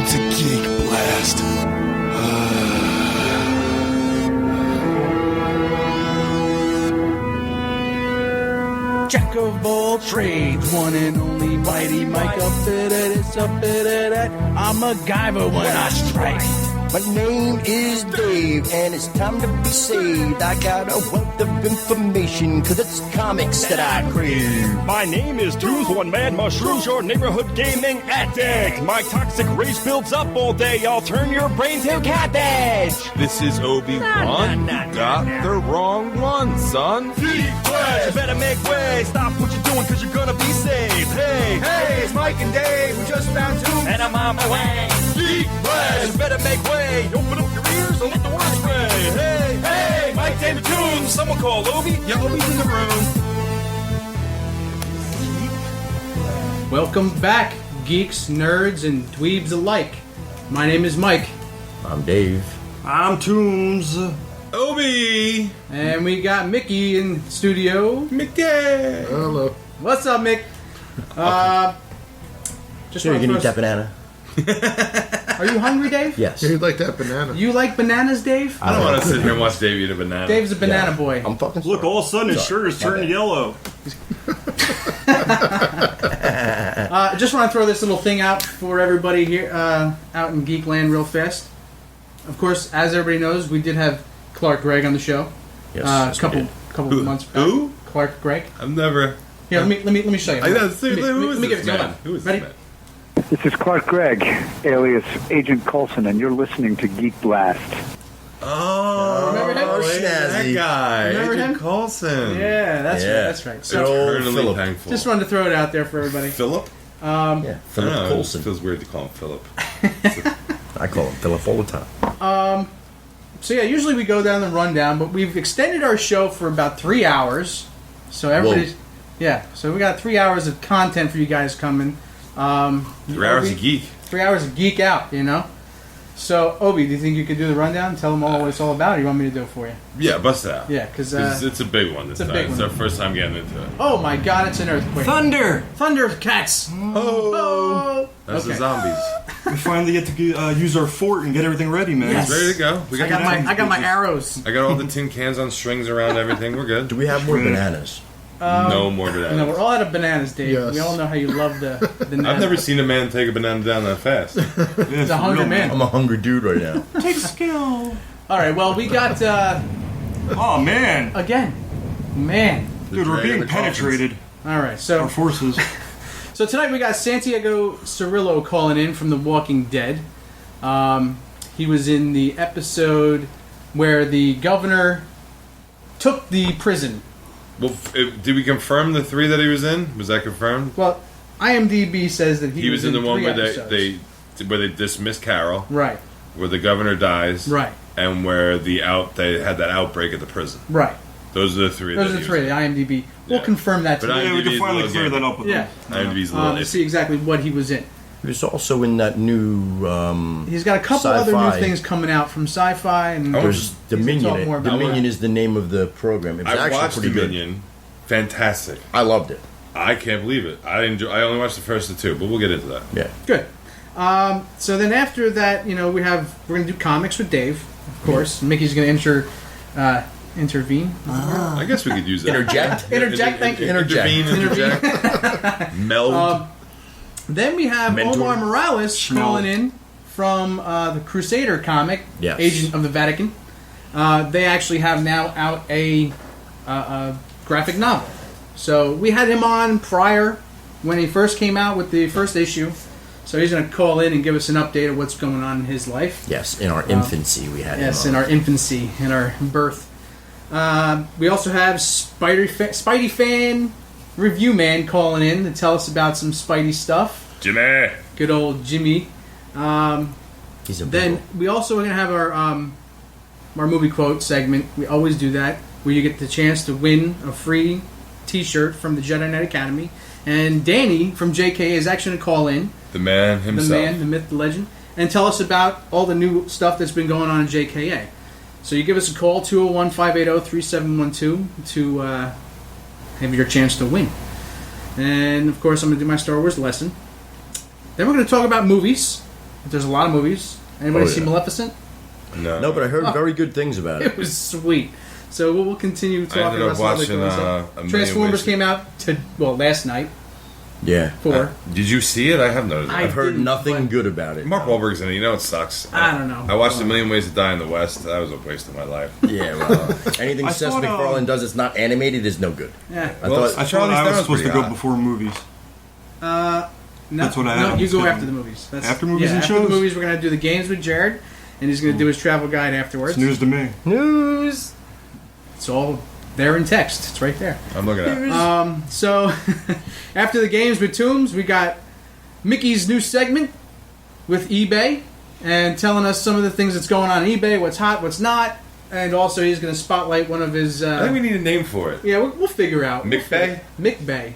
to Geek Blast. Jack of all trades, one and only mighty Mike up it, it's up it. I'm a MacGyver when I strike. My name is Dave, and it's time to be saved. I got a wealth of information, cause it's comics that I crave. My name is Tooth, one mad mushrooms, your neighborhood gaming addict. My toxic rage builds up all day, I'll turn your brain to cabbage. This is Obi-Wan. You got the wrong one, son. Geek Blast! You better make way, stop what you're doing, cause you're gonna be saved. Hey, it's Mike and Dave, we just found two. and I'm on my way. Geek Blast! You better make way, open up your ears and let the words spray. Hey, Mike, Dave, and Toons, someone call Obi. Yeah, Obi's in the room. Welcome back, geeks, nerds, and dweebs alike. My name is Mike. I'm Dave. I'm Toons. Obi! And we got Mickey in studio. Mickey! Hello. What's up, Mick? Just Sure, you wanna can eat throw that banana. Are you hungry, Dave? Yes. You'd like that banana. You like bananas, Dave? I don't want to sit here and watch Dave eat a banana. Dave's a banana Yeah. boy. I'm fucking Look, sorry. all of a sudden his shirt is turning yellow. Just want to throw this little thing out for everybody here out in Geekland real fast. Of course, as everybody knows, we did have Clark Gregg on the show Yes, a yes, we couple did. of months back. Who? Clark Gregg. I've never... Here, let me show you. I know, Let me give it to you. Hold on. Who is Ready? this man? This is Clark Gregg, alias Agent Coulson, and you're listening to Geek Blast. Oh, Remember him? that guy. Remember Agent him? Coulson. Yeah, that's Yeah. right. That's right. So, Eternally Philip. thankful. just wanted to throw it out there for everybody. Philip? Yeah, I don't Philip know, Coulson. It feels weird to call him Philip. I call him Philip all the time. So yeah, usually we go down the rundown, but we've extended our show for about 3 hours. So everybody's so we got 3 hours of content for you guys coming. 3 hours of geek. 3 hours of geek out, you know. So Obi, do you think you could do the rundown and tell them all what it's all about, or you want me to do it for you? Yeah, bust it out. Yeah, because It's a big one this it's a time. big It's one. our first time getting into it. oh my God, it's an earthquake! Thunder! Thundercats! Oh, That's okay. the zombies. We finally get to use our fort and get everything ready, man. Yes. Ready to go. We I got my arrows. I got all the tin cans on strings around everything. We're good. Do we have more bananas? No more bananas. No, we're all out of bananas, Dave. Yes. We all know how you love the I've never seen a man take a banana down that fast. He's a hungry man. I'm a hungry dude right now. Take skill. All right, well, we got Oh, man. again, man. Dude, we're dragon being of the coffins. penetrated. All right, so Our forces. So tonight we got Santiago Cirillo calling in from The Walking Dead. He was in the episode where the governor took the prison. Well, did we confirm the 3 that he was in? Was that confirmed? Well, IMDb says that He was in the one 3 where episodes. they dismissed Carol, Right, where the governor dies, right, and where they had that outbreak at the prison. right. Those are the 3. Those are that the he 3. was The in. IMDb. We'll Yeah. confirm that But tonight. Yeah, we IMDb can is finally a little clear game. that up with Yeah. them. IMDb's a little To iffy. see exactly what he was in. He was also in that new. He's got a couple other new Sci-fi. things coming out from Sci-Fi, and There's he's gonna talk Dominion. more about Dominion that. is the name of the program. It was I actually watched pretty Dominion. Fantastic. good. I loved it. I can't believe it. I only watched the first of 2, but we'll get into that. Yeah. Good. So then after that, you know, we're gonna do comics with Dave, of course. Mickey's gonna intervene. I guess we could use that. Interject. Interject, thank you. Intervene, interject. Meld. Then we have Mentor. Omar Morales calling in from the Crusader comic, Yes. Agent of the Vatican. They actually have now out a graphic novel. So we had him on prior when he first came out with the first issue. So he's going to call in and give us an update of what's going on in his life. Yes, in our infancy we had Yes, him in on. our infancy, in our birth. We also have Spidey fan review man calling in to tell us about some Spidey stuff. Jimmy. Good old Jimmy. He's a Then big we also are going to have our movie quote segment. We always do that, where you get the chance to win a free T-shirt from the Jedi Knight Academy. And Danny from JK is actually going to call in, The man himself. the man, the myth, the legend, and tell us about all the new stuff that's been going on in JKA. So you give us a call, 201-580-3712, to have your chance to win. And, of course, I'm going to do my Star Wars lesson. Then we're going to talk about movies. There's a lot of movies. Anybody Oh, see yeah. Maleficent? No, but I heard very good things about It it. was sweet. So we'll continue talking ended up about some other watching, cool A stuff. Million Transformers Ways- came out last night. Yeah. 4. Did you see it? I have noticed. I I've heard didn't, nothing but- good about it. Mark Wahlberg's in it. You know it sucks. I don't know. I watched A Million Ways to Die in the West. That was a waste of my life. Yeah, well, anything I Seth thought, MacFarlane does that's not animated is no good. Yeah. I Well, thought I Charlie's thought I was Theron's supposed to pretty go hot. before movies. No, That's what I no, had. you go Skip after it. the movies. After movies and after shows? the movies, we're going to do the games with Jared, and he's going to do his travel guide afterwards. It's news to me. news. It's all there in text. It's right there. I'm looking at it. So, after the games with Toombs, we got Mickey's new segment with eBay and telling us some of the things that's going on eBay, what's hot, what's not, and also he's going to spotlight one of his. I think we need a name for it. Yeah, we'll figure out. McBay? McBay.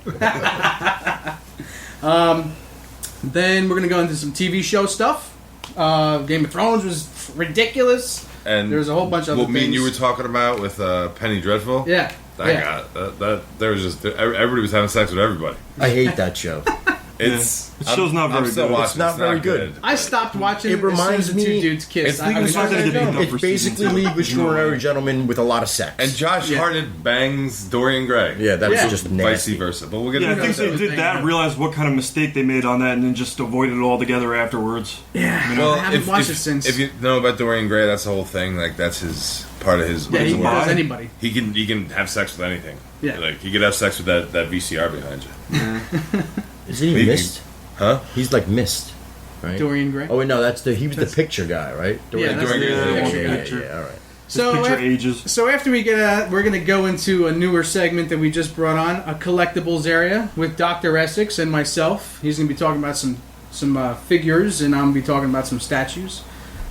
Then we're going to go into some TV show stuff. Game of Thrones was ridiculous. And There's a whole bunch of other what me and you were things. talking about with Penny Dreadful. Yeah. That yeah. got that. There was just everybody was having sex with everybody. I hate that show. It's The show's not I'm very still good. watching. It's not very good. I stopped watching It as reminds soon as the two me- dudes kissed. It's League of not gonna get picked up It's for season basically 2. League of Extraordinary Gentlemen with a lot of sex. And Josh Yeah. Hartnett bangs Dorian Gray. yeah, that's Yeah. just Vice nasty. versa. But we'll get Yeah, I into think that. they did that, realized what kind of mistake they made on that, and then just avoided it altogether afterwards. Yeah. Well, I haven't if, watched if, it since. if you know about Dorian Gray, that's the whole thing. Like that's his part of his. yeah, he his Why? does anybody. He can have sex with anything. Yeah. Like he could have sex with that VCR behind you. Isn't he Maybe. missed? Huh? He's like missed, right? Dorian Gray. Oh wait, no, he was the picture guy, right? Yeah, that's Dorian the Gray. picture yeah, guy. yeah, yeah, all right. So, Picture af- ages. so after we get we're going to go into a newer segment that we just brought on, a collectibles area with Dr. Essex and myself. He's going to be talking about some figures, and I'm going to be talking about some statues.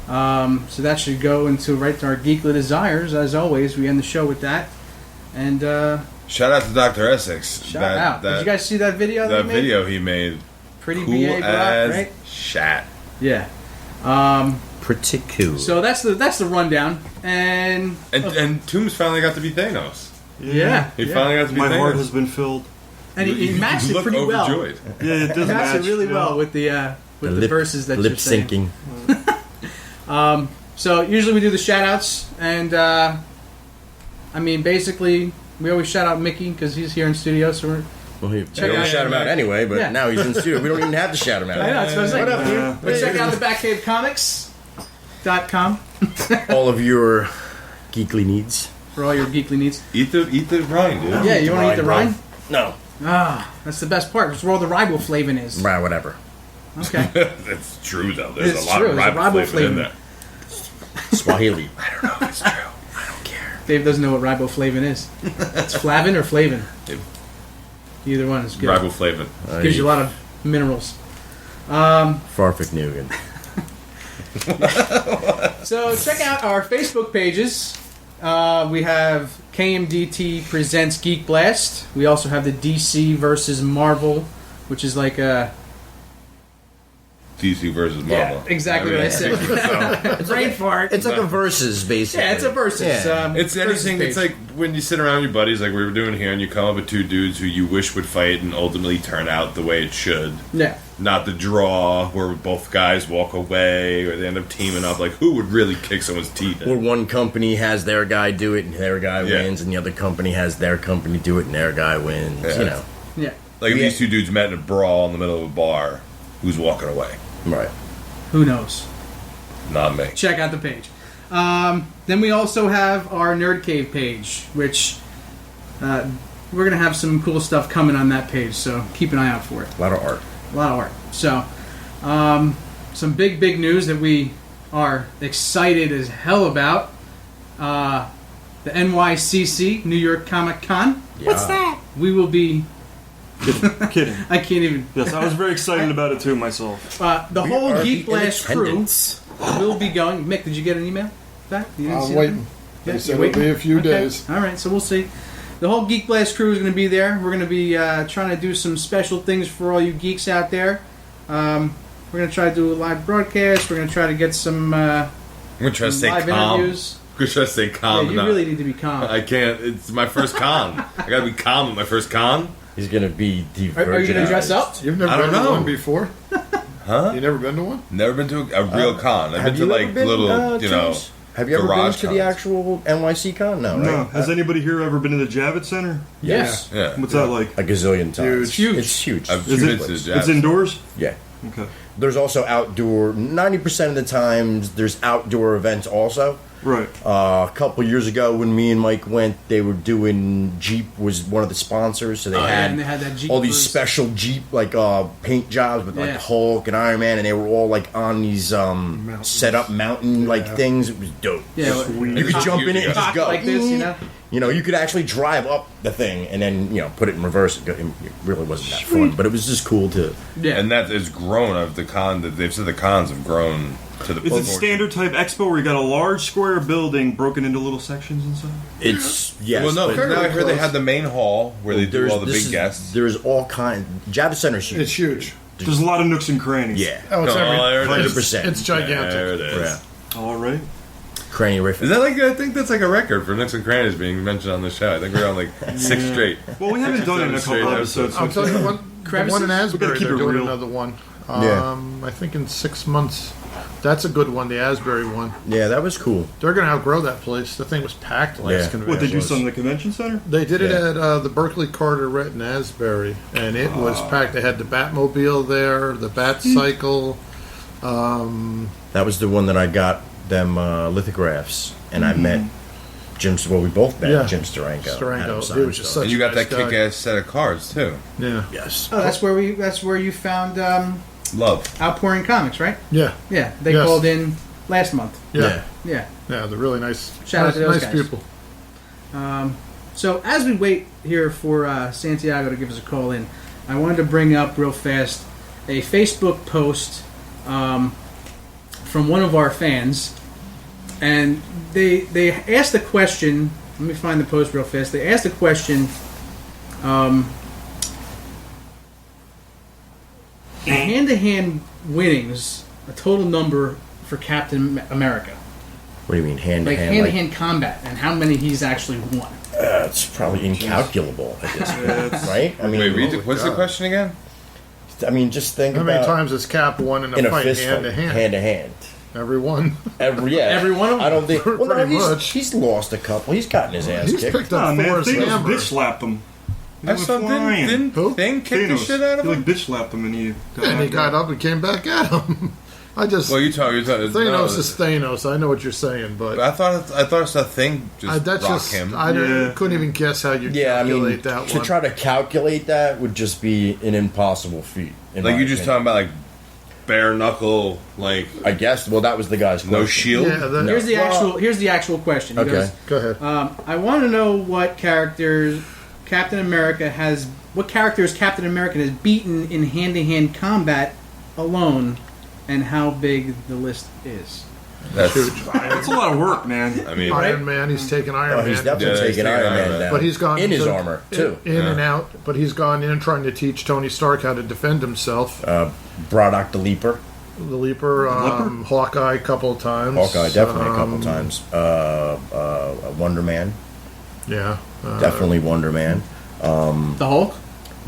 So that should go into right to our Geekly Desires. As always, we end the show with that. And Shout out to Dr. Essex. shout out. Did you guys see that video? that he made? video he made? Pretty Cool BA Brock, as right? shat. Yeah. Pretty cool. So that's the rundown. And And Toombs finally got to be Thanos. yeah, He finally got to be My Thanos. heart has been filled. and he You matched it look pretty well. overjoyed. Yeah, it does He matched match. it really yeah. well with the verses that lip you're saying. syncing. So usually we do the shout outs, and I mean basically we always shout out Mickey because he's here in studio. So we're Well, we Check always out- shout him out anyway, but Yeah. now he's in the studio. We don't even have to shout him out. I know that's what I'm saying. What up, dude? Yeah. But check out the BackcaveComics.com All of your geekly needs. for all your geekly needs. Eat the rind, dude. Yeah, you want to eat the bro. rind? No. Ah, that's the best part. It's where all the riboflavin is. Right, whatever. Okay. It's true though. There's It's a lot true. of There's a riboflavin in riboflavin. there. Swahili. Dave doesn't know what riboflavin is. It's flavin or flavin. Yep. Either one is good. Riboflavin. Gives you a lot of minerals. Farfik Nugan. So check out our Facebook pages. We have KMDT presents Geek Blast. We also have the DC versus Marvel, which is like a DC versus Marvel. exactly what I said. Brain fart. It's like a versus, basically. Yeah, it's a versus. Yeah. It's versus anything. page. It's like when you sit around with your buddies, like we were doing here, and you come up with two dudes who you wish would fight and ultimately turn out the way it should. Yeah. Not the draw where both guys walk away or they end up teaming up. Like who would really kick someone's teeth Or in? one company has their guy do it and their guy Yeah. wins, and the other company has their company do it and their guy wins. Yeah. You know. Yeah. Like if Yeah. these two dudes met in a brawl in the middle of a bar, who's walking away? Right. Who knows? Not me. Check out the page. Then we also have our Nerd Cave page, which we're going to have some cool stuff coming on that page, so keep an eye out for it. A lot of art. A lot of art. So, some big news that we are excited as hell about. The NYCC, New York Comic Con. What's that? We will be... Kidding. I can't even... Yes, I was very excited about it too myself. the whole are Geek the Blast crew independents. will be going... Mick, did you get an email back? You didn't see I'm that? waiting. Yeah, They said you're it'll be a few Okay. days. All right, so we'll see. The whole Geek Blast crew is going to be there. We're going to be trying to do some special things for all you geeks out there. We're going to try to do a live broadcast. We're going to try to get some I'm gonna try to stay live calm. interviews. I'm gonna try to stay Yeah, calm. you really need to be calm. I can't. It's my first con. I gotta be calm at my first con. He's gonna be the Are you going to dress up? You've never I don't been to know. one before? Huh? You never been to one? Never been to a real con. I've been to like little, James? Have you ever been garage to the cons. actual NYC con? No, No. right? Has anybody here ever been to the Javits Center? Yes. Yeah. What's that like? A gazillion times. Huge. It's huge. I've Is been it? to the It's Jazz. indoors. Yeah. Okay. There's also outdoor. 90% of the times, there's outdoor events also. Right. A couple years ago, when me and Mike went, they were doing Jeep was one of the sponsors, so they had and they had that Jeep all these first. special Jeep paint jobs with like Yeah. Hulk and Iron Man, and they were all like on these set up mountain like things. It was dope. Yeah, You could jump in it and just cock go like this, you know. You know, you could actually drive up the thing and then put it in reverse. It really wasn't that fun, but it was just cool to. Yeah. And that has grown of the con. That they've said the cons have grown to the. Is it standard type expo where you got a large square building broken into little sections and stuff? It's yes. Well, no, but because now I heard they had the main hall where they do all the this big is- guests. There's all kind. Javits Center's huge. It's huge. There's a lot of nooks and crannies. Yeah, Oh, it's there it is. 100%. It's gigantic. There it is. Yeah. All right. Cranny riff. Is that like? I think that's like a record for Nooks and Crannies being mentioned on the show. I think we're on like 6 straight. Well, we haven't done it in a couple Straight episodes. I'll tell you the one in We Asbury. gotta keep They're it doing real. another one. Yeah. I think in 6 months. That's a good one, the Asbury one. Yeah, that was cool. They're going to outgrow that place. The thing was packed last Yeah. convention. What, they do something in the convention center? They did it Yeah. at the Berkeley Carteret in Asbury, and it was packed. They had the Batmobile there, the Bat Cycle. That was the one that I got them lithographs, and I met Jim. Well, we both met Yeah. Jim Steranko. Steranko. Adam He was Seinfeld. just such And you got nice that guy. kick-ass set of cards too. Yeah. Yes. Oh, that's where you found Love. Outpouring Comics, right? Yeah. Yeah, they Yes. called in last month. Yeah. Yeah. Yeah, they're really nice. Shout out to those nice guys. people. So as we wait here for Santiago to give us a call in, I wanted to bring up real fast a Facebook post from one of our fans, and they asked the question. Let me find the post real fast. They asked the question. Hand-to-hand winnings, a total number for Captain America, What do you mean hand to like hand? hand-to-hand combat, and how many he's actually won. It's probably incalculable at this point, right? I mean, Wait, read what's the question again? I mean, just think How many about times has Cap won in in a a fight fist hand fight, to hand? hand to hand. Every one. Every one of them? I don't think. Well, no, Pretty much. he's lost a couple. He's gotten his ass He's kicked. picked Nah, up man, Forrest Thanos Hammer. bitch slapped him. He I went saw flying. didn't Who? Thing kick the Thanos. shit out of He him? like bitch slapped him and he got And he knocked got out. up and came back at him. I just Well, you're talking. Thanos is Thanos. I know what you're saying, but I thought it's a thing. Just that's rock just him. I Yeah. couldn't even guess how you Yeah, I mean, calculate that to one. try to calculate that would just be an impossible feat. in Like my you're just opinion. talking about like bare knuckle, like I guess. Well, that was the guy's no question. shield. yeah, that, Here's the Well- actual question. He Okay. goes, go ahead. I want to know what characters Captain America has beaten in hand-to-hand combat alone, and how big the list is. That's. That's a lot of work, man. I mean, Iron Man. He's taken Iron Oh, Man. he's definitely Yeah, he's taking taking Iron Man Iron Man. down. But he's gone in his to- armor too. in and out. But he's gone in trying to teach Tony Stark how to defend himself. Braddock the Leaper, The Leaper, Hawkeye, a couple of times. Hawkeye definitely a couple times. Wonder Man, Yeah, definitely Wonder Man. The Hulk?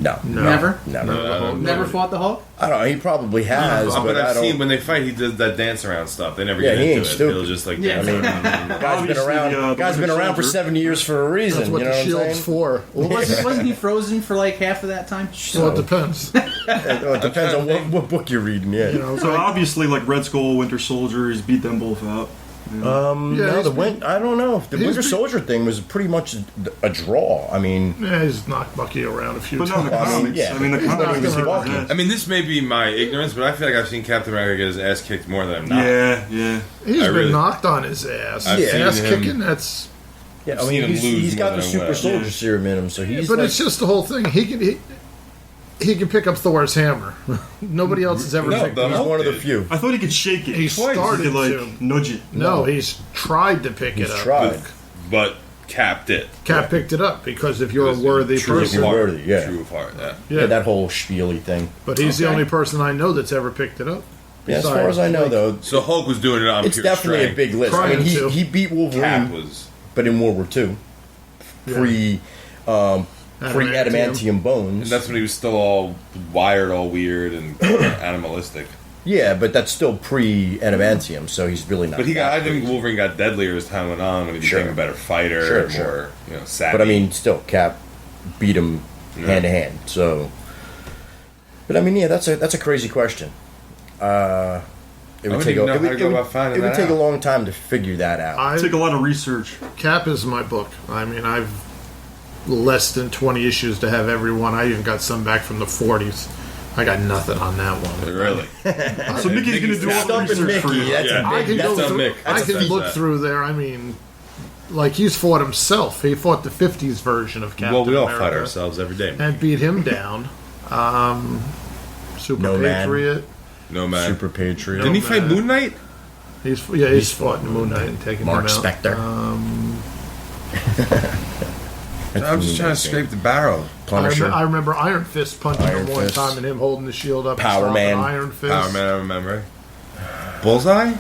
No, Never? never. Never fought the Hulk? I don't know. He probably has, but but I I've don't. seen when they fight, he does that dance around stuff. They never Yeah, get he into ain't it. stupid. He'll just like Yeah. dance I mean, around. Guy's been Obviously, around. the Guy's been Winter around for Soldier. 70 years for a reason. that's what you know the what I'm shield's saying? for. Well, wasn't he frozen for like half of that time? Well, it depends. It depends on what book you're reading. Yeah. You know, So obviously, like Red Skull, Winter Soldier, he's beat them both out. No, he's I don't know. The he's Winter been- Soldier thing was pretty much a draw. I mean, yeah, he's knocked Bucky around a few But no, the times. comics. yeah. I mean, the He's not comics. even he was walking. dead. I mean, this may be my ignorance, but I feel like I've seen Captain America get his ass kicked more than I'm not. Yeah. He's I been really- knocked on his ass. I've seen Ass him- kicking, that's... yeah, I seen mean, him lose he's got more the than super win. soldier Yeah. serum in him, so he's. But like, it's just the whole thing. He can pick up Thor's hammer. Nobody else has ever No, picked the it he's up. Hulk one of the did. few. I thought he could shake it. He Twice. started He could like to. nudge it. No, he's tried to pick He's it up. tried. But Cap did. Cap picked it up because if you're a Because worthy true of person. heart. Worthy, yeah. True of heart, yeah. Yeah, that whole spiely thing. But he's the Okay. only person I know that's ever picked it up. Yeah, as far Besides, as I know, like, though, So Hulk was doing it on it's pure definitely strength. a big list. I Trying mean, to. he beat Wolverine, Cap was. but in World War II, pre Adamantium. adamantium bones. And that's when he was still all wired, all weird, and animalistic. Yeah, but that's still pre-adamantium, so he's really not. But I that think crazy. Wolverine got deadlier as time went on when he Sure. became a better fighter, Sure, and sure. more, savvy. But I mean, still, Cap beat him hand to hand. So, but I mean, yeah, that's a crazy question. It would wouldn't take even know it how to would, go it would, about finding it would that take a out. long time to figure that out. Take a lot of research. Cap is my book. I mean, I've less than 20 issues to have every one. I even got some back from the 40s. I got nothing on that one. Really? So Mickey's going to do all the Stumping research for Mickey, you. that's Yeah. a I big. can That's go a through. Mick. I That's can look that. through there. I mean, like he's fought himself. He fought the 50s version of Captain Well, we all America fight ourselves every day. Man. and beat him down. Super Nomad. Patriot. No man. Super Patriot. Didn't he fight Nomad. Moon Knight? He's fought in Moon Knight and taken Mark him out. Spector. I'm just trying to scrape the barrel. Punisher. I remember Iron Fist punching Iron him one Fist. time and him holding the shield up. Power and stomping Man. Iron Fist. Power Man, I remember. Bullseye?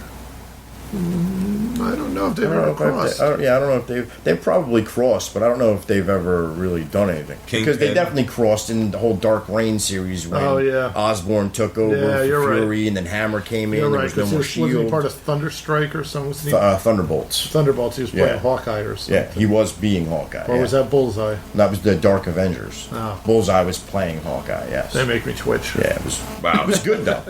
I don't know if they've I don't know ever if I've- crossed. I don't know if they've probably crossed, but I don't know if they've ever really done anything. Because they Kingpin. definitely crossed in the whole Dark Reign series when Oh, yeah. Osborn took over Yeah, for you're right. Fury, and then Hammer came in. You're There right, was no because more wasn't he Shield. part of Thunderstrike or something? Wasn't he? Thunderbolts. Thunderbolts. He was playing Yeah. Hawkeye or something. Yeah, he was being Hawkeye. Or yeah. was that Bullseye? That was the Dark Avengers. Oh. Bullseye was playing Hawkeye. Yes. They make me twitch. Yeah, it was. Wow. It was good though.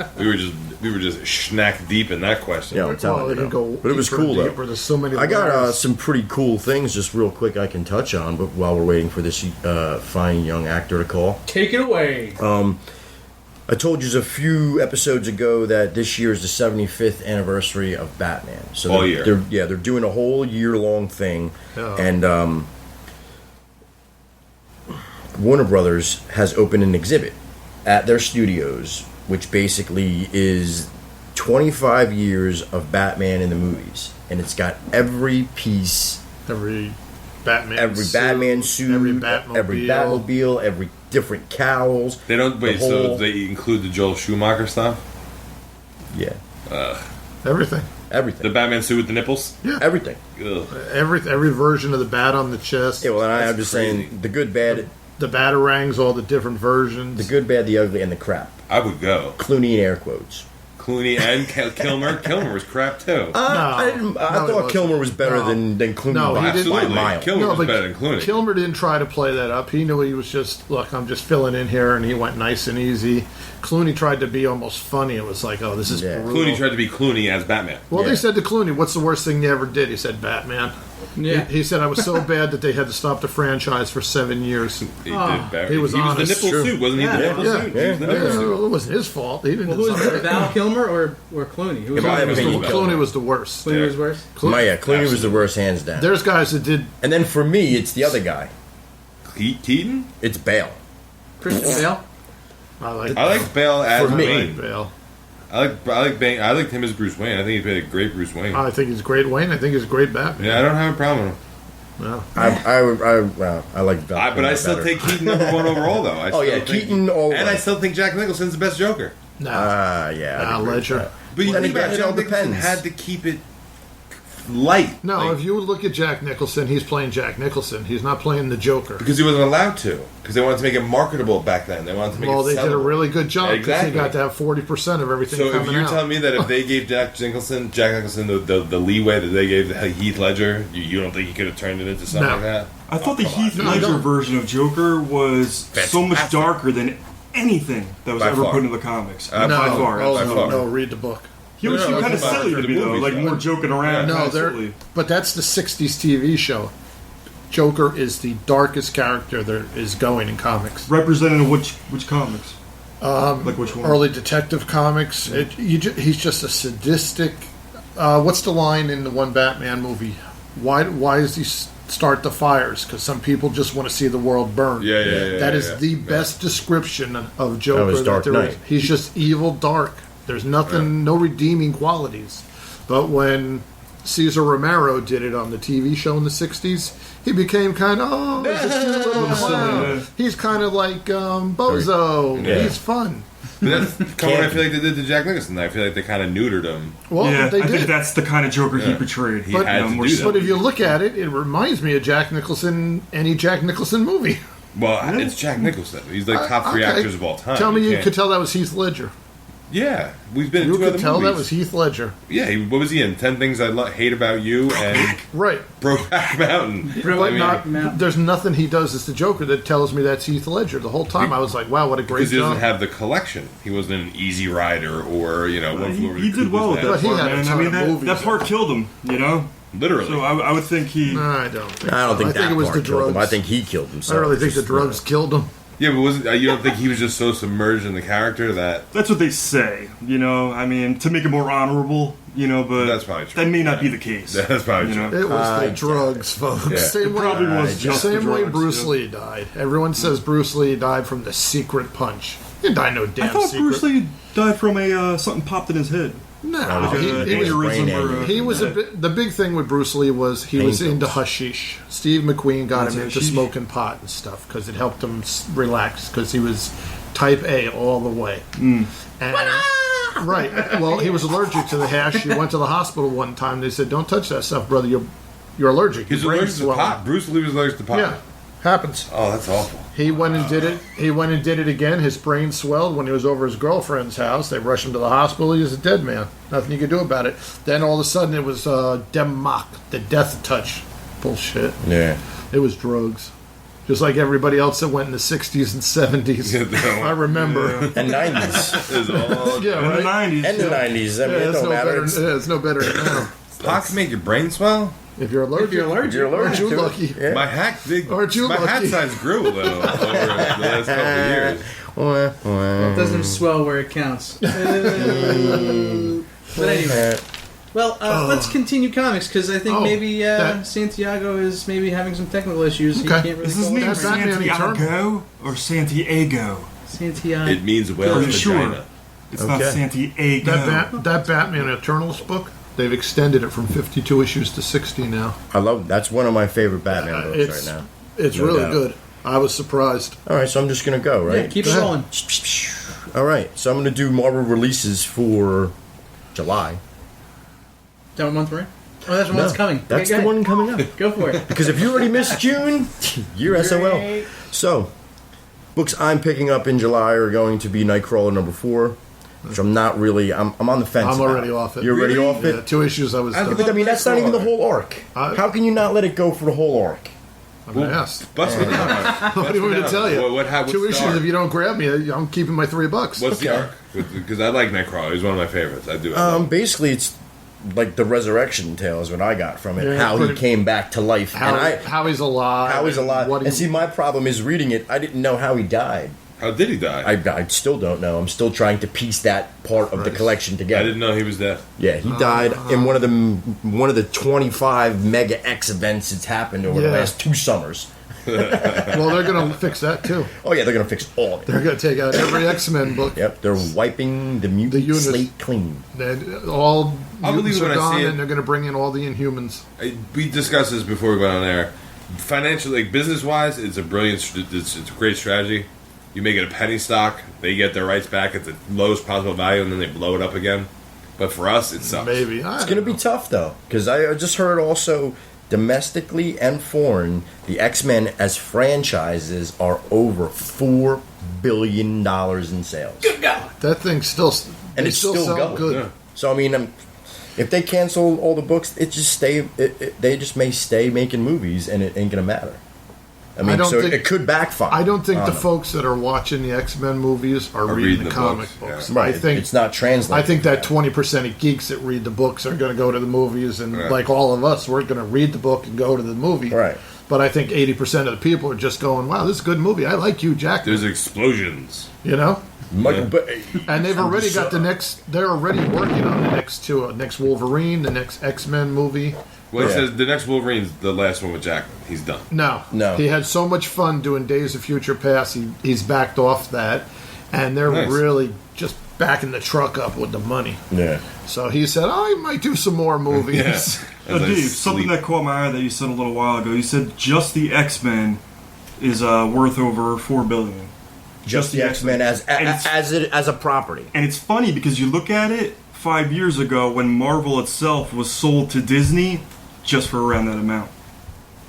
We were just schnack deep in that question. Yeah, I'm telling Well, you. they can though. go But it was deeper cool and though. deeper. There's so many. I got layers. some pretty cool things just real quick I can touch on, but while we're waiting for this fine young actor to call. Take it away. I told you a few episodes ago that this year is the 75th anniversary of Batman. So All they're, year. they're doing a whole year-long thing. Oh. And Warner Brothers has opened an exhibit at their studios, which basically is 25 years of Batman in the movies. And it's got every piece, every Batman, every Batman suit, every Batmobile. every different cowls. They don't wait. The whole- So they include the Joel Schumacher stuff. Yeah, everything. The everything. Batman suit with the nipples. Everything. Ugh. Every version of the bat on the chest. Yeah, well, and I'm That's just crazy. saying the good, bad, The batarangs, all the different versions. the good, bad, the ugly, and the crap. I would go. Clooney in air quotes. Clooney and Kilmer. Kilmer was crap too. I No, he thought wasn't. Kilmer was better No. than Clooney No, by, he didn't. by a Absolutely. mile. Kilmer was but better than Clooney. Kilmer didn't try to play that up. He knew he was just, look, I'm just filling in here, and he went nice and easy. Clooney tried to be almost funny. It was like, oh, this is Yeah. brutal. Clooney tried to be Clooney as Batman. Well, Yeah. they said to Clooney, what's the worst thing you ever did? He said, Batman. Yeah. He said, I was so bad that they had to stop the franchise for 7 years. He Oh, did better. he was the honest. nipple True. suit, wasn't he? Yeah. The nipple Yeah. suit. He was the Yeah. nipple Yeah, suit. it wasn't his fault. He didn't Well, who was design it? it. Val Kilmer or Clooney? Who was In my on opinion, Clooney was the worst. Clooney was worse. Clooney was the worst, hands down. There's guys that did. And then for me, it's the other guy. Keaton? It's Bale. Christian Bale. I like I liked Bale as For me. Wayne. Bale. I like Bane. I liked him as Bruce Wayne. I think he played a great Bruce Wayne. I think he's great Wayne. I think he's great Batman. Yeah, I don't have a problem with him. No. I like Val. But I Kilmer still better. take Keaton number one overall, though. I Oh, still yeah, think- Keaton all And way. I still think Jack Nicholson's the best Joker. No. Yeah. I'd Nah, agree with Ledger. that. But you Then think again, about it all Jack Nicholson depends. had to keep it light. No, like, if you look at Jack Nicholson, he's playing Jack Nicholson. He's not playing the Joker. because he wasn't allowed to. Because they wanted to make it marketable back then. They wanted to make Well, it they did a sellable. really good job because Exactly. he got to have 40% of everything So if coming you're out. telling me that if they gave Jack Nicholson the leeway that they gave Heath Ledger, you don't think he could have turned it into something No. like that? I thought the Heath No, I Ledger don't. version of Joker was so much Fantastic. darker than anything that was By ever far. put in the comics. No, by far. oh, by no, far. no, read the book. He was No, kind of about silly for to the me, though. movies, Like, though. more joking around. No, kinda they're, silly. but that's the 60s TV show. Joker is the darkest character there is going in comics. Representing which comics? Like which one? Early Detective Comics. He's just a sadistic. What's the line in the one Batman movie? Why does he start the fires? Because some people just want to see the world burn. Yeah. That is yeah. the best description of Joker. That was Dark there is. Knight. He's just evil, dark. There's nothing, no redeeming qualities. But when Cesar Romero did it on the TV show in the 60s, he became kind of, he's a cute little clown. He's kind of like Bozo. Yeah. He's fun. But that's kind of what I feel like they did to Jack Nicholson. I feel like they kind of neutered him. Well, yeah, they I think did. that's the kind of Joker he Yeah. portrayed. He had to more do that. But if you look at it, it reminds me of Jack Nicholson, any Jack Nicholson movie. Well, it's Jack Nicholson. He's like top three Okay. actors of all time. Tell me you can't- could tell that was Heath Ledger. Yeah, we've been in You two other could tell movies. that was Heath Ledger. Yeah, what was he in? 10 Things I Hate About You and Right. Brokeback Mountain. But I mean, there's nothing he does as the Joker that tells me that's Heath Ledger. The whole time I was like, wow, what a great because he doesn't job. have the collection. He wasn't an Easy Rider or, One Flew Over He the did well with Cuckoo's that But he part, had a man. I ton mean, of that movies. part killed him, Ned. Literally. So I would think he. No, I don't think I don't so. think that it was part the killed drugs. him. I think he killed I himself. really think the Just, drugs killed him. Yeah, but you don't think he was just so submerged in the character that... That's what they say, I mean, to make it more honorable, but That's probably true. that may not be the case. That's probably true. It was the drugs, folks. Yeah. Same way, probably was just the same way drugs, Bruce yeah. Lee died. Everyone says Bruce Lee died from the secret punch. He didn't die no damn I thought secret. Bruce Lee died from something popped in his head. No, Like he was aneurysm or He was the big thing with Bruce Lee was he was Pain into pills. hashish. Steve McQueen got That's him into hashish. smoking pot and stuff because it helped him relax because he was type A all the way. And, right. Well, he was allergic to the hash. He went to the hospital one time. They said, "Don't touch that stuff, brother. You're allergic. He's Your brain's allergic to swelling." pot. Bruce Lee was allergic to pot. Yeah, happens. Oh, that's awful. He went and did it. He went and did it again. His brain swelled when he was over his girlfriend's house. They rushed him to the hospital. He was a dead man. Nothing you could do about it. Then all of a sudden it was Demok, the death touch. Bullshit. Yeah. It was drugs. Just like everybody else that went in the 60s and 70s. I remember. And 90s. It's all... Yeah, In the right? 90s. And the 90s. I mean, it it's don't no matter. better. It's- It's no better than now. Pot can make your brain swell? If you're allergic, You're allergic aren't you to it. lucky? Yeah. My hat lucky? size grew a little over the last couple of years. It doesn't swell where it counts. But anyway, well, let's continue comics because I think Oh, maybe that- Santiago is maybe having some technical issues. He Okay. can't really Is his call it name out. Batman Santiago or Santiago? Santiago. It means Are whale you sure? vagina. It's not Okay. Santiago. That Batman Eternals book, they've extended it from 52 issues to 60 now. I love that's one of my favorite Batman books It's right now. It's No really doubt. good. I was surprised. All right, so I'm just going to go, right? Yeah, keep it Go rolling. All right, so I'm going to do Marvel releases for July. That one month, right? Oh, that's the one that's coming. That's Okay, the go one coming up. ahead. Go for it. Because if you already missed June, you're SOL. Great. So, books I'm picking up in July are going to be Nightcrawler number 4, which I'm not really. I'm on the fence. I'm about. already off it. You're already Really? off it. Yeah, 2 issues I was done. But I mean, that's not even the whole arc. I- How can you not let it go for the whole arc? I'm going to ask. Bust me down. What do you want me to tell you? What's 2 the issues, arc? if you don't grab me, I'm keeping my $3. What's the Okay. arc? Because I like Nightcrawler. He's one of my favorites. I do. Basically, it's like the resurrection tale is what I got from it. Yeah, how he pretty- came back to life. How he's alive. How he's alive. What And see, my problem is reading it. I didn't know how he died. How did he die? I still don't know. I'm still trying to piece that part of the collection I together. didn't know he was dead. Yeah, he died in one of the 25 Mega X events that's happened over the Yeah. last 2 summers. Well, they're going to fix that too. Oh yeah, they're gonna fix all of it. They're going to take out every X-Men book. Yep, they're wiping the mutant units- slate clean. All I'll believe mutants it are when I gone, see it. and they're going to bring in all the Inhumans. We discussed this before we went on air. Financially, like business-wise, it's a brilliant. It's a great strategy. You make it a penny stock. They get their rights back at the lowest possible value, and then they blow it up again. But for us, it sucks. Maybe. It's gonna be tough though, because I just heard also domestically and foreign, the X-Men as franchises are over $4 billion in sales. That thing's still. And they it's still sell going. good. Yeah. So I mean, if they cancel all the books, they just may stay making movies, and it ain't gonna matter. I mean, don't so think- it could backfire. I don't think on the them. folks that are watching the X-Men movies are reading the comic books. yeah. Right? I think it's not translated. I think that 20% of geeks that read the books are going to go to the movies, and Right. like all of us, we're going to read the book and go to the movie. Right. But I think 80% of the people are just going, "Wow, this is a good movie. I like Hugh Jackman." There's explosions. You know, But and they've already got the next. They're already working on the next 2, next Wolverine, the next X-Men movie. Well, it Yeah. says the next Wolverine's the last one with Jackman. He's done. No, he had so much fun doing Days of Future Past. He's backed off that, and they're Nice. really just backing the truck up with the money. yeah, So he said, "I might do some more movies." Yes. As I Dave, sleep. something that caught my eye that you said a little while ago. You said just the X-Men is worth over $4 billion. just the X-Men as a property. And it's funny because you look at it 5 years ago when Marvel itself was sold to Disney just for around that amount.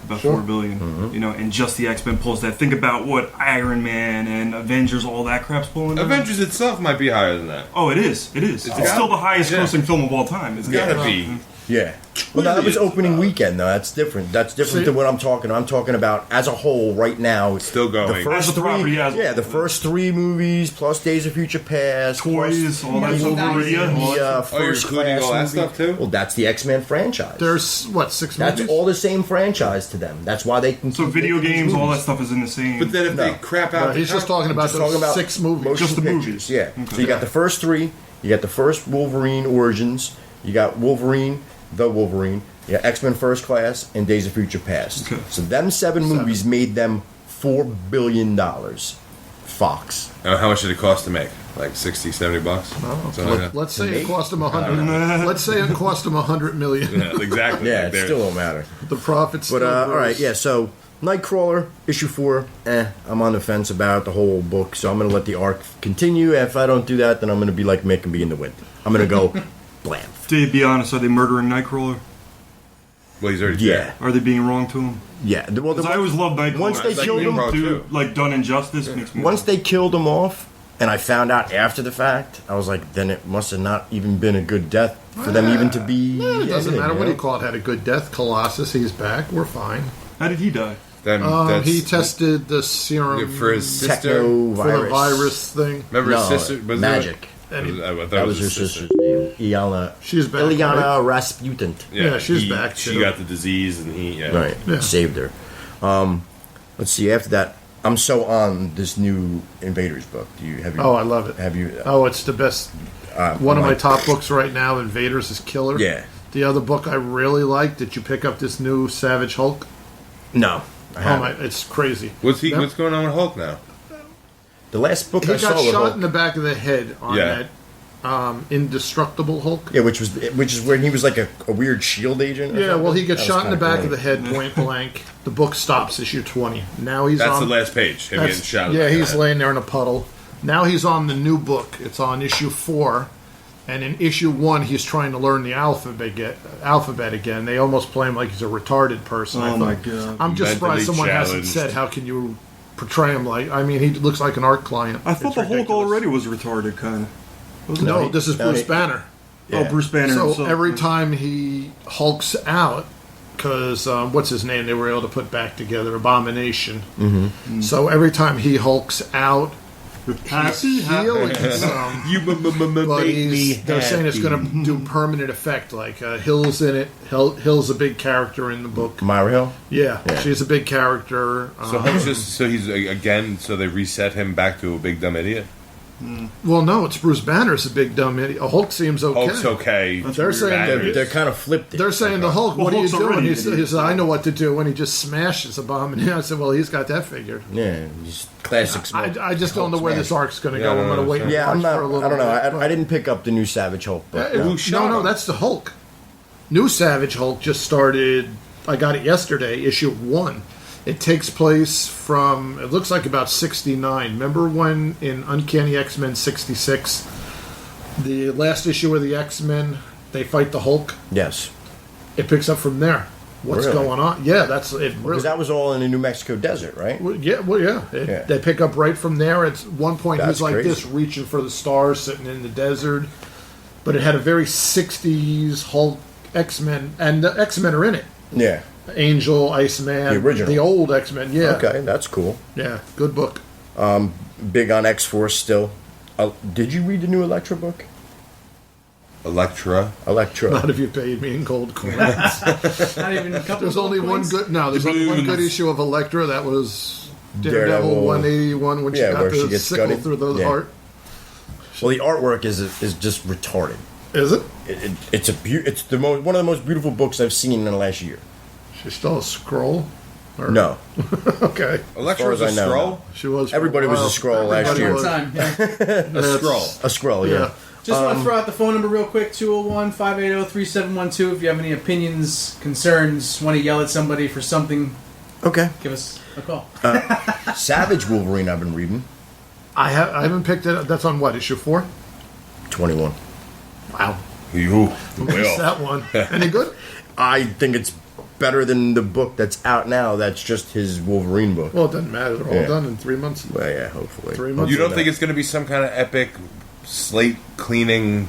about Sure. 4 billion. Mm-hmm. You know, and just the X-Men pulls that. Think about what Iron Man and Avengers, all that crap's pulling. now. Avengers itself might be higher than that. Oh, it is. It is. It's got- still the highest yeah. grossing film of all time. It's Gotta got be. Yeah. Well, no, that was opening weekend, though. That's different. That's different See- than what I'm talking. I'm talking about as a whole right now. Still going. The first As a property, as a yeah, whole. the first 3 movies plus Days of Future Past, toys, all that Yeah, stuff. Wolverine, Yeah, all that stuff. Oh, you're first including class all that movie. stuff, too? Well, that's the X-Men franchise. There's what 6 That's movies? all the same franchise to them. That's why they can. So keep video making these games, all that movies. stuff is in the same. But then if they No. crap out, He's just talking about Just those talking about 6 movies. motion Just the pictures. movies. Yeah. So you got the first 3. You got the first Wolverine Origins. You got Wolverine, the Wolverine. You got X-Men First Class and Days of Future Past. Okay. So them 7 movies made them $4 billion. Fox. how much did it cost to make? Like $60, $70? Something like that. Let's say it cost him 100. Let's say it cost him 100 million. Yeah, exactly. Yeah, Like it they're- still don't matter. The profits. But still all right, gross. yeah. So Nightcrawler issue 4. I'm on the fence about the whole book, so I'm gonna let the arc continue. If I don't do that, then I'm gonna be like Mick and be in the wind. I'm gonna go blam. To be honest, are they murdering Nightcrawler? Well, he's already Yeah, dead. Are they being wrong to him? yeah. Well, Because I always loved Nightcrawler. Once they Like killed him, Nimrod, to too. like done injustice makes me. once they killed him off, and I found out after the fact, I was like, then it must have not even been a good death for them even to be. It doesn't editing, matter you what know? he called. Had a good death. Colossus, he's back. We're fine. How did he die? Then that's, He tested the serum for his sister. Techno for the virus. virus thing. Remember No, his sister? Was magic. I thought That it was her his sister. sister's name, Ilyana. She's back, Ilyana Rasputin. Yeah, she's back, She too. got the disease, and he Right, Yeah. saved her. Let's see. After that, I'm so on this new Invaders book. Have you? Oh, I love it. Have you? Oh, it's the best. One of my Mike. top books right now, Invaders, is killer. Yeah. The other book I really like. Did you pick up this new Savage Hulk? No. I Oh haven't. my! It's crazy. What's Yep. What's going on with Hulk now? The last book He I saw got was shot Hulk. in the back of the head on Yeah. that indestructible Hulk. Yeah, which is when he was like a weird shield agent. or Yeah, well, he something? gets That was shot in the kinda back cool. of the head, point blank. The book stops, issue 20. Now he's That's on. the last page. Him getting shot. Yeah, in the he's head. laying there in a puddle. Now he's on the new book. It's on issue 4. And in issue 1, he's trying to learn the alphabet again. They almost play him like he's a retarded person. I Oh, my thought- God. I'm just surprised Mentally someone hasn't challenged. said, how can you portray him like... I mean, he looks like an art client. I thought It's the Hulk ridiculous. already was retarded, kind of. No, he- this is no, Bruce he- Banner. Oh, Bruce Banner So himself. every time he hulks out, because what's his name? They were able to put back together Abomination. Mm-hmm. So every time he hulks out, Happy, happy. healing some. You But made me they're saying it's happy. going to do permanent effect. Like Hill's in it. Hill's a big character in the book. Myra Hill. Yeah, Yeah. she's a big character. So Hulk's just he's again. So they reset him back to a big dumb idiot. Well, no, it's Bruce Banner's a big dumb idiot. Hulk seems okay. Hulk's okay. They're saying Banner They're is- kind of flipped. They're saying the Hulk, Well, what are you Hulk's doing? already He an says, idiot. I know what to do. And he just smashes Abomination. I said, well, he's got that figured. Yeah, he's classic. smoke. I just don't know where this arc's going to Yeah, go. I I'm don't going to wait and understand. Yeah, watch I'm not. for a little I don't know. bit. I didn't pick up the new Savage Hulk, but Who shot No, him? that's the Hulk. New Savage Hulk just started. I got it yesterday, issue 1. It takes place from, it looks like about 69. Remember when in Uncanny X-Men 66, the last issue of the X-Men, they fight the Hulk? yes, It picks up from there. What's Really? going on? Yeah, that's it. because Really, that was all in the New Mexico desert, right? yeah, well, yeah. Yeah. They pick up right from there. At one point, That's he's like crazy. this, reaching for the stars, sitting in the desert. But it had a very 60s Hulk X-Men, and the X-Men are in it. Yeah. Angel, Iceman, The original. the old X-Men. Yeah, Okay, that's cool. yeah, good book. Big on X-Force still. Did you read the new Elektra book? Elektra. Elektra. Not if you paid me in gold coins. Not even a couple. There's only one coins? good. No, there's only one good balloons. issue of Elektra. That was Daredevil Daredevil. 181 when she Yeah, got where the she gets sickle gutted. through the Yeah. heart. Well, the artwork is just retarded. Is it? It's one of the most beautiful books I've seen in the last year. She's still a scroll. Or- No, Okay, Elektra was far a as I know, scroll. she was. for Everybody was a while. Skrull last Everybody year. was. Time, yeah. That's- Scroll. a scroll. Yeah. Yeah. Just want to throw out the phone number real quick, 201-580-3712. If you have any opinions, concerns, want to yell at somebody for something, Okay. give us a call. Savage Wolverine. I've been reading. I haven't picked it up. That's on what, issue 4? 21. Wow. You Missed will. that one. Any good? I think it's better than the book that's out now. That's just his Wolverine book. Well, it doesn't matter. They're all Yeah. done in 3 months. Well, yeah, hopefully. 3 months. You don't think it's going to be some kind of epic slate cleaning?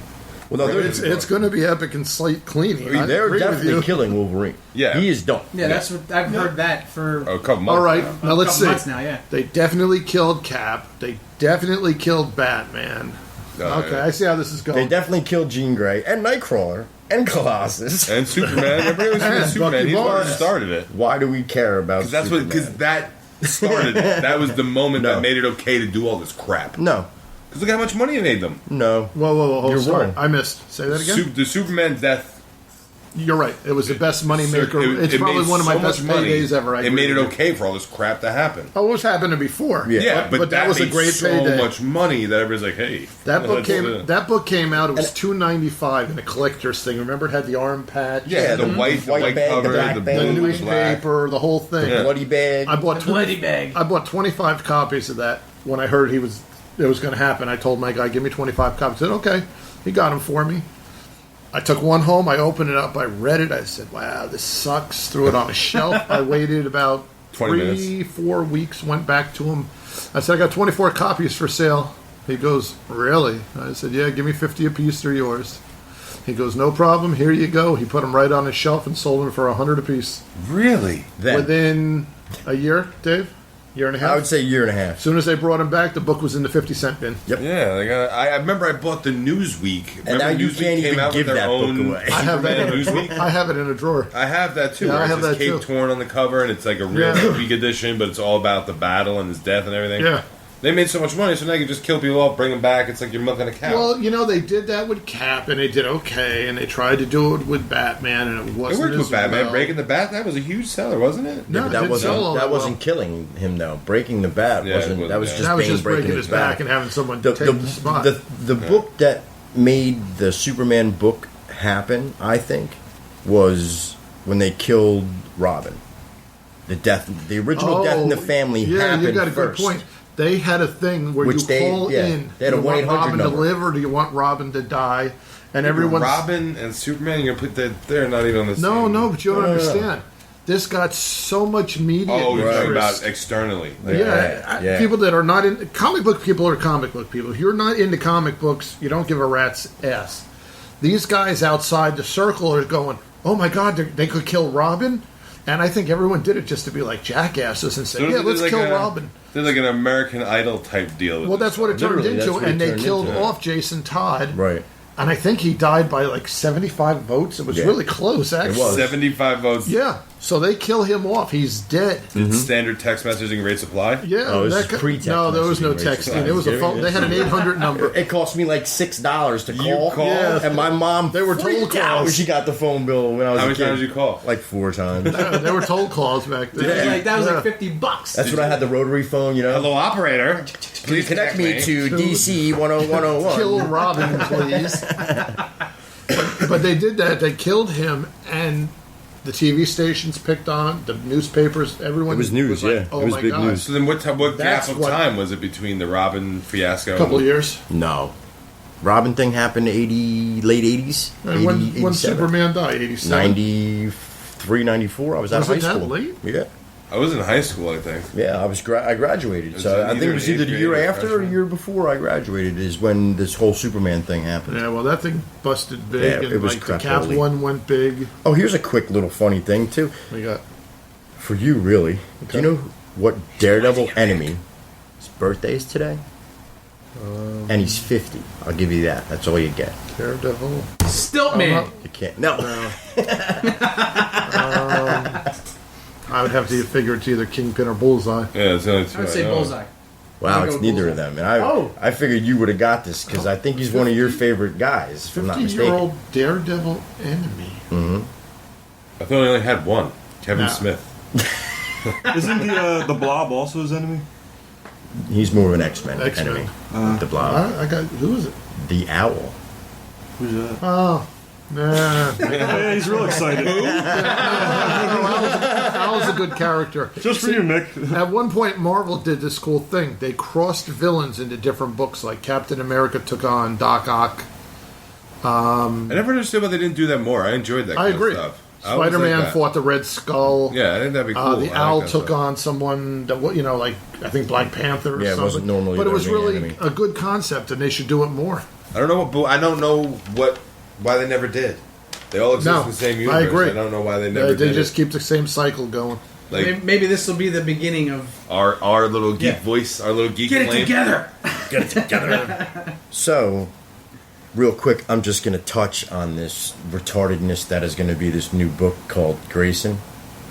Well, no, It's going to be epic and slate cleaning. I they're agree with definitely you. killing Wolverine. Yeah. He is done. Yeah, that's what I've heard that for A couple months. All right, a now let's couple see. months now. Yeah. They definitely killed Cap. They definitely killed Batman. Okay, yeah. I see how this is They going. definitely killed Jean Grey and Nightcrawler and Colossus. And Superman. Everybody was And Superman. Bucky He's the one who Barnes. started it. Why do we care about Because Superman? that started. That was the moment No. that made it okay to do all this crap. No. Because look how much money it made them. No. Whoa, You're sorry. wrong. I missed. Say that again? The Superman death. You're right. It was the best money maker. It's probably made one of my so best much money, paydays ever. I It agree made it with you. okay for all this crap to happen. Oh, it was happening before. Yeah. Yeah, but that was a made great so payday. much money that everybody's like, hey. That book let's, came. That book came out. It was $2.95 in a collector's thing. Remember, it had the arm patch. Yeah, the white White bag, cover, the black the bag. the blue, black. newspaper, the whole thing. Yeah. Bloody bag. I bought Bloody bag. I bought 25 copies of that when I heard it was going to happen. I told my guy, "Give me 25 copies." He said, "Okay." He got them for me. I took one home. I opened it up. I read it. I said, "Wow, this sucks." Threw it on a shelf. I waited about 20 4 weeks. Went back to him. I said, "I got 24 copies for sale." He goes, "Really?" I said, "Yeah, give me 50 apiece. They're yours." He goes, "No problem. Here you go." He put them right on his shelf and sold them for 100 apiece. Really? Then. Within a year, Dave, year and a half. I would say a year and a half. As soon as they brought him back, the book was in the 50-cent bin. Yep. Yeah, like I remember I bought the Newsweek. And now Remember you Newsweek can't came even out give with their that book own away. I have that. Superman In a, Newsweek. I have it in a drawer. I have that too. Yeah, where I it's have just that Cape too. torn on the cover, and it's like a real Yeah. week edition, but it's all about the battle and his death and everything. Yeah. They made so much money, so now you can just kill people off, bring them back. It's like you're milking a cow. Well, they did that with Cap, and they did okay, and they tried to do it with Batman, and it it wasn't worked as with Batman. well. Breaking the Bat, that was a huge seller, wasn't it? No, But it that didn't sell all wasn't that that well. wasn't killing him though. Breaking the bat Yeah, it wasn't. wasn't, That was yeah. just That was Bane just breaking his back and having someone The, take the spot. the book that made the Superman book happen, I think, was when they killed Robin. The original death in the family happened you got a first. good point. They had a thing where Which you they- call yeah, in. they had a do you want 1-800 Robin to number. live, or do you want Robin to die? And everyone's Robin and Superman, you're gonna put that. They're not even on the same. no, but you don't No, no, no. understand. This got so much media Oh, you're talking interest. about externally. Yeah, people that are not in comic book people are comic book people. If you're not into comic books, you don't give a rat's ass. These guys outside the circle are going, "Oh my God, they could kill Robin," and I think everyone did it just to be like jackasses and say, So "Yeah, they're let's like kill a- Robin." They're like an American Idol type deal. With Well, this that's what it stuff. turned Literally, into, that's what it and they turned killed into. off Jason Todd, Right. and I think he died by like 75 votes. It was Yeah. really close, actually. was. 75 votes. Yeah, so they kill him off. He's dead. Standard text messaging rate supply. Yeah, Oh, this that is guy- pre-text no, there was no messaging, right? texting. It was a phone. They had an 800 number. It cost me like $6 to You call. called? Yeah. And my mom, They were told freaked out calls. when she got the phone bill when I was How a many kid. times did you call? Like 4 times. They were told calls back then. That was Yeah. like $50. That's when I had the rotary phone, you know. Hello, operator. Please connect me to DC 10101. Kill Robin, please. But they did that. They killed him, and the TV stations picked on it. The newspapers, everyone. It was news, like, yeah. Oh It was my big God. news. So then, what gap That's of what- time was it between the Robin fiasco? A couple of years. No. Robin thing happened late 80s. And when 87. Superman died, 87. 93, 94. I was out of Was high it that school. late? Yeah. I was in high school, I think. Yeah, I graduated. Was So it I think either it was in either eighth the year grade or after or the freshman? year before I graduated is when this whole Superman thing happened. Yeah, well, that thing busted big, Yeah, and it was like the crap Cap holy. one went big. Oh, here's a quick little funny thing, too. We got For you, really. Do you know what Daredevil enemy his birthday is today? And he's 50. I'll give you that. That's all you get. Daredevil. Stilt man. You can't. No. I would have to figure it's either Kingpin or Bullseye. Yeah, it's only two. I would say know. bullseye. Wow, I'll it's go neither Bullseye. of them. And Oh. I figured you would have got this because I think he's one of your favorite guys, if I'm not mistaken. 50-year-old Daredevil enemy. I thought I only had one. Kevin No. Smith. Isn't the Blob also his enemy? He's more of an X-Men, X-Men. enemy. The Blob. I got who is it? The Owl. Who's that? Oh, nah. Yeah, he's real excited. Al's a good character. Just for you, Nick. At one point, Marvel did this cool thing. They crossed villains into different books. Like Captain America took on Doc Ock. I never understood why they didn't do that more. I enjoyed that I kind agree. of stuff. I always Spider-Man like that. fought the Red Skull. Yeah, I think that'd be cool. I The like Owl that took stuff. on someone that, like, I think Black Panther or Yeah, it something. wasn't normally but it their was main really enemy. a good concept, and they should do it more. I don't know why they never did. They all exist No, in the same I universe. agree. I don't know why they never They did just it. keep the same cycle going. Like Maybe this will be the beginning of our little geek Yeah. voice, our little geek get it flame. together. Get it together. So, real quick, I'm just going to touch on this retardedness that is going to be this new book called Grayson.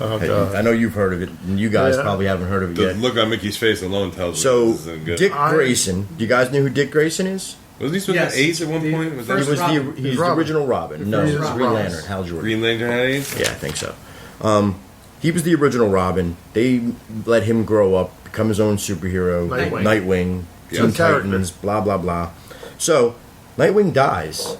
Oh, Hey, God. I know you've heard of it, and you guys Yeah. probably haven't heard of it The yet. look on Mickey's face alone tells me So, this isn't good. Dick I- Grayson, do you guys know who Dick Grayson is? Wasn't he supposed Yes. to have AIDS at one The point? Was He first that was Robin. he's the Robin. original Robin. No, He's it was Robin. Green Lantern, Hal Jordan. Green Lantern had AIDS? Yeah, I think so. He was the original Robin. They let him grow up, become his own superhero. Nightwing. Yeah. Teen Character. Titans, blah, blah, blah. So, Nightwing dies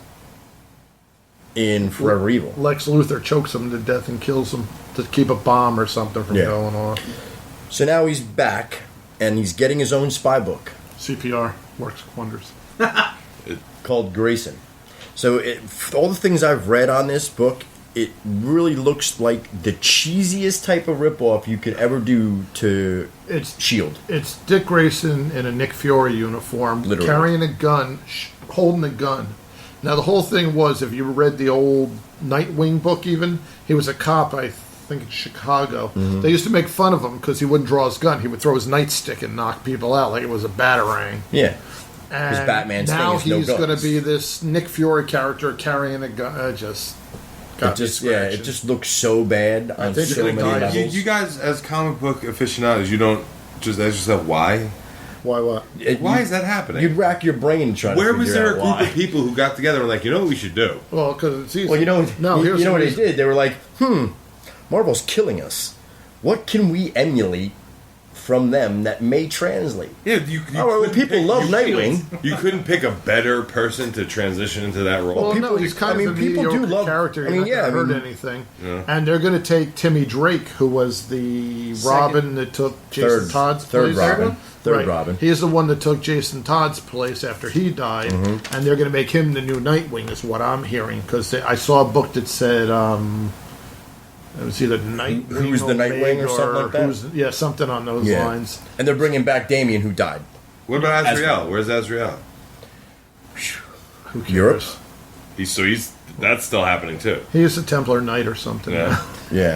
in Forever Evil. Lex Luthor chokes him to death and kills him to keep a bomb or something from Yeah. going off. So now he's back, and he's getting his own spy book CPR works wonders. called Grayson. So, all the things I've read on this book, it really looks like the cheesiest type of ripoff you could ever do to It's S.H.I.E.L.D. It's Dick Grayson in a Nick Fury uniform, Literally. carrying a gun, holding a gun. Now, the whole thing was, if you read the old Nightwing book even, he was a cop, I think, in Chicago. Mm-hmm. They used to make fun of him because he wouldn't draw his gun. He would throw his nightstick and knock people out like it was a batarang. Yeah. And Batman's now thing is no he's going to guns. be this Nick Fury character carrying a gun. Got me It scratching. just looks so bad on think so it many died. levels. You guys, as comic book aficionados, you don't just ask yourself why? Why what? Why is that happening? You'd rack your brain trying Where to was figure there a out group why. of people who got together and were like, you know what we should do? Well, because it's easy. Well, No, here's you know the what they reason. did? They were like, Marvel's killing us. What can we emulate from them that may translate? Yeah, you well, couldn't people love you Nightwing. couldn't- You couldn't pick a better person to transition into that role. Well, people- no, he's kind I mean, of a people do mediocre love- character. I You're mean, not yeah, gonna I mean- hurt anything. And they're going to take Timmy Drake, who was the Robin that took Jason Todd's third place. Robin. Third Right. Robin. He is the one that took Jason Todd's place after he died, Mm-hmm. and they're going to make him the new Nightwing, is what I'm hearing. Because I saw a book that said it was either Nightwing, Who's the Nightwing or something like that? Yeah, something on those Yeah. lines. And they're bringing back Damien, who died. What about Azrael? Where's Azrael? Who cares? Europe? That's still happening too. He's a Templar Knight or something. Yeah. Yeah.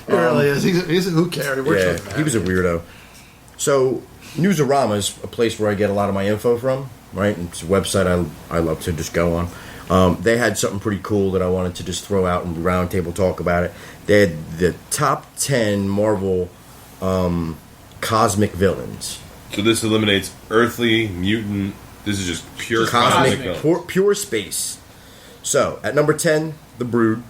He really is. He's who cares? We're Yeah, just he was a weirdo. So, Newsarama is a place where I get a lot of my info from, right? It's a website I love to just go on. They had something pretty cool that I wanted to just throw out and roundtable talk about it. They had the top 10 Marvel cosmic villains. So this eliminates earthly, mutant. This is just pure cosmic. Pure space. So, at number 10, The Brood,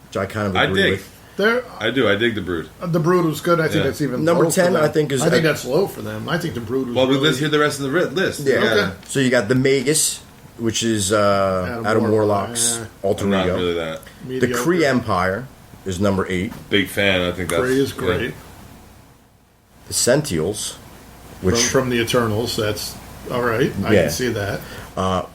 which I kind of I agree dig. with. there. I do. I dig the Brood. The Brood was good. I think Yeah. that's even Number low for 10, them. I think, is- I think that's low for them. I think the Brood was. Well, really, let's hear the rest of the list. Yeah. Okay. So you got the Magus, which is Adam Warlock's alter I'm not ego. really that The mediocre. Kree Empire is number 8. big fan. I think that's Kree is great. The Sentials, which From the Eternals, that's all right. I Yeah. can see that.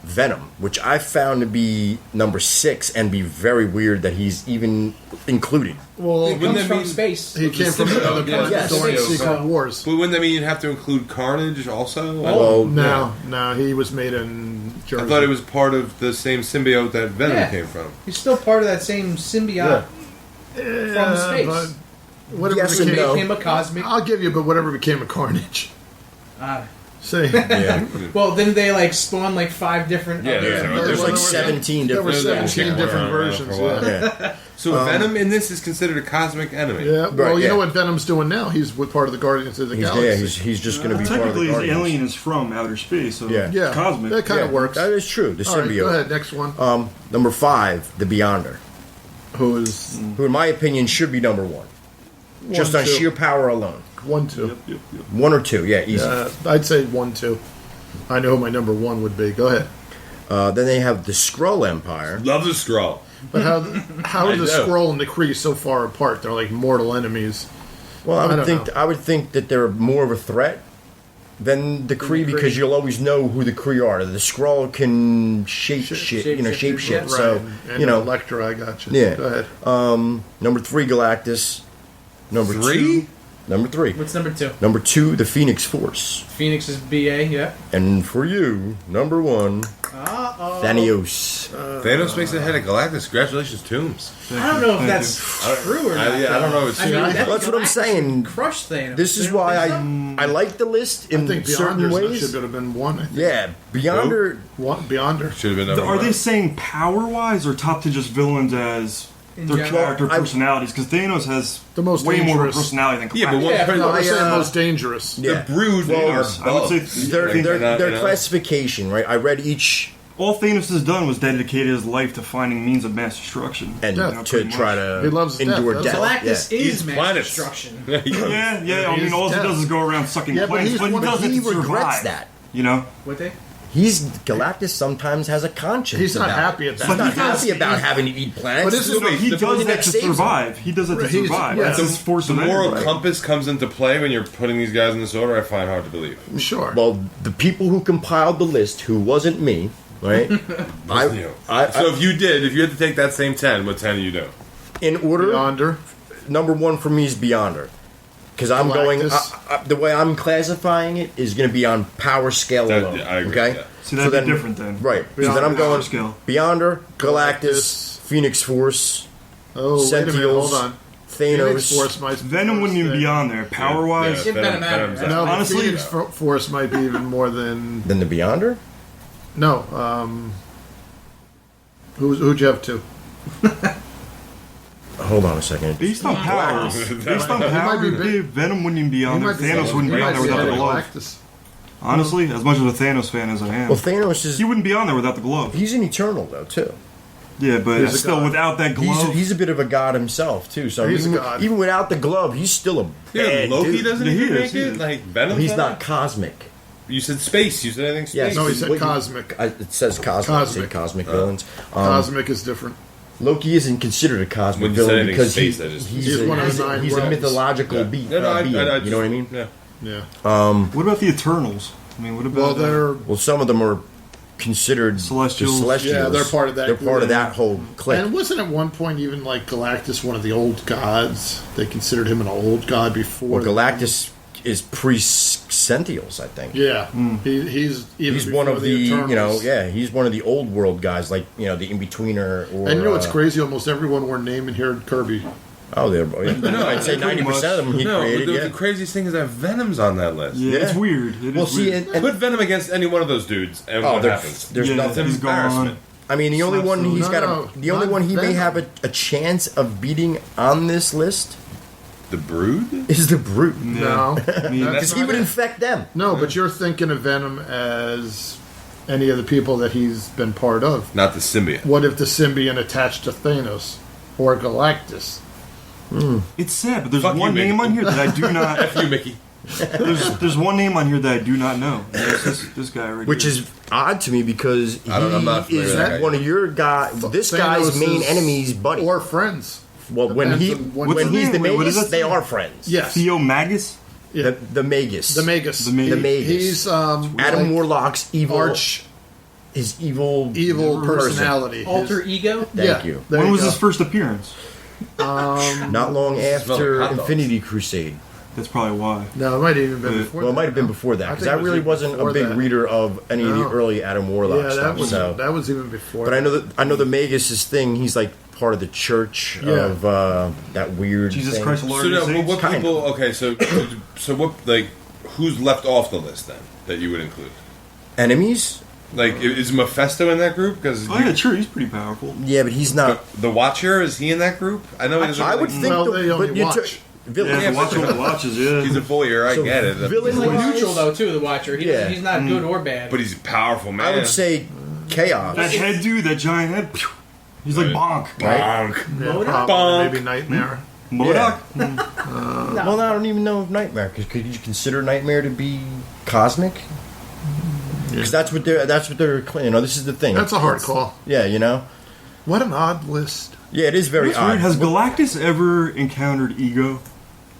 Venom, which I found to be number 6 and be very weird that he's even included. Well, It Wouldn't comes that from mean- space. he came from symbiote, another yeah, planet yes. during symbiote. Secret Wars. But wouldn't that mean you'd have to include Carnage also? Well, No, he was made in Jersey. I thought it was part of the same symbiote that Venom Yeah. came from. He's still part of that same symbiote from space. But whatever Yes became, and no. Make him a cosmic. I'll give you, but whatever became a Carnage. See, Yeah. Well, then they like spawn like 5 different. Yeah, other- there's like there 17 there were different 17 Yeah. different Yeah. versions. For a while. Yeah. So Venom in this is considered a cosmic enemy. Yeah, well, Right, you yeah. know what Venom's doing now? He's with part of the Guardians of the He's, Galaxy. he's just going to be part of Technically, the his Guardians. alien is from outer space, so Yeah. yeah, cosmic. That kind of works. That is true. The All right, symbiote. go ahead. Next one. Number 5, The Beyonder, Who is who in my opinion should be number 1. Just on 2. sheer power alone. 1, 2. Yep. 1 or 2, yeah, easy. I'd say 1, 2. I know who my number 1 would be. Go ahead. Then they have the Skrull Empire. Love the Skrull. But how I are the know. Skrull and the Kree so far apart? They're like mortal enemies. Well, I don't would think know. I would think that they're more of a threat Then the Kree, Kree. because you'll always know who the Kree are. The Skrull can shape Shape shit. right. So, And you know, Elektra, I got you. Yeah. Go ahead. number 3, Galactus. Number 2. Number 3. What's number 2? Number 2, the Phoenix Force. Phoenix is BA, yeah. And for you, number 1, Uh-oh. Thanos. Thanos makes it ahead of Galactus. Congratulations, Tombs. I don't know if that's true or not. I don't know. It's I mean, Yeah, that's what I'm saying. Crushed Thanos. This is You don't why think I like the list in I think certain Beyonder ways. should have been 1. I think. Yeah, Beyonder. Beyonder. should have been number Are one. they saying power-wise or top to just villains as In their general? character I- personalities? Because Thanos has The most way more of a dangerous. personality than Galactus. Yeah, but one Yeah, person, No, I say I, most dangerous. Yeah. the Brood Well, are I would say bugs. Their, Like, their, they're not, their you know? classification, right? I read each all Thanos has done was dedicated his life to finding means of mass destruction. and Death, to pretty try much. He to loves death, endure that's death. all. Galactus Yeah. is He's mass planets. destruction. Yeah, I mean, He's all dead. he does is go around sucking Yeah, but planets, he's but he one of- does it He to regrets survive. that. You know? What they? Galactus sometimes has a conscience. He's not about happy it. at that. He's But not he does- happy about having to eat planets. But isn't- No, he The does thing that to saves him. survive. He does it to He's- survive. yeah, That's the- his force The of moral energy. compass comes into play when you're putting these guys in this order. I find hard to believe. Sure. Well, the people who compiled the list, who wasn't me, right? You. So if you had to take that same 10, what 10 are you doing? In order, Beyonder. number 1 for me is Beyonder. Because I'm going, Galactus. the way I'm classifying it is going to be on power scale That- alone. I agree okay? with that. See, that'd be different then. Right. So then I'm Beyonder going scale. Beyonder, Galactus, Galactus. Phoenix Force, Oh, wait a minute. Sentials, Hold on. Thanos. Phoenix Force might Venom wouldn't even be on there. Power-wise, Yeah, Venom out. Venom's No, out. Honestly- Phoenix Force might be even more than. Then the Beyonder? No. Who'd you have to? Hold on a second. based on power, based on power, be big. Venom wouldn't even be on there. Thanos wouldn't be on there without the glove. Galactus. Honestly, as much of a Thanos fan as I am, Well, Thanos is. he wouldn't be on there without the glove. He's an Eternal, though, too. Yeah, but He's a still, god. without that glove, He's a bit of a god himself, too. So He's a even, god. even without the glove, he's still a Yeah, bad Loki dude. doesn't Yeah, he even is, make he it. is. Like Venom. He's not cosmic. You said space. You said anything space. Yes. No, he said What you- cosmic. It says cosmic. Cosmic. Say cosmic villains. Cosmic is different. Loki isn't considered a cosmic When you said villain anything because space, I just- he's He's one of the nine he's a realms. mythological being. You know what I mean? Yeah. Yeah. what about the Eternals? I mean, what Well, about they're Well, some of them are considered Celestials. the Celestials. Yeah, they're part of that They're part of group. that whole clique. and wasn't at one point even like Galactus one of the old gods? They considered him an old god before. Well, Galactus is pre-Sentials, I think. Yeah, he's even He's one of the, Eternals. he's one of the old world guys, like, the in-betweener. Or, And you know what's crazy? Almost everyone we're naming here Kirby. Oh, I'd say 90% of them he No, created, the craziest thing is that Venom's on that list. Yeah, it's Yeah. weird. It is Well, see, weird. and Put Venom against any one of those dudes, and what happens? there's Yeah, nothing. he's gone. Embarrassment. I mean, the only one he's No, got no, the only not one he may Venom. have a chance of beating on this list The Brood? is the Brute. No, I mean, Because he would infect them. no, but you're thinking of Venom as any of the people that he's been part of. Not the symbiote. What if the symbiote attached to Thanos or Galactus? it's sad, but there's Fuck you, one Mickey. name on here that I do not. F you, Mickey. There's one name on here that I do not know. And it's this guy right Which here. is odd to me because I'm not he familiar is with that guy. one of your guy. This guy's Thanos' main enemy's buddy. or friends. Well, when Depends he on what- when What's he's his the name? Wait, what Magus, does that they say? are friends. Yes, Theo Magus. yeah. The Magus. The Magus. The Magus. The Magus. He's Adam like Warlock's evil. arch His evil evil person. personality. Alter His- ego? Thank yeah, you. there When you was go. his first appearance? Not long after hot dogs. Infinity Crusade. That's probably why. No, it might have even been Yeah. before. Well, it that. might have been before that I because think I it was really even wasn't a before big that. reader of any of the No. early Adam Warlock Yeah, stuff. So, that was even before. but I know the Magus' thing. He's like part of the church Yeah. of that weird Jesus thing. Christ, Lord So of now, the Saints. what kind of. people? Okay, so what? Like, who's left off the list then that you would include? Enemies. Like, is Mephisto in that group? Because Oh yeah, sure, he's pretty powerful. Yeah, but he's not. the Watcher, is he in that group? I know he doesn't. I would really- think. Well, they only but you watch. took villain. Yeah, the Watcher only watches. Yeah, He's a voyeur. I So get it. villain- He's like Wise. neutral, though, too, the Watcher. Yeah. He's not good or bad. But he's a powerful man. I would say chaos. that head dude, that giant head. Pew, he's like bonk. Bonk. Yeah, Modoc? probably, Bonk. maybe Nightmare. Modoc. Well, I don't even know if Nightmare. Could you consider Nightmare to be cosmic? Because that's what they're. This is the thing. That's a hard call. Yeah. What an odd list. Yeah, it is very That's odd. weird. Has Galactus ever encountered ego?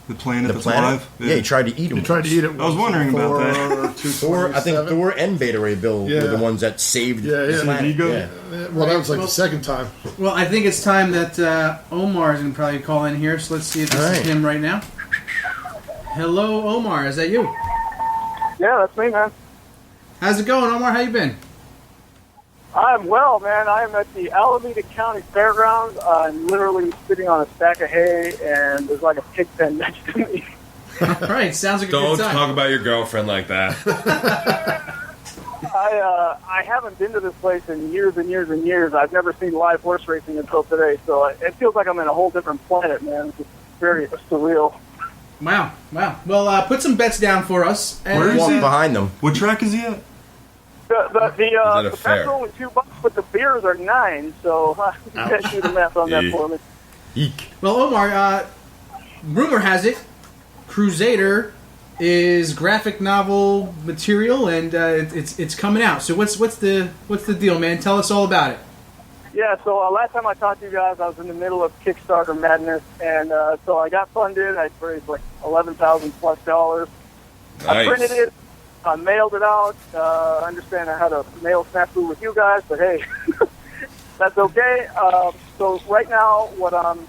The planet The that's planet. alive? Yeah, he tried to eat him. He tried to eat it. I was wondering about that. Thor, I think Thor and Beta Ray Bill were the ones that saved the yeah. planet. Ego? Yeah. Well, that was like the second time. Well, I think it's time that Omar is going to probably call in here, so let's see if this is him right now. Hello, Omar. Is that you? Yeah, that's me, man. How's it going, Omar? How you been? I'm well, man. I'm at the Alameda County Fairgrounds. I'm literally sitting on a stack of hay, and there's like a pig pen next to me. All right, sounds like a Don't good time. talk about your girlfriend like that. I haven't been to this place in years and years and years. I've never seen live horse racing until today, so it feels like I'm in a whole different planet, man. It's very surreal. Wow. Well, put some bets down for us. And Where is Walk he? behind them. What track is he at? a The bets fair? are only $2, but the beers are $9, so you can't do the math on that Yeah. for me. Eek. Well, Omar, rumor has it, Crusader is graphic novel material, and it's coming out. So what's the deal, man? Tell us all about it. Yeah, so last time I talked to you guys, I was in the middle of Kickstarter madness, and so I got funded. I raised like $11,000+. I printed it, I mailed it out. I understand I had a mail snafu with you guys, but hey, that's okay. So right now, what I'm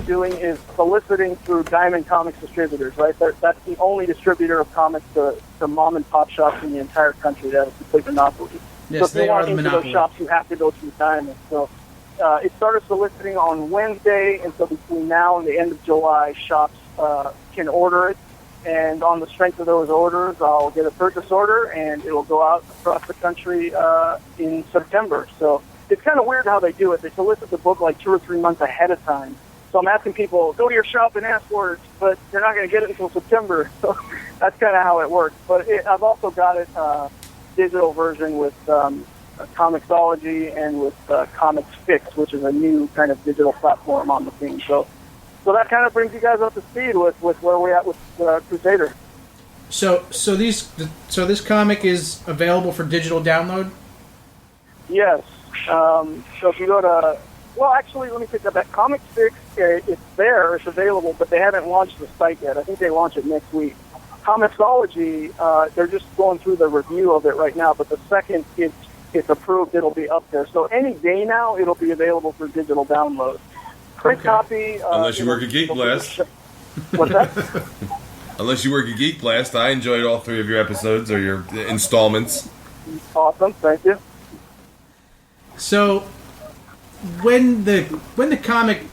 doing is soliciting through Diamond Comics distributors, right? That's the only distributor of comics to mom and pop shops in the entire country that have a complete monopoly. Yes, so if they you are want the into monopoly. those shops, you have to go through Diamond. So it started soliciting on Wednesday, and so between now and the end of July, shops can order it. And on the strength of those orders, I'll get a purchase order, and it will go out across the country in September. So it's kind of weird how they do it. They solicit the book like 2 or 3 months ahead of time. So I'm asking people, go to your shop and ask for it, but you're not going to get it until September. So that's kind of how it works. But I've also got it digital version with Comixology and with Comics Fix, which is a new kind of digital platform on the thing. So that kind of brings you guys up to speed with where we're at with Crusader. So this comic is available for digital download? Yes. So if you go to, well, actually, let me take that back. Comics Fix, it's there, it's available, but they haven't launched the site yet. I think they launch it next week. Comixology, they're just going through the review of it right now, but the second it's approved, it'll be up there. So any day now, it'll be available for digital download. Print copy. Unless you work at Geek Blast. What's that? Unless you work at Geek Blast. I enjoyed all 3 of your episodes or your installments. Awesome, thank you. So when the comic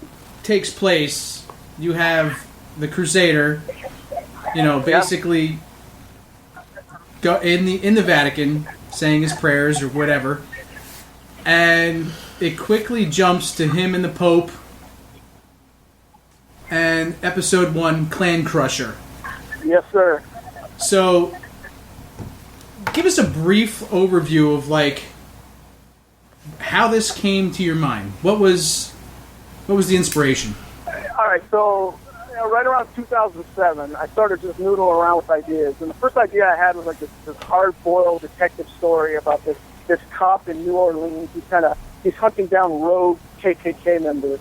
takes place, you have the Crusader, basically go in the Vatican saying his prayers or whatever, and it quickly jumps to him and the Pope and episode 1, Clan Crusher. Yes, sir. So give us a brief overview of how this came to your mind. What was the inspiration? All right, so right around 2007, I started just noodling around with ideas, and the first idea I had was like this hard-boiled detective story about this cop in New Orleans. He's hunting down rogue KKK members,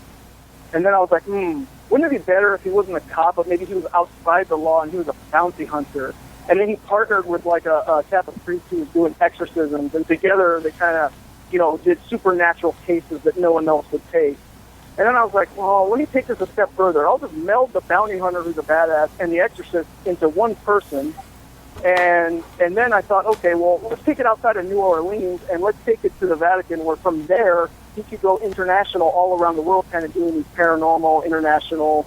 and then I was like, wouldn't it be better if he wasn't a cop, but maybe he was outside the law and he was a bounty hunter? And then he partnered with like a Catholic priest who was doing exorcisms, and together they kind of did supernatural cases that no one else would take. And then I was like, well, let me take this a step further. I'll just meld the bounty hunter who's a badass and the exorcist into one person. And then I thought, okay, well, let's take it outside of New Orleans and let's take it to the Vatican, where from there he could go international all around the world, kind of doing these paranormal, international,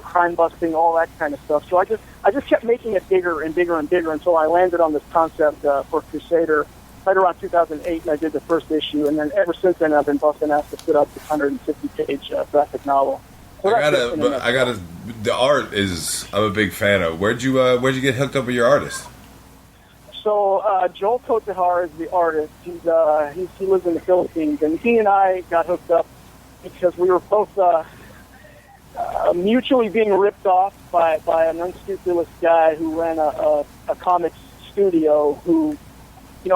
crime busting, all that kind of stuff. So I just kept making it bigger and bigger and bigger until I landed on this concept for Crusader right around 2008, and I did the first issue, and then ever since then I've been busting ass to put up this 150-page graphic novel. So the art is, I'm a big fan of. Where'd you get hooked up with your artist? So Joel Kotahar is the artist. He lives in the Philippines, and he and I got hooked up because we were both mutually being ripped off by an unscrupulous guy who ran a comics studio who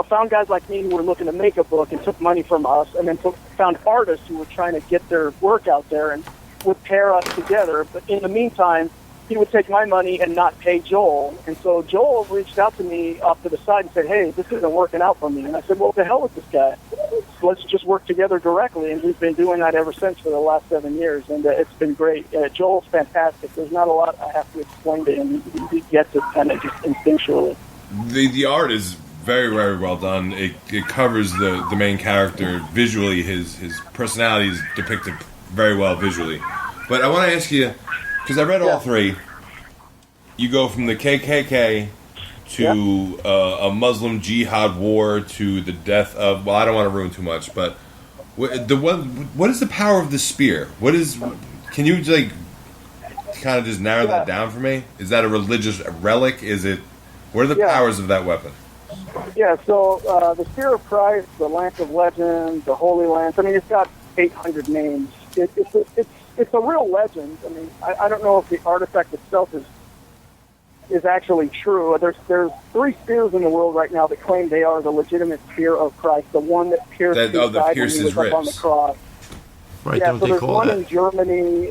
found guys like me who were looking to make a book and took money from us, and then found artists who were trying to get their work out there and would pair us together. But in the meantime, he would take my money and not pay Joel. And so Joel reached out to me off to the side and said, hey, this isn't working out for me. And I said, well, to hell with this guy. Let's just work together directly. And we've been doing that ever since for the last 7 years. And it's been great. Joel's fantastic. There's not a lot I have to explain to him. He gets it kind of just instinctually. The art is very, very well done. It covers the main character visually. His personality is depicted very well visually. But I want to ask you, because I read all three, you go from the KKK to a Muslim jihad war to the death of, well, I don't want to ruin too much, but what is the power of the spear? Can you like kind of just narrow that down for me? Is that a religious relic? What are the powers of that weapon? Yeah, so the Spear of Christ, the Lance of Legend, the Holy Lance, I mean, it's got 800 names. It's a real legend. I mean, I don't know if the artifact itself is actually true. There's 3 spears in the world right now that claim they are the legitimate Spear of Christ, the one that pierced his side when he was up on the cross. Right, yeah, don't so they there's call one that? in Germany,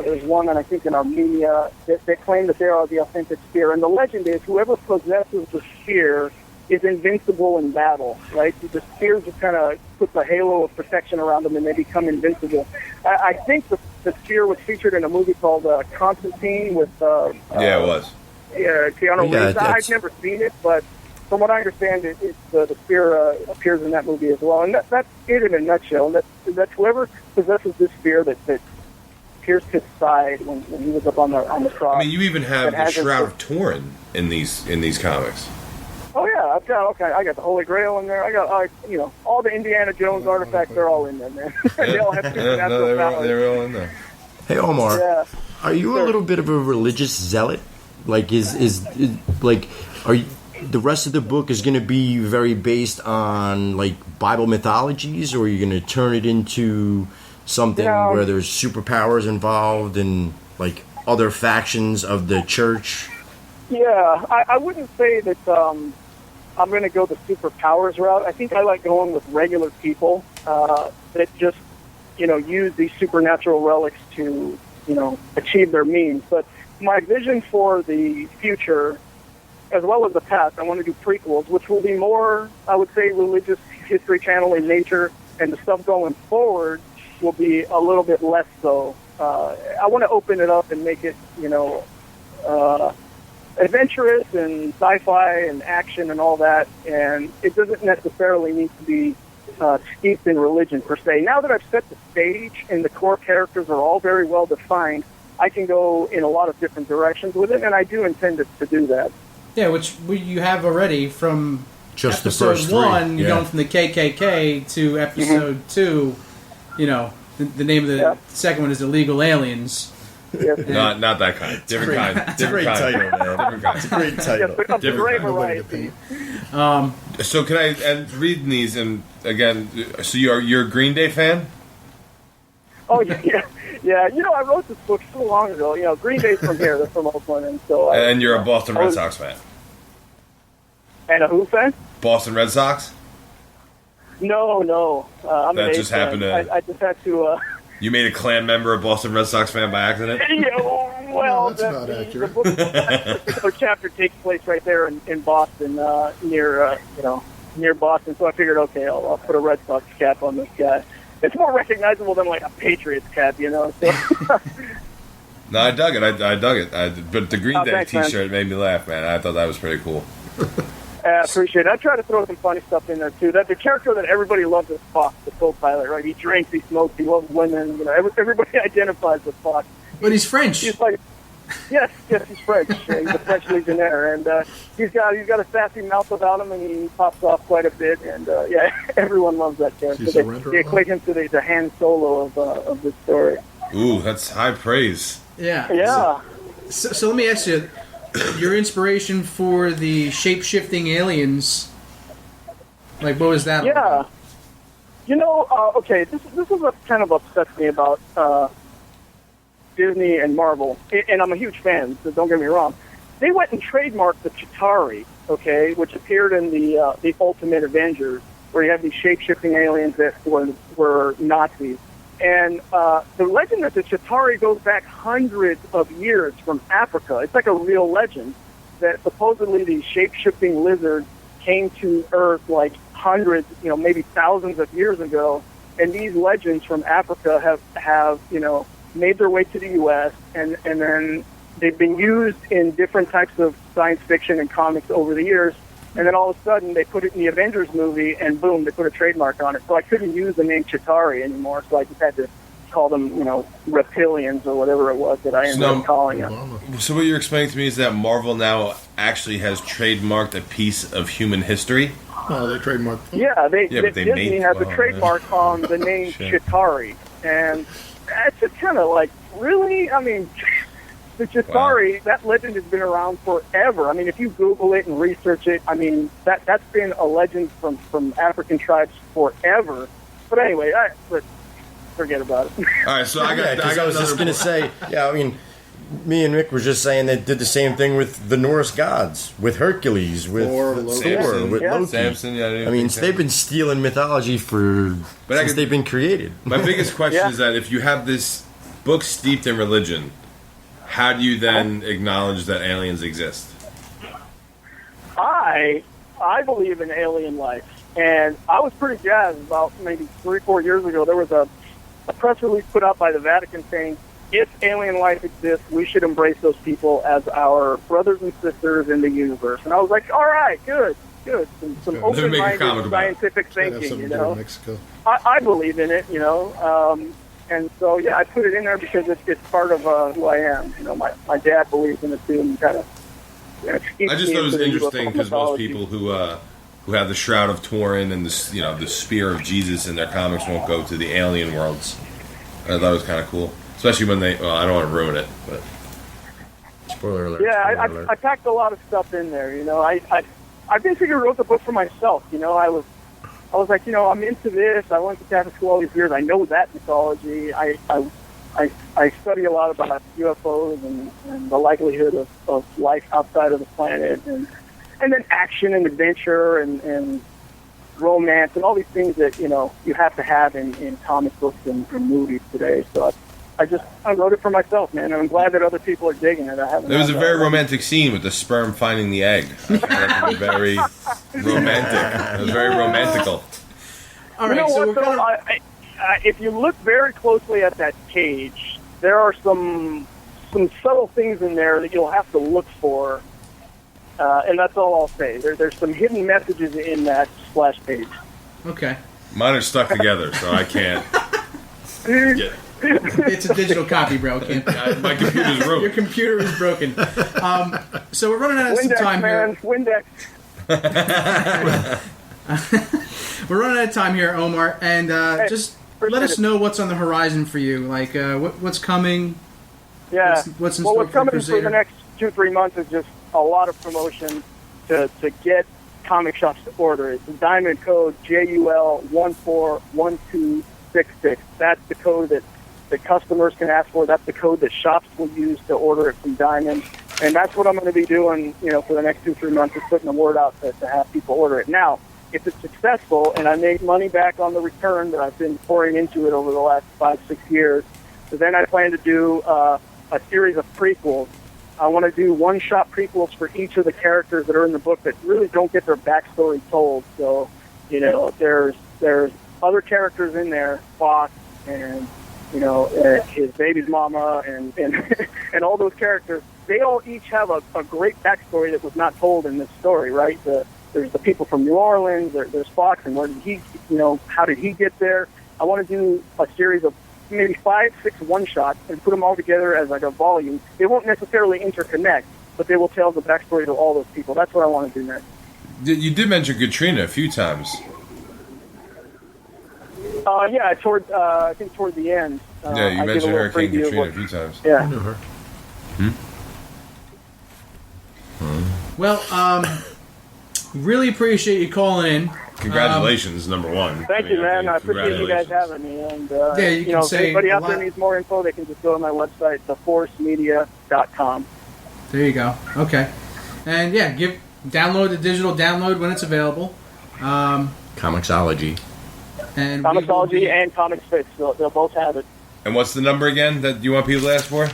there's one, I think, in Armenia that claim that they are the authentic spear. And the legend is whoever possesses the spear is invincible in battle, right? So the spear just kind of puts a halo of protection around them and they become invincible. I think the spear was featured in a movie called Constantine with... it was. Keanu Reeves. I've never seen it, but from what I understand, the spear appears in that movie as well. And that's it in a nutshell. That's whoever possesses this spear that pierced his side when he was up on the cross. I mean, you even have the Shroud of Turin in these comics. Oh yeah, I got the Holy Grail in there. I got all the Indiana Jones artifacts. They're all in there, man. They all have supernatural powers. They're all in there. Hey Omar, are you a little bit of a religious zealot? Like are you, the rest of the book is going to be very based on like Bible mythologies, or are you going to turn it into something where there's superpowers involved and like other factions of the church? Yeah, I wouldn't say that I'm going to go the superpowers route. I think I like going with regular people that just, use these supernatural relics to, achieve their means. But my vision for the future, as well as the past, I want to do prequels, which will be more, I would say, religious History Channel in nature, and the stuff going forward will be a little bit less so. I want to open it up and make it, adventurous and sci-fi and action and all that, and it doesn't necessarily need to be steeped in religion per se. Now that I've set the stage and the core characters are all very well defined, I can go in a lot of different directions with it, and I do intend to do that. Yeah, which you have already from just episode the first 1, three. going from the KKK to episode 2. The name of the second one is Illegal Aliens. Yes. Not that kind. Different kind. It's a great title, man. Different kind. It's a great title. Yes, a great variety. So can I read these and again? So you're a Green Day fan? Oh yeah. I wrote this book so long ago. Green Day's from here; they're from Oakland, and so. And you're a Boston Red Sox fan. And a who fan? Boston Red Sox? No. I'm that an just A's fan. happened to. I just had to. You made a clan member a Boston Red Sox fan by accident? Well, that's not accurate. The chapter takes place right there in Boston, near Boston. So I figured, okay, I'll put a Red Sox cap on this guy. It's more recognizable than like a Patriots cap, So. No, I dug it. I dug it. But the Green Day thanks, T-shirt made me laugh, man. I thought that was pretty cool. I appreciate it. I try to throw some funny stuff in there too. That the character that everybody loves is Fox, the co-pilot, right? He drinks, he smokes, he loves women. Everybody identifies with Fox. But he's French. He's like, yes, he's French. He's a French Legionnaire, and he's got a sassy mouth about him, and he pops off quite a bit. And everyone loves that character. They equate him to the Han Solo of this story. Ooh, that's high praise. Yeah. So let me ask you, your inspiration for the shape-shifting aliens, like what was that? Yeah. Okay, this is what kind of upsets me about Disney and Marvel, and I'm a huge fan, so don't get me wrong. They went and trademarked the Chitauri, okay, which appeared in the Ultimate Avengers, where you have these shape-shifting aliens that were Nazis. And the legend that the Chitauri goes back hundreds of years from Africa. It's like a real legend that supposedly these shape-shifting lizards came to Earth like hundreds, maybe thousands of years ago. And these legends from Africa have made their way to the U.S. and then they've been used in different types of science fiction and comics over the years. And then all of a sudden they put it in the Avengers movie and boom, they put a trademark on it. So I couldn't use the name Chitauri anymore. So I just had to call them, reptilians or whatever it was that I ended up calling them. So what you're explaining to me is that Marvel now actually has trademarked a piece of human history? Oh, they trademarked. Yeah, but Disney has a trademark on the name Chitauri. And that's just kind of like, really? I mean, the Chitauri, that legend has been around forever. I mean, if you Google it and research it, I mean, that's been a legend from African tribes forever. But anyway, let's forget about it. All right, so I was just going to say, I mean, me and Rick were just saying they did the same thing with the Norse gods, with Hercules, with Thor, with Loki. Samson, I mean, they've been stealing mythology since they've been created. My biggest question is that if you have this book steeped in religion, how do you then acknowledge that aliens exist? I believe in alien life, and I was pretty jazzed about maybe 3-4 years ago. There was a press release put out by the Vatican saying, if alien life exists, we should embrace those people as our brothers and sisters in the universe. And I was like, all right, good. Some open-minded scientific thinking, I believe in it, and so, I put it in there because it's part of who I am. My dad believes in it too, and kind of. I just thought it was interesting because most people who have the Shroud of Turin and the Spear of Jesus in their comics won't go to the alien worlds. I thought it was kind of cool, especially when I don't want to ruin it, but spoiler alert. Yeah, I packed a lot of stuff in there. I basically wrote the book for myself. I was like, I'm into this. I went to Catholic school all these years. I know that mythology. I study a lot about UFOs and the likelihood of life outside of the planet, and then action and adventure and romance and all these things that you have to have in comic books and movies today. So I wrote it for myself, man, and I'm glad that other people are digging it. There was a very romantic scene with the sperm finding the egg. It was very romantic. It was very romantical. All right, if you look very closely at that page, there are some subtle things in there that you'll have to look for, and that's all I'll say. There's some hidden messages in that splash page. Okay. Mine are stuck together, so I can't get. It's a digital copy, bro. My computer's broken. Your computer is broken. So we're running out of time here. Windex. We're running out of time here, Omar, and just let us know what's on the horizon for you. Like what's coming. Yeah. What's in store what's coming for the next 2-3 months is just a lot of promotion to get comic shops to order. It's the diamond code JUL141266. That's the code that customers can ask for. That's the code that shops will use to order it from Diamond. And that's what I'm going to be doing, for the next 2-3 months, is putting the word out to have people order it. Now, if it's successful and I make money back on the return that I've been pouring into it over the last 5-6 years, so then I plan to do a series of prequels. I want to do one-shot prequels for each of the characters that are in the book that really don't get their backstory told. So, there's other characters in there, Fox and his baby's mama and and all those characters. They all each have a great backstory that was not told in this story, right? There's the people from New Orleans. There's Fox, and where did he, how did he get there? I want to do a series of maybe 5-6 one-shots and put them all together as like a volume. They won't necessarily interconnect, but they will tell the backstory to all those people. That's what I want to do next. You did mention Katrina a few times. I think toward the end. You mentioned Hurricane Katrina a few times. Yeah. I know her. Well, really appreciate you calling in. Congratulations, number one. Thank you, man. I appreciate you guys having me. And you can if anybody out there needs more info, they can just go to my website, theforcemedia.com. There you go. Okay. And download the digital download when it's available. Comixology. And Comixology and Comics Fix. They'll both have it. And what's the number again that you want people to ask for?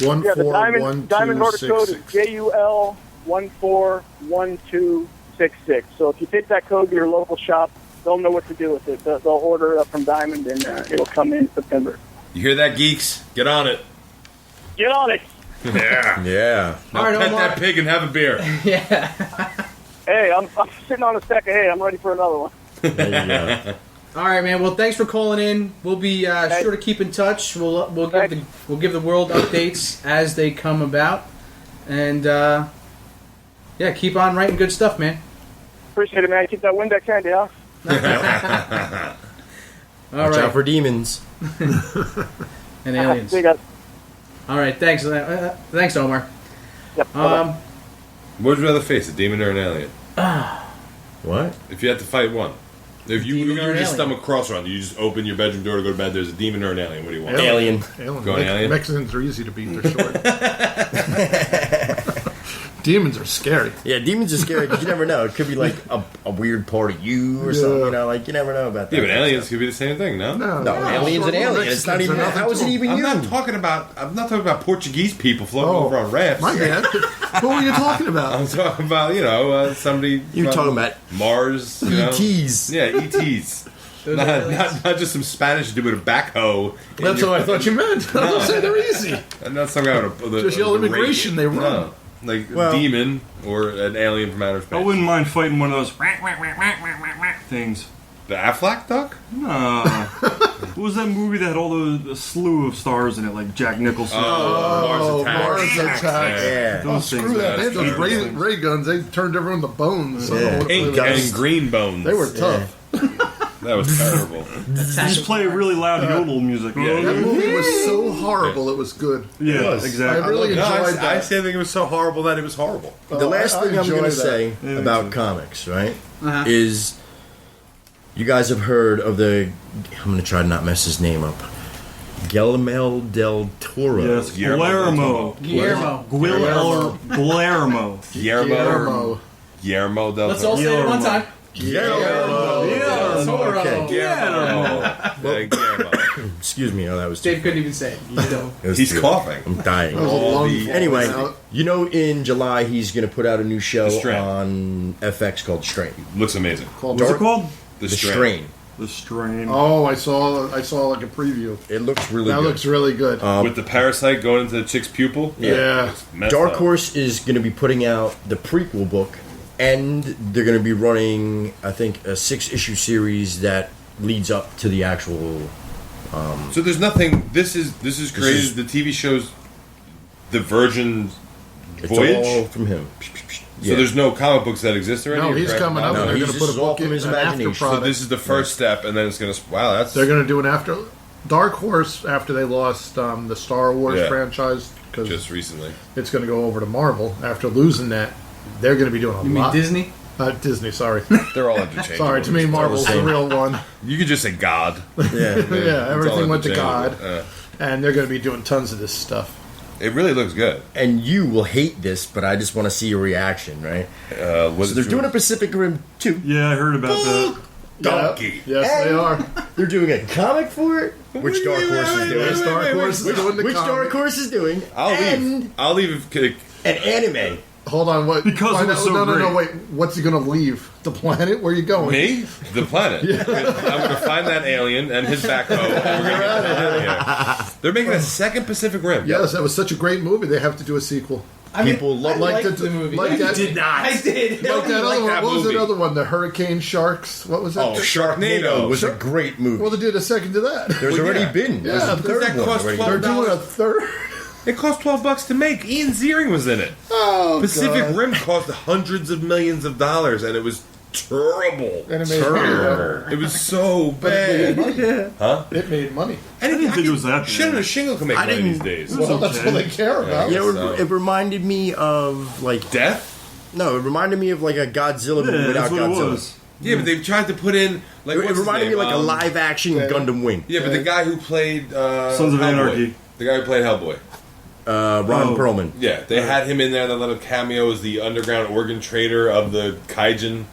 Yeah, the diamond order code is JUL 141266. So if you take that code to your local shop, they'll know what to do with it. They'll order it up from Diamond, and it'll come in September. You hear that, geeks? Get on it. Get on it. Yeah. Yeah. Now All right, pet Omar. that pig and have a beer. Yeah. Hey, I'm sitting on a stack of hay. I'm ready for another one. There you go. All right, man. Well, thanks for calling in. We'll be sure to keep in touch. We'll give the world updates as they come about, and yeah, keep on writing good stuff, man. Appreciate it, man. Keep that Windex handy, huh? All Watch right. out for demons. And aliens. See you guys. All right, thanks. Thanks, Omar. Yep. bye-bye. What would you rather face, a demon or an alien? What? If you had to fight one. If you Demon or an just alien? stumble across one, you just open your bedroom door to go to bed, there's a demon or an alien. What do you want? Alien. Going alien? Mexicans are easy to beat. They're short. Demons are scary. Yeah, demons are scary because you never know. It could be like a weird part of you or something. You know, like you never know about that. Yeah, but kind of aliens stuff. could be the same thing, no? No, aliens and aliens. It's not even. How is it even I'm you? not talking about Portuguese people floating Oh, over on rafts. My bad. What were you talking about? I'm talking about, somebody. You're from talking about Mars. ETs. Yeah, ETs. not just some Spanish dude with a backhoe. That's what I thought you meant. I was gonna say they're easy. And not some guy with a Just yell immigration, they run. No. Like Well- a demon or an alien from outer space. I wouldn't mind fighting one of those things. The Aflac duck? What was that movie that had all the slew of stars in it, like Jack Nicholson? Oh, Mars Attacks. Yeah. Oh, Those screw things, that. They had those man. ray guns. They turned everyone to bones. So I don't Yeah. wanna play Ink with and those. green bones. They were tough. That was terrible. Just play really loud yodel music. That movie was so horrible, it was good. Yeah, I exactly. really No, enjoyed I that. say I think it was so horrible that it was horrible. The last I thing I'm going to enjoy say Yeah, about me too. comics, right, Uh-huh. is you guys have heard of the. I'm going to try to not mess his name up. Guillermo del Toro. Yes, Guillermo. Guillermo. Guillermo. Guillermo del Let's all say it one time. Guillermo. Toro. Okay. Guillermo. Excuse me. Oh, that was Dave couldn't even say it. So, it was He's too- coughing. I'm dying. That was a long Anyway, fall. in July he's going to put out a new show The Strain. on FX called Strain. Looks amazing. Called What's it called? The The Strain. Strain. The Strain. Oh, I saw like a preview. It looks really That good. looks really good. With the parasite going into the chick's pupil. Yeah. It's messed Dark up. Horse is going to be putting out the prequel book, and they're going to be running, I think, a 6-issue series that leads up to the actual. So there's nothing. This is created. is- The TV shows the Virgin It's Voyage. all from him. So there's no comic books that exist already. No, or he's graphic coming up. novels? No, They're he's- going to put this a is all book from in his an after imagination. So So product. this is the first step, and then it's gonna. Wow, that's. They're going to do an after. Dark Horse after they lost the Star Wars Yeah. franchise because just recently. it's going to go over to Marvel. After losing that, they're going to be doing a you mean lot. Disney? Disney, sorry. They're all interchangeable. Sorry, to me, Marvel's the real one. You could just say God. Yeah. Yeah, It's everything all went to interchangeable. God. And they're going to be doing tons of this stuff. It really looks good. And you will hate this, but I just want to see your reaction, right? So they're doing a Pacific Rim 2. Yeah, I heard about that. donkey. Yes, they are. They're doing a comic for it, which Dark Horse is doing. Yes, Dark Horse is doing the Which comic. Dark Horse is doing. I'll and leave. I'll leave. an anime. Hold on, what? Because it was so no, great. wait. What's he going to leave? The planet? Where are you going? Me? The planet. I'm going to find that alien and his backhoe. And we're going to get out of here. They're making a second Pacific Rim. Yes, that was such a great movie. They have to do a sequel. People love like liked the- the movie. like that- did not. I did. Like that other one. that What was movie. that other one? The Hurricane Sharks. What was that? Oh, Sharknado. was a great movie. Well, they did a second to that. There's Well, already yeah. been. There's Yeah, a does third that one cost already. $12? They're doing a third. It cost $12 to make. Ian Ziering was in it. Oh, Pacific God. Rim cost hundreds of millions of dollars, and it was terrible. And it made money. It was so But it made bad. money. It made money. I didn't think it was that Shit on bad. a shingle can make I money these didn't- days. Well, that's okay. what they care about. Yeah, So- it reminded me of like Death? no, it reminded me of like a Godzilla movie Yeah, without that's what it Godzilla. was. Yeah, but they've tried to put in like It what's his reminded me name? like a live action Gundam Wing. Yeah, but the guy who played Sons of Hellboy. Anarchy. The guy who played Hellboy. Ron Oh. Perlman. Yeah, they had him in there. That little cameo as the underground organ trader of the Kaijin.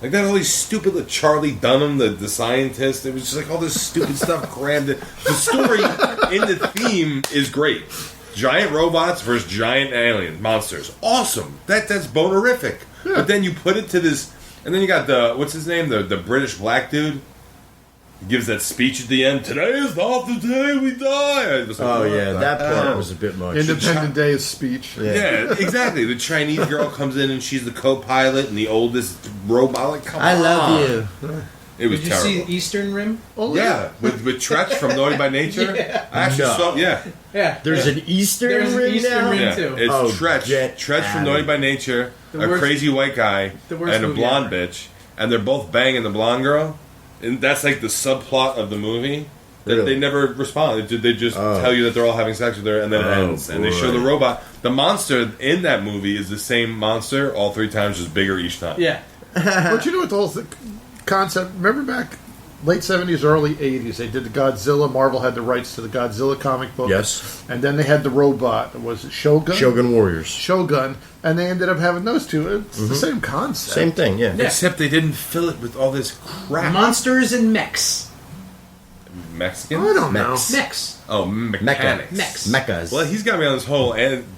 Like that, all these stupid like, Charlie Dunham, the scientist. It was just like all this stupid stuff crammed in. The story in the theme is great. Giant robots versus giant alien monsters. Awesome. That's bonerific. Yeah. But then you put it to this, and then you got what's his name? The British black dude. He gives that speech at the end. Today is not the day we die. I was like, Oh what yeah, the that part hell? was a bit much. Independent Day's speech. Yeah, exactly. The Chinese girl comes in and she's the co-pilot and the oldest robot. Like, come I on. love you. It was Did you terrible. see Eastern Rim? Oh, Yeah, with Tretch from Naughty by Nature. Yeah. I actually No. saw. Yeah, Yeah. There's an Eastern There's an Rim Eastern now? Rim. yeah. too. It's Oh, Tretch. get Tretch from outta Naughty here. by Nature, The a worst- crazy white guy, the worst and a movie blonde ever. bitch, and they're both banging the blonde girl, and that's like the subplot of the movie. That Really? They never respond. They just Oh. tell you that they're all having sex with her, and then it Oh, ends. And they boy. show the robot. The monster in that movie is the same monster all 3 times, just bigger each time. Yeah. But you know what the whole concept? Remember back late 70s, early 80s, they did the Godzilla. Marvel had the rights to the Godzilla comic book. Yes. And then they had the robot. Was it Shogun? Shogun Warriors. Shogun. And they ended up having those two. It's the same concept. Same thing, yeah. Except they didn't fill it with all this crap. Monsters and mechs. Mexicans? I don't know. Mechs. Mechs. Oh, mechanics. Mechs. Mechas. Well, he's got me on this whole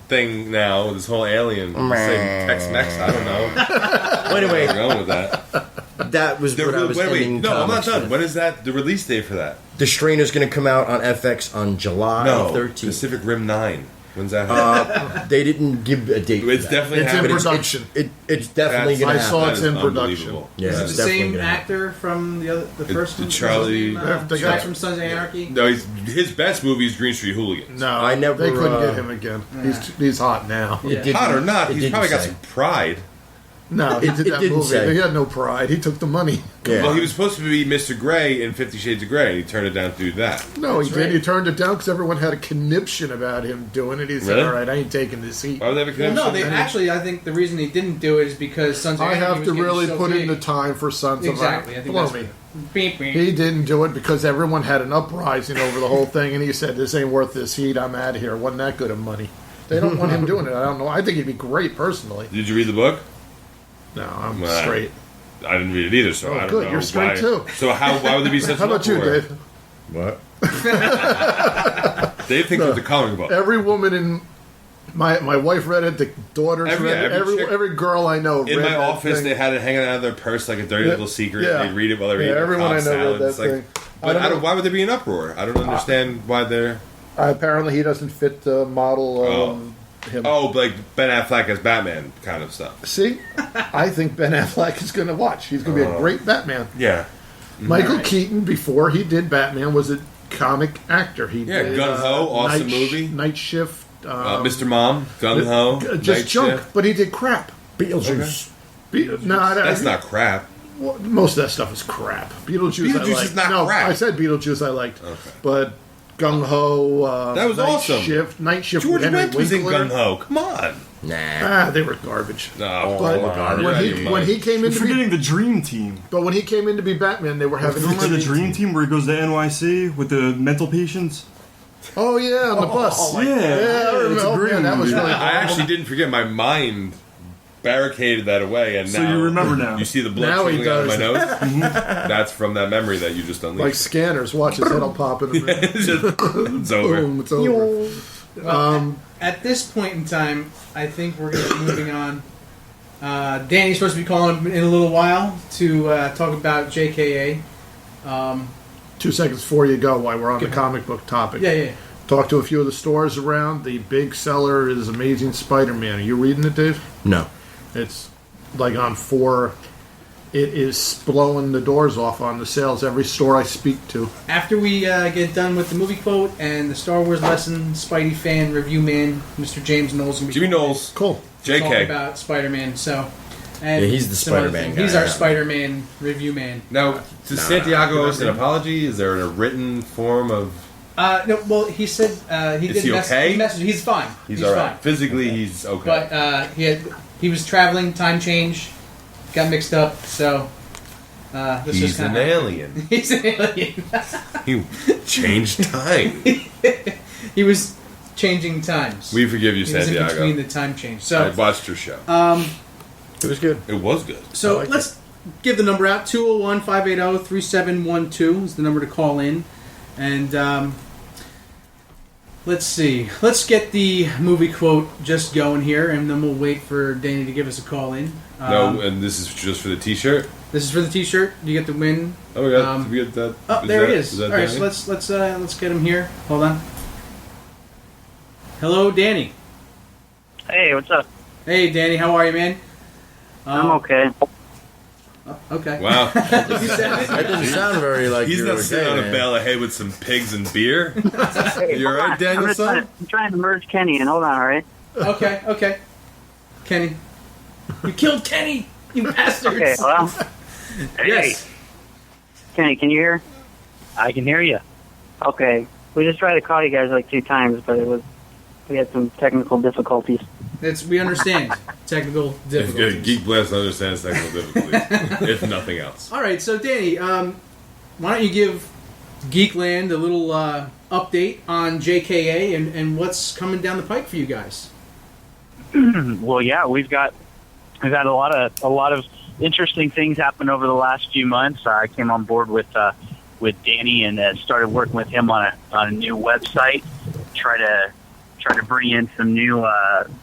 thing now, this whole alien saying Tex-Mex. I don't know. Wait, Where I'm going with that. that was what I was wait, ending no, I'm not comics done. with. When is that? The release date for that? The Strainer's going to come out on FX on July No, 13th. Pacific Rim 9. When's that? happen? They didn't give a date. It's for that. definitely It's in happening. production. It's definitely That's- going to I saw happen. it's That is in production. unbelievable. Yeah, Is it's it the definitely same gonna happen. actor from the first one? Charlie- The guy- Guy from Sons of Anarchy? No, his best movie is Green Street Hooligans. No, I never, They couldn't uh, get him again. He's hot now. Yeah. didn't- Hot or not, it he's didn't probably got say. some pride. No, he did It that didn't movie. say. He had no pride. He took the money. Yeah. Well, he was supposed to be Mr. Grey in 50 Shades of Grey, and he turned it down to do that. No, he That's did. right. He turned it down because everyone had a conniption about him doing it. He said, Really? "All right, I ain't taking this heat." Why would they have a Well, connection? no, they actually, I think the reason he didn't do it is because Sons of I Anarchy have was to getting really so put big. in the time for Sons Exactly, I of think Blow that's me. what- Beep, beep. He didn't do it because everyone had an uprising over the whole thing, and he said, "This ain't worth this heat. I'm out of here." Wasn't that good of money? They don't want him doing it. I don't know. I think he'd be great personally. Did you read the book? No, I'm Well, straight. I didn't read it either, so Oh, I don't good, know. you're straight, why. too. So why would there be such How an about you, uproar? Dave? What? Dave thinks it's a comic book. Every woman in my wife read it. The daughters Every- read it. every Every chick- every girl I know In read my that office, thing. they had it hanging out of their purse like a dirty Yeah. little secret. Yeah. They'd read it while they were Yeah, eating everyone Cobb I know read salad. that It's like, thing. but I don't know. why would there be an uproar? I don't understand why they're. Apparently, he doesn't fit the model of him. Oh, like Ben Affleck as Batman kind of stuff. See, I think Ben Affleck is going to watch. He's going to be a great Batman. Yeah. Michael Keaton, before he did Batman, was a comic actor. He Yeah, did, Gung Ho, awesome Night movie. Night Shift. Mr. Mom, Gung Ho, Just Night junk, Shift. but he did crap. Beetlejuice. That's not crap. Well, most of that stuff is crap. Beetlejuice, I Beetlejuice liked. is not no, crap. I said Beetlejuice I liked, Okay. but Gung Ho. That was Night awesome. Night Shift. George with Henry Wendt was in Winkler. Gung Ho. Come on. Nah. They were garbage. No, But come on. when he came in You're to forgetting be, the Dream Team. but when he came in to be Batman, they were having. Remember the Dream Team where he goes to NYC with the mental patients? Oh yeah, on the bus. Yeah, Yeah, I remember. it's a Oh, great man, that was movie. really. I actually didn't forget. My mind barricaded that away, and So now you remember now. You see the blood Now he trickling out of my does. nose. That's from that memory that you just like unleashed. scanners. Watch his head'll pop in a minute. It's over. Boom, it's over. At this point in time, I think we're going to be moving on. Danny's supposed to be calling in a little while to talk about JKA. 2 seconds before you go, while we're on the Okay. comic book topic. Yeah. Talk to a few of the stores around. The big seller is Amazing Spider-Man. Are you reading it, Dave? No. It's like on 4. It is blowing the doors off on the sales. Every store I speak to. After we get done with the movie quote and the Star Wars lesson, Spidey fan review man, Mr. James Knowles, will be Jimmy Knowles, Cool. talking JK. about Spider-Man. So, and Yeah, he's the some other Spider-Man things. He's guy, our yeah. Spider-Man review man. Now, does Santiago owe us an apology? Is there a written form of? No, well, he said he Is did he okay? message. He's fine. He's all right. fine. Physically, he's okay. But he was traveling, time change, got mixed up. So this He's just an kinda, alien. He's an alien. He changed time. He was changing times. We forgive you, he was in between Santiago. the time change. I So watched your show. It was good. It was good. so I like let's give the number out. 201-580-3712 is the number to call in. And let's see. Let's get the movie quote just going here, and then we'll wait for Danny to give us a call in. No, and this is just for the T-shirt. This is for the T-shirt. You get the win. Oh, we got we get that. Oh, there he is. All right, so let's get him here. Hold on. Hello, Danny. Hey, what's up? Hey, Danny. How are you, man? I'm okay. Okay. Wow. That doesn't sound very like He's you're not okay, sitting on a man. bale of hay with some pigs and beer. You all right, Daniel? I'm trying to merge Kenny in. Hold on, all right? Okay. Kenny. You killed Kenny, you bastards. Okay, well. Yes. Kenny, can you hear? I can hear you. Okay. We just tried to call you guys like 2 times, but we had some technical difficulties. We understand technical difficulties. Geek Blast understands technical difficulties, if nothing else. All right, so Danny, why don't you give Geekland a little update on JKA and what's coming down the pike for you guys? Well, yeah, we've had a lot of interesting things happen over the last few months. I came on board with Danny and started working with him on a new website. Try to bring in some new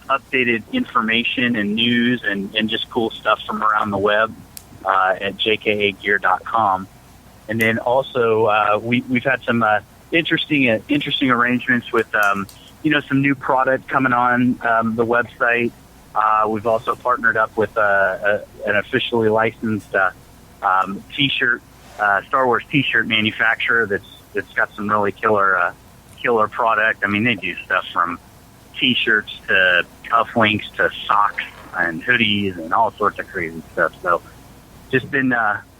updated information and news and just cool stuff from around the web at jkagear.com. And then also we've had some interesting arrangements with some new product coming on the website. We've also partnered up with an officially licensed T-shirt Star Wars T-shirt manufacturer that's got some really killer product. I mean, they do stuff from T-shirts to cufflinks to socks and hoodies and all sorts of crazy stuff. So just been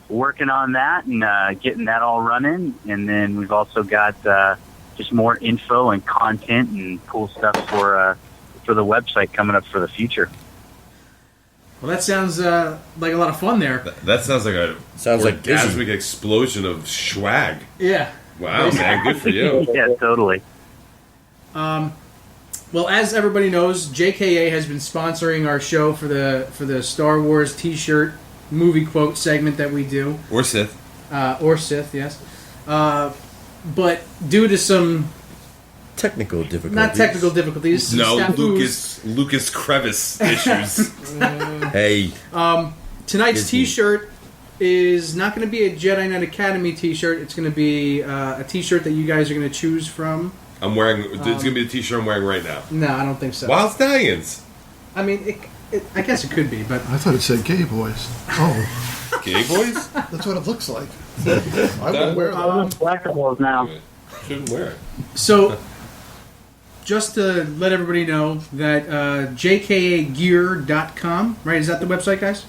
working on that and getting that all running. And then we've also got just more info and content and cool stuff for the website coming up for the future. Well, that sounds like a lot of fun there. That sounds like a busy. orgasmic explosion of swag. Yeah. Wow, man, good for you. Yeah, totally. Well, as everybody knows, JKA has been sponsoring our show for the Star Wars T-shirt movie quote segment that we do. Or Sith. Or Sith, yes. But due to some technical difficulties. Not technical difficulties. Some No, snafus. Lucas Crevice issues. Hey. Tonight's Disney. T-shirt is not going to be a Jedi Knight Academy T-shirt. It's going to be a T-shirt that you guys are going to choose from. I'm wearing. It's going to be the T-shirt I'm wearing right now. No, I don't think so. Wild Stallions. I mean, I guess it could be, but I thought it said gay boys. Oh. Gay boys? That's what it looks like. I won't wear I'm that. collectibles now. Shouldn't wear it. So, just to let everybody know that jkagear.com, right? Is that the website, guys?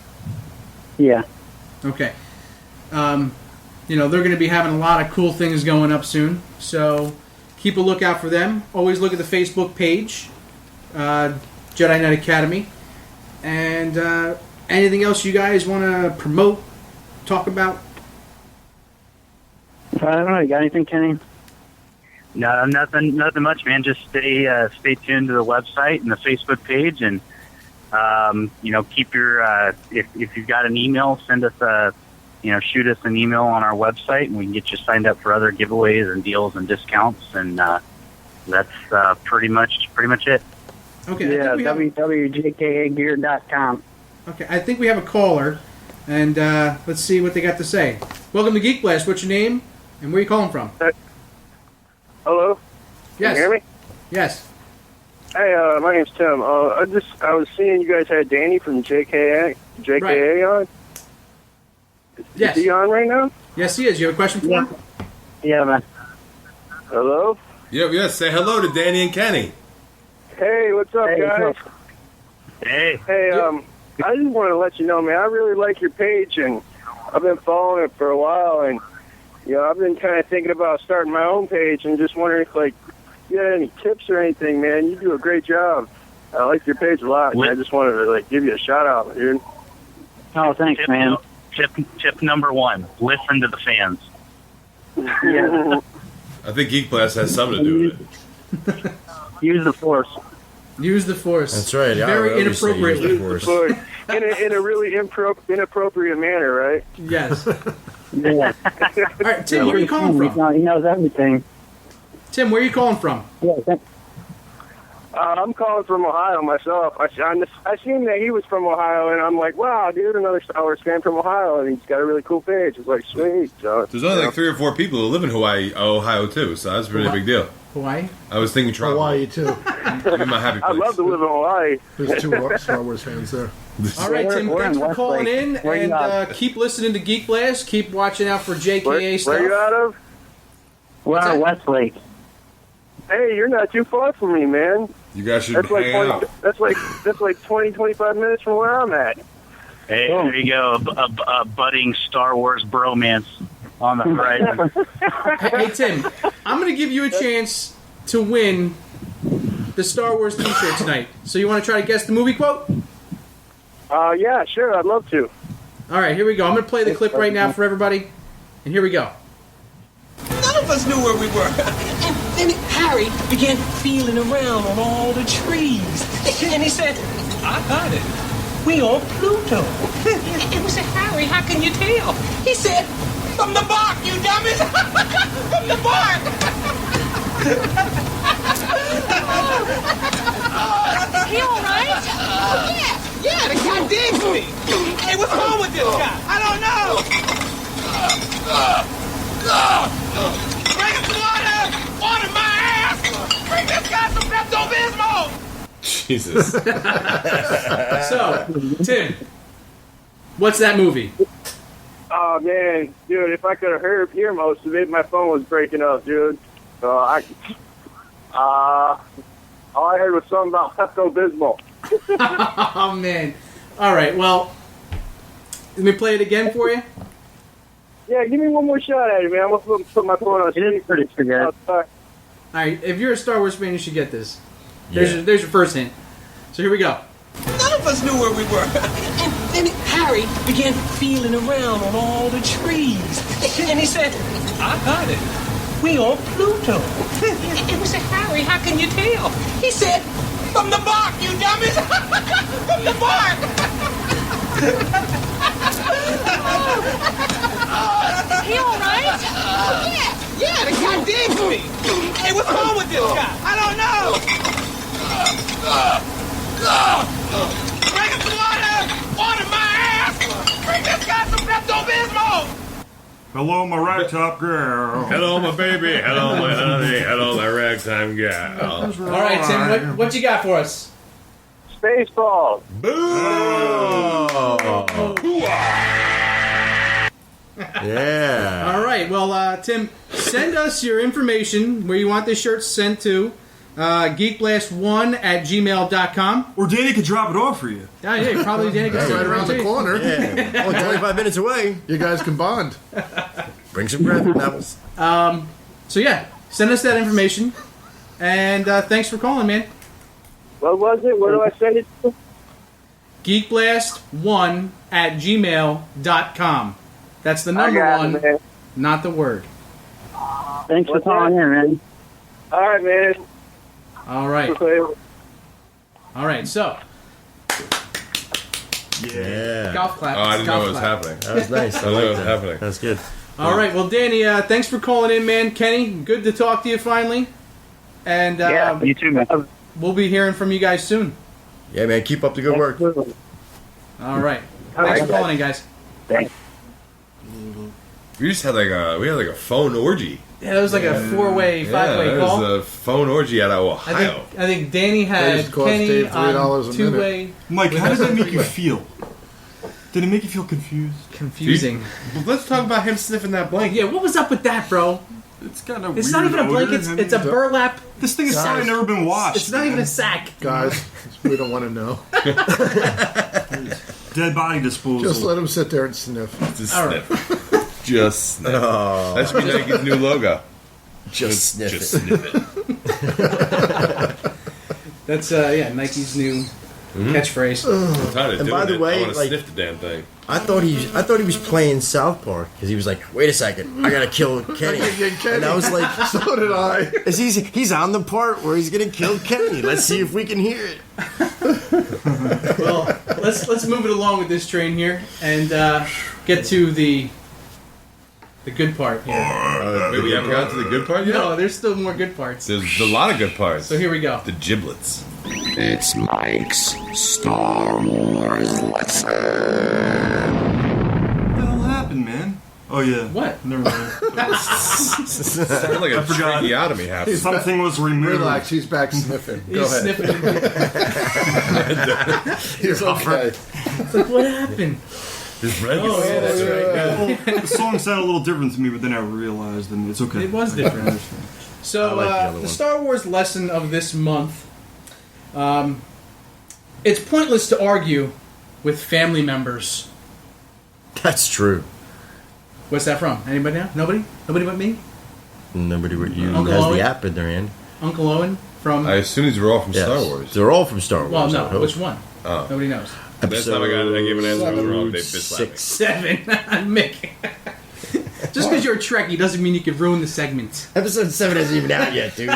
Yeah. Okay. They're going to be having a lot of cool things going up soon. So, keep a lookout for them. Always look at the Facebook page, Jedi Knight Academy. And anything else you guys want to promote, talk about? I don't know. You got anything, Kenny? No, nothing much, man. Just stay tuned to the website and the Facebook page, and keep your if you've got an email, send us shoot us an email on our website, and we can get you signed up for other giveaways and deals and discounts, and that's pretty much it. Okay. Yeah, www.jkagear.com. Okay, I think we have a caller, and let's see what they got to say. Welcome to Geek Blast. What's your name, and where are you calling from? Hello? Yes. Can you hear me? Yes. Hey, my name's Tim. I was seeing you guys had Danny from JKA on. Yes. Is he on right now? Yes, he is. You have a question for him? Yeah, man. Hello? Yeah. Say hello to Danny and Kenny. Hey, what's up, guys? Hey. Hey, I just want to let you know, man, I really like your page, and I've been following it for a while, and I've been kind of thinking about starting my own page, and just wondering if, you had any tips or anything, man. You do a great job. I like your page a lot. And I just wanted to give you a shout out, dude. Oh, thanks, man. Tip number 1: listen to the fans. Yeah. I think Geek Blast has something to do with it. Use the Force. Use the Force. That's right. I Very always say use inappropriately. the Force. in a really inappropriate manner, right? Yes. Yeah. All right, Tim, where are you calling from? He knows everything. Tim, where are you calling from? Yeah. I'm calling from Ohio myself. I seen that he was from Ohio, and I'm like, wow, dude, another Star Wars fan from Ohio, and he's got a really cool page. It's like, sweet. So, There's only like 3 or 4 people who live in Ohio too, so that's a really big deal. Hawaii? I was thinking travel. Hawaii too. You're my happy place. I'd love to live in Hawaii. There's 2 Star Wars fans there. All right, Tim, We're thanks in for calling Westlake. in, Where you and keep listening to Geek Blast. Keep watching out for JKA stuff. Where you out of? We're What's at that? Westlake. Hey, you're not too far from me, man. You guys should That's like hang out. that's like 20, 25 minutes from where I'm at. Hey, there you go. A budding Star Wars bromance on the horizon. Hey, Tim, I'm going to give you a chance to win the Star Wars T-shirt tonight. So you want to try to guess the movie quote? Yeah, sure, I'd love to. All right, here we go. I'm going to play the clip right now for everybody. And here we go. None of us knew where we were. And then Harry began feeling around on all the trees. And he said, I got it. We on Pluto. And we said, Harry, how can you tell? He said, from the bark, you dummies. From the bark. He all right? Yeah, the guy digs me. Hey, what's wrong with this guy? I don't know. Bring him some water my ass. Bring this guy some Pepto-Bismol. Jesus. So, Tim, what's that movie? Oh man, dude, if I could have hear most of it, my phone was breaking up, dude. So all I heard was something about Pepto-Bismol. Oh, man. All right, well, let me play it again for you. Yeah, give me one more shot at it, man. I'm gonna put my phone on. It is pretty good. All right, if you're a Star Wars fan, you should get this. There's your first hint. So here we go. None of us knew where we were. And then Harry began feeling around on all the trees. And he said, I got it. We on Pluto. And we said, Harry, how can you tell? He said, from the bark, you dummies. From the bark. He all right? Yeah, the guy digs me. Hey, what's wrong with this guy? I don't know. Bring him some water my ass. Bring this guy some Pepto-Bismol. Hello, my ragtop girl. Hello, my baby. Hello, my honey. Hello, my ragtime gal. All right, Tim, what you got for us? Spaceballs. Yeah. All right, well, Tim, send us your information where you want the shirts sent to. geekblast1@gmail.com. Or Danny could drop it off for you. Oh, yeah, probably Danny can That's send right it around the too. corner. Yeah. Only 25 minutes away. You guys can bond. Bring some graphic novels. So, yeah, send us that information. And thanks for calling, man. What was it? Where do I send it to? geekblast1@gmail.com. That's the number I got one, it, man. not the word. Thanks for What's calling in, man. All right, man. All right. All right, so, Yeah. golf clap. Oh, I didn't know golf what was clap. happening. That was nice. I didn't know what was happening. That's good. All right, well, Danny, thanks for calling in, man. Kenny, good to talk to you finally. And Yeah, you too, man. we'll be hearing from you guys soon. Yeah, man. Keep up the good work. All right. Thanks for calling in, guys. Thanks. We just had we had a phone orgy. Yeah, that was like a four-way, five-way yeah, call. It was a phone orgy out of Ohio. I think Danny had Those cost Kenny Dave $3 on a two-way. Mike, how did that make you feel? Did it make you feel confused? Confusing. Let's talk about him sniffing that blanket. Yeah, what was up with that, bro? It's got a It's weird not even a odor. blanket. It's a burlap. This thing has probably never been washed. It's not even a sack. Guys, we don't want to know. Dead body disposal. Just let him sit there and sniff. Just All sniff. Just sniff. That should be Nike's new logo. Just sniff Just it. sniff it. That's Nike's new catchphrase. I'm tired of And doing by the it. way, I want to like- sniff the damn thing. I thought he was playing South Park because he was like, "Wait a second, I gotta kill Kenny." And I was like, So did I. He's on the part where he's gonna kill Kenny. Let's see if we can hear it. Well, let's move it along with this train here and get to the good part here. Wait, we haven't gotten to the good part yet? No, there's still more good parts. There's a lot of good parts. So here we go. The giblets. It's Mike's Star Wars lesson. What the hell happened, man? Oh yeah. What? Never mind. Sounded like a tracheotomy happened. Something was removed. Relax, he's back sniffing. Go He's ahead. sniffing. He's okay. It's like, what happened? His red. Oh, yeah, that's right. Well, the song sounded a little different to me, but then I realized, and it's okay. It was different. So, I like the other the one. Star Wars lesson of this month. It's pointless to argue with family members. That's true. What's that from? Anybody know? Nobody? Nobody but me? Nobody but you Uncle has Owen? the app in their hand. Uncle Owen from... I assume these were all from Yes. Star Wars. They're all from Star Wars. well, I no. hope. Which one? Oh. Nobody knows. Last time I gave an answer, I was wrong. They slapped me. 7. Mick. Just because you're a Trekkie doesn't mean you can ruin the segment. Episode 7 isn't even out yet, dude.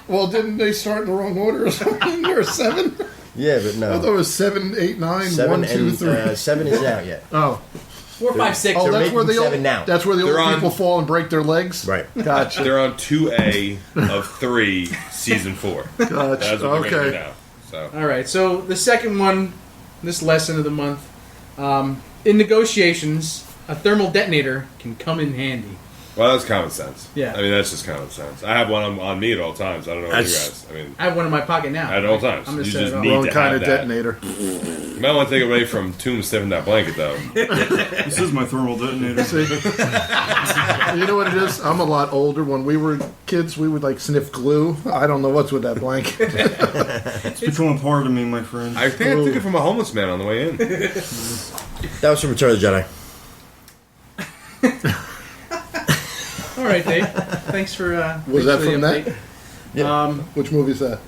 Well, didn't they start in the wrong order or something? There were 7? Yeah, but I no. thought it was 7, 8, 9, 7 1, 2, and 3. 7 is out yet. Oh. 4, 5, 6. Oh, They're that's where making the old 7 now. That's where the They're old on- people fall and break their legs. Right. Gotcha. They're on 2A of 3, season 4. Gotcha. That's what they're gonna do Okay. now. So All right, so the second one, this lesson of the month, in negotiations, a thermal detonator can come in handy. well, that's common sense. Yeah. I mean, that's just common sense. I have one on me at all times. I don't know about you That's- guys. I mean, I have one in my pocket now. at all times. I'm You gonna set just it off. need Wrong to kind have of that. detonator. You might want to take it away from Tomb sniffing that blanket, though. This is my thermal detonator. You know what it is? I'm a lot older. When we were kids, we would like sniff glue. I don't know what's with that blanket. It's become a part of me, my friend. I think I took it from a homeless man on the way in. That was from Return of the Jedi. All right, Dave. Thanks for. Was thanks that for the from that? update. Yeah. Which movie is that?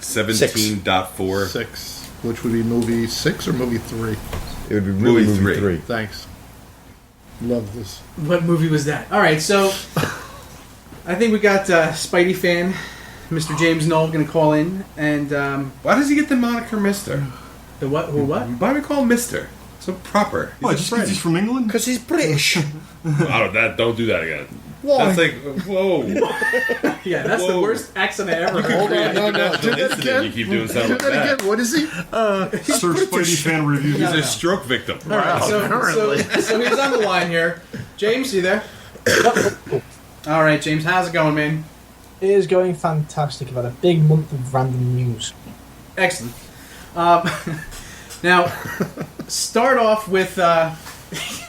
17.4. 6. Which would be movie 6 or movie 3? It would be Movie movie 3. Thanks. Love this. What movie was that? All right, so I think we got Spidey fan, Mr. James Knoll, going to call in, and Why does he get the moniker Mister? the what? Who what? Why do we call him Mister? So proper. What, just because he's from England? Because he's British. Don't do that again. Why? That's like, whoa. Yeah, that's the Whoa. worst accent I ever heard. Hold on, no. International Do that incident, again. you keep doing Do something like that that. again. What is he? Search Spidey fan review. He's a stroke victim. All right, so he's on the line here. James, you there? All right, James, how's it going, man? It is going fantastic. I've had a big month of random news. Excellent. Now, start off with.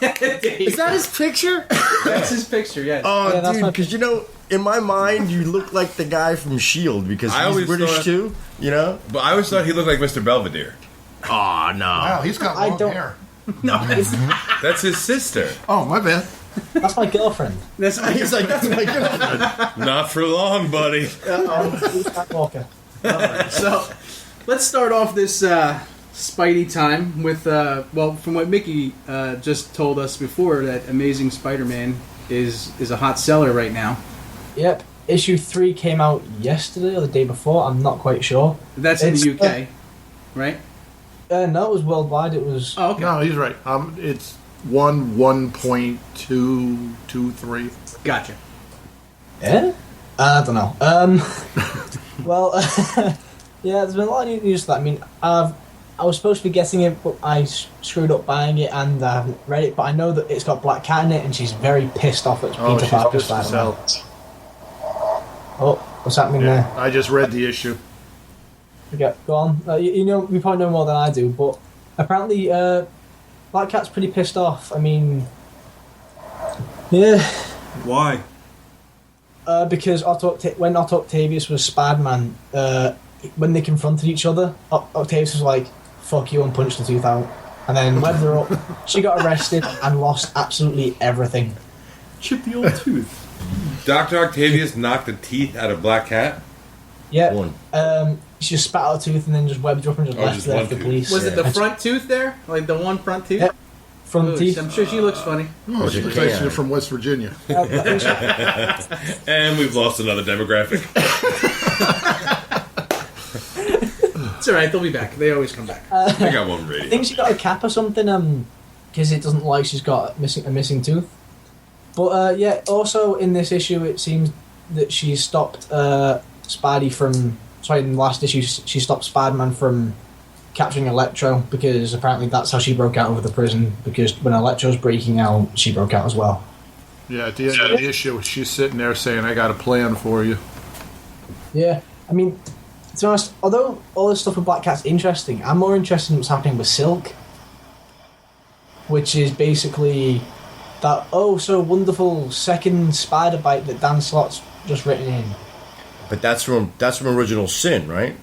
Is that his picture? That's his picture, yes. Oh, Yeah, that's dude, my- because you know, in my mind, you look like the guy from S.H.I.E.L.D. because I he's always British thought- too, you know? But I always thought he looked like Mr. Belvedere. Oh, no. Wow, he's got I long don't- hair. That's his sister. Oh, my bad. That's my girlfriend. That's He's like, that's my girlfriend. Not for long, buddy. Luke Skywalker. So, let's start off this Spidey time with, from what Mickey just told us before, that Amazing Spider-Man is a hot seller right now. Yep. Issue 3 came out yesterday or the day before. I'm not quite sure. That's in the UK, right? No, it was worldwide. It was. Oh, okay. No, he's right. It's 1.223. Gotcha. Yeah? I don't know. Well, yeah, there's been a lot of news to that. I mean, I was supposed to be getting it, but I screwed up buying it and I haven't read it. But I know that it's got Black Cat in it, and she's very pissed off at Peter she's Parker's pissed as Spider-Man. hell. Oh, what's happening Yeah, I just read the issue. there? Okay, go on. You know, you probably know more than I do, but apparently Black Cat's pretty pissed off. I mean, yeah. Why? Because when Otto Octavius was Spider-Man, when they confronted each other, Octavius was like, "Fuck you," and punched the tooth out. And then webbed her up. She got arrested and lost absolutely everything. Chip the old tooth. Dr. Octavius knocked the teeth out of Black Cat? Yeah. One. She just spat out a tooth and then just webbed her up and just left just her there one for the tooth. police. Was it the And front tooth there? Like the one front tooth? Yeah. Front Ooh, teeth. I'm sure she looks funny. Oh, she looks like she's from West Virginia. And we've lost another demographic. It's alright, they'll be back. They always come back. I got one radio. I think she got a cap or something, because it doesn't like she's got a missing tooth. But yeah, also in this issue, it seems that she stopped Spidey from. Sorry, in the last issue, she stopped Spider-Man from capturing Electro, because apparently that's how she broke out of the prison. Because when Electro's breaking out, she broke out as well. Yeah, at the end of the issue, she's sitting there saying, "I got a plan for you." Yeah, I mean, to be honest, although all this stuff with Black Cat's interesting, I'm more interested in what's happening with Silk, which is basically that so wonderful second spider bite that Dan Slott's just written in. But that's from Original Sin, right?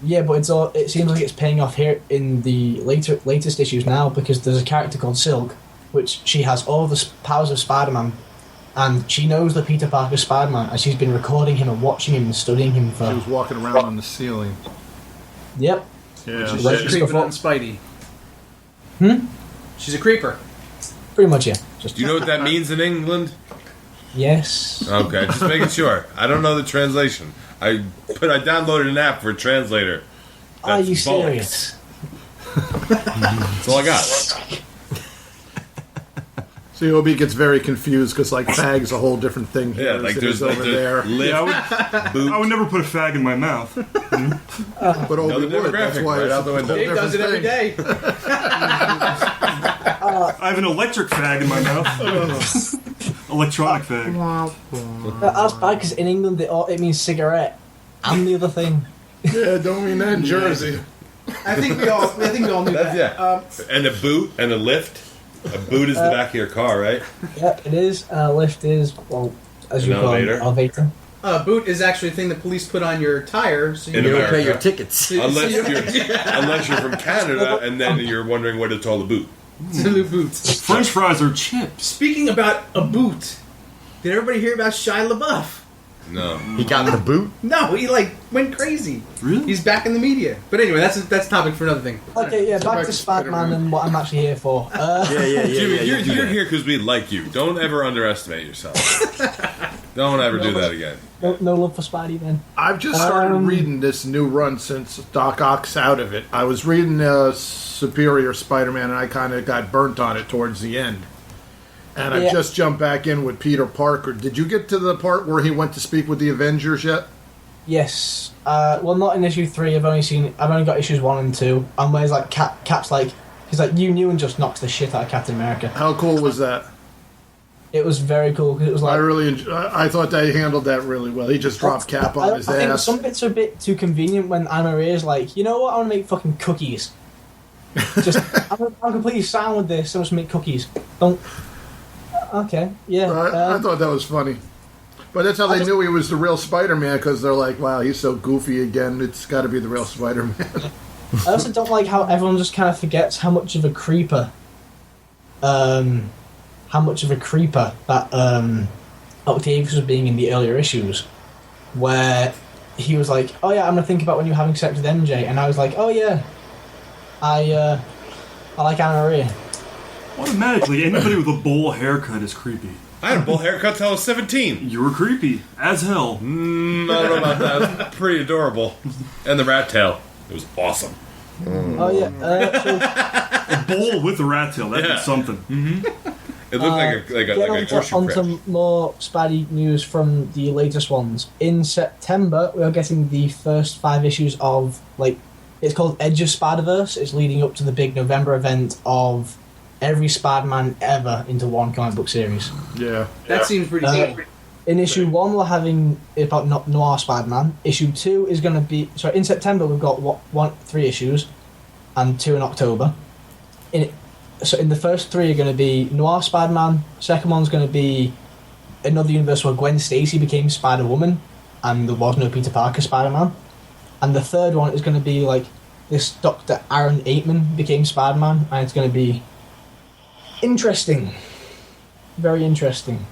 Yeah, but it seems like it's paying off here in the latest issues now, because there's a character called Silk, which she has all the powers of Spider-Man, and she knows that Peter Parker's Spider-Man, and she's been recording him and watching him and studying him for... She was walking around on the ceiling. Yep. Yeah. She's a creeper on Spidey. She's a creeper. Pretty much, yeah. Do you know what that means in England? Yes. Okay, just making sure. I don't know the translation. I downloaded an app for a translator. Are you That's bollocks. serious? That's all I got. See, Obi gets very confused because, like, fag's a whole different thing here. Yeah, like than it is there's over there. I would never put a fag in my mouth. But Obi would. That's why right it's out the a window. whole Dave does it different every thing. day. I have an electric fag in my mouth. Electronic fag. That's bad, because in England it means cigarette and the other thing. Yeah, don't mean that in Jersey. I think we all knew that. Yeah. And a boot and a lift. A boot is the back of your car, right? Yep, it is. Lift is, well, as you call it, elevator. Boot is actually a thing the police put on your tire, so you In don't America. pay your tickets. Unless you're from Canada, and then you're wondering what to call a boot. Salute boots. French fries are chips. Speaking about a boot, did everybody hear about Shia LaBeouf? No. He got the boot? No, he went crazy. Really? He's back in the media. But anyway, that's a topic for another thing. Okay, yeah, back to Spider-Man and what I'm actually here for. Jimmy, you're here because we like you. Don't ever underestimate yourself. Don't ever do that again. No love for Spidey then. I've just started reading this new run since Doc Ock's out of it. I was reading Superior Spider-Man, and I kind of got burnt on it towards the end. And I've just jumped back in with Peter Parker. Did you get to the part where he went to speak with the Avengers yet? Yes. Well, not in issue 3. I've only got issues 1 and 2. And where's Cap's he's like, you knew, and just knocks the shit out of Captain America. How cool was that? It was very cool, because it was like... I thought they handled that really well. He just dropped Cap on his I think ass. some bits are a bit too convenient when Anna Marie's like, you know what, I want to make fucking cookies. I'm completely sound with this, so I just make cookies. Don't... Okay, yeah. I thought that was funny. But that's how they knew he was the real Spider-Man, because they're like, wow, he's so goofy again, it's got to be the real Spider-Man. I also don't like how everyone just kind of forgets how much of a creeper that Octavius was being in the earlier issues, where he was like, oh yeah, I'm going to think about when you're having sex with MJ, and I was like, oh yeah, I like Anna Maria. Automatically, anybody with a bowl haircut is creepy. I had a bowl haircut till I was 17. You were creepy as hell. I don't know about that. It was pretty adorable. And the rat tail. It was awesome. Oh yeah. A bowl with a rat tail. That'd be something. Mm-hmm. It looked like a horseshoe on crab. to more Spidey news from the latest ones. In September, we are getting the first 5 issues of it's called Edge of Spider-Verse. It's leading up to the big November event of every Spider-Man ever into one comic book series. Yeah. That seems pretty cool. In issue 1, we're having about Noir Spider-Man. Issue 2 is going to be... Sorry, in September, we've got 3 issues, and 2 in October. So in the first 3 are going to be Noir Spider-Man. Second one's going to be another universe where Gwen Stacy became Spider-Woman, and there was no Peter Parker Spider-Man. And the third one is going to be this Dr. Aaron Aitman became Spider-Man, and it's going to be interesting. Very interesting.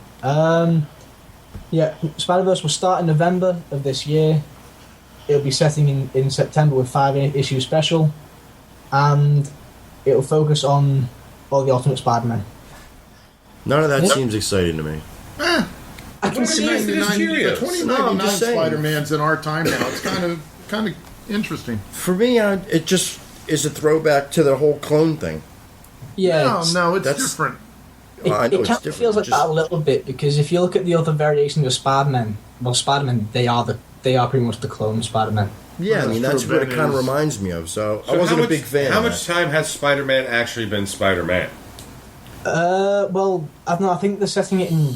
Yeah, Spider-Verse will start in November of this year. It'll be setting in September with 5-issue special, and it'll focus on all the Ultimate Spider-Man. None of that seems exciting to me. I can see it. 2099 Spider-Man's in our time now. It's kind of Interesting. For me, it just is a throwback to the whole clone thing. Yeah, No, it's different. It, I know it it's kind of different. feels like Just- that a little bit because if you look at the other variations of Spider-Man, they are pretty much the clone Spider-Man. Yeah, I mean that's what it Ben kind of is- reminds me of. So I So wasn't how a big fan. How of much that. time has Spider-Man actually been Spider-Man? Well, I don't know. I think they're setting it in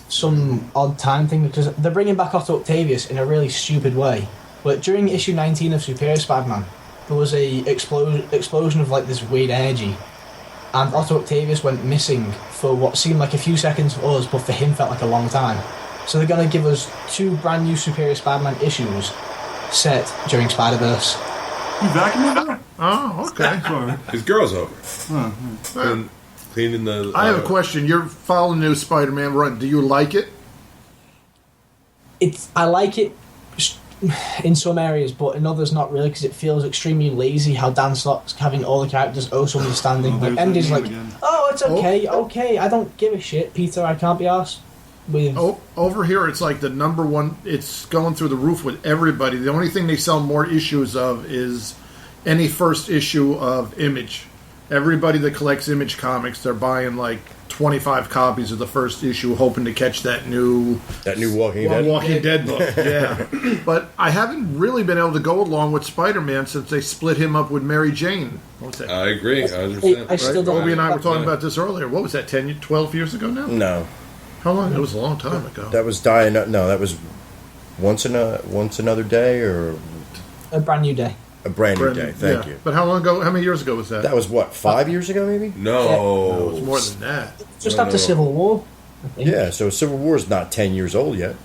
some odd time thing because they're bringing back Otto Octavius in a really stupid way. But during issue 19 of Superior Spider-Man, there was a explosion of like this weird energy, and Otto Octavius went missing for what seemed like a few seconds for us, but for him felt like a long time. So they're going to give us 2 brand new Superior Spider-Man issues set during Spider-Verse. You vacuuming that? Oh, okay. Sorry. His girl's over. And cleaning the. I have a question. You're following the new Spider-Man run. Do you like it? I like it in some areas, but in others not really because it feels extremely lazy how Dan Slott's having all the characters so understanding. Oh, Like there's MJ's that like, name again. oh, it's okay, I don't give a shit, Peter, I can't be arsed with... Oh, over here, it's like the number one. It's going through the roof with everybody. The only thing they sell more issues of is any first issue of Image. Everybody that collects Image comics, they're buying like 25 copies of the first issue, hoping to catch that new Walking Dead. Walking Dead book. Yeah, but I haven't really been able to go along with Spider-Man since they split him up with Mary Jane. What was that? I agree. 100%. I still don't... Obi and I were talking about this earlier. What was that? 12 years ago now? No, How long? It was a long time ago. that was dying. No, that was once another day or A brand new day. a brand new Brandon, day. Thank yeah. you. But how long ago? How many years ago was that? That was what 5 years ago, maybe. No. No, it was more than that. Just No, after no. Civil War, I think. Yeah, so Civil War is not 10 years old yet.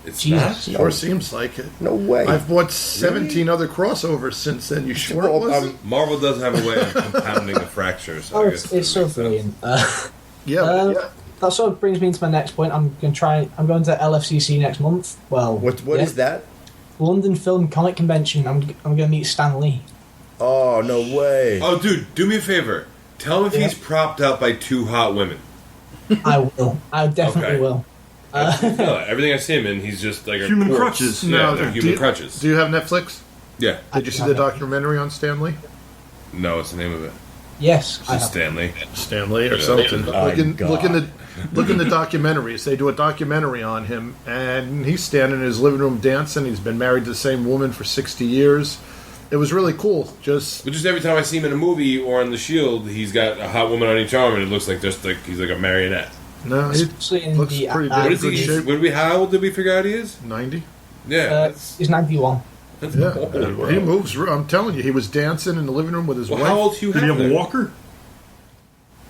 It's Jesus. not. Sure seems like it. No way. I've bought 17 other crossovers since then. You sure it Well, wasn't? Marvel does have a way of compounding the fractures. So Oh, I guess it's so that makes sense. brilliant. Yeah, yeah. That sort of brings me into my next point. I'm going to LFCC next month. Well, What yeah. is that? London Film Comic Convention. I'm going to meet Stan Lee. Oh, no way. Oh, dude, do me a favor. Tell him if he's propped up by 2 hot women. I will. I definitely Okay. will. No, everything I see him in, he's just like a Human corpse. crutches. Yeah, No, they're do human you- crutches. Do you have Netflix? Yeah. Did you see the documentary on Stanley? No, it's the name of it. Yes, I It's have. Stanley. Stanley or Yeah. something. My Look in God. the documentaries. They do a documentary on him, and he's standing in his living room dancing. He's been married to the same woman for 60 years. It was really cool. But just every time I see him in a movie or on The Shield, he's got a hot woman on each arm, and it looks like he's like a marionette. No, he Especially in looks the pretty uh, What is good he? shape. How old did we figure out he is? 90. Yeah, he's 91. that's Yeah, old, he bro. moves. I'm telling you, he was dancing in the living room with his Well, wife. how old Hugh Did he have a Hefner? walker?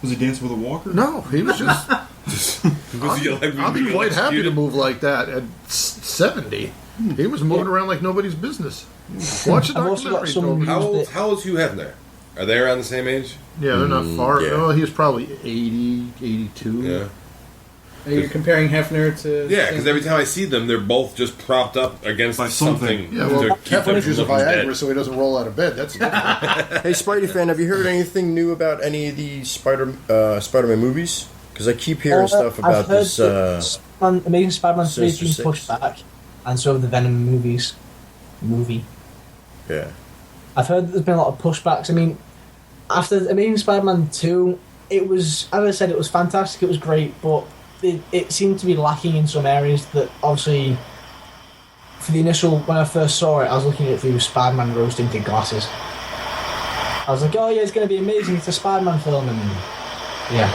Was he dancing with a walker? No, he was just. Was he like, I'll be really quite happy to executed? move like that at 70. He was moving around like nobody's business. Watch the I've also got documentary. some- Toby. How old's Hugh Hefner? Are they around the same age? Yeah, they're not far. yeah. Oh, he was probably 80, 82. Yeah. Are you comparing Hefner to... Yeah, because every time I see them, they're both just propped up against By something. something. Yeah, well, to keep them Hefner's from using looking Viagra dead. so he doesn't roll out of bed. That's different. Hey, Spidey fan, have you heard anything new about any of the Spider-Man movies? Because I keep hearing stuff about I've heard this. that Amazing Spider-Man 3 has been Sinister pushed Six. back, and so have the Venom movie. Yeah. I've heard that there's been a lot of pushbacks. I mean, after Amazing Spider-Man 2, it was, as I said, it was fantastic, it was great, but it seemed to be lacking in some areas that obviously, for the initial, when I first saw it, I was looking at it through Spider-Man rose-tinted glasses. I was like, oh yeah, it's going to be amazing, it's a Spider-Man film, and yeah.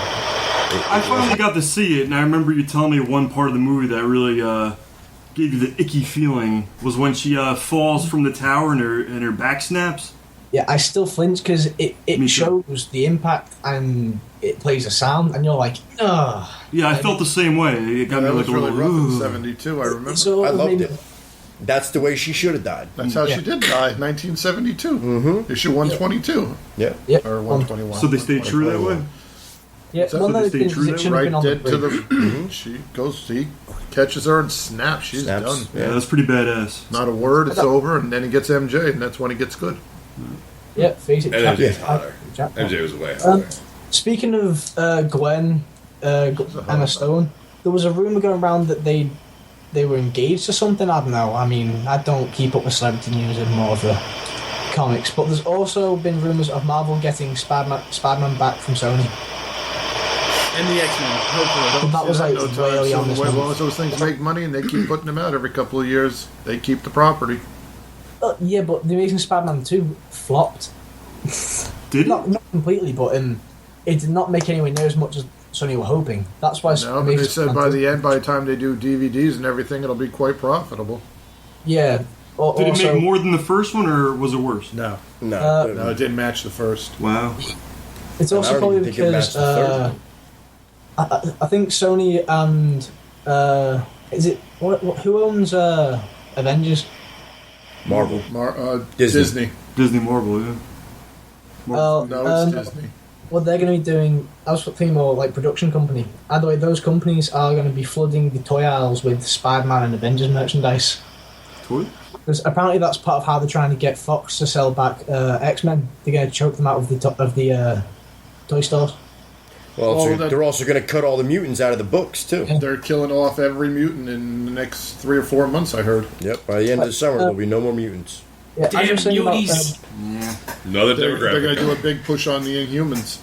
I finally got to see it, and I remember you telling me one part of the movie that really gave you the icky feeling was when she falls from the tower and her back snaps. Yeah, I still flinch because Me it too. shows the impact and it plays a sound, and you're like, ugh. Yeah, I felt the same way. It got me that like was a really little. rough in "Ugh." 72, I remember. So I loved maybe- it. That's the way she should have died. That's how Yeah. she did die, 1972. Mm-hmm. Issue 122. Yeah. Yep. Or 121. So they stayed true that way? Yeah, So one they of the stay things true that then? should have Right been on dead the to the. bridge. He goes, he catches her and snaps. She's Snaps, done. Yeah, that's pretty badass. Not a word, it's over, and then he gets MJ, and that's when he gets good. Yeah, face it. And MJ's Jack- hotter. Jack- MJ was way hotter. Speaking of Gwen, Emma Stone, there was a rumor going around that they they were engaged or something. I don't know. I mean, I don't keep up with celebrity news and more of the comics. But there's also been rumours of Marvel getting Spider-Man back from Sony. And the X-Men, hopefully. But that was like way early on this As long month. as those things make money and they keep putting them out every couple of years, they keep the property. Yeah, but The Amazing Spider-Man 2 flopped. Did it? Not completely, but it did not make anywhere near as much as Sony were hoping. That's why. No, but they said by the end, by the time they do DVDs and everything, it'll be quite profitable. Yeah. Did it make more than the first one, or was it worse? No. No, it didn't match the first. Wow. It's also probably because I think Sony and is it who owns Avengers? Marvel. Disney. Disney Marvel, yeah. No, it's Disney. What they're going to be doing, I was thinking more like production company. Either way, those companies are going to be flooding the toy aisles with Spider-Man and Avengers merchandise. Toy? Because apparently that's part of how they're trying to get Fox to sell back X-Men. They're going to choke them out of the toy stores. Well, they're also going to cut all the mutants out of the books, too. They're killing off every mutant in the next 3 or 4 months, I heard. Yep, by the end of the summer, there'll be no more mutants. Yeah, Damn beauties! Another They're demographic. going to do a big push on the Inhumans.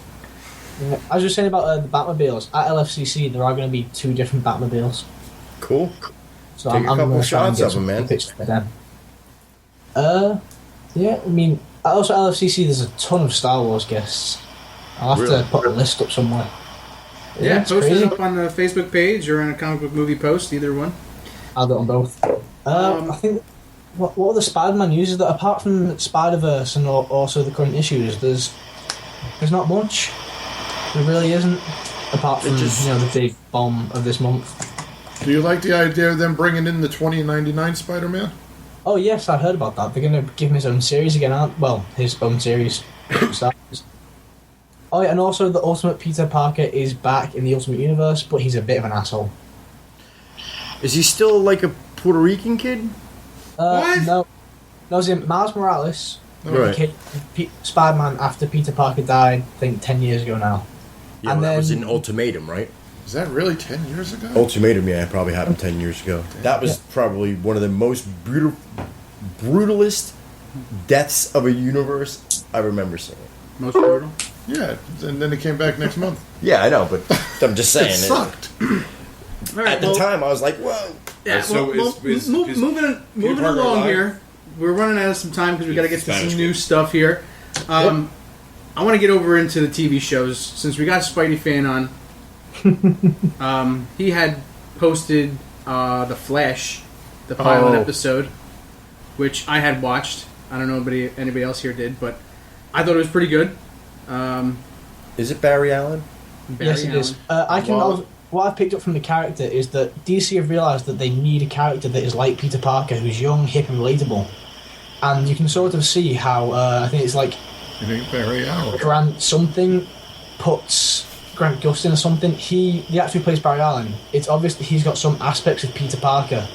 Yeah, I was just saying about the Batmobiles. At LFCC, there are going to be 2 different Batmobiles. Cool. So Take a couple gonna try and shots get of them, some man. pictures of them. Yeah, I mean, also at LFCC, there's a ton of Star Wars guests. I'll have Really? to put a list up somewhere. Yeah, it's post crazy. it up on the Facebook page or on a comic book movie post, either one. I'll do it on both. I think what are the Spider-Man news is that apart from Spider-Verse and also the current issues, there's not much. There really isn't, apart from the big bomb of this month. Do you like the idea of them bringing in the 2099 Spider-Man? Oh yes, I heard about that. They're going to give him his own series again, his own series. Oh yeah, and also the Ultimate Peter Parker is back in the Ultimate Universe, but he's a bit of an asshole. Is he still like a Puerto Rican kid? What? No, it's in Miles Morales. Right. became Spider-Man after Peter Parker died, I think 10 years ago now. Yeah, and that then, was in Ultimatum, right? Is that really 10 years ago? Ultimatum, yeah, it probably happened 10 years ago. That was probably one of the most brutalist deaths of a universe I remember seeing. Most brutal? Yeah, and then it came back next month. Yeah, I know, but I'm just saying. It sucked. At the time, I was like, whoa. Yeah, So moving Parker along alive? here. We're running out of some time because we got to get to some new stuff here. I want to get over into the TV shows since we got Spidey Fan on. He had posted The Flash, the pilot episode, which I had watched. I don't know if anybody else here did, but I thought it was pretty good. Is it Barry Allen? yes, it is. What I've picked up from the character is that DC have realised that they need a character that is like Peter Parker, who's young, hip, and relatable. And you can sort of see how, I think it's like Barry Allen. Grant something puts Grant Gustin or something. The actor who plays Barry Allen, it's obvious that he's got some aspects of Peter Parker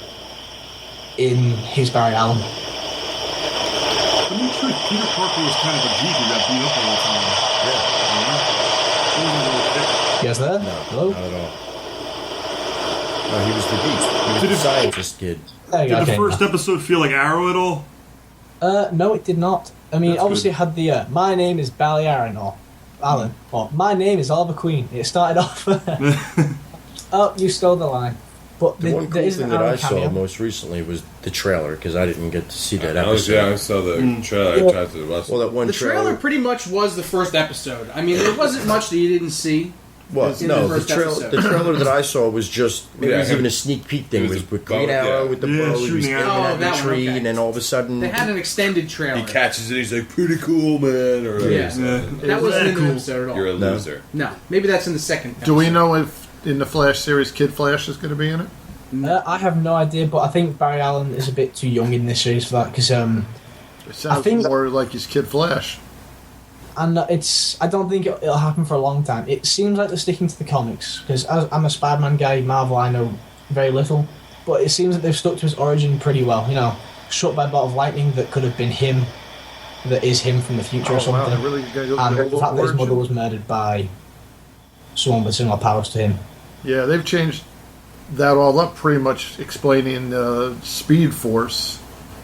in his Barry Allen. I'm not sure Peter Parker was kind of a geek who got beat up all the time. You guys there? No, Hello? not at all. No, he was the geek. He was the scientist kid. There you Did go, the okay. first episode feel like Arrow at all? No, it did not. I mean, That's obviously good. it had the, my name is Barry Allen, or Allen, or my name is Oliver Queen. It started off, oh, you stole the line. But The one there cool is thing an that Allen I saw cameo. most recently was the trailer, because I didn't get to see that I episode. saw the trailer. I tried to watch Well, that one The trailer pretty much was the first episode. I mean, there wasn't much that you didn't see. Well, in no, the the first trailer episode. the trailer that I saw was just maybe Yeah, it was him- even a sneak peek thing. it It was was a with bow, Green Arrow yeah. with the Yeah, bow. He was shooting aiming arrows. Oh, at that the one, tree, okay. and then all of a sudden, They had an extended trailer. He catches it. He's like, "Pretty cool, man." Or Yeah. That wasn't in the cool. episode at all. You're a No. loser. No, maybe that's in the second episode. Do we know if in the Flash series Kid Flash is going to be in it? I have no idea, but I think Barry Allen is a bit too young in this series for that, because It sounds think more like he's Kid Flash. and I don't think it'll happen for a long time. It seems like they're sticking to the comics, because I'm a Spider-Man guy. Marvel, I know very little, but it seems that they've stuck to his origin pretty well. You know, struck by a bolt of lightning that could have been him, that is him from the future or Oh, wow, something. they're really going to go And the the whole fact that his mother origin? was murdered by someone with similar powers to him. Yeah, they've changed that all up, pretty much explaining Speed Force.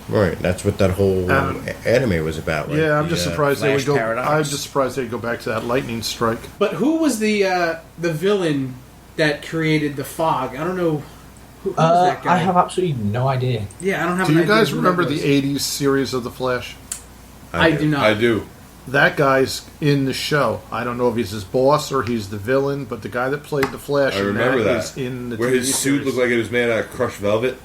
Right, that's what that whole anime was about. Like yeah, I'm just surprised they would go. Paradox. I'm just surprised they'd go back to that lightning strike. But who was the villain that created the fog? I don't know. Who was that guy? I have absolutely no idea. Yeah, I don't have. Do an you idea guys who remember that was. the '80s series of The Flash? I do not. I do. That guy's in the show. I don't know if he's his boss or he's the villain, but the guy that played the Flash, I remember that. is in the where TV his suit series. looked like it was made out of crushed velvet.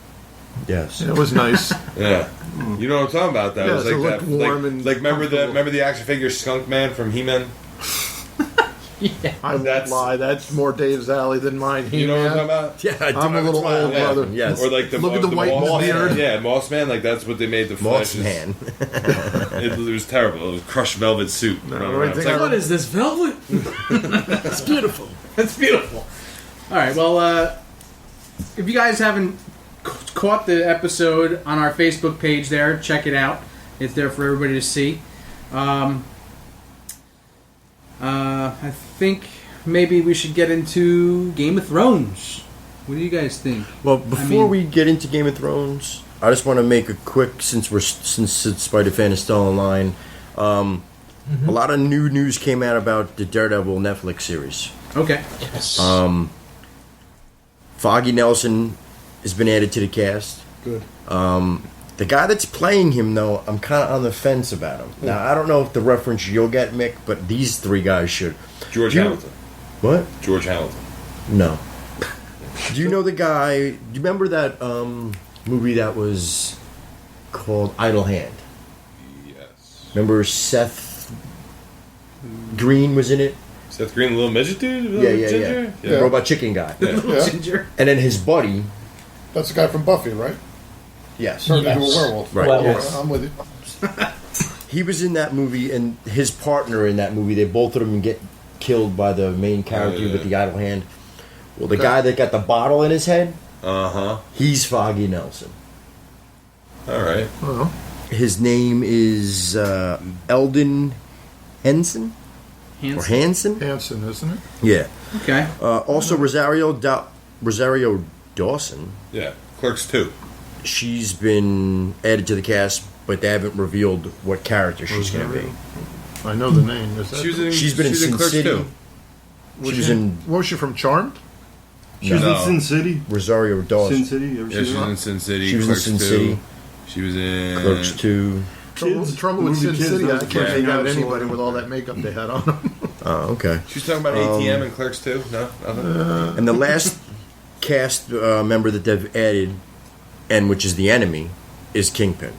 Yes, It was nice. Yeah, you know what I'm talking about. That Yeah, was so it like looked that. warm and like remember comfortable. the action figure Skunk Man from He-Man. I won't lie. That's more Dave's alley than mine. You know what I'm He-Man. talking about? Yeah, I do. I'm a little old, Yeah. brother. Yes. Or like the Look at the white Moss beard. Man. Yeah, Moss Man. Like that's what they made the Moss Flash's- Man. It was terrible. It was crushed velvet suit. No, running I around. think It's like- What is this velvet? It's beautiful. It's beautiful. All right. Well, if you guys haven't caught the episode on our Facebook page, there, check it out. It's there for everybody to see. I think maybe we should get into Game of Thrones. What do you guys think? Well, before we get into Game of Thrones, I just want to make a quick, since Spider Fan is still online. A lot of new news came out about the Daredevil Netflix series. Okay. Yes. Foggy Nelson has been added to the cast. Good. The guy that's playing him, though, I'm kind of on the fence about him. Now, I don't know if the reference you'll get, Mick, but these three guys should. George Hamilton. What? George Hamilton. No. Do you know the guy? Do you remember that movie that was called Idle Hand? Yes. Remember Seth Green was in it? Seth Green, the little midget dude? Yeah. Ginger? The robot chicken guy. Yeah. Ginger. And then his buddy. That's the guy from Buffy, right? Yes. Turned into a werewolf. Right. Werewolf. I'm with you. He was in that movie, and his partner in that movie, they both of them get killed by the main character with the idle hand. Well, the guy that got the bottle in his head, he's Foggy Nelson. All right. His name is Eldon Henson? Or Hanson? Hanson, isn't it? Yeah. Okay. Also, Rosario Dawson. Yeah. Clerks 2. She's been added to the cast, but they haven't revealed what character she's going to be. I know the name. Is that She's been in Sin Clerks City. 2. She was in What was she from? Charmed? She was in Sin City. Rosario Dawson. Sin City. You ever Yeah, seen she that? was in Sin City. She was in Clerks Sin 2. City. She was in Clerks 2. Kids. Trouble with The Sin movie Kids, City, that I was can't the make first out thing I anybody saw. with all that makeup they had on them. Oh, okay. She's talking about ATM and Clerks 2? No? Nothing? And the last cast member that they've added, and which is the enemy, is Kingpin.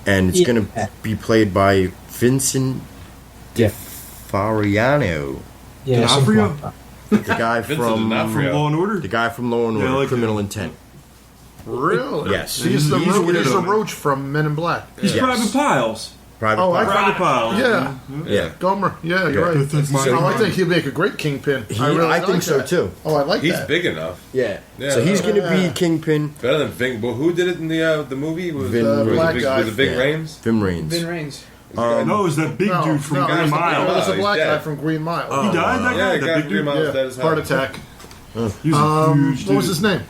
And it's going to be played by Vincent DeFariano. Yeah, something like that. The guy Vincent from D'Onofrio. Law and Order. The guy from Law and Yeah, I Order, like Criminal him. Intent. Really? Yes. He's the He's a Roach, weirdo, man. Roach from Men in Black. He's Yes. Private Piles. Private Oh, I- Pilot. Private Piles. Yeah. Yeah. Gomer. Yeah, you're right. That's my So I mind. think he'd make a great Kingpin. I like think so that. too. Oh, I like He's that. big enough. Yeah. Yeah, So he's going to yeah. be Kingpin. Better than Ving. Well, who did it in the movie? Was Vin- was The black big, guy. Was it Ving Yeah. Rhames? Vim Raines. Vin Raines. No, it was that big dude from no, Green it was Mile. the he's black guy dead. from Green Mile. He died, that Yeah, guy? the That guy big from Green dude? Mile was Yeah, dead as hell. heart attack. He was a huge What was dude. his name?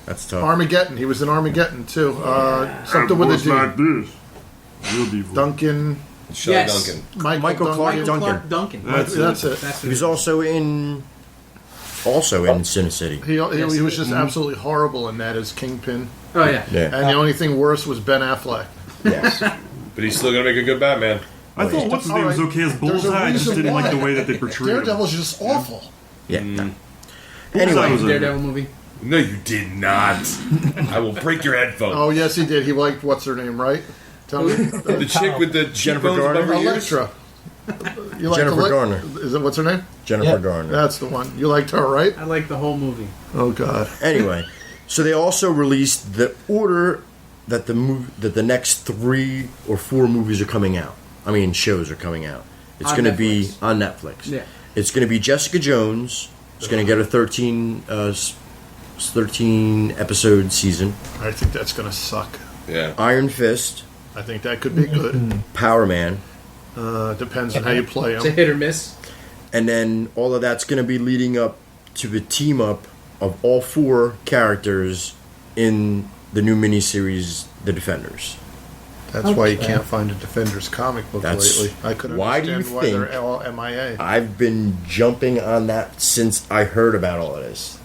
That's tough. Armageddon. He was in Armageddon too. Something with a D. like this. Real deep. Duncan. Shelley Yes. Duncan. Michael Clark Michael Duncan. Clark Duncan. That's That's it. That's He was also in Sin City. He was just absolutely horrible in that as Kingpin. Oh yeah. Yeah. And the only thing worse was Ben Affleck. Yes. But he's still going to make a good Batman. I thought what's his name was okay as There's a Bullseye. I just reason didn't like the why. way that they portrayed him. Daredevil's just awful. Yeah. Bullseye Anyway, was a- Daredevil movie. No, you did not. I will break your headphones. Oh yes, he did. He liked what's her name, right? Tell me. The chick with the Jennifer cheekbones Garner? above her ears? Electra. You like Jennifer Garner. Is it what's her name? Jennifer Yeah. Garner. That's the one. You liked her, right? I like the whole movie. Oh God. Anyway, so they also released the order that the next 3 or 4 movies are coming out. I mean, shows are coming out. It's On going to be Netflix. on Netflix. Yeah. It's going to be Jessica Jones. It's going to get a 13 episode season. I think that's gonna suck. Yeah. Iron Fist, I think that could be good. Power Man, Depends on how you play It's a them. hit or miss. and then all of that's going to be leading up to the team up of all 4 characters in the new miniseries, The Defenders. That's why you can't find a Defenders comic book That's lately. I couldn't why do you understand why think they're all MIA. I've been jumping on that since I heard about all of this.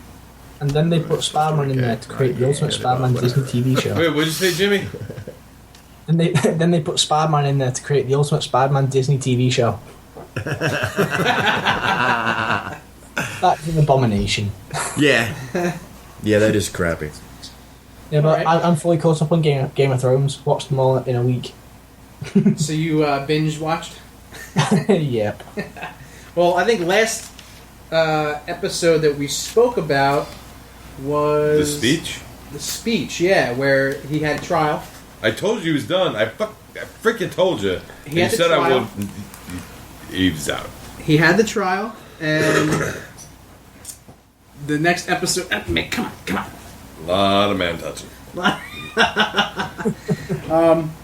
And then they put Spider-Man in there to create the Ultimate Spider-Man Disney TV show. Wait, what'd you say, Jimmy? And then they put Spider-Man in there to create the Ultimate Spider-Man Disney TV show. That's an abomination. Yeah. Yeah, that is crappy. Yeah, but I'm fully caught up on Game of Thrones. Watched them all in a week. So you binge watched? Yep. Well, I think last episode that we spoke about was The speech? The speech, yeah, where he had trial. I told you he was done. I freaking told you. He had you the said I trial. would. He was out. He had the trial, and the next episode. Man, come on. A lot of man touching.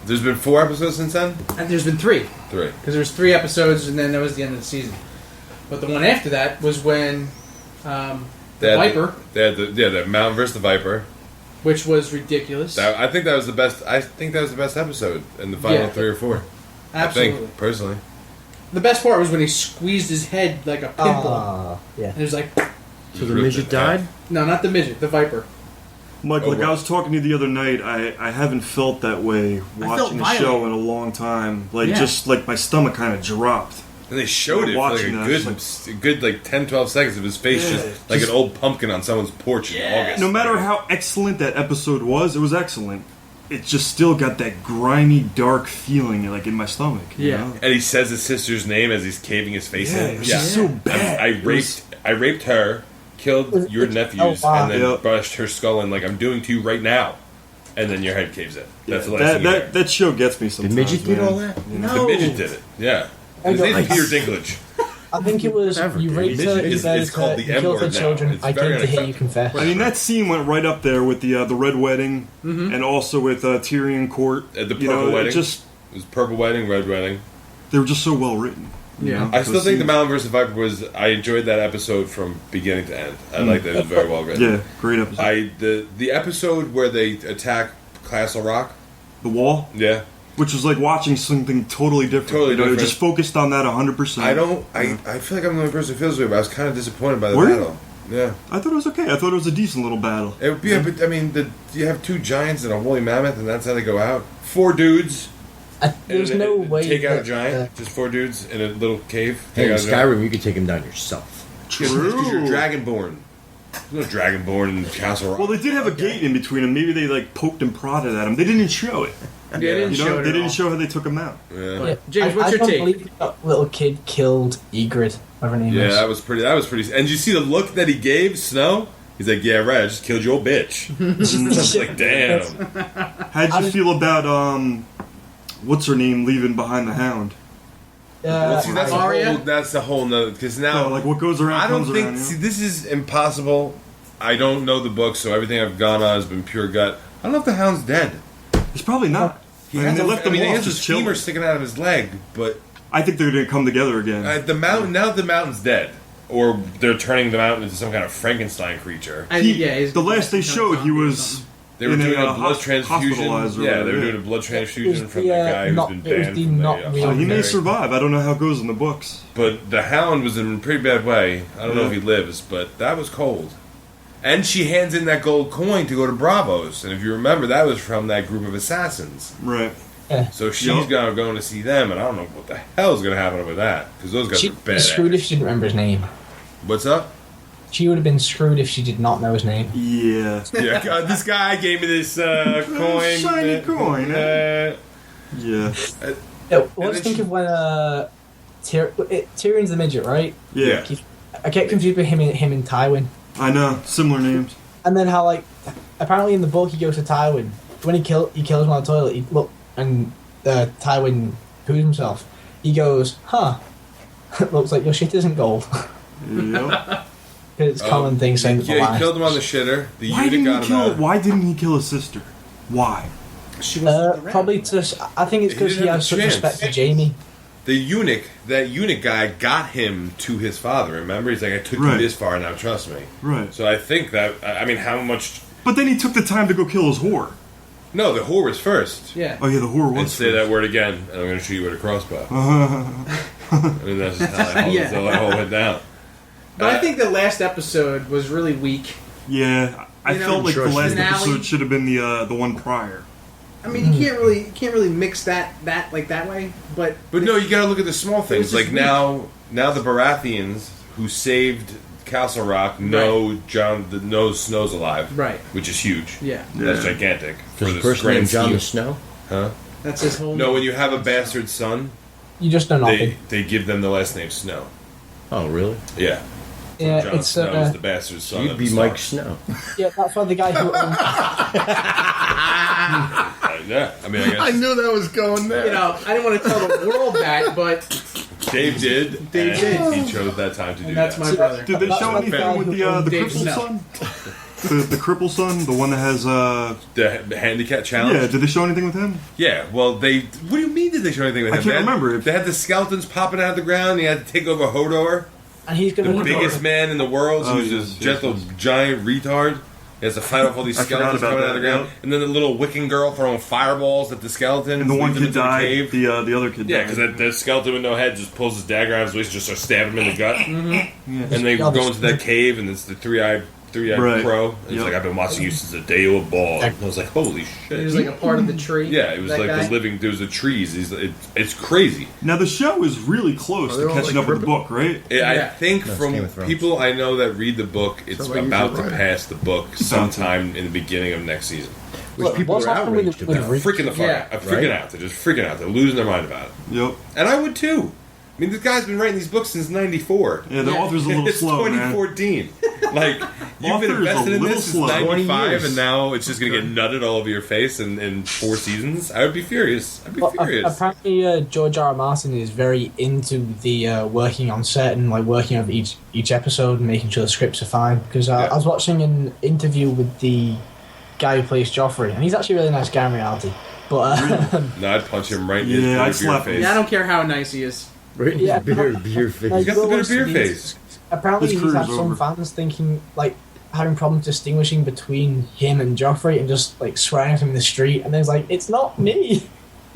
There's been 4 episodes since then? And there's been 3. 3. Because there's 3 episodes, and then that was the end of the season. But the one after that was when the Viper, the Mountain versus the Viper, which was ridiculous. I think that was the best. I think that was the best episode in the final 3 or 4. Absolutely. I think personally. The best part was when he squeezed his head like a pinball. Yeah. And it was like. So the midget died? No, not the midget. The Viper. Mike, like I was talking to you the other night, I haven't felt that way watching the show in a long time. Like, just like my stomach kind of dropped. And they showed it for like a good 10, 12 seconds of his face just like an old pumpkin on someone's porch in August. No matter how excellent that episode was, it was excellent. It just still got that grimy, dark feeling like in my stomach. You know? And he says his sister's name as he's caving his face in. It's just so bad. I raped her, killed your nephews, and then brushed her skull in like I'm doing to you right now. And then your head caves in. That's the last thing you hear. That show gets me sometimes. The midget did man. all that? Yeah. No. The midget did it. Yeah. His name's Peter Dinklage. I think it was you raped her, you It's called the you killed her M-word now. children. It's I very came to hear you unacceptable. confess. I mean, that scene went right up there with the Red Wedding, and also with Tyrion Court. The Purple Wedding. Just it was Purple Wedding, Red Wedding. They were just so well written. Yeah. I still think the Mountain vs. Viper was. I enjoyed that episode from beginning to end. I liked it. It was very well written. Yeah, great episode. The episode where they attack Castle Rock, The Wall. Yeah. Which was like watching something totally different. Totally different. Just focused on that 100%. I feel like I'm the only person who feels this way, but I was kind of disappointed by the Were you? battle. Yeah. I thought it was okay. I thought it was a decent little battle. It would be, but I mean, you have 2 giants and a woolly mammoth, and that's how they go out. 4 dudes. There's no way take out a that, giant. Just 4 dudes in a little cave. Hey, in Take out a giant. Skyrim, you could take him down yourself. Because you're Dragonborn. There's no Dragonborn in Castle Rock. Well, they did have a gate in between them. Maybe they like poked and prodded at him. They didn't show it. They didn't show it They at didn't all. show how they took him out. Yeah. James, what's I your can't take? believe that little kid killed Ygritte, whatever her name Yeah, is. that was pretty. And did you see the look that he gave Snow? He's like, "Yeah, right. I just killed your old bitch." Just like, damn. How'd you feel about what's her name leaving behind the Hound? Well, see, that's Arya? that's the whole nother. Because now, No, like what goes around I don't comes think. around. See, this is impossible. I don't know the book, so everything I've gone on has been pure gut. I don't know if the Hound's dead. It's probably not. He I mean, they left him he off has just his femur chilling. sticking out of his leg, but I think they're going to come together again. the mountain now the mountain's dead, or they're turning the mountain into some kind of Frankenstein creature. The last they showed, he was. They were in doing a blood hos- transfusion. hospitalized or Yeah, they whatever, were doing a blood It transfusion was from the, the guy who's not- been it was banned the from not the. real So he may military. survive. I don't know how it goes in the books. But the Hound was in a pretty bad way. I don't know if he lives, but that was cold. And she hands in that gold coin to go to Bravos, and if you remember, that was from that group of assassins. Right. So she's going to see them, and I don't know what the hell is going to happen with that because those guys She'd are be bad. screwed if she didn't remember his name. What's up? She would have been screwed if she did not know his name. Yeah. Yeah, this guy gave me this coin. Shiny coin. Yeah. Yeah, And let's then think she- of when Tyrion's the midget, right? Yeah. I get confused with him and Tywin. I know. Similar names. And then how apparently in the book he goes to Tywin. When he kills him on the toilet, and Tywin poos himself. He goes, "Huh, looks like your shit isn't gold." Yep. It's a common thing saying. Yeah, he killed him on the shitter. The Why unit didn't got he him kill? out. Why didn't he kill his sister? Why? She was Probably I think it's He because didn't he have has a such chance. respect for Jamie. the eunuch, that eunuch guy got him to his father. Remember, he's like, I took you this far, now trust me. Right. So I think that, I mean, how much? But then he took the time to go kill his whore. No, the whore was first. Yeah. Oh yeah, the whore was. And say that word again, and I'm going to shoot you with a crossbow. I mean, that's just how that whole went down. But I think the last episode was really weak. Yeah, I felt like the last episode should have been the one prior. I mean, you can't really mix that like that way. But no, you got to look at the small things. Like weak. now the Baratheons who saved Castle Rock know Snow's alive, right? Which is huge. Yeah, that's gigantic. Does the person named Jon the Snow? Huh? That's his whole. No, when you have a bastard son, you just don't know. They give them the last name Snow. Oh, really? Yeah. Yeah, Jon Snow is the bastard son. You'd of be the Mike Stark. Snow. Yeah, that's why the guy who. Yeah, I mean, I guess. I knew that was going there. You know, I didn't want to tell the world that, but Dave did. Dave did. He chose that time to do that's that. my brother. Did they show anything with the Dave crippled Snow. son? The crippled son, the one that has the handicap challenge. Yeah, did they show anything with him? Yeah, well, what do you mean? Did they show anything with him? I can't remember. They had the skeletons popping out of the ground. He had to take over Hodor. And he's going The biggest man in the world, who's this gentle giant retard. He has to fight off all these I forgot skeletons about coming out of the that, ground, and then the little Wiccan girl throwing fireballs at the skeleton. And the one leads him kid into the died. cave. The other kid Yeah, died. because that skeleton with no head just pulls his dagger out of his waist and just starts stabbing him in the gut. Yeah. And they go into that cave, and it's the three-eyed Right. crow. And he's like, I've been watching you since the day you were born. And I was like, holy shit. He was like a part of the tree. Yeah, it was that like guy. the living. There was the trees. It's crazy. Now the show is really close they to all, catching like, up with the book, right? I think That's from Game of Thrones. people I know that read the book, it's Sounds like about you to should write. pass the book sometime in the beginning of next season. Which people what's are happening with outraged the- about. with They're freaking the fuck Yeah. out. I'm freaking out. They're just freaking out. They're losing their mind about it. Yep. And I would too. I mean, this guy's been writing these books since '94. Yeah, the author's a little It's slow, man. 2014. Like, you've been Author's invested a in little this since slow. 95, 20 and now it's just going to get nutted all over your face in 4 seasons. I would be furious. I'd be Well, furious. apparently, George R. R. Martin is very into the working on set and like working over each episode and making sure the scripts are fine. Because I was watching an interview with the guy who plays Joffrey, and he's actually a really nice guy in reality. But No, I'd punch him right in his Yeah, bitter I'd beer slap him. face. Yeah, I don't care how nice he is. Right? Yeah. Beer face. Like, He's got the bitter beer he's- face. apparently His he's had career's some over. fans thinking like having problems distinguishing between him and Joffrey and just like swearing at him in the street, and then he's like, "It's not me."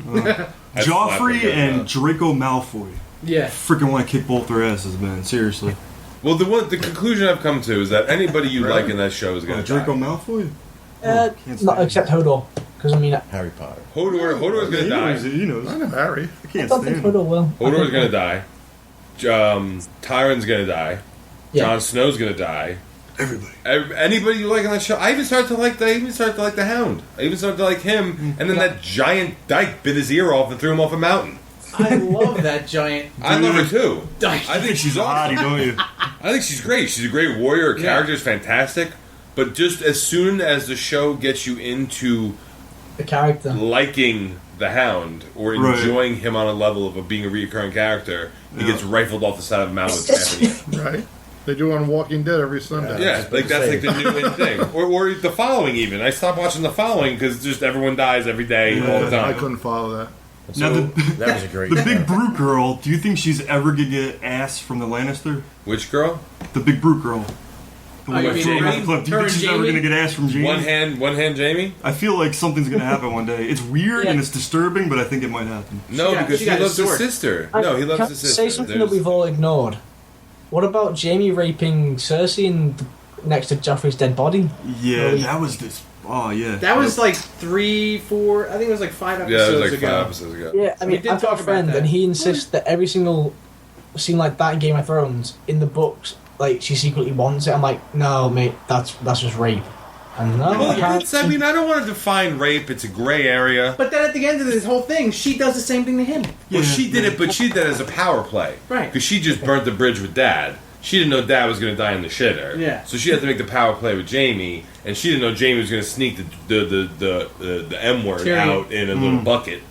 I'd slap Joffrey him right and now. Draco Malfoy. Yeah. Freaking want to kick both their asses, man. Seriously. Well, the conclusion I've come to is that anybody you like in that show is going to Draco die. Malfoy? Not Can't stand except Hodor, because I mean, Harry Potter. Hodor's going to He die. knows. He knows. I know Harry. I I can't don't think stand him. Hodor will. Hodor's going to die. Tyrion's going to die. Yeah. Jon Snow's going to die. Everybody. Anybody you like on that show, I even started to like the Hound. I even started to like him, and then that giant dyke bit his ear off and threw him off a mountain. I love that giant. I love her too. Dyke. I think she's Body, awesome. don't you? I think she's great. She's a great warrior. Her Yeah. character's fantastic. But just as soon as the show gets you into The character. liking the Hound or Right. enjoying him on a level of being a recurring character, he gets rifled off the side of a mountain with Stephanie. Right? They do on Walking Dead every Sunday. Yeah, like that's like the new in thing. Or the following even. I stopped watching the following because just everyone dies every day all the I time. couldn't follow that. Now, So, That was a great the show. big brute girl, do you think she's ever going to get ass from the Lannister? which girl? The big brute girl. The Oh, one you that mean threw him off Jamie? the cliff. Do you Her think and she's ever Jamie? going to get ass from Jamie? One hand, Jamie? I feel like something's going to happen one day. It's weird Yeah. and it's disturbing, but I think it might happen. No, She got- because she he got loves his his sword. sister. No, he loves Can his I sister. say something There's- that we've all ignored. What about Jamie raping Cersei next to Joffrey's dead body? Yeah, Really? that was this. Oh, yeah. That was like 3, 4. I think it was like 5 episodes Yeah, it was like ago. 5 episodes ago. Yeah, I We mean, did I've got talk a about friend, that. and he insists that every single scene like that in Game of Thrones, in the books, like she secretly wants it. I'm like, no, mate, that's just rape. And no, Well, apparently- I mean, I don't want to define rape. It's a gray area. But then at the end of this whole thing, she does the same thing to him. Well, she did it, but she did it as a power play. Right. Because she just burnt the bridge with Dad. She didn't know Dad was going to die in the shitter. Yeah. So she had to make the power play with Jamie, and she didn't know Jamie was going to sneak the M word Tyrion. out in a little bucket.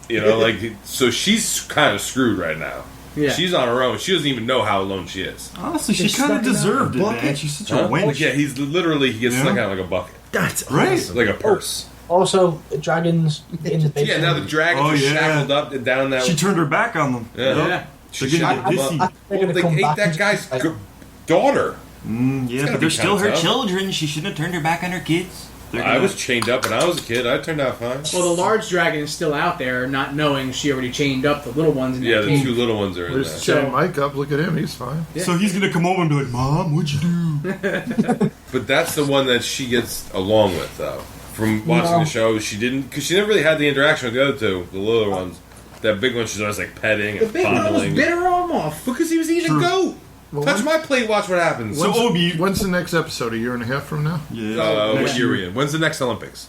You know, like, so she's kind of screwed right now. Yeah. She's on her own. She doesn't even know how alone she is. Honestly, she Just kind of stuck it out deserved in it, a man. bucket? She's such a Huh? wench. Like, yeah, he gets Yeah. stuck out like a bucket. That's Right. awesome. Like a purse. Also, dragons in the basement. Yeah, now the dragons are shackled up and down that. She turned her back on them. Yeah. They're She gonna get shackled dizzy. them up. Well, they ate that guy's daughter. Yeah, gotta but be they're still her kinda tough. children. She shouldn't have turned her back on her kids. I was chained up when I was a kid. I turned out fine. Well, the large dragon is still out there, not knowing she already chained up the little ones in Yeah, that the cage. two little ones are in There's there. chain Mike up. Look at him. He's fine. So he's gonna come home and be like, "Mom, what'd you do?" But that's the one that she gets along with, though. From watching the show, she didn't, because she never really had the interaction with the other two, the little ones. That big one, she's always like petting The and big one was fondling. bit her arm off. Because he was eating a goat. Well, Touch my plate, watch what happens. When's the next episode? A year and a half from now? Yeah. What year are we in? When's the next Olympics?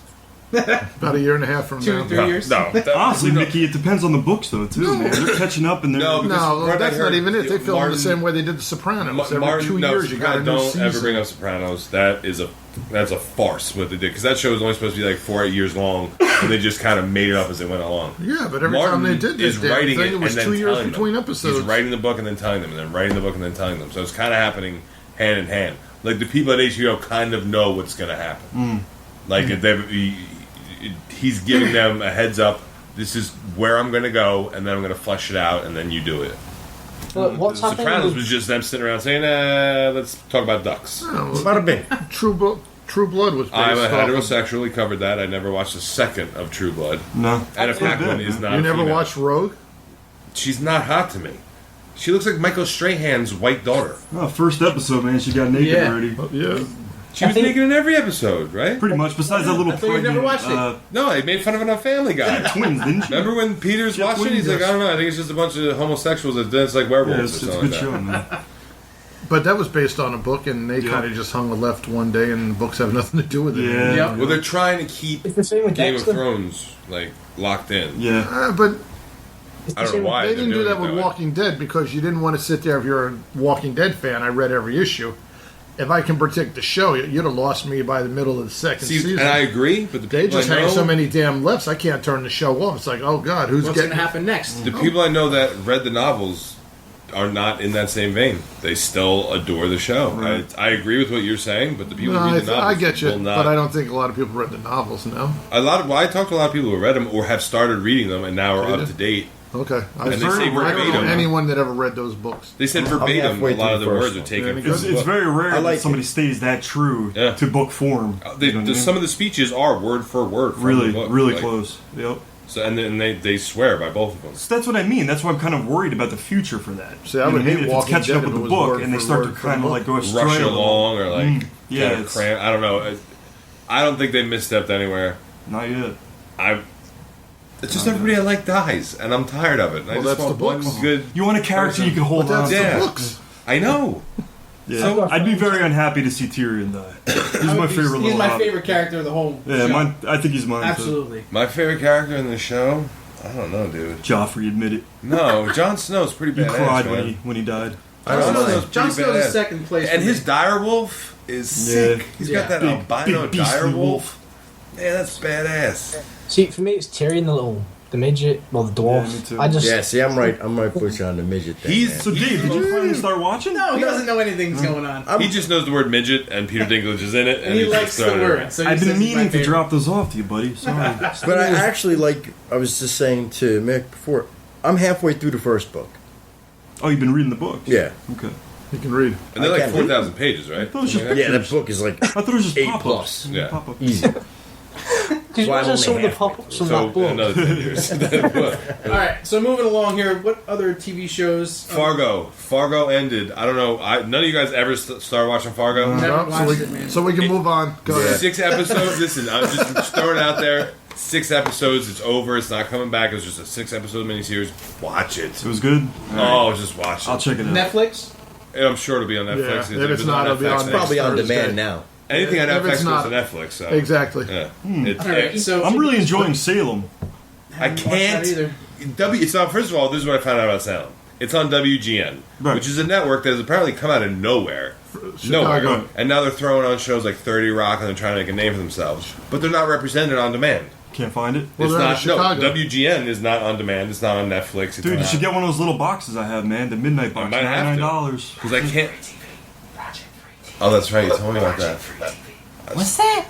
About a year and a half from now. 2-3 years. No. Honestly, Mickey, it depends on the books, though, too, man. They're catching up and they're... No, No, because that's not even it. They film Martin- the same way they did The Sopranos. Every Martin, 2 years you got a new don't season. ever bring up Sopranos. That's a farce what they did, because that show was only supposed to be like 4-8 years long, and they just kind of made it up as they went along. Yeah, but every Martin time they did this is damn writing thing, it it was and 2 then years telling between them. episodes. He's writing the book and then telling them, and then writing the book and then telling them. So it's kind of happening hand in hand. Like the people at HBO kind of know what's going to happen. Like he's giving them a heads up. This is where I'm going to go, and then I'm going to flesh it out, and then you do it. But what's The happening? Sopranos with- was just them sitting around saying, let's talk about ducks. Bada bing. True Blood was based I'm a off of- heterosexual. We covered that. I never watched a second of True Blood. No. Anna Paquin is not. You a never female. watched Rogue? She's not hot to me. She looks like Michael Strahan's white daughter. Oh, first episode, man, she got naked Yeah. already. Yeah. She was naked in every episode, right? Pretty much, besides that little I thought you pregnant... never watched it. No, they made fun of it on Family Guy. Twins, didn't she? Remember when Peter's Yeah, watching it? He's twins, like, I don't know. I think it's just a bunch of homosexuals that dance like Yeah, werewolves it's or a something good like show, that. man. But that was based on a book, and they Yeah. kind of just hung a left one day, and the books have nothing to do with it. Yeah. Yep. Well, they're trying to keep It's the same with Game of Dexter. Thrones like locked in. Yeah. But It's the I don't same know why they they're didn't do doing that it with way. Walking Dead because you didn't want to sit there. If you're a Walking Dead fan, I read every issue. If I can predict the show, you'd have lost me by the middle of the second See, season. and I agree, but the They people just I hang know, so many damn lefts, I can't turn the show off. It's like, oh God, who's What's going getting to happen next? the people I know that read the novels are not in that same vein. They still adore the show. Right. I agree with what you're saying, but the people No, who read the novels I get you, will not. but I don't think a lot of people read the novels. No, I talked to a lot of people who read them or have started reading them and now are Did up you? to date. okay. And they say I don't know verbatim. anyone that ever read those books. They said I'm verbatim. halfway A lot through of the the words first are one. taken Yeah, from It's, the it's book. very rare I like that somebody it. stays that true Yeah. to book form. They, You know what I mean? some of the speeches are word for word. From Really, the book. really Like, close. Yep. So and then they swear by both of them. So that's what I mean. That's why I'm kind of worried about the future for that. See, I You know would what hate If it's Walking catching Dead up if with it the was book word and they for start to word for kind the of like go astray. Rush a little. along or like Yeah, kind of it's- cram. I don't know. I don't think they misstepped anywhere. Not yet. It's just everybody I like dies, and I'm tired of it. And I Well, just that's want the one books. good. You want a character you can hold But on that's to. Yeah. the books. I know. Yeah. So- I'd be very unhappy to see Tyrion die. He's my favorite He's little my hobbit. favorite character of the whole Yeah, show. mine, I think he's mine Absolutely. My favorite character in the show. I don't know, dude. too. Joffrey, admit it. No, Jon Snow's pretty You badass, cried man. when he died. Jon Snow's John pretty Snow's badass. in second place. And for his me. direwolf is sick. He's got that Big- albino big beastly direwolf. wolf. Yeah, that's badass. See, for me, it's Tyrion, the midget, well, the dwarf. Yeah, me too. I just Yeah, see, I'm right with you on the midget thing. He's man. So, Dave, did you finally start watching? No, he doesn't know anything's going on. He just knows the word midget, and Peter Dinklage is in it, And he he's likes just the throwing it around. word. So he I've says been he's my meaning to favorite. drop those off to you, buddy. Sorry. But I actually I was just saying to Mick before, I'm halfway through the first book. Oh, you've been reading the books? Yeah. Okay. You can read. And they're I like can't 4,000 pages, right? Those are Something like Yeah, pictures. that book is like I thought it was just 8 pop-ups. plus. Yeah. Pop-up. Easy. Because Why wasn't only some of the half? pop-ups from So that book. another 10 years. All right, so moving along here, what other TV shows? Fargo ended. I don't know. None of you guys ever started watching Fargo? Never No, watched it, man. so we can move on. Go ahead. 6 episodes. Listen, I'm just throwing it out there. 6 episodes. It's over. It's not coming back. It's just a 6-episode miniseries. Watch it. It was good? Oh, just watch it. I'll check it out. Netflix? And I'm sure it'll be on Netflix. Yeah, if it's not, it'll be on next Probably on Thursday. demand now. Anything on If Netflix it's goes not- to Netflix. So. Exactly. Yeah. All right, so I'm really enjoying Salem. I Haven't watched that can't. either. It's on. First of all, this is what I found out about Salem. It's on WGN, Right. which is a network that has apparently come out of nowhere. Chicago. Nowhere. And now they're throwing on shows like 30 Rock and they're trying to make a name for themselves. But they're not represented on demand. Can't find it. Well, It's they're out not. of No, Chicago. WGN is not on demand. It's not on Netflix. It's Dude, you should get one of those little boxes I have, man. The Midnight Box. might have to. $99. Because I can't. Oh, that's right. You told me about that. What's that?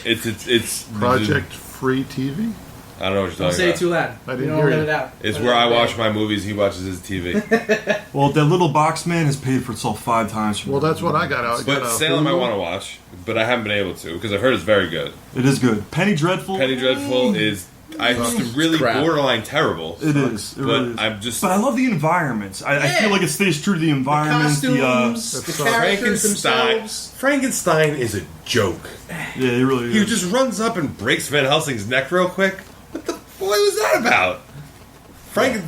It's Project free TV? I don't know what you're Don't talking say about. it too loud. I You didn't don't hear let you. it out. It's Let where it I out. watch my movies. He watches his TV. Well, that little box man has paid for itself 5 times. Well, that's what I got out. But Salem I want to watch, but I haven't been able to because I've heard it's very good. It is good. Penny Dreadful. Penny Dreadful is it's really Crap. borderline terrible. It is. It But really is. I'm just. But I love the environments. I feel like it stays true to the environment. Costumes, the characters themselves. Frankenstein is a joke. Yeah, he really is. He just runs up and breaks Van Helsing's neck real quick. What the boy was that about?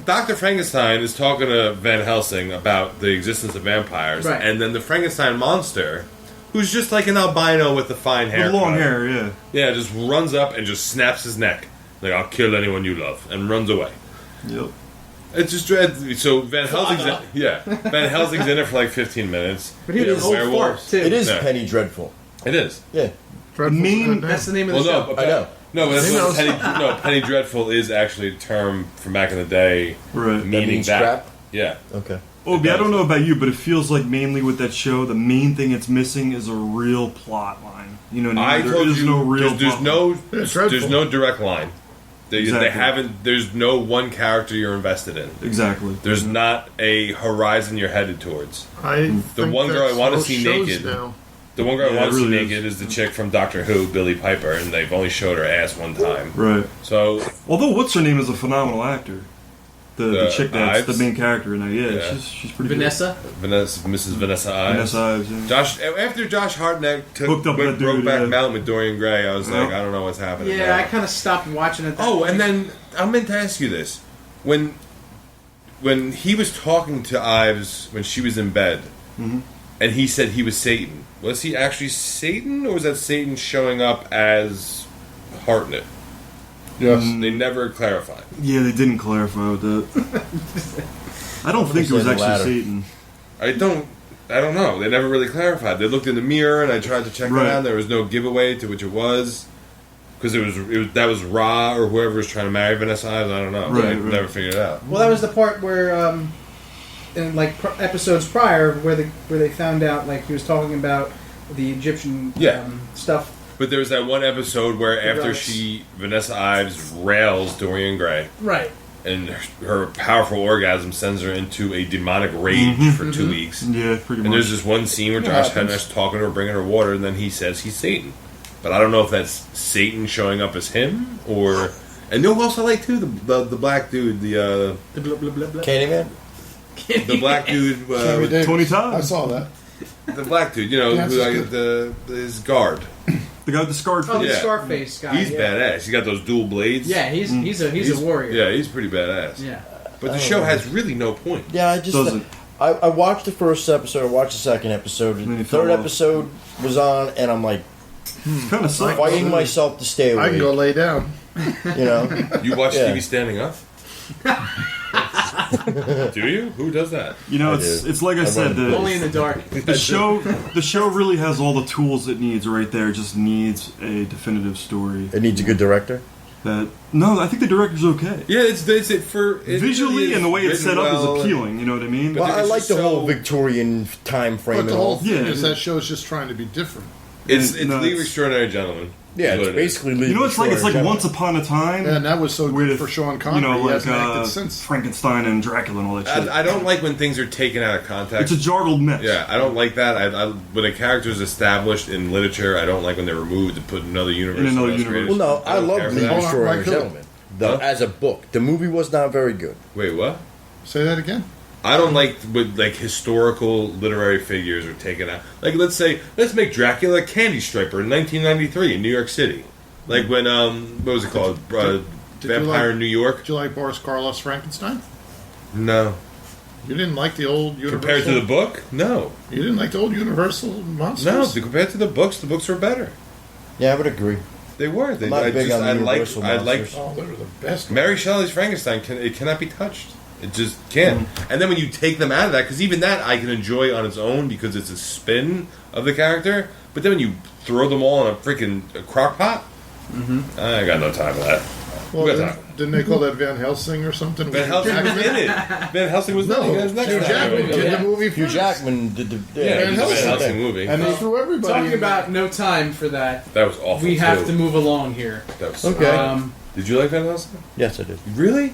Dr. Frankenstein is talking to Van Helsing about the existence of vampires, Right. and then the Frankenstein monster, who's just like an albino with the fine hair, With long hair, yeah. yeah, just runs up and just snaps his neck, like I'll kill anyone you love, and runs away. Yep. It's just so Van Helsing's Van Helsing's in it for like 15 minutes. But he You know, was old werewolves. fart, too. It is Yeah. Penny Dreadful. It is. Yeah. That's the name of the Well, show. no, I know. No, but that's He what knows. Penny Dreadful is actually a term from back in the day, Right. meaning means that. crap? Yeah. Okay. Obi, I don't know about you, but it feels like mainly with that show, the main thing it's missing is a real plot line. You know what I I mean? told There is you, no real there's plot no, line. there's no direct line. They Exactly. haven't. There's no one character you're invested in. Exactly. There's not a horizon you're headed towards. I The think one girl I that's want to most see shows naked. now. The one girl I Yeah, want to it see really naked is the chick from Doctor Who, Billie Piper, and they've only showed her ass one time. Right. So Although, what's her name is a phenomenal actor. The chick that's Ives? the main character in that. Yeah, Yeah. she's pretty Vanessa? Mrs. Vanessa good. Ives. Vanessa Ives. Yeah. Josh, after Josh Hartnett Hooked up with that dude, Brokeback yeah. Mountain with Dorian Gray, I was like, Yeah. I don't know what's happening. Yeah, now. I kind of stopped watching it. Oh, and then I meant to ask you this: when he was talking to Ives when she was in bed, and he said he was Satan, was he actually Satan, or was that Satan showing up as Hartnett? Yes. They never clarified. Yeah, they didn't clarify with that. I don't think it was the actually latter. Satan. I don't know. They never really clarified. They looked in the mirror, and I tried to check Right. it out. There was no giveaway to which it was. Because that was Ra or whoever was trying to marry Vanessa Ives. I don't know. Right, I right. never figured it out. Well, that was the part where, in like episodes prior, where they found out like he was talking about the Egyptian Yeah. stuff. But there was that one episode where after Right. Vanessa Ives rails Dorian Gray, Right. and her powerful orgasm sends her into a demonic rage for 2 weeks. Yeah, pretty And much. there's this one scene where Josh Hartnett's talking to her, bringing her water, and then he says he's Satan. But I don't know if that's Satan showing up as him, or... And you also like, too, the black dude, the Blah, blah, blah, blah. Candyman? the black dude... Sammy Davis. Tony Todd. I saw that. the black dude, you know, Yeah, who, that's his guard. The guy with the scarred Oh, face. the Yeah. Scarface guy. He's yeah. badass. He's got those dual blades. Yeah, he's a warrior. Yeah, he's pretty badass. Yeah. But the show has really no point. Yeah, I just Doesn't. I watched the first episode, I watched the second episode, then you the third fell off. episode was on, and I'm like Kind of sucks. fighting myself to stay I awake. can go lay down. You know, You watch Yeah. TV standing up? Do you? Who does that? You know, I it's do. it's like I said, run Only in the dark. the show really has all the tools it needs right there. It just needs a definitive story. it needs a good director. No, I think the director's okay. Yeah, it's for it Visually really and the way it's written set up well. is appealing. You know what I mean? Well, I it's like just the so- whole Victorian time frame But and the whole all. thing Yeah, is yeah. that show's just trying to be different. It's No, League of it's- Extraordinary Gentlemen. Yeah, is what it's it is. basically League You know, of it's like Extraordinary Once Upon a Time. And that was so good with, for Sean Connery. You know, he like hasn't acted since. Frankenstein and Dracula and all that shit. I don't like when things are taken out of context. It's a jargled mess. Yeah, I don't like that. When a character is established in literature, I don't like when they're removed to put another universe. In another somewhere else universe. created. Well, no, I don't care love for League of that. Hold on, Extraordinary like who? Gentlemen. Huh? As a book, the movie was not very good. Wait, what? Say that again. I don't like when historical literary figures are taken out. Like, let's make Dracula a candy striper in 1993 in New York City. Like when what was it called? Did you Vampire like- in New York. Did you like Boris Karloff's Frankenstein? No, You didn't like the old Universal? compared to the book, no, You didn't like the old Universal monsters? no. Compared to the books were better. Yeah, I would agree. They were. They, I'm not big on the Universal I like monsters. Oh, they were the best. Mary Shelley's Frankenstein. It cannot be touched. It just can't. And then when you take them out of that, because even that I can enjoy on its own because it's a spin of the character. But then when you throw them all in a freaking crock pot, I got no time for that. Well, We got didn't they call that Van Helsing or something? Van Helsing was in it. Van Helsing was No, in it. Hugh Jackman did the movie Hugh first. Jackman did the Van Helsing movie. And they threw everybody Talking in about no time for that. That was awful. We have too. to move along here. That was Okay. Did you like Van Helsing? Yes, I did. Really?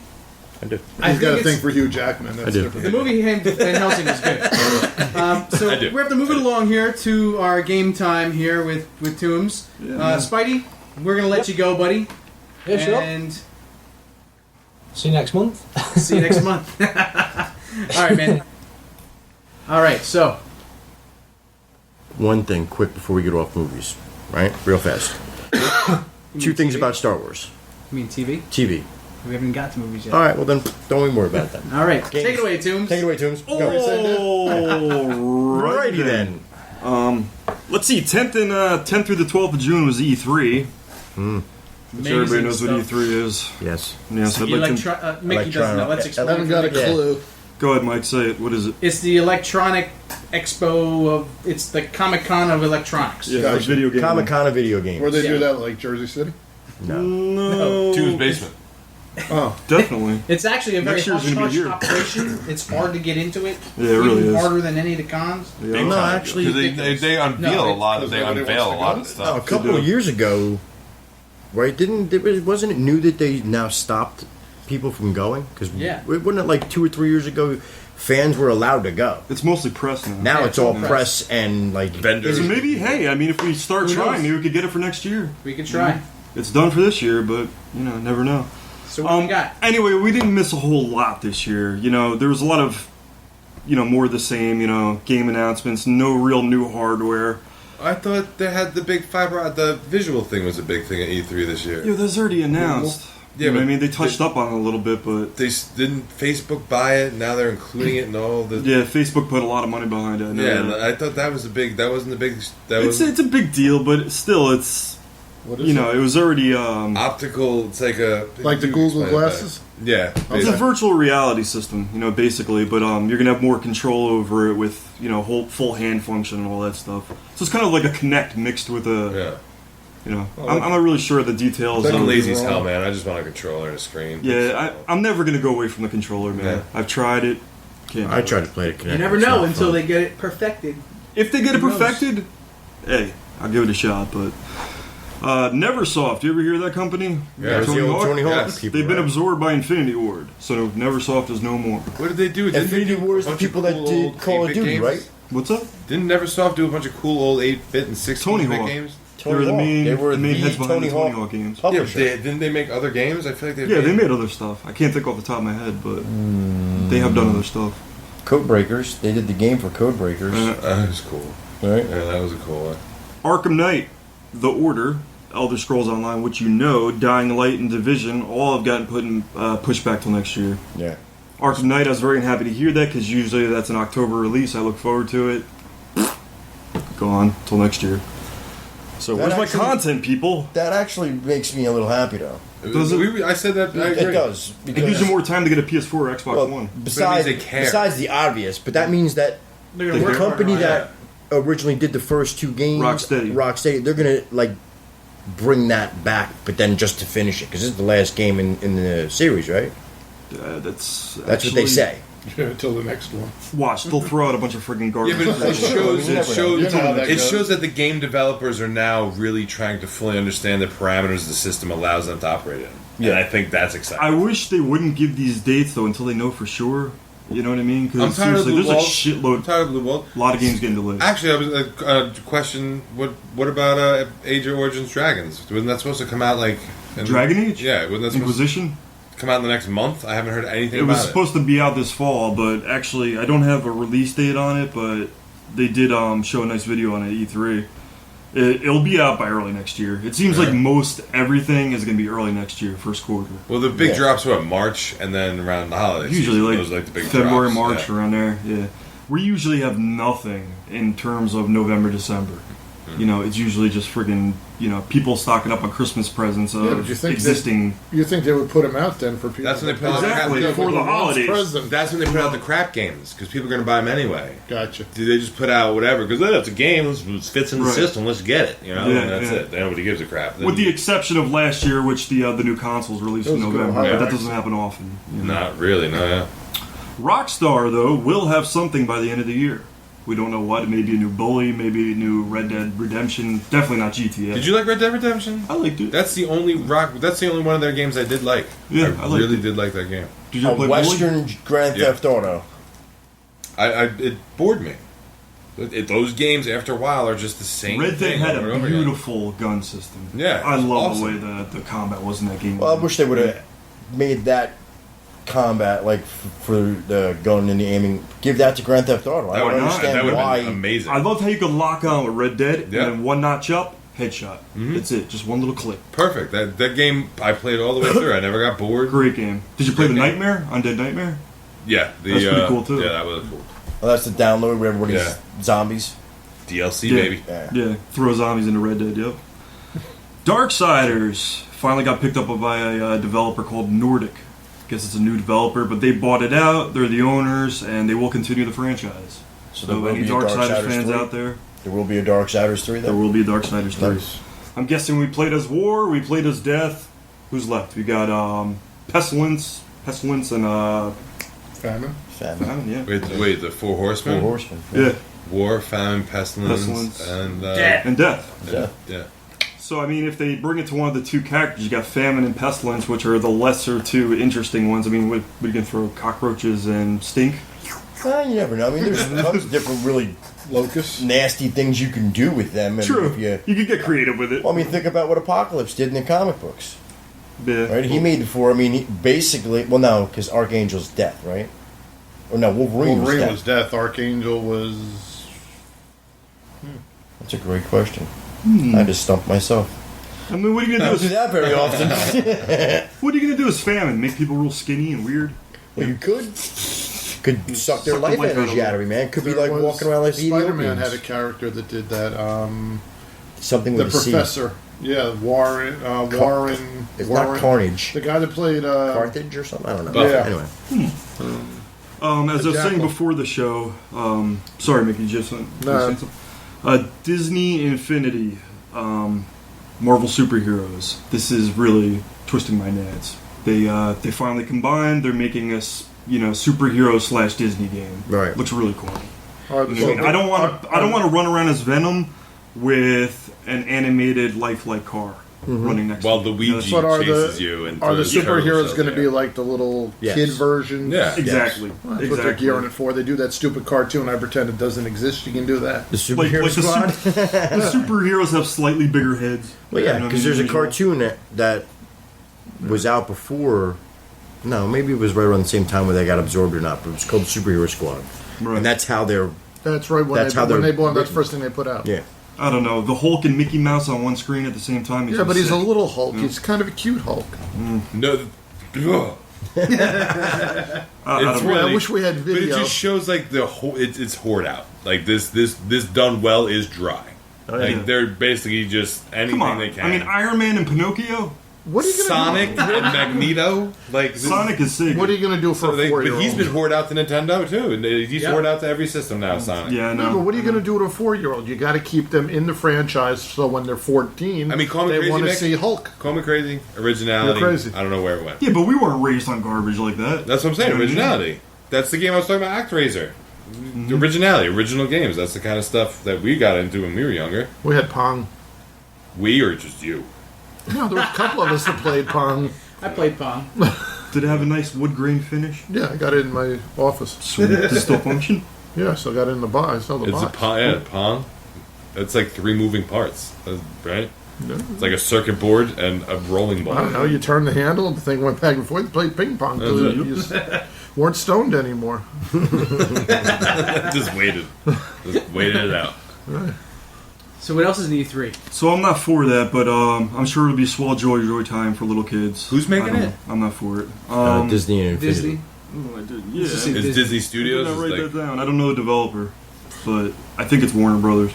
I did. I He's think got a it's- thing for Hugh Jackman. That's I did. different. The movie Van Helsing was good. So I do. we have to move it along here to our game time here with Toombs. Spidey, we're going to let you go, buddy. Yeah, sure. And See you next month. see you next month. All right, man. All right, so One thing, quick, before we get off movies, right? Real fast. Two things about Star Wars. you mean TV? TV. We haven't got to movies yet. All right, well then, don't even worry about that. All right, Games. take it away, Toombs. Take it away, Toombs. Go. Alrighty then. Let's see. 10th through the 12th of June was E3. I'm sure everybody knows what E3 is. Yes. Yeah, so I'd like to, Mickey doesn't know. Let's I explain. haven't got a clue. go ahead, Mike. Say it. What is it? It's the electronic expo of. It's the Comic Con of electronics. Yeah, Gotcha. like video game. Comic-Con video games. Where they Yeah. do that, like Jersey City? No. Tomb's basement. Oh, Definitely. It's actually a very Next year's gonna be hush-hush here. operation. It's hard to get into it. Yeah, it really Even is. harder than any of the cons. Yeah. No, actually, they unveil No, a lot. because They nobody unveil a wants to lot go? of stuff. a couple of years ago, right? Wasn't it new that they now stopped people from going? Because Yeah. wasn't it like 2 or 3 years ago, fans were allowed to go. It's mostly press now. Now Yeah, it's all it's all press and like Vendors. So maybe, hey, I mean, if we start Who trying, knows? maybe we could get it for next year. We could try. It's done for this year, but never know. So what do we got? Anyway, we didn't miss a whole lot this year. There was a lot of, more of the same. Game announcements, no real new hardware. I thought they had the big fiber. The visual thing was a big thing at E3 this year. Yeah, that's already announced. Yeah, You know what but I mean, they touched up on it a little bit, but They didn't Facebook buy it. Now they're including it in all the. yeah, Facebook put a lot of money behind it. I know Yeah, that. I thought that was the big. That wasn't the big. That It's was it's a big deal, but still, it's what is it? it was already optical. It's like a Like the you Google explain it glasses? better. Yeah, it's a basically. virtual reality system, basically. But you're gonna have more control over it with whole full hand function and all that stuff. So it's kind of like a Kinect mixed with a. Yeah. I'm not really sure of the details. I'm of- lazy as hell, man. I just want a controller and a screen. Yeah, I'm never gonna go away from the controller, man. Yeah. I've tried it. Can't. I do tried it. to play it. You never know until they get it perfected. If they get it Who knows? perfected, hey, I'll give it a shot. But Neversoft, you ever hear of that company? Yeah, the old Tony Hawk Yes. people. They've been right? absorbed by Infinity Ward, so Neversoft is no more. What did they do? Didn't Infinity they do War a is the bunch of people that cool did old Call of 8-bit Duty, games? right? What's up? Didn't Neversoft do a bunch of cool old 8-bit and 16-bit Tony Hawk. games? They were the main, They were the main the heads behind Tony the Tony Hawk Hawk games. Yeah, publisher. didn't they make other games? I feel like Yeah, they made other stuff. I can't think off the top of my head, but they have done other stuff. Code Breakers. They did the game for Code Breakers. That was cool. right? Yeah, that was a cool one. Arkham Knight, The Order, Elder Scrolls Online, which Dying Light, and Division all have gotten pushed back till next year. Yeah. Arkham Knight, I was very happy to hear that because usually that's an October release. I look forward to it. Gone till next year. So That where's my actually- content, people? That actually makes me a little happy, though. Does it? I said that. I It agree. does. It gives you more time to get a PS4 or Xbox Well, One. besides, they care. besides the obvious, but that means that They're the gonna work company harder on that originally did the first two games, Rocksteady. they're gonna bring that back, but then just to finish it because this is the last game in the series, right? That's what they say. Until the next one. Watch, they'll throw out a bunch of friggin' garbage. Yeah, but it shows. You never know. You know how that It goes. shows that the game developers are now really trying to fully understand the parameters the system allows them to operate in. Yeah, and I think that's exciting. I wish they wouldn't give these dates though until they know for sure. You know what I mean? I'm Because tired of seriously, Blue there's a Walls. shitload. I'm tired of Blue Walls. A lot of games getting delayed. Actually, I was a question. What about Age of Origins Dragons? Wasn't that supposed to come out Dragon Age? Yeah, wasn't that supposed Inquisition? to come out in the next month? I haven't heard anything It about was supposed to be out this fall, but actually, I don't have a release date on it. But they did show a nice video on it at E3. It'll be out by early next year. It seems like most everything is going to be early next year, first quarter. Well, the big drops were March, and then around the holidays. Usually, those are the big February, drops. March, Yeah. around there. Yeah, we usually have nothing in terms of November, December. You know, it's usually just friggin', you know, people stocking up on Christmas presents of but you think existing. You think they would put them out then for people? That's when they put out Exactly, for the holidays. Present. That's when they put out the crap games because people are going to buy them anyway. Gotcha. Do they just put out whatever because it's a game, it fits in the Right. system, let's get it. You know, Yeah, and that's yeah. it. Nobody gives a crap. With the exception of last year, which the new consoles released in Those go November, high, but that right? doesn't happen often. You know. Not really, no. Yeah. Rockstar, though, will have something by the end of the year. We don't know what. Maybe a new Bully, maybe a new Red Dead Redemption. Definitely not GTA. Did you like Red Dead Redemption? I liked it. That's the only That's the only one of their games I did like. Yeah, I liked really it. did like that game. Did you A ever play Western Grand Yeah. Theft Auto. It bored me. Those games after a while are just the same. Bully? Red Dead thing had over and a over again. beautiful gun system. Yeah, I it's love awesome. the way the combat was in that game. Well, I wish they would have made that combat like for the gun and the aiming. Give that to Grand Theft Auto. I That don't would- understand that would have why. been amazing. I loved how you could lock on with Red Dead Yeah. and then one notch up, headshot. Mhm. That's it. Just one little click. Perfect. That game I played all the way through. I never got bored. Great game. Did you play Great the game. Nightmare? Undead Nightmare? Yeah, That's pretty cool, too. Yeah, that was cool. Well, that's the download where everybody's Yeah. zombies. DLC Yeah. baby. Yeah, throw zombies into Red Dead, yep. Darksiders finally got picked up by a developer called Nordic. Guess it's a new developer, but they bought it out, they're the owners, and they will continue the franchise. So there will any be a Darksiders Darksiders fans 3? out there, There will be a Darksiders 3 there then? will be a Darksiders 3. Nice. I'm guessing we played as War, we played as Death. Who's left? We got Pestilence and Famine. Famine, yeah. Wait, the Four Horsemen? Four Horsemen. Yeah. War, famine, pestilence, Pestilence. and And Death. Yeah. So, I mean, if they bring it to one of the two characters, you got Famine and Pestilence, which are the lesser two interesting ones. I mean, we can throw Cockroaches and Stink. You never know. I mean, there's tons of different really Locusts. nasty things you can do with them. And True. If you, You can get creative with it. well, I mean, think about what Apocalypse did in the comic books. Yeah. Right? He made it for, I mean, he basically, well, no, because Archangel's death, right? Or no, Wolverine Was death. Archangel was. That's a great question. I just stumped myself. I mean, what are you I going don't to do do? that very often. What are you going to do as Famine? Make people real skinny and weird? Well, you could. Could suck their the life life out energy of out of me, man. Could be There like was- walking around like Spider-Man Ethiopians. had a character that did that. Something The with a C. Professor. Yeah, Warren. Warren. It's Warren. not Carnage. The guy that played. Carthage or something? I don't know. Yeah. Anyway. As I was saying Jackal. before the show, sorry, Mickey, just No. Disney Infinity, Marvel superheroes. This is really twisting my nads. They finally combined. They're making us, superhero / Disney game. Right. Looks really cool. Are I mean, I don't want to run around as Venom with an animated lifelike car running next. While to me. Luigi But are chases the you and are the throws superheroes turtles going to out be there. like the little Yes. kid version? Yeah. Exactly. Well, that's exactly. what they're gearing it for. They do that stupid cartoon. I pretend it doesn't exist. You can do that. The superhero Like the squad? the superheroes have slightly bigger heads. Well, yeah, You know what because I mean? there's a Visual. cartoon that was out before. No, maybe it was right around the same time where they got absorbed or not, but it was called Superhero Squad. Right. And that's how they're. That's right. When That's how when they're they bought, that's written. the first thing they put out. Yeah. I don't know. The Hulk and Mickey Mouse on one screen at the same time. Yeah, but he's a sick. little Hulk. He's kind of a cute Hulk. No. Ugh. I It's don't know. really, I wish we had But it video. just shows like the whole. It's hoard out. Like this done well is dry. Like yeah. they're basically just anything Come on. they can. I mean, Iron Man and Pinocchio. What are you going Sonic to and Magneto. Like this- Sonic is sick. What are you going to do for So a they, 4-year-old? but he's been hoard out to Nintendo too, and he's Yeah. hoard out to every system now. Sonic. Yeah, I No, but know. what are you going to do to a 4-year-old? You got to keep them in the franchise so when they're 14, I mean, call me they crazy, want to Mick. see Hulk. Call me crazy. Originality. You're crazy. I don't know where it went. Yeah, but we weren't raised on garbage like that. That's what I'm saying. You know what I mean? Originality. That's the game I was talking about. ActRaiser. Originality. Original games. That's the kind of stuff that we got into when we were younger. We had Pong. We or just you. No, there were a couple of us that played Pong. I played Pong. Did it have a nice wood grain finish? Yeah, I got it in my office. Sweet. Does it still function? Yeah, so I got it in the box. I saw the It's a box. Pong. Yeah, Pong. It's like 3 moving parts, right? It's like a circuit board and a rolling ball. I don't know. You turned the handle, the thing went back and forth. You played ping pong. That's You it. just weren't stoned anymore. Just waited. Just waited it out. So what else is in E3? So I'm not for that, but I'm sure it'll be swell joy time for little kids. Who's making I don't it? know. I'm not for it. Disney and Infinity. Disney. Oh, I did. Yeah, It's just I a- It's Disney did Studios. not It's write like, that down. I don't know the developer, but I think it's Warner Brothers.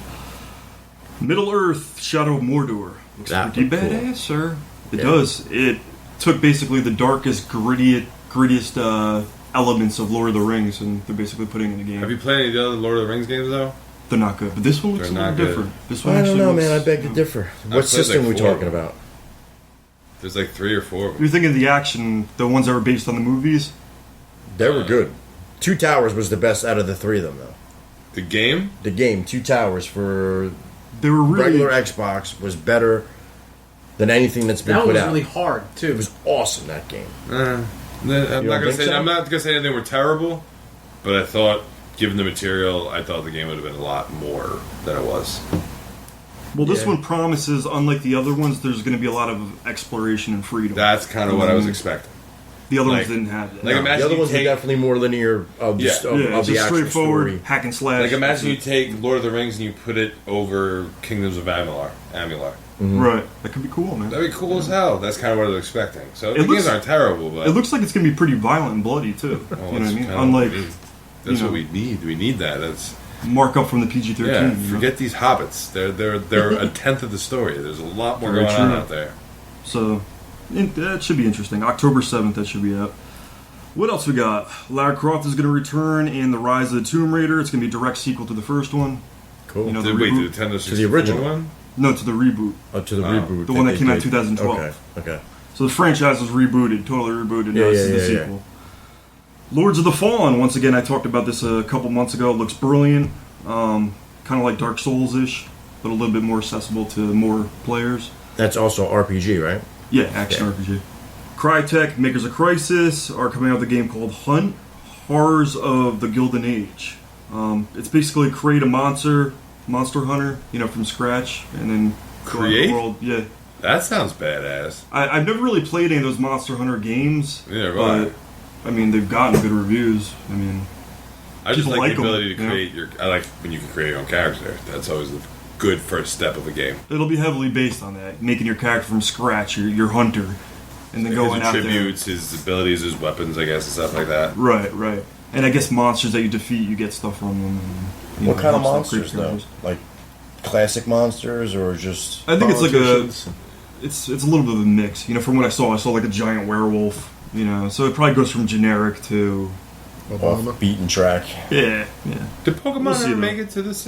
Middle Earth: Shadow of Mordor. Looks That pretty looked cool. badass, sir. It Yeah. does. It took basically the darkest, grittiest elements of Lord of the Rings, and they're basically putting it in a game. Have you played any of the other Lord of the Rings games though? They're not good, but this one looks They're a little not good. different. This one I don't actually know, looks, man. I beg to differ. I've What played system like we 4 of talking them. about? There's like 3 or 4 of If them. you're thinking of the action, the ones that were based on the movies, They were good. Two Towers was the best out of the 3 of them, though. The game? The game, Two Towers, for they were really regular Xbox was better than anything that's been That put was out. really hard too. It was awesome, that game. I'm You not don't gonna think say so? I'm not gonna say anything were terrible, but I thought, given the material, I thought the game would have been a lot more than it was. Well, this Yeah. one promises, unlike the other ones, there's going to be a lot of exploration and freedom. That's kind of what I was expecting. The other like- ones didn't have that. like No, imagine the other you ones take- were definitely more linear of the, Yeah. of, yeah, of it's the just actual straightforward story. hack and slash. Like imagine you That's take Lord of the Rings and you put it over Kingdoms of Amalur. it. Right. That could be cool, man. That'd be cool as hell. That's kind of what I was expecting. So It the looks- games aren't terrible, but It looks like it's going to be pretty violent and bloody, too. well, you know what I that's mean? kinda Unlike, what we need. That's you what know, we need. We need that. That's mark up from the PG-13. yeah. you know? Forget these hobbits. They're a tenth of the story. There's a lot more Very going on true. out there. So, that should be interesting. October 7th, that should be out. What else we got? Lara Croft is going to return in The Rise of the Tomb Raider. It's going to be a direct sequel to the first one. Cool. You know, the Wait, the reboot. Nintendo 64 the original one? No, to the reboot. To the Oh. reboot. The one that came out in did. 2012. Okay. So the franchise was rebooted, totally rebooted. Now Yeah, this is the yeah, yeah. sequel. Lords of the Fallen, once again, I talked about this a couple months ago. It looks brilliant. Kind of like Dark Souls-ish, but a little bit more accessible to more players. That's also RPG, right? Yeah, action RPG. Crytek, makers of Crysis, are coming out with a game called Hunt, Horrors of the Gilded Age. It's basically create a monster hunter, from scratch, and then go out in Create? the world. Yeah. That sounds badass. I've never really played any of those Monster Hunter games. Yeah, right. But, I mean, they've gotten good reviews. I mean, I just people like like the 'em, ability to you know? create your. I like when you can create your own character. That's always the good first step of a game. it'll be heavily based on that, making your character from scratch, your hunter, and then His going out there. attributes, his abilities, his weapons, I guess, and stuff like that. Right. And I guess monsters that you defeat, you get stuff from them. And, What kind of helps them monsters, create though? characters. Like classic monsters, or just? I think it's like a. Politicians. It's a little bit of a mix. From what I saw like a giant werewolf. So it probably goes from generic to Obama. Beaten track. yeah. Did Pokemon We'll see, ever though. make it to this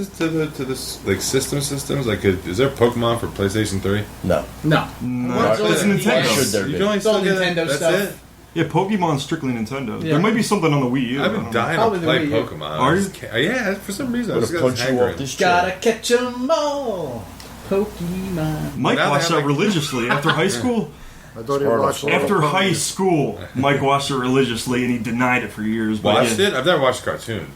like systems? Like, is there Pokemon for PlayStation 3? No. No. No, It's it's only- Nintendo. Should there You be? can only It's all still get Nintendo that's stuff. it. Yeah, Pokemon's strictly Nintendo. Yeah. There might be something on the Wii U. I I've don't been know. dying Probably to the play Wii U. Pokemon. Are I just can't- yeah, for some reason. I Would just have got punch this you off hankering. this Gotta chair. catch 'em all. Pokemon. Mike Now they watched have, that like- religiously after high school. I thought he Sparta. watched all After the high puppies. school, Mike watched it religiously, and he denied it for years. But Watched yeah. it? I've never watched the cartoon.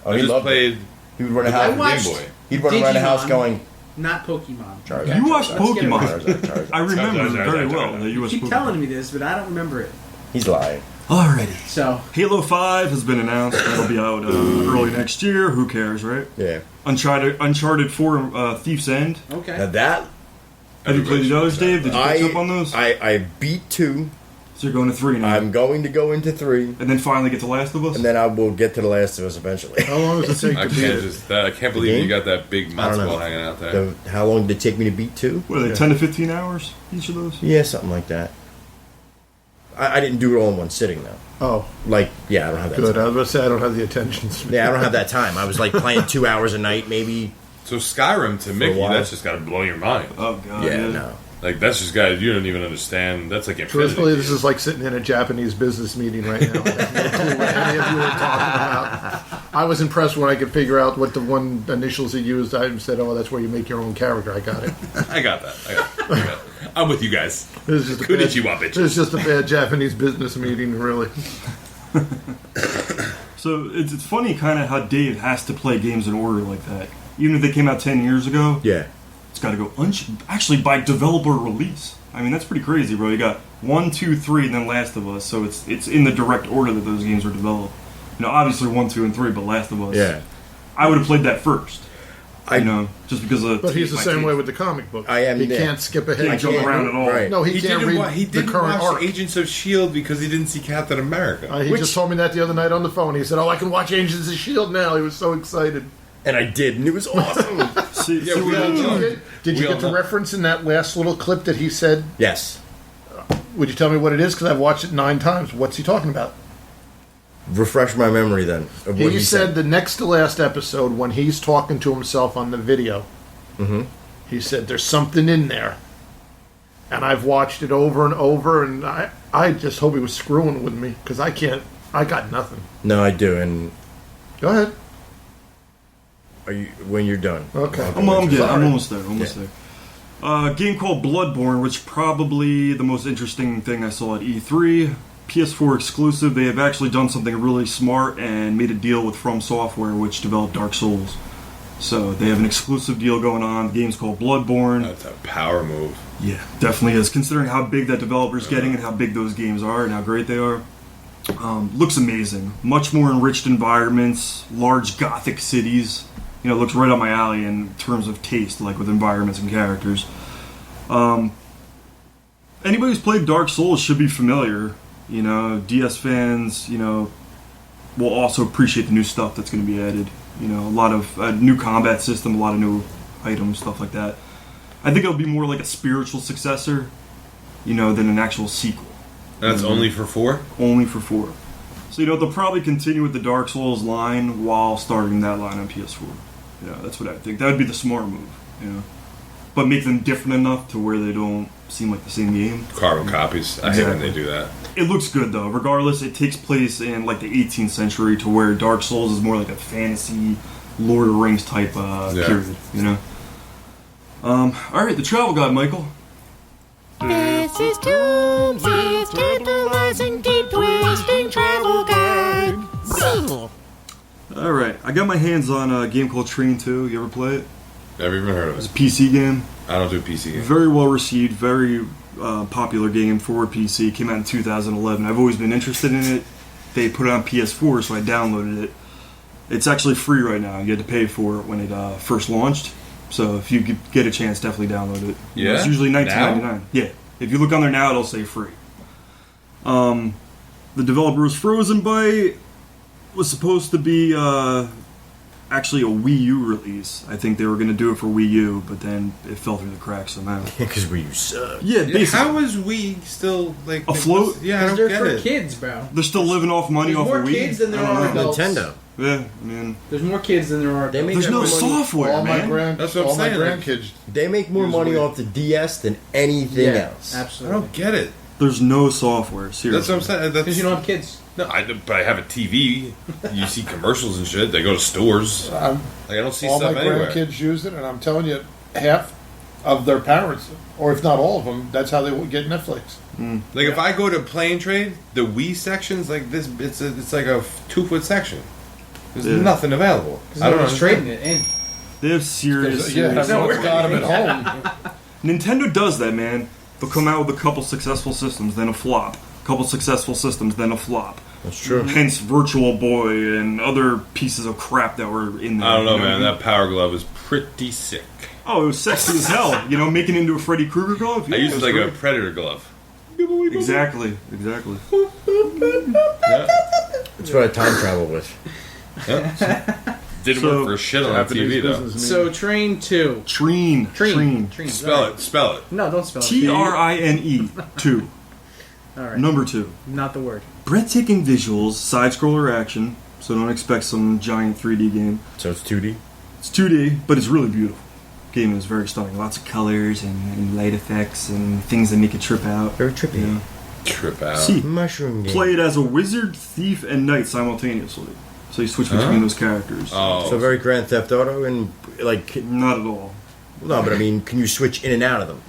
Oh, I he just loved it. played. He would run a I house. Game watched- Boy. He'd run around the house Digimon. going. Not Pokemon. Charizard, You watched Charizard, Pokemon. Charizard, Charizard. I remember Charizard, it very Charizard, well. Charizard. That you You was keep Pokemon. telling me this, but I don't remember it. He's lying. Alrighty. So, Halo 5 has been announced. That'll be out early next year. Who cares, right? Yeah. Uncharted 4 Thief's End. okay. Now that Have you played the others, Dave? Did you catch up on those? I beat 2. So you're going to 3 now. I'm going to go into 3, and then finally get to Last of Us? and then I will get to The Last of Us eventually. How long does it take I to beat can't it? just. I can't believe game? you got that big I don't matzo know. ball hanging out there. How long did it take me to beat 2? What are they, 10 to 15 hours, each of those? Yeah, something like that. I didn't do it all in one sitting though. Oh, Like, yeah, I don't have that good. I time. was about to say I don't have the attention span. Yeah, I don't have that time. I was like playing 2 hours a night, maybe. So Skyrim to a Mickey, while. that's just got to blow your mind. Oh, God. Yeah, no. Like that's just got you don't even understand. That's like infinity. Truthfully, this is like sitting in a Japanese business meeting right now. I have no clue what any of you are talking about. I was impressed when I could figure out what the one initials he used. I said, "Oh, that's where you make your own character." I got it. I got that. I got it. I'm with you guys. This is just a Konnichiwa, bad, bitches. this is just a bad Japanese business meeting, really. So it's funny kind of how Dave has to play games in order like that. Even if they came out 10 years ago, Yeah. it's got to go actually by developer release. I mean, that's pretty crazy, bro. You got 1, 2, 3, and then Last of Us. So it's in the direct order that those games were developed. Obviously 1, 2, and 3, but Last of Us. Yeah. I would have played that first. Just because of But he's the my same taste. way with the comic book. I am He there. can't skip ahead. Can't jump around at all. Right. No, he can't read He the didn't current watch arc. Agents of S.H.I.E.L.D. because he didn't see Captain America. He just told me that the other night on the phone. He said, "Oh, I can watch Agents of S.H.I.E.L.D. now." He was so excited. And I did, and it was awesome. See, Yeah, see we what all I know. mean? Did you We all get the know. reference in that last little clip that he said? Yes. Would you tell me what it is? Because I've watched it 9 times. What's he talking about? Refresh my memory then of what He said the next to last episode when he's talking to himself on the video. Mm-hmm. He said there's something in there, and I've watched it over and over, and I just hope he was screwing with me because I got nothing. No, I do, and Go ahead. are you when you're done? Okay. I'm almost there. Yeah. There. A game called Bloodborne, which probably the most interesting thing I saw at E3. PS4 exclusive. They have actually done something really smart and made a deal with From Software, which developed Dark Souls. So they have an exclusive deal going on. The game's called Bloodborne. That's a power move. Yeah, definitely is. Considering how big that developer's getting and how big those games are and how great they are. Looks amazing. Much more enriched environments, large gothic cities. You know, it looks right up my alley in terms of taste, like with environments and characters. Anybody who's played Dark Souls should be familiar. You know, DS fans, you know, will also appreciate the new stuff that's going to be added. You know, a lot of new combat system, a lot of new items, stuff like that. I think it'll be more like a spiritual successor, you know, than an actual sequel. That's only for 4? Only for 4. So, you know, they'll probably continue with the Dark Souls line while starting that line on PS4. You know, that's what I think. That would be the smart move, you know. But make them different enough to where they don't seem like the same game. Carbon copies. I hate when they do that. It looks good, though. Regardless, it takes place in, like, the 18th century to where Dark Souls is more like a fantasy, Lord of the Rings type period, you know? Alright, the travel guide, Michael. This is Toomsy's tantalizing, deep twisting travel guide. Alright, I got my hands on a game called Train 2. You ever play it? Never even heard of It's it. a PC game. I don't do PC games. Very well received, very popular game for PC. Came out in 2011. I've always been interested in it. They put it on PS4, so I downloaded it. It's actually free right now. You had to pay for it when it first launched. So if you get a chance, definitely download it. Yeah? It's usually $19.99. Now? Yeah. If you look on there now, it'll say free. The developer was Frozen Byte. Was supposed to be actually a Wii U release. I think they were going to do it for Wii U, but then it fell through the cracks somehow. Because Wii U sucks. Yeah, basically. How is Wii still like Afloat? Yeah, I don't They're get for it. kids, bro. They're still living off money There's off more of Wii. kids than there I don't are know. adults. Nintendo. Yeah, I mean, There's more kids than there are They adults. make there's no more money- software, all man. That's what I'm all my saying, like- grandkids. They make more Use money Wii. off the DS than anything Yeah, else. I absolutely. don't get it. There's no software. Seriously. That's what I'm saying. Because you don't have kids. No, but I have a TV. You see commercials and shit. They go to stores. Like I don't see All my stuff anywhere. grandkids use it, and I'm telling you, half of their parents, or if not all of them, that's how they would get Netflix. Like if I go to Plane Trade, the Wii section's like this. It's like a 2-foot section. There's Yeah. nothing available. I don't know. Trading it in. They have serious. Yeah, serious no, software. got them at home. Nintendo does that, man. They'll come out with a couple successful systems, then a flop. Couple successful systems, then a flop. That's true. Hence Virtual Boy and other pieces of crap that were in there. I don't know, you man. That Power Glove is pretty sick. Oh, it was sexy as hell. You know, making it into a Freddy Krueger glove. I Yeah, use it it was like a great. Predator glove. Exactly. Yeah. That's what I time travel with. Didn't So- work for shit on Japanese TV though. business So Train 2. Treen. Treen. Spell it. Spell it. No, don't spell it. Trine 2. All right. Number 2. Not the word. Breathtaking visuals, side-scroller action. So don't expect some giant 3D game. So it's 2D. It's 2D, but it's really beautiful. Game is very stunning. Lots of colors and light effects and things that make it trip out. Very trippy. You know? Trip out. See, Mushroom game. play it as a wizard, thief, and knight simultaneously. So you switch between those characters. Oh. So very Grand Theft Auto and like Not at all. no, but I mean, can you switch in and out of them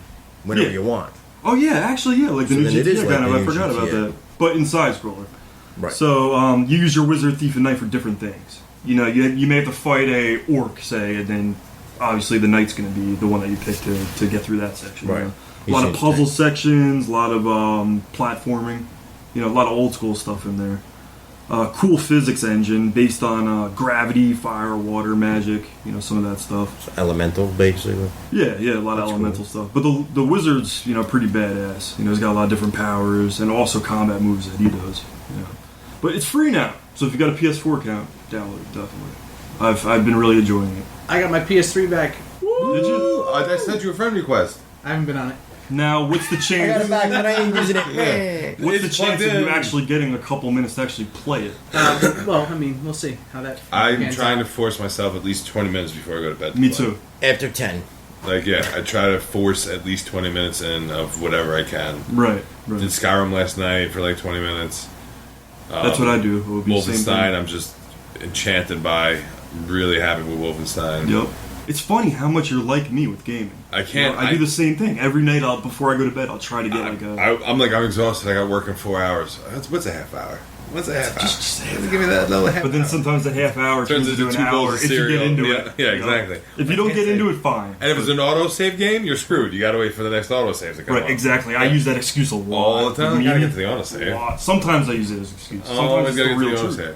whenever Yeah. you want? Oh yeah, actually yeah, like the So new then it is GTA like kind of. the I new forgot about GTA. that. But in side scroller. Right. So you use your wizard, thief, and knight for different things. You know, you may have to fight a orc, say, and then obviously the knight's going to be the one that you pick to get through that section. Right. You know? He A lot of seems puzzle tank. sections, a lot of platforming. You know, a lot of old school stuff in there. Cool physics engine based on gravity, fire, water, magic. You know, some of that stuff. So elemental, basically. Yeah, a lot of elemental stuff. But the wizard's, you know, pretty badass. You know, he's got a lot of different powers and also combat moves that he does. You know. But it's free now, so if you got a PS4 account, download it definitely. I've been really enjoying it. I got my PS3 back Did you? I sent you a friend request. I haven't been on it. Now, what's the I got chance? it back, but I ain't using it. What's the It's chance plugged of you in. actually getting a couple minutes to actually play it? Well, I mean, we'll see how that. I'm pans trying out. to force myself at least 20 minutes before I go to bed. Me too. After 10. Like, yeah, I try to force at least 20 minutes in of whatever I can. Right. Did Skyrim last night for like 20 minutes. That's what I do. It would be the same thing. Wolfenstein, I'm just enchanted by. Really happy with Wolfenstein. Yep. It's funny how much you're like me with gaming. I can't. I do the same thing every night. Before I go to bed, I'll try to get I'm exhausted. I got work in 4 hours. What's a half hour? What's a half hour? Just give me that little half. But then sometimes a half hour turns into an 2 hour bowls of if you cereal. get into Yeah, it. yeah, you know? exactly. If you don't get into it, fine. And if it's an autosave game, you're screwed. You got to wait for the next autosave to come Right, up. exactly. I use that excuse a lot. All the time. Me, You gotta get to the autosave. a lot. Sometimes I use it as an excuse. Sometimes Always it's gotta the get to real the truth. autosave.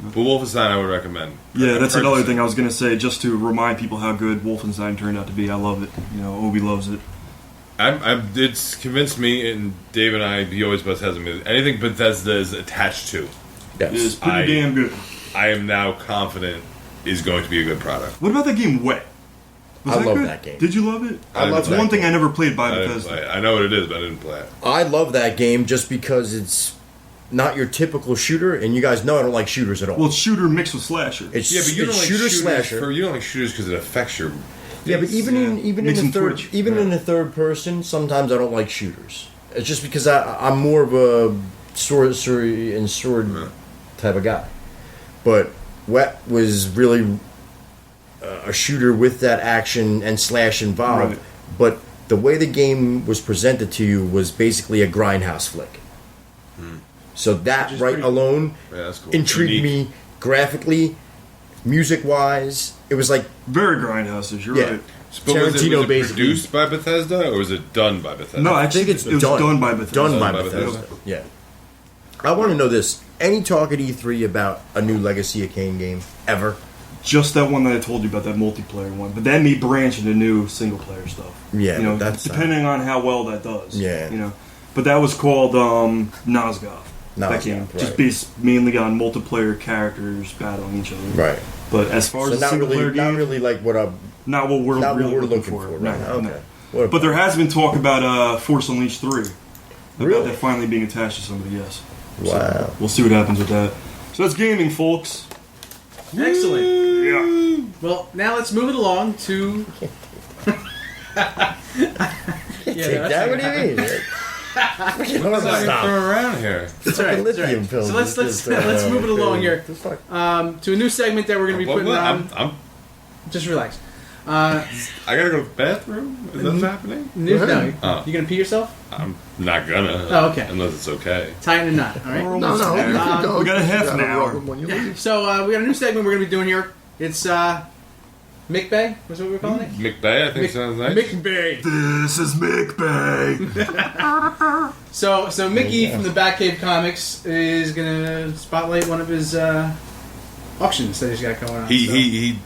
But Wolfenstein, I would recommend. Yeah, that's another Purchase it. thing I was going to say, just to remind people how good Wolfenstein turned out to be. I love it. You know, Obi loves it. It's convinced me, and Dave and I, he always butts heads with me. Anything Bethesda is attached to, It's pretty damn good. I am now confident is going to be a good product. What about that game, Wet? Was I love good? that game. Did you love it? I love That's that one thing game. I never played by I didn't Bethesda. play it. I know what it is, but I didn't play it. I love that game just because it's not your typical shooter, and you guys know I don't like shooters at all. Well, it's shooter mixed with slasher. It's, Yeah, but you it's don't like shooter shooters slasher. you don't like shooters because it affects your. Yeah, but even in Makes the them third, twitch. even in the third person, sometimes I don't like shooters. It's just because I'm more of a sorcery and sword type of guy. But Wet was really a shooter with that action and slash involved. Right. But the way the game was presented to you was basically a grindhouse flick. So that right alone that's cool. intrigued Unique. me graphically, music wise. It was like Very grindhouses, you're Yeah. right. But was Tarantino it basically. produced by Bethesda or was it done by Bethesda? No, I actually, think it's it was done by Bethesda. Done by Done by Bethesda. Bethesda. Yeah. I want to know this. Any talk at E3 about a new Legacy of Kain game ever? Just that one that I told you about, that multiplayer one. But that may branch into new single player stuff. Yeah, you know, that's depending on how well that does. Yeah. you know. But that was called Nosgoth. That Nosgoth, game, right. just based mainly on multiplayer characters battling each other. Right. But as far So as a not single really, player game, not really like what I'm. not what we're Not what really we're looking looking for. for, No, right, no. okay. What But there has been talk about Force Unleashed 3. About Really? that finally being attached to somebody, yes. Wow. So we'll see what happens with that. So that's gaming, folks. Excellent. Yeah. Well, now let's move it along to. Take that? What do you mean? What's that from around here? That's right. That's lithium right. pills. So let's move it along here to a new segment that we're going to be putting on. Just relax. I gotta go to the bathroom? Is that what's happening? No, Oh. you gonna pee yourself? I'm not gonna. Oh, okay. Unless it's okay. Tying a knot. All right. No, you can go. We got a half You an gotta hour. rub 'em when you leave. So we got a new segment we're gonna be doing here. It's Mick Bay. What's what we're calling it? McBay, I think sounds nice. Mick Bay. This is Mick Bay. So Mickey from the Batcave Comics is gonna spotlight one of his auctions that he's got going on. He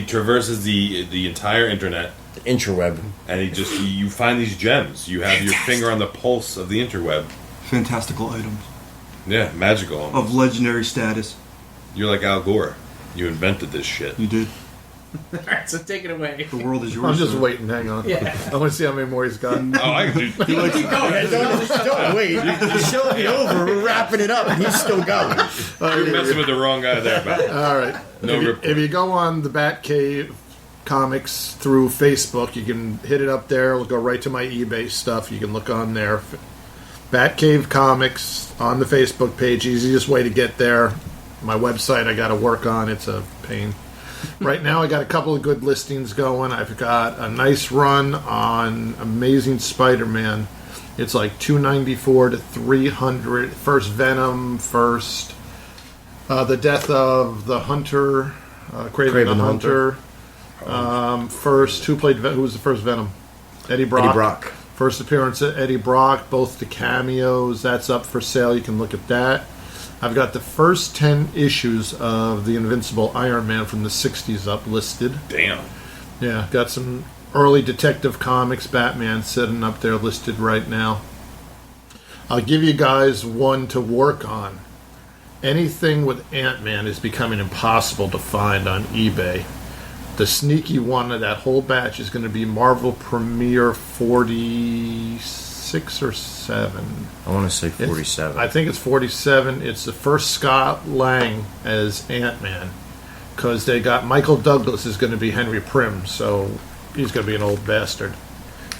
traverses the entire internet, The interweb. and you find these gems. You have your finger on the pulse of the interweb. Fantastical items Yeah, magical. of legendary status. You're like Al Gore. You invented this shit. You did. All right, so take it away. The world is yours. I'm just sir. waiting. Hang on. Yeah. I want to see how many more he's got. Oh, I can do. Keep going. Don't wait. The show'll be over. We're wrapping it up, and he's still going. You're messing with the wrong guy there, man. All right. No report. If you go on the Batcave Comics through Facebook, you can hit it up there. It'll go right to my eBay stuff. You can look on there. Batcave Comics on the Facebook page. Easiest way to get there. My website I got to work on. It's a pain. Right now I got a couple of good listings going. I've got a nice run on Amazing Spider-Man. It's like $294 to $300. First Venom, first the death of the Hunter, Kraven the Hunter. First, who was the first Venom? Eddie Brock. Eddie Brock. First appearance of Eddie Brock. Both the cameos. That's up for sale. You can look at that. I've got the first 10 issues of the Invincible Iron Man from the 60s up listed. Damn. Yeah, got some early Detective Comics Batman sitting up there listed right now. I'll give you guys one to work on. Anything with Ant-Man is becoming impossible to find on eBay. the sneaky one of that whole batch is going to be Marvel Premiere 46 or 7. I want to say 47. I think it's 47. It's the first Scott Lang as Ant-Man. Because they got Michael Douglas is going to be Henry Pym, so he's going to be an old bastard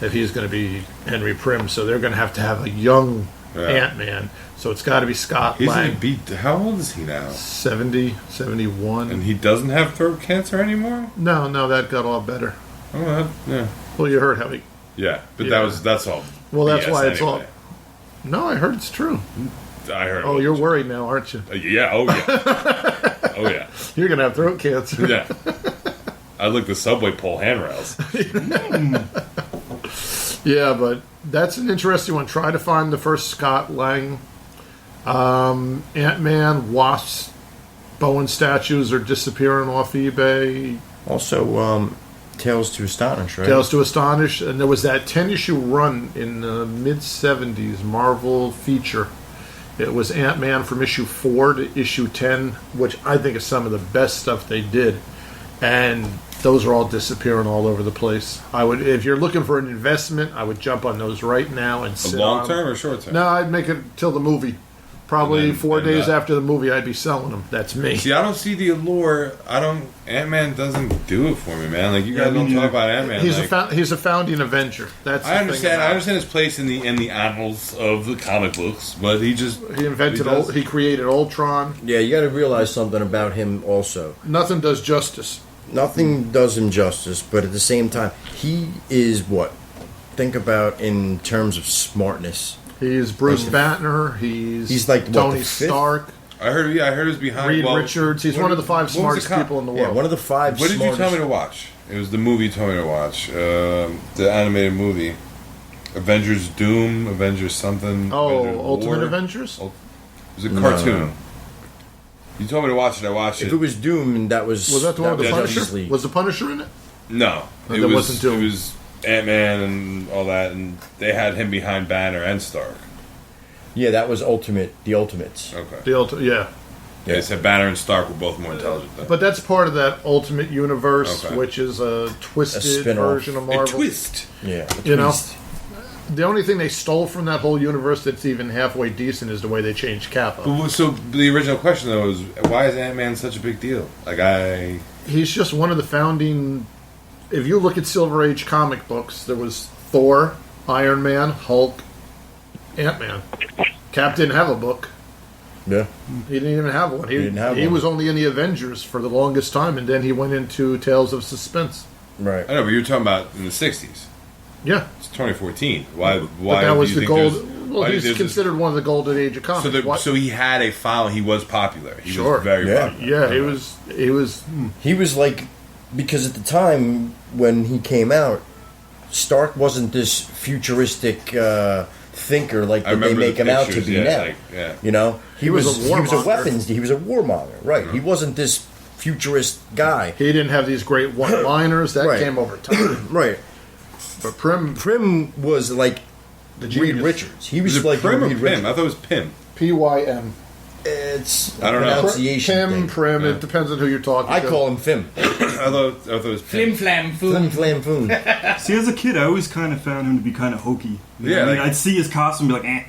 if he's going to be Henry Pym. So they're going to have a young Ant-Man. So it's got to be Scott Lang. How old is he now? 70, 71. And he doesn't have throat cancer anymore? No, that got all better. Oh, yeah. Well, you heard how he... Yeah, but Yeah. that's all. Well, that's BS why it's all... anyway. No, I heard it's true. I heard. Oh, you're worried now, aren't you? Yeah. Oh yeah. Oh yeah. You're gonna have throat cancer. Yeah. I licked the subway pole handrails. Yeah, but that's an interesting one. Try to find the first Scott Lang. Ant-Man, Wasp, Bowen statues are disappearing off eBay. Also, Tales to Astonish, right? Tales to Astonish, and there was that 10-issue run in the mid-70s, Marvel feature. It was Ant-Man from issue 4 to issue 10, which I think is some of the best stuff they did. And those are all disappearing all over the place. I would, if you're looking for an investment, I would jump on those right now and sit long on term or short term? No, I'd make it till the movie. Probably 4 days after the movie, I'd be selling them. That's me. See, I don't see the allure. Ant-Man doesn't do it for me, man. Like, you guys don't talk about Ant-Man. He's a founding Avenger. That's I understand. I understand his place in the annals of the comic books, but he created Ultron. Yeah, you got to realize something about him also. Nothing does justice. Nothing does him justice, but at the same time, he is what? Think about in terms of smartness. He's Bruce Banner. He's like Tony the fifth? Stark. I heard he was behind Reed Richards. He's one of the 5 smartest people in the world. Yeah, one of the 5 What did smartest. you tell me to watch? It was the movie you told me to watch. The animated movie. Avengers Doom, Avengers something. Oh, Avengers Ultimate War. Avengers? It was a cartoon. No. You told me to watch it. I watched it. If it was Doom, that was... Was that the one with the Justice Punisher? League. Was the Punisher in it? No. That wasn't Doom. It was Ant-Man and all that, and they had him behind Banner and Stark. Yeah, that was the Ultimates. Okay. Yeah. Yeah, they said Banner and Stark were both more intelligent. But that's part of that Ultimate Universe, Okay. which is a twisted spin-off. version of Marvel. A twist. Yeah. You know? The only thing they stole from that whole universe that's even halfway decent is the way they changed Kappa. So the original question though is, why is Ant-Man such a big deal? He's just one of the founding... If you look at Silver Age comic books, there was Thor, Iron Man, Hulk, Ant-Man. Cap didn't have a book. Yeah. He didn't even have one. He didn't have one. was only in the Avengers for the longest time, and then he went into Tales of Suspense. Right. I know, but you're talking about in the 60s. Yeah. It's 2014. Why But that was do you the think gold... there's- Well, why he's there's- considered one of the golden age of comics. So he had a following. He was popular. He Sure. was very Yeah. popular. Yeah, he was... He was like... Because at the time, when he came out, Stark wasn't this futuristic thinker like I that they remember make the him out to pictures, be yeah, now. You know? He was a warmonger. weapons... He was a warmonger, right. He wasn't this futurist guy. He didn't have these great one-liners. That Right. came over time. Right. But Prim was like the Reed genius. Richards. He was Is it like Prim or Reed Pym? Richards. I thought it was Pym. P-Y-M. It's I don't know. pronunciation Prim. Yeah. It depends on who you're talking I to. call him Fim. I thought it was Pym. Flim flam Flim foom. flam foom. See, as a kid, I always kind of found him to be kind of hokey. You know Yeah, what I mean, like- I'd see his costume and be like, eh.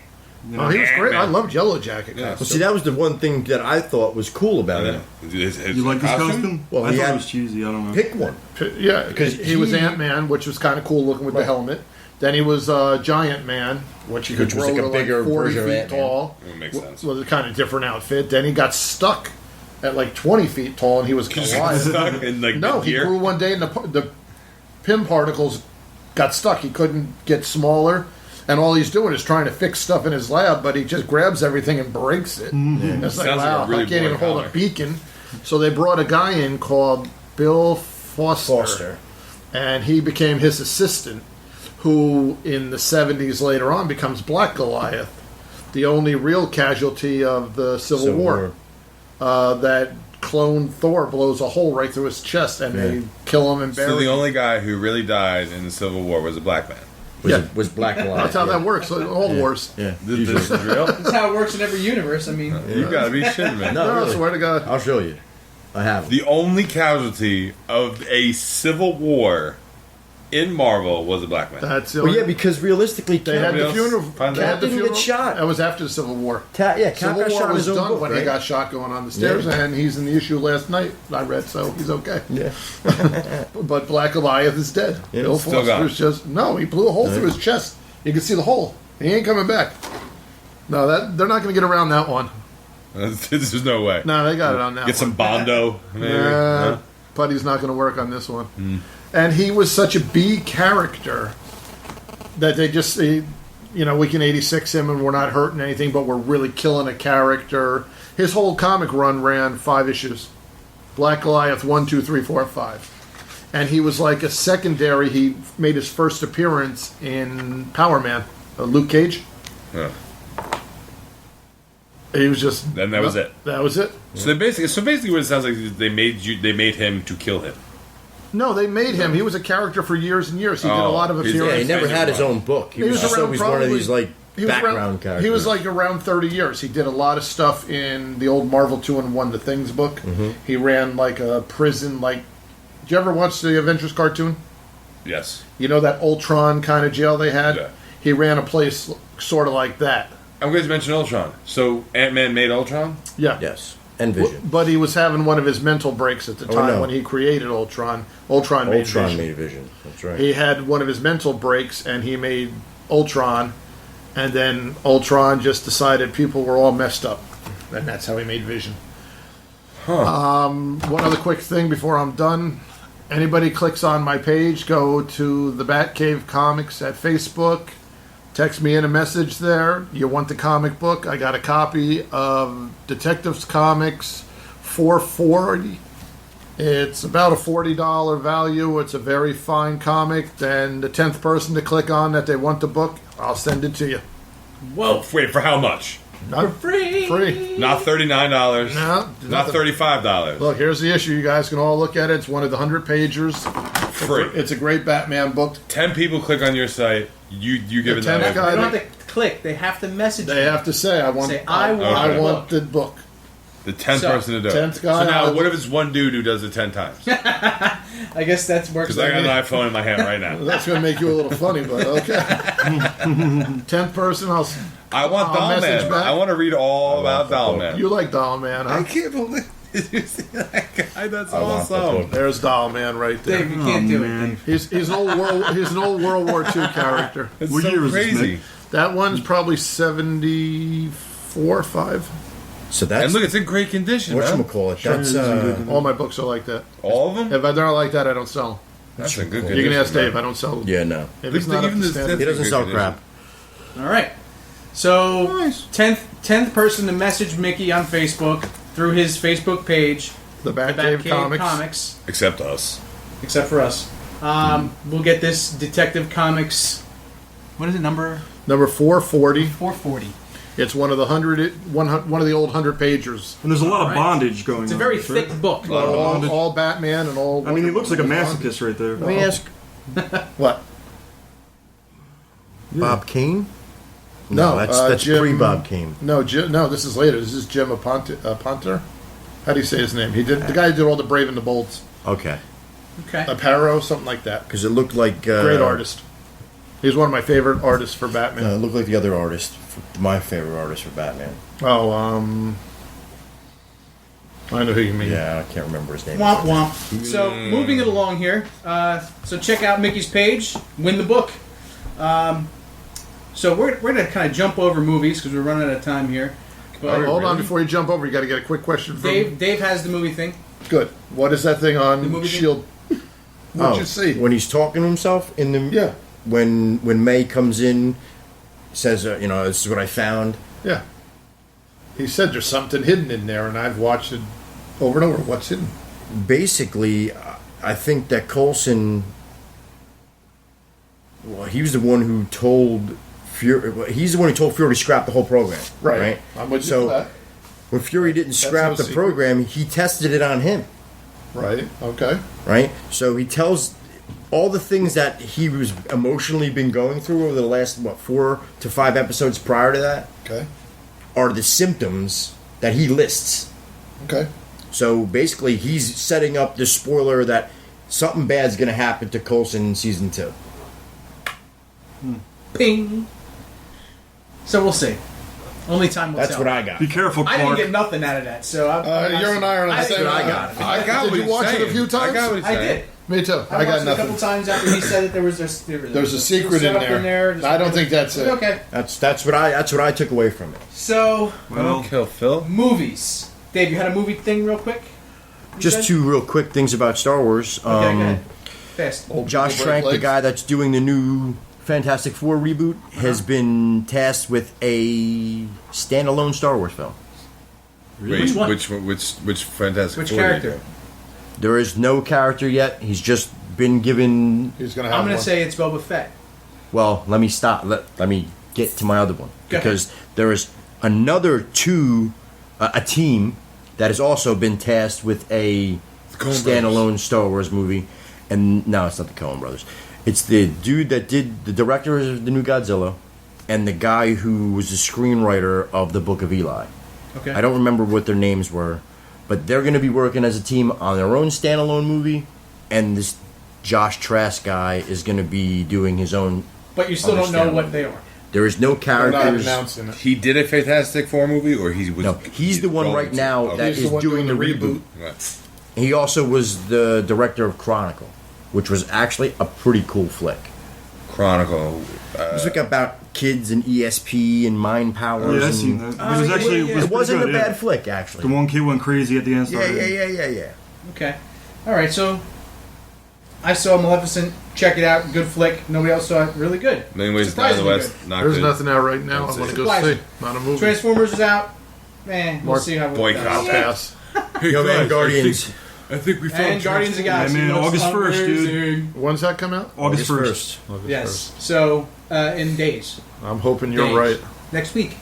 You know? Oh, he was great. Man. I loved Yellow Jacket. Yeah. Well, see, that was the one thing that I thought was cool about him. His You like his costume? Well, I he thought had- it was cheesy. I don't know. Pick one. Yeah, Because because he was he- Ant-Man, which was kind of cool looking with the helmet. Then he was Giant Man, which he could Which was grow like a to bigger 40 version of feet Ant-Man. tall. It makes sense. Was a kind of different outfit. Then he got stuck at like 20 feet tall, and he was Goliath. Stuck in like No, he mid-gear? grew one day, and the Pym particles got stuck. He couldn't get smaller, and all he's doing is trying to fix stuff in his lab, but he just grabs everything and breaks it. Mm-hmm. It's like, Sounds like a wow, really I can't even boring hold a comic. beacon. So they brought a guy in called Bill Foster, and he became his assistant, who in the 70s later on becomes Black Goliath, the only real casualty of the Civil War. That clone Thor blows a hole right through his chest, and they kill him and bury So the him. only guy who really died in the Civil War was a black man. Was Black Goliath. That's how that works. All wars. Yeah. This is real. That's how it works in every universe. I mean, You gotta be shitting me. No, No, I really. swear to God. I'll show you. I have. The only casualty of a civil war in Marvel was a black man. That's Well, yeah, because realistically, they had the funeral. Find They had the didn't funeral. get shot. That was after the Civil War. Yeah, Cap Civil got War shot in was his own done book, when he right? got shot going on the stairs, Yeah. and he's in the issue last night. I read, so he's okay. Yeah. But Black Goliath is dead. Yeah, Bill still got Foster's just he blew a hole through his chest. You can see the hole. He ain't coming back. No, they're not going to get around that one. There's no way. No, they got it on that. Get some Bondo, maybe. Yeah, Putty's not going to work on this one. And he was such a B character that they just, we can 86 him and we're not hurting anything, but we're really killing a character. His whole comic run ran 5 issues. Black Goliath 1, 2, 3, 4, 5. And he was like a secondary. He made his first appearance in Power Man, Luke Cage. Yeah. He was just. Then that was it. That was it. So basically, what it sounds like is they made him to kill him. No, they made him. He was a character for years and years. He did a lot of appearances. Yeah, he never had his own book. He was just always one of these background characters. He was like around 30 years. He did a lot of stuff in the old Marvel 2-in-1 The Things book. He ran like a prison. Did you ever watch the Avengers cartoon? Yes. You know that Ultron kind of jail they had? Yeah. He ran a place sort of like that. I'm going to mention Ultron. So Ant-Man made Ultron? Yeah. Yes. And Vision. But he was having one of his mental breaks at the time when he created Ultron. Ultron made Vision. That's right. He had one of his mental breaks, and he made Ultron, and then Ultron just decided people were all messed up, and that's how he made Vision. One other quick thing before I'm done. Anybody clicks on my page, go to the Batcave Comics at Facebook. Text me in a message there. You want the comic book? I got a copy of Detectives Comics 440. It's about a $40 value. It's a very fine comic. Then the 10th person to click on that they want the book, I'll send it to you. Whoa! Wait, for how much? For free. Free. Not $39. No. Not $35. Look, here's the issue. You guys can all look at it. It's one of the 100-pagers. Free. It's a great Batman book. 10 people click on your site. You give it The 10th that. guy They don't have to click. They have to message. They have to say, "I want. I want the book." The 10th person to do it. 10th guy. So now, what if it's one dude who does it 10 times? I guess that's works. Because I got an iPhone in my hand right now. That's going to make you a little funny, but okay. 10th person, I want I'll Doll message Man. back. I want to read all about Doll Man. You like Doll Man, huh? I can't believe you see that guy. That's I want the awesome. book. There's Doll Man right there. Dave, you can't do it. Dave. He's an old World War II character. It's What so year is this, crazy. Nick? That one's probably 74, 5. So that's And look, it's in great condition, man. whatchamacallit. That's All my books are like that. All of them? If they're not like that, I don't sell them. That's a good You condition. can ask Dave. man. I don't sell them. yeah, no. If it's not up to standard. He doesn't good sell condition. crap. All right. So 10th person to message Mickey on Facebook through his Facebook page, The the Batcave Batcave Comics. Except us. except for us. We'll get this Detective Comics. What is it? Number Number 440. 440. It's one of the one of the old 100-pagers. And there's a lot of Alright. bondage going on. It's a very right? thick book. All Batman and all. I mean, he looks like a masochist right there. Let me ask What? Bob Kane? No, that's Jim- pre-Bob Kane. No, No, this is later. This is Jim Aponte. How do you say his name? He did the guy who did all the Brave and the Bolds. Okay. Okay. Aparo, something like that. Because it looked like... Great artist. He's one of my favorite artists for Batman. it looked like the other artist. My favorite artist for Batman. Oh, I know who you mean. Yeah, I can't remember his name. Womp womp. So moving it along here. So check out Mickey's page. Win the book. So we're going to kind of jump over movies because we're running out of time here. But Hold on, before you jump over, you got to get a quick question from Dave has the movie thing. Good. What is that thing on The movie thing? Shield? What'd you see? When he's talking to himself in the... Yeah. When May comes in, says, this is what I found. Yeah. He said there's something hidden in there, and I've watched it over and over. What's hidden? Basically, I think that Coulson... Well, he was the one who told Fury... He's the one who told Fury to scrap the whole program. Right? I'm with you So, for that. when Fury didn't scrap no the secret. program, he tested it on him. Right. Okay. Right? So he tells all the things that he was emotionally been going through over the last, 4 to 5 episodes prior to that Okay. are the symptoms that he lists. Okay. So basically, he's setting up the spoiler that something bad's going to happen to Coulson in season 2. Ping. So we'll see. Only time will That's tell. what I got. Be careful, I didn't Clark. get nothing out of that, so you and I are on the same. I got it. I got Did what you he's watch saying. it a few times? I got what he's I saying. did. Me too. I watched got it a couple nothing. times after he said that there was There's a secret in setup there. I don't think that's it. Okay. That's what I took away from it. So Don't kill Phil. movies. Dave, you had a movie thing real quick. You Just said? 2 real quick things about Star Wars. Okay, go ahead. Fast. Josh Trank, the guy that's doing the new Fantastic Four reboot, has been tasked with a standalone Star Wars film. Wait, Which one? which Fantastic Which Four character? There is no character yet. He's just been given. He's going to have I'm going one. to say it's Boba Fett. Well, let me stop. Let me get to my other one. Go ahead. Because there is another a team that has also been tasked with a Coen standalone Star Wars movie. And no, it's not the Coen brothers. It's the dude that did the director of the new Godzilla and the guy who was the screenwriter of the Book of Eli. Okay. I don't remember what their names were, but they're going to be working as a team on their own standalone movie, and this Josh Trask guy is going to be doing his own. But you still don't know what they are. There is no They're not characters. announcing it. He did a Fantastic Four movie, or he was. No, he's the one going right to? now Okay. that He's the is one doing the doing the reboot. Right. He also was the director of Chronicle, which was actually a pretty cool flick. Chronicle. It was like about kids and ESP and mind powers. Yeah, I and seen that. It was actually yeah. It wasn't pretty a good, bad flick, actually. The one kid went crazy at the end. Yeah, started- yeah. Okay. All right. So I saw Maleficent. Check it out. Good flick. Nobody else saw it. Really good. Anyways, down in the Surprisingly West, good. not There's good. nothing out right now. That's I want it. to go Surprising. see. Not a movie. Transformers is out. We'll Mark- see how it Boycott. goes. I'll pass. Hey, Yo, man, guys, Guardians. I think we found And Guardians of the Galaxy. Yeah, man, looks August 1st, dude. amazing. When's that come out? August 1st. August Yes. So in days. 1st. I'm hoping you're Days. right. Next week.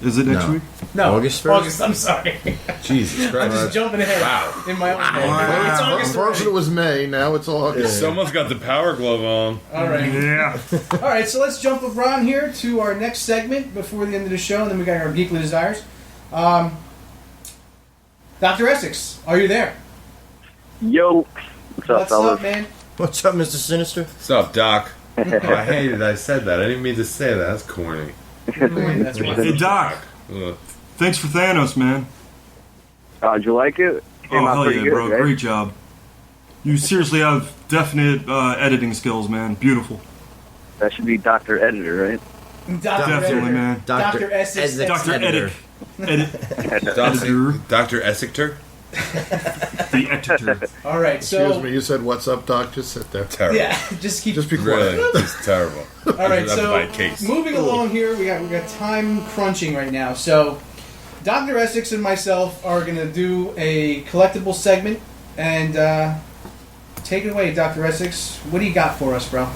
Is it next No. week? No. August 1st? August. I'm sorry. Jesus I'm Christ. just jumping ahead. Wow. In my own head. It's August First it already. was May. Now it's August. Someone's got the power glove on. All right. Yeah. All right, so let's jump around here to our next segment before the end of the show, and then we got our Geekly Desires. Dr. Essex, are you there? Yo, what's up, What's fellas? up, man? What's up, Mr. Sinister? What's up, Doc? Oh, I hated I said that. I didn't mean to say that. That's corny. That's right. Hey, Doc. Ugh. Thanks for Thanos, man. Did you like it? Came Oh, out hell pretty yeah, good, bro. right? Great job. You seriously have definite editing skills, man. Beautiful. That should be Dr. Editor, right? Definitely, man. Dr. Essex. Dr. Editor. Editor. Dr. Essictor? The editor. All right, Excuse so me. You said, "What's up, Doc?" Just sit there. Terrible. yeah, just keep. Just be quiet. Really, it's terrible. All right, That's so my case. moving along here, we got time crunching right now. So, Dr. Essex and myself are going to do a collectible segment, and take it away, Dr. Essex. What do you got for us, bro?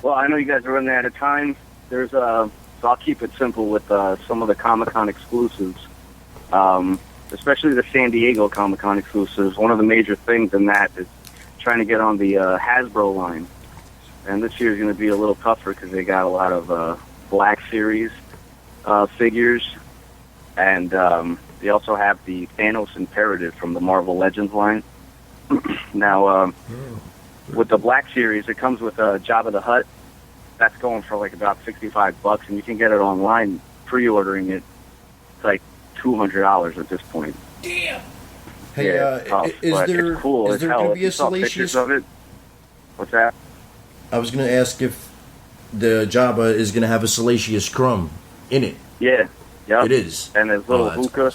Well, I know you guys are running out of time. There's so I'll keep it simple with some of the Comic-Con exclusives. Especially the San Diego Comic-Con exclusives. One of the major things in that is trying to get on the Hasbro line. And this year is going to be a little tougher because they got a lot of Black Series figures. And they also have the Thanos Imperative from the Marvel Legends line. Now, with the Black Series, it comes with Jabba the Hutt. That's going for like about $65, and you can get it online, pre-ordering it. It's like $200 at this point. Damn. Hey, Yeah, it's tough, is but there it's cool is as there hell. going to If be you a saw pictures salacious? of it. What's that? I was going to ask if the Jabba is going to have a salacious crumb in it. Yeah, yep. It is. And there's little that's hookah.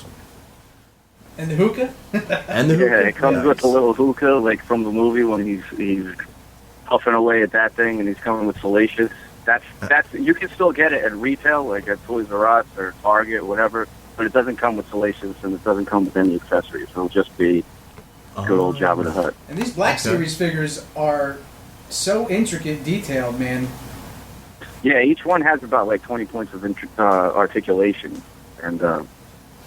And the hookah? And the Yeah, hookah. it comes with a little hookah, like from the movie when he's puffing away at that thing, and he's coming with salacious. That's you can still get it at retail, like at Toys R Us or Target, whatever. But it doesn't come with salacious, and it doesn't come with any accessories. It'll just be good old Jabba the Hutt. And these Black Series figures are so intricate, detailed, man. Yeah, each one has about like 20 points of articulation, and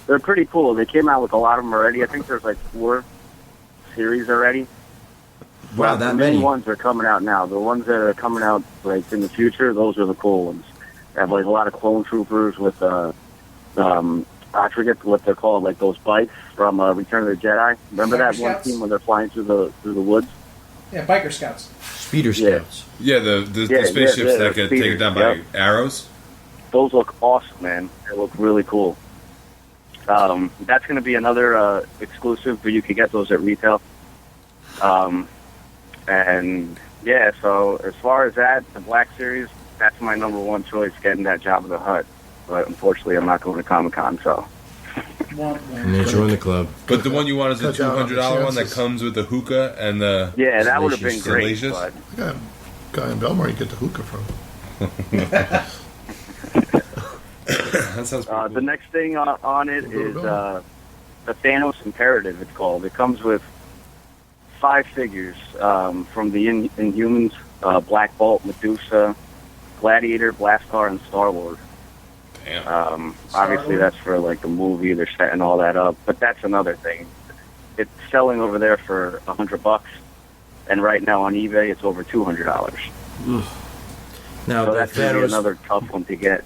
they're pretty cool. They came out with a lot of them already. I think there's like 4 series already. Wow, But that the main many. ones are coming out now. The ones that are coming out like in the future, those are the cool ones. They have like a lot of clone troopers with I forget what they're called, like those bikes from Return of the Jedi. Remember that one Scouts? scene when they're flying through the woods? Yeah, biker scouts. Speeder scouts. Yeah, the spaceships that get taken down by arrows. Those look awesome, man. They look really cool. That's going to be another exclusive, but you can get those at retail. And yeah, so as far as that, the Black Series, that's my number one choice, getting that Jabba the Hutt. But unfortunately, I'm not going to Comic-Con, so. And then join the club. But the one you want is the Cut down on the $200 one that chances. comes with the hookah and the. Yeah, that would have been great. Salacious. But Guy in Belmar, you get the hookah from. That sounds pretty the next thing on it is the Thanos Imperative, it's called. It comes with 5 figures from the Inhumans, Black Bolt, Medusa, Gladiator, Blastaar, and Star-Lord. Damn. Obviously, that's for like the movie. They're setting all that up, but that's another thing. It's selling over there for $100, and right now on eBay, it's over $200. Now, So the that's gonna be Thanos- another tough one to get.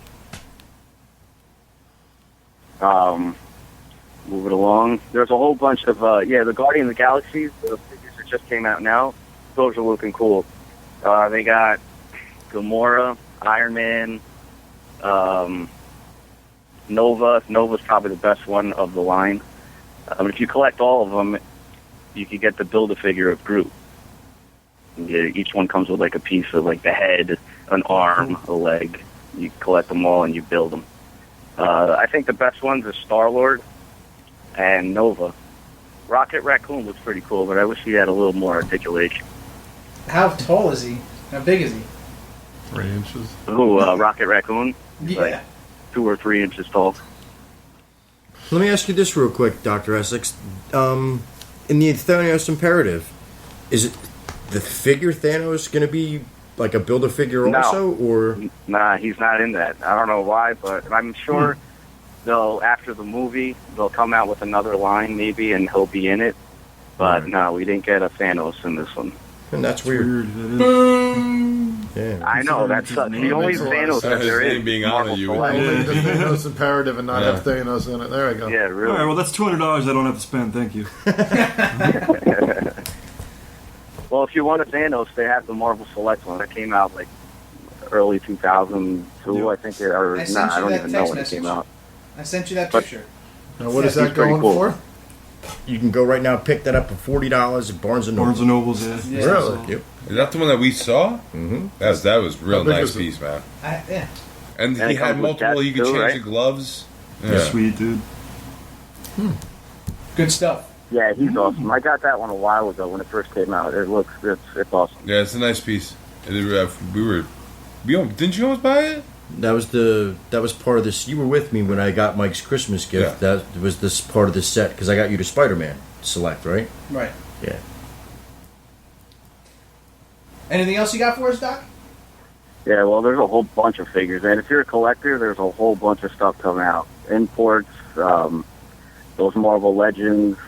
Move it along. There's a whole bunch of the Guardian of the Galaxy. The figures that just came out now. Those are looking cool. They got Gamora, Iron Man, Nova. Nova's probably the best one of the line. If you collect all of them, you can get the Build-A-Figure of Groot. Each one comes with like a piece of like the head, an arm, a leg. You collect them all and you build them. I think the best ones are Star-Lord and Nova. Rocket Raccoon looks pretty cool, but I wish he had a little more articulation. How tall is he? How big is he? 3 inches. Ooh, Rocket Raccoon? He's Yeah. like 2 or 3 inches tall. Let me ask you this real quick, Dr. Essex. In the Thanos Imperative, is it the figure Thanos going to be like a Build-A-Figure No. also, or? Nah, he's not in that. I don't know why, but I'm sure they'll, after the movie, they'll come out with another line maybe, and he'll be in it. But no, we didn't get a Thanos in this one. And that's weird. Yeah. I know, that's the only Thanos that there is. being Marvel on you. I'll Select. make the Thanos Imperative and not have Thanos in it. There we go. Yeah, All really. right, well, that's $200 I don't have to spend. Thank you. Well, if you want a Thanos, they have the Marvel Select one that came out like early 2002, I think. Or I I sent you don't that even know text when it message. came out. I sent you that But- picture. Now, what is Yeah, that he's pretty going cool. for? You can go right now, pick that up for $40 at Barnes and Noble. Barnes and Nobles, yeah. Yeah. Really? Yep. Is that the one that we saw? Mm-hmm. That was real How big nice is it? piece, man. Yeah. And And he it had comes with multiple. that You could too, change right? the gloves. Sweet, dude. Good stuff. Yeah, he's awesome. I got that one a while ago when it first came out. It's awesome. Yeah, it's a nice piece. Didn't you almost buy it? That was part of this. You were with me when I got Mike's Christmas gift. Yeah. That was this part of the set because I got you to Spider-Man Select, right? Right. Yeah. Anything else you got for us, Doc? Yeah, well, there's a whole bunch of figures, and if you're a collector, there's a whole bunch of stuff coming out. Imports, those Marvel Legends.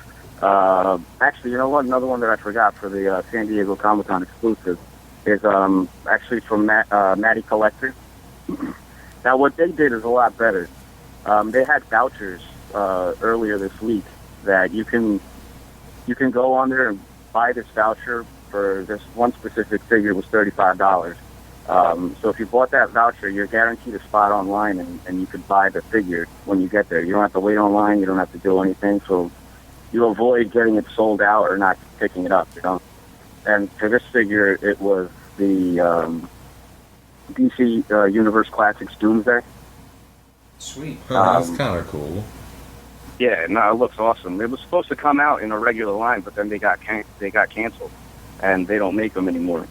Actually, you know what? Another one that I forgot for the San Diego Comic-Con exclusive is actually from Matty Collector. Now, what they did is a lot better. They had vouchers earlier this week that you can go on there and buy this voucher for this one specific figure was $35. So if you bought that voucher, you're guaranteed a spot online, and you could buy the figure when you get there. You don't have to wait online. You don't have to do anything. So you avoid getting it sold out or not picking it up, you know. And for this figure, it was the DC Universe Classics Doomsday. Sweet. That's kind of cool. Yeah, no, it looks awesome. It was supposed to come out in a regular line, but then they got canceled, and they don't make them anymore.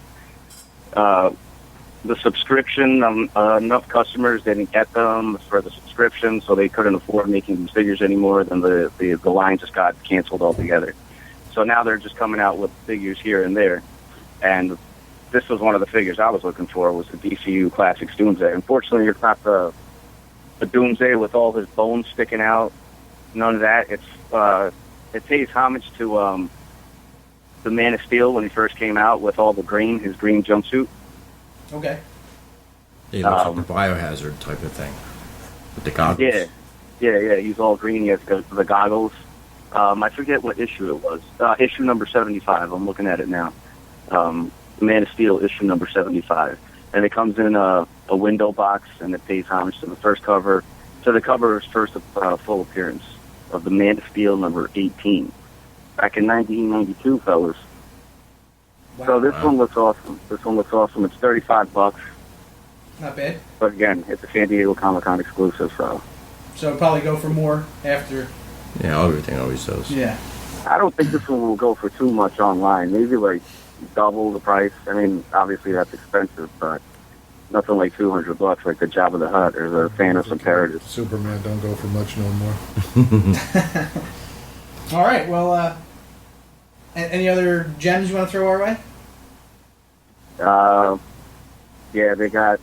The subscription, enough customers didn't get them for the subscription, so they couldn't afford making these figures anymore. Then the line just got canceled altogether. So now they're just coming out with figures here and there. And this was one of the figures I was looking for, was the DCU Classics Doomsday. Unfortunately, it's not the Doomsday with all his bones sticking out. None of that. It pays homage to the Man of Steel when he first came out with all the green, his green jumpsuit. Okay. It looks like a biohazard type of thing with the goggles. Yeah, Yeah, he's all green. He has the goggles. I forget what issue it was. Issue number 75. I'm looking at it now. Man of Steel, issue number 75. And it comes in a window box, and it pays homage to the first cover, to the cover's first full appearance of the Man of Steel number 18. Back in 1992, fellas. Wow. So this one looks awesome. It's $35. Not bad. But again, it's a San Diego Comic-Con exclusive, so. So probably go for more after. Yeah, everything always does. Yeah. I don't think this one will go for too much online. Maybe like double the price. I mean, obviously that's expensive, but nothing like $200 like the Jabba the Hutt or the Thanos Imperative. Superman don't go for much no more. All right. Well, any other gems you want to throw our way? Yeah, they got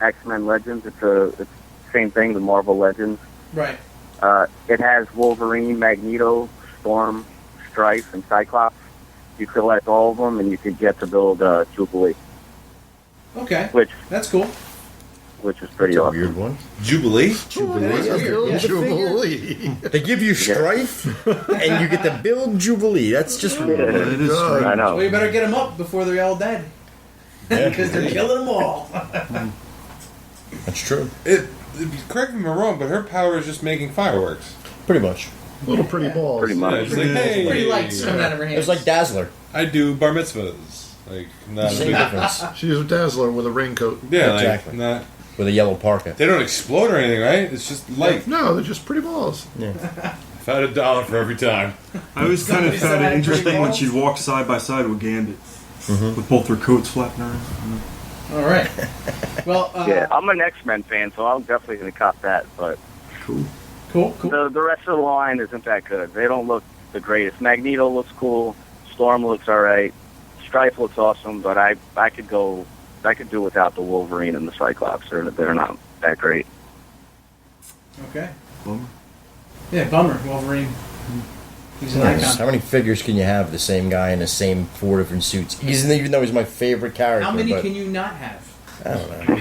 X-Men Legends. It's the same thing, the Marvel Legends. Right. It has Wolverine, Magneto, Storm, Strife, and Cyclops. You collect all of them, and you can get to build Jubilee. Okay. That's cool. Which is pretty awesome. Weird one. Jubilee? Jubilee. They give you Strife, and you get to build Jubilee. That's just weird. I know. Well, you better get them up before they're all dead. Because they're killing them all. That's true. Correct me if I'm wrong, but her power is just making fireworks. Pretty much. Little pretty balls. Pretty much. Yeah, it's like, hey, Pretty lights coming out of her hands. It's like Dazzler. I do bar mitzvahs. Like, not a Same big difference. She's a Dazzler with a raincoat. Yeah, Exactly. like, not. With a yellow parka. They don't explode or anything, right? It's just light. No, they're just pretty balls. Yeah. If I had $1 for every time. I always kind of Somebody found said it interesting when balls? she'd walk side by side with Gambit, with both their coats flapping around. All right. Well, Yeah, I'm an X-Men fan, so I'm definitely going to cop that. But Cool. Cool. the rest of the line isn't that good. They don't look the greatest. Magneto looks cool. Storm looks all right. Strife looks awesome, but I could do without the Wolverine and the Cyclops. They're not that great. Okay. Bummer. Yeah, bummer. Wolverine. He's an Nice. icon. How many figures can you have the same guy in the same 4 different suits? Even though he's my favorite character. How many but can you not have? I don't know.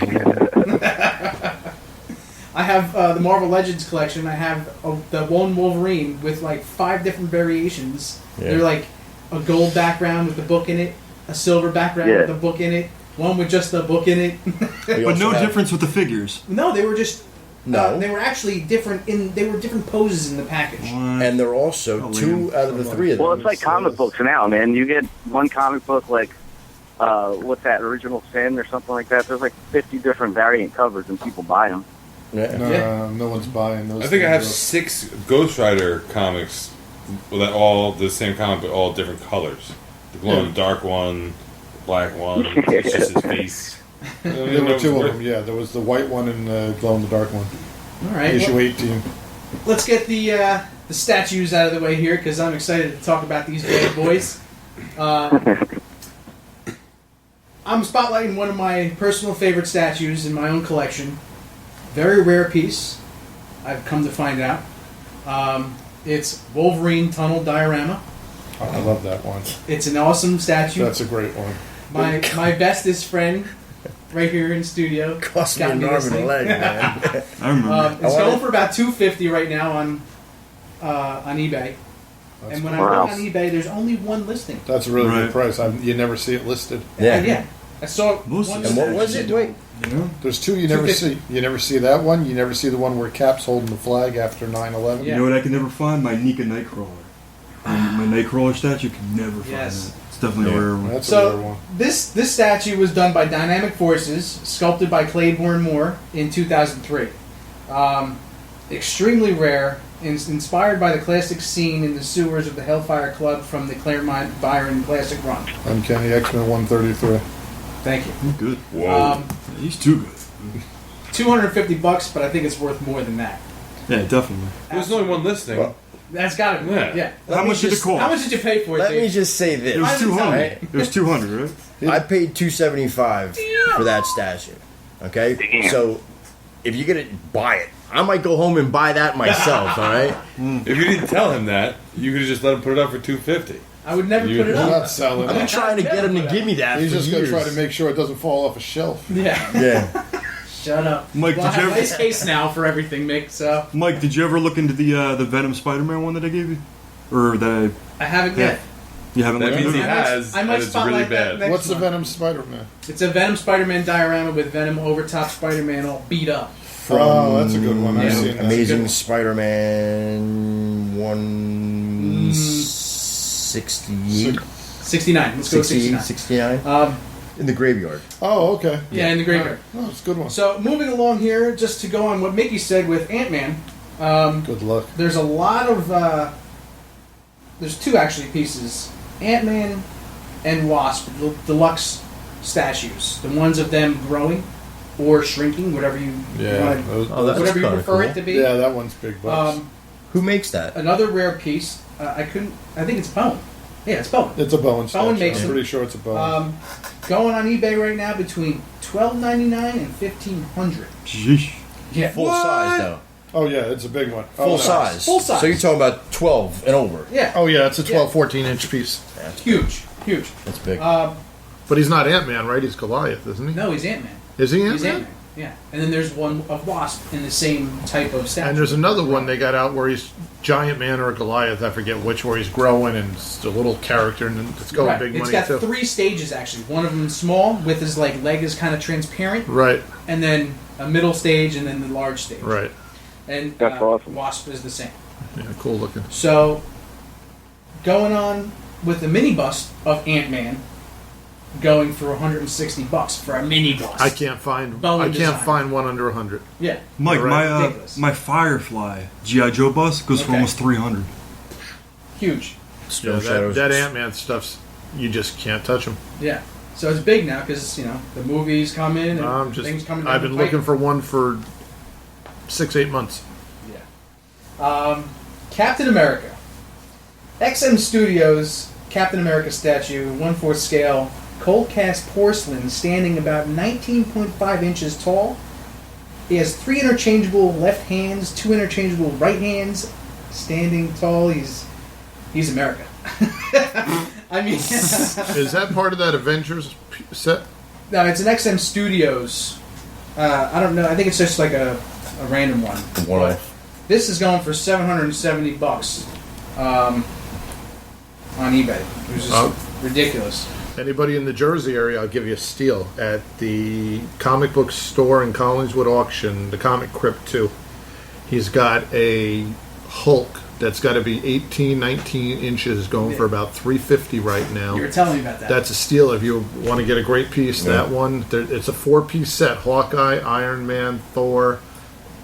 I have the Marvel Legends collection. I have the one Wolverine with like 5 different variations. Yeah. They're like a gold background with the book in it, a silver background Yeah. with the book in it, one with just the book in it. But no difference with the figures. No, they were just No. they were actually different they were different poses in the package. And they're also 2 out of the 3 of them. Well, it's like comic books now, man. You get one comic book like, what's that, Original Sin or something like that. There's like 50 different variant covers, and people buy them. Yeah. No one's buying those. I think I have things. 6 Ghost Rider comics that all the same comic, but all different colors. The glow in the dark one, the black one. It's just his face. There were 2 of them. Yeah, there was the white one and the glow in the dark one. All right. Issue 18. Let's get the statues out of the way here because I'm excited to talk about these bad boys. I'm spotlighting one of my personal favorite statues in my own collection. Very rare piece, I've come to find out. It's Wolverine Tunnel Diorama. Oh, I love that one. It's an awesome statue. That's a great one. My bestest friend, right here in studio, Cost me got an me arm this and a thing. leg, man. I remember. It's going for about $250 right now on eBay. And when I look on eBay, there's only one listing. That's a really Right. good price. You never see it listed. Yeah. I saw Most one. of And what was it? Wait. There's 2 you never 250. see. You never see that one. You never see the one where Cap's holding the flag after 9/11. Yeah. You know what I can never find? My Nika Nightcrawler. My Nightcrawler statue can never find Yes. that. It's definitely a rare one. That's a rare So one. this statue was done by Dynamic Forces, sculpted by Claiborne Moore in 2003. Extremely rare, inspired by the classic scene in the sewers of the Hellfire Club from the Claremont Byron classic run. Uncanny X-Men 133. Thank you. Good. Whoa. He's too good. $250, but I think it's worth more than that. Yeah, definitely. There's only one listing. Well, That's got to be. Yeah. Yeah. How much did it cost? How much did you pay for it? Let me Dave? just say this. It was Why does it sound 200. right? It was 200, right? I paid $275 for that statue. Okay? Damn. So if you're gonna buy it, I might go home and buy that myself, alright? If you didn't tell him that, you could have just let him put it up for $250. I would never You- put it I'm up. not selling I've been it. trying to get him to give me that He's for just going years. to try to make sure it doesn't fall off a shelf. Yeah. Yeah. Shut up. Mike, Well, I did you have a ever- nice case now for everything, Mick. So Mike, did you ever look into the Venom Spider-Man one that I gave you, or that I haven't yet. You haven't That looked means into he it? has, I might and it's spotlight really that bad. next What's the month. Venom Spider-Man? It's a Venom Spider-Man diorama with Venom over top Spider-Man all beat up. Oh, that's a good one. I've Yeah. seen that. Amazing Spider-Man 168. 69. Let's go with 69. 69. In the graveyard. Oh, okay. Yeah, in the graveyard. Oh, it's a good one. So moving along here, just to go on what Mickey said with Ant-Man. Good luck. There's a lot of there's two actually pieces, Ant-Man and Wasp, the deluxe statues, the ones of them growing or shrinking, whatever you Yeah, want, that's whatever you kinda prefer cool. it to be. Yeah, that one's big bucks. Who makes that? Another rare piece. I think it's Bowen. Yeah, it's Bowen. It's a Bowen statue. Bowen makes I'm them. pretty sure it's a Bowen. Going on eBay right now between $12.99 and $1,500. Sheesh. Yeah, Full size, though. Oh, yeah, it's a big one. Full Oh, size. Full size. So you're talking about 12 and over. Yeah. Oh, yeah, it's a 12, 14-inch piece. Huge. That's big. But he's not Ant-Man, right? He's Goliath, isn't he? No, he's Ant-Man. Is he He's Ant-Man? Ant-Man. Yeah, and then there's one of Wasp in the same type of statue. And there's another one they got out where he's Giant Man or Goliath, I forget which, where he's growing and it's a little character and it's going Right. big It's money got too. 3 stages actually. One of them small with his leg is kind of transparent, Right, and then a middle stage, and then the large stage. right. And That's awesome. Wasp is the same. Yeah, cool looking. So, going on with the mini bust of Ant-Man, going for $160 for a mini bust. I can't find Bowen design. find one under 100. Yeah. Mike, Right. Ridiculous. my Firefly G.I. Joe bust goes for Okay. almost 300. Huge. Snow Yeah, Shadows. that Ant-Man stuff's you just can't touch him. Yeah. So it's big now because the movies come in and things coming down I've the been pipe. looking for one for 6-8 months. Captain America. XM Studios Captain America statue, 1/4 scale, cold cast porcelain, standing about 19.5 inches tall. He has 3 interchangeable left hands, 2 interchangeable right hands, standing tall. He's America. I mean, Is that part of that Avengers set? no, it's an XM Studios. I don't know. I think it's just like a random one. One-off. This is going for $770 on eBay, which is Oh. ridiculous. Anybody in the Jersey area, I'll give you a steal. At the comic book store in Collingswood Auction, the Comic Crypt 2, he's got a Hulk that's got to be 18, 19 inches, going for about $350 right now. You were telling me about that. That's a steal if you want to get a great piece. Yeah. That one, it's a 4-piece set: Hawkeye, Iron Man, Thor,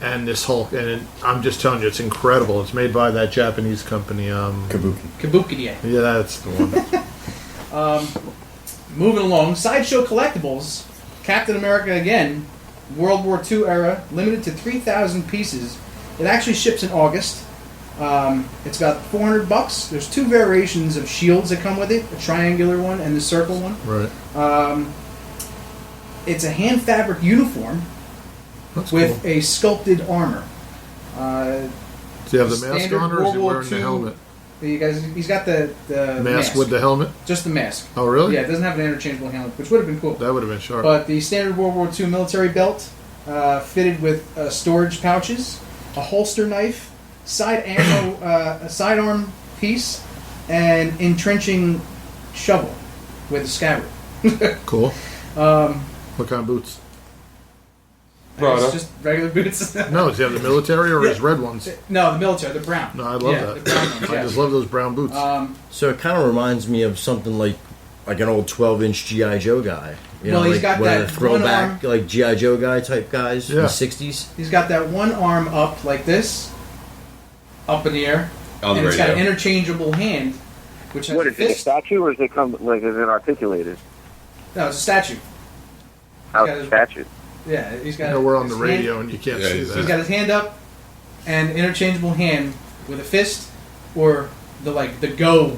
and this Hulk. And I'm just telling you, it's incredible. It's made by that Japanese company. Kabuki. Kabuki. Yeah, that's the one. Moving along, Sideshow Collectibles, Captain America again, World War II era, limited to 3,000 pieces. It actually ships in August. It's about $400. There's 2 variations of shields that come with it: a triangular one and the circle one. Right. It's a hand fabric uniform That's with cool. a sculpted armor. Does he have the mask Standard on, or is he World War wearing the II helmet? You guys, he's got the Mask with the helmet? Just the mask. Oh, really? Yeah, it doesn't have an interchangeable helmet, which would have been cool. That would have been sharp. But the standard World War II military belt, fitted with storage pouches, a holster knife, side ammo, a sidearm piece, and entrenching shovel with a scabbard. Cool. What kind of boots? It's just regular boots. No, does he have the military or his red ones? No, the military, the brown. No, I love Yeah, that. the brown ones, I yeah. just love those brown boots. So it kind of reminds me of something like an old 12-inch G.I. Joe guy. You Well, know, he's like got one that of the throwback, one like G.I. Joe guy type guys from Yeah. the 60s. He's got that one arm up like this, up in the air, On the and it's got an radio. interchangeable hand, which has What a is it? A fist. statue, or is it come like is it articulated? No, it's a statue. How got a his- statue? Yeah, he's got. You know, we're on his the radio hand- and you can't Yeah, see he's- that. He's got his hand up, and interchangeable hand with a fist, or the go,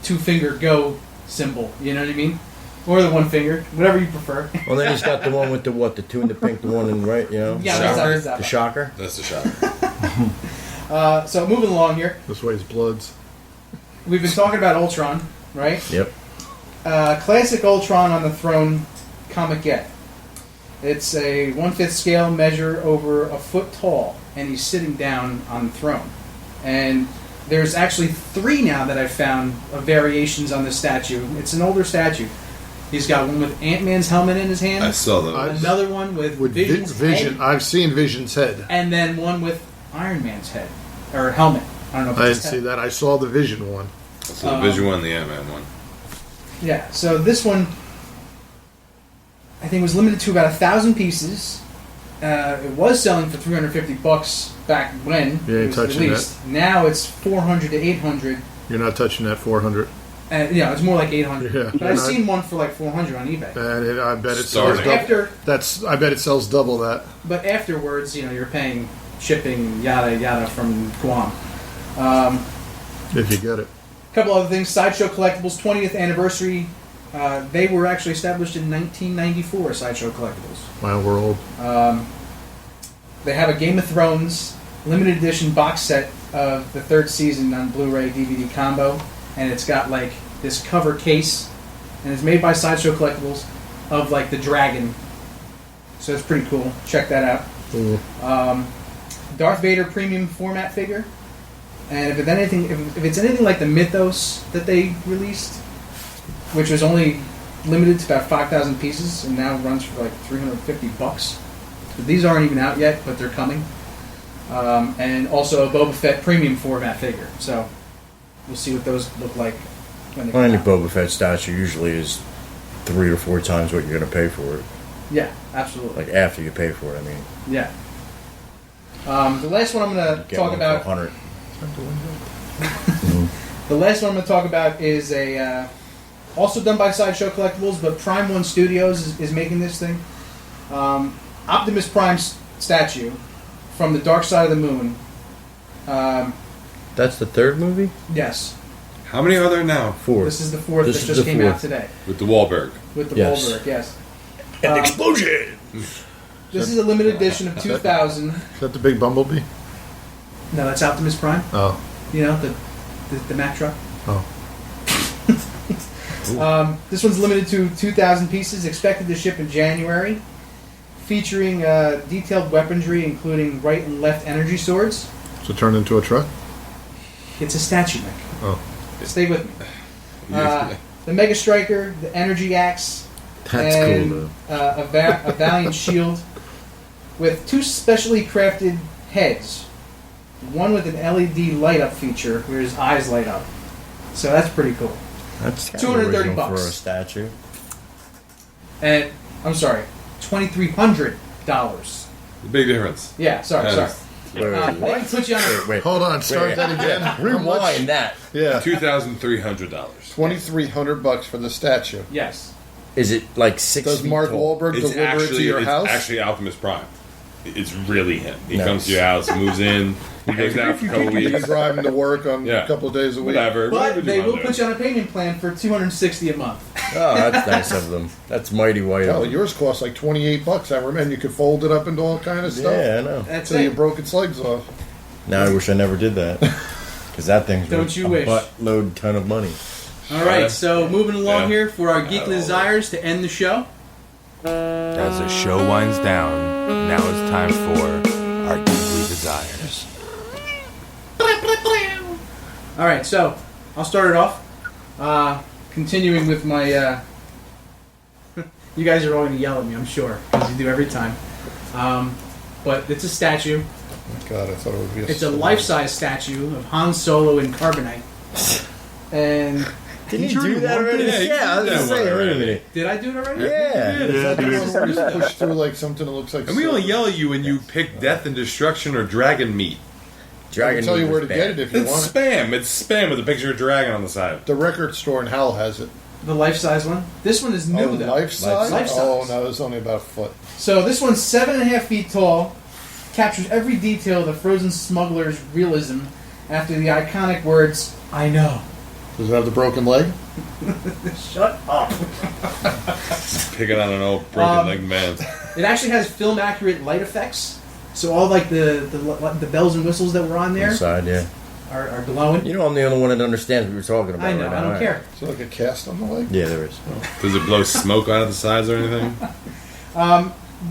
2-finger go symbol. You know what I mean? Or the 1 finger, whatever you prefer. Well, then he's got the one with the 2 in the pink, the one in right, you know? Yeah, that's shocker? that. The shocker? That's the shot. So moving along here, This way is Bloods. we've been talking about Ultron, right? Yep. Classic Ultron on the throne comic yet. It's a 1/5 scale measure over a foot tall, and he's sitting down on the throne. And there's actually 3 now that I've found of variations on this statue. It's an older statue. He's got one with Ant-Man's helmet in his hand. I saw those. Another one with Vision's Vision. head. I've seen Vision's head. And then one with Iron Man's head. Or helmet. I don't know if I it's didn't his see head. that. I saw the Vision one. So the Vision one, the Ant-Man one. Yeah, so this one, I think, was limited to about 1,000 pieces. It was selling for $350 back when You ain't it was touching released. Now it's 400 to 800. You're not touching that 400. And it's more like 800. Yeah, but you're I've not- seen one for like 400 on eBay. And I bet it sells Starting. double. I bet it sells double that. But afterwards, you're paying shipping, yada yada, from Guam. If you get it. A couple other things. Sideshow Collectibles 20th anniversary. They were actually established in 1994. Sideshow Collectibles. Wow, we're old. They have a Game of Thrones limited edition box set of the 3rd season on Blu-ray DVD combo, and it's got like this cover case, and it's made by Sideshow Collectibles of like the dragon. So it's pretty cool. Check that out. Cool. Darth Vader premium format figure, and if it's anything like the Mythos that they released, which was only limited to about 5,000 pieces, and now runs for like $350. But these aren't even out yet, but they're coming. And also a Boba Fett premium format figure. So we'll see what those look like when they come Any out. Boba Fett statue usually is 3 or 4 times what you're going to pay for it. Yeah, absolutely. Like after you pay for it, I mean. Yeah. The last one I'm going to Get talk one about. for 100. The last one I'm going to talk about is a also done by Sideshow Collectibles, but Prime One Studios is making this thing. Optimus Prime's statue from the Dark Side of the Moon. That's the 3rd movie? Yes. How many are there now? 4. This is the 4th that just came out today. With the Wahlberg. With the Yes. Wahlberg, yes. An explosion! This is a limited edition of 2000. Is that the big Bumblebee? No, that's Optimus Prime. Oh. The Mack truck. Oh. This one's limited to 2,000 pieces, expected to ship in January, featuring detailed weaponry, including right and left energy swords. So turn into a truck? It's a statue, Nick. Oh. Stay with me. The Mega Striker, the Energy Axe, That's and cool, a Valiant Shield with 2 specially crafted heads. One with an LED light-up feature where his eyes light up. So that's pretty cool. That's kind $230 of original for a statue. And I'm sorry, $2,300. The big difference. Yeah, sorry. Wait, They can put you on a, wait. Hold on, start Wait. that again. Rewind that. Yeah. $2,300. $2,300 for the statue. Yes. Is it like 6 Does feet Mark tall? Wahlberg It's deliver it to your house? actually Optimus Prime. It's really him. He Nice. comes to your house, moves in, he goes out for a couple You weeks. drive him to work on Yeah. a couple of days a week. Whatever. But they will put you on a payment plan for $260 a month. Oh, that's nice of them. That's mighty white. Hell, of them. yours cost like $28. I remember, and you could fold it up into all kind of stuff. Yeah, I know. That's Until you it. broke its legs off. Now I wish I never did that. Because that thing's Don't worth you a wish. buttload ton of money. All right, so moving along Yeah. here for our Geekly Desires to end the show. As the show winds down, now it's time for our Geekly Desires. All right, so I'll start it off. Continuing with my... you guys are all going to yell at me, I'm sure, as you do every time. But it's a statue. God, I thought it would be It's a life-size statue of Han Solo in carbonite. And... Didn't you do that already? Yeah, I was just saying, wait a minute. Did I do it already? Yeah. Is that the one where you push through like something that looks like... And we only yell at you when you pick death and destruction or dragon meat. I can tell you where to get it if you It's want it. spam. It's spam with a picture of a dragon on the side. The record store in Hell has it. The life-size one? This one is new, though. Life size? Life-size. Oh, no, it's only about a foot. So this one's 7.5 feet tall, captures every detail of the frozen smuggler's realism after the iconic words, "I know." Does it have the broken leg? Shut up. Picking on an old broken leg man. It actually has film-accurate light effects, so all like the bells and whistles that were on there Inside, yeah. are glowing. You know I'm the only one that understands what you're talking about. I know, right I now. don't care. Is it like a cast on the leg? Yeah, there is. Does it blow smoke out of the sides or anything?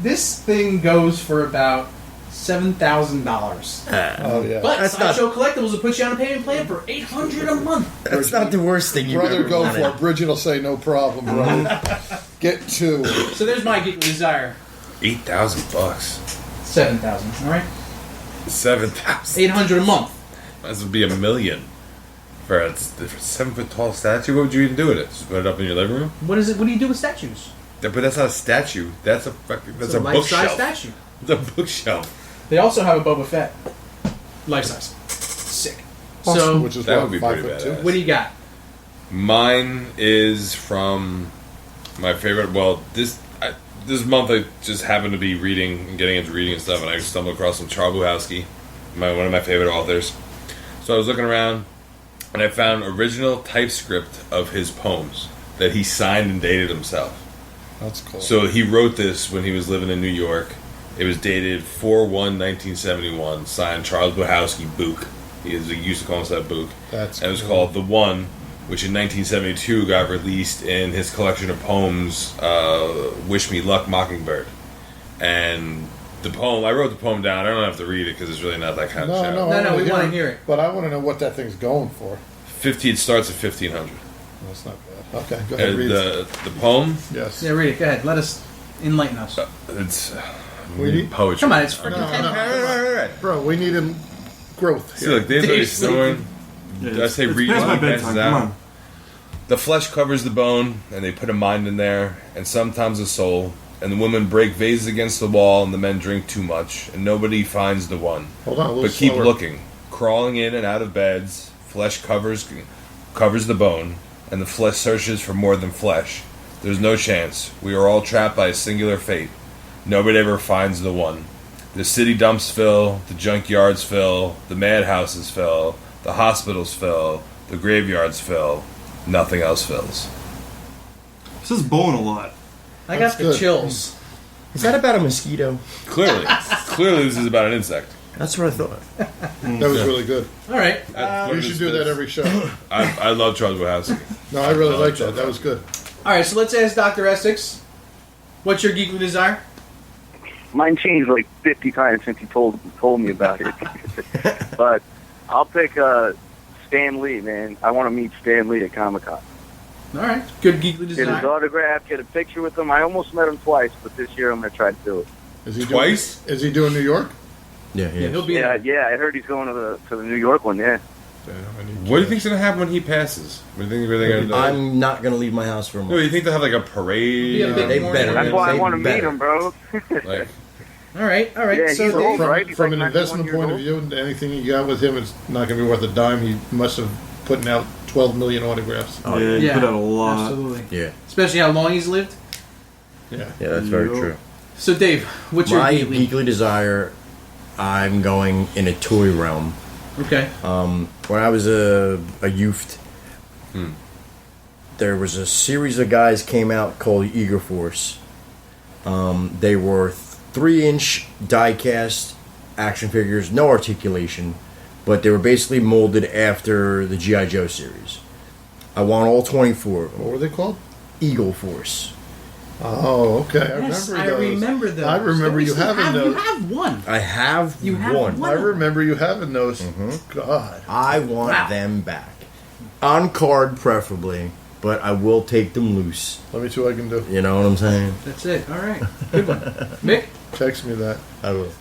This thing goes for about $7,000. Oh yeah, But That's not- Sideshow Collectibles will put you on a payment plan for $800 a month. That's not the worst thing you've brother, ever go wanted. for it. Bridget will say no problem, brother. Get 2. So there's my Geekly Desire. $8,000. 7,000. All right. 7,000. $800 a month. This would be $1 million for a 7-foot tall statue. What would you even do with it? Just put it up in your living room? What is it? What do you do with statues? But that's not a statue. That's a fucking. That's It's a a life-size bookshelf. statue. It's a bookshelf. They also have a Boba Fett. Life size. Sick. So, which is that what, would be 5 pretty foot badass. 2? what do you got? Mine is from my favorite. Well, this month I just happened to be reading and getting into reading and stuff, and I stumbled across some Charles Bukowski, one of my favorite authors. So I was looking around, and I found original typescript of his poems that he signed and dated himself. That's cool. So he wrote this when he was living in New York. It was dated 4/1/1971, signed Charles Bukowski, Book. He used to call himself Book. That's and it was cool. called The One, which in 1972 got released in his collection of poems, Wish Me Luck, Mockingbird. And the poem, I wrote the poem down. I don't have to read it because it's really not that kind of show. No, we want to hear it. But I want to know what that thing's going for. 15, it starts at 1,500. That's not bad. Okay, go ahead. And Read it. the poem? Yes. Yeah, read it. Go ahead. Let us enlighten us. It's We need- poetry. Come on, it's freaking Right. Bro, we need growth. See, look, Dave's already snoring. Did I say read? past my He passes bedtime, out. come on. The flesh covers the bone, and they put a mind in there, and sometimes a soul. And the women break vases against the wall, and the men drink too much, and nobody finds the one. Hold on, a little but keep slower. looking, crawling in and out of beds. Flesh covers the bone, and the flesh searches for more than flesh. There's no chance. We are all trapped by a singular fate. Nobody ever finds the one. The city dumps fill, the junkyards fill, the madhouses fill, the hospitals fill, the graveyards fill. Nothing else fills. This is bone a lot. I got the chills. Is that about a mosquito? Clearly. Clearly this is about an insect. That's what I thought. That was really good. All right. You should do that every show. I love Charles Bukowski. No, I really like that. That was good. All right, so let's ask Dr. Essex. What's your geekly desire? Mine changed like 50 times since you told me about it. But I'll pick Stan Lee, man. I want to meet Stan Lee at Comic-Con. All right, good geekly Get his desire. autograph, get a picture with him. I almost met him twice, but this year I'm going to try to do it. Is he Twice? Is he doing New York? Yeah, he'll be Yeah, there. yeah, I heard he's going to the New York one, yeah. What do you think's gonna happen when he passes? What do you think they're gonna do? I'm not going to leave my house for a No, month. you think they'll have like a parade? Yeah, They better. That's why I They want to meet better. him, bro. Like, All right. Yeah, So he's Dave, old, right? He's From like an 91 investment years point of old. view, anything you got with him is not going to be worth a dime. He must have putting out 12 million autographs. Oh, yeah, you put out a lot. Absolutely. Yeah. Especially how long he's lived. Yeah. Yeah, that's very Yup. true. So Dave, what's your My geekly? geekly desire, I'm going in a toy realm. Okay. When I was a youth, there was a series of guys came out called Eager Force. They were 3-inch die-cast action figures, no articulation, but they were basically molded after the G.I. Joe series. I want all 24 of them. What were they called? Eagle Force. Oh, okay. Yes, I I remember those. remember those. I remember Don't you we still having have, those. You have one. I have You have one. one. I remember you having those. God. I want Wow. them back. On card, preferably, but I will take them loose. Let me see what I can do. You know what I'm saying? That's it. All right. Good one. Mick? Text me that. I will.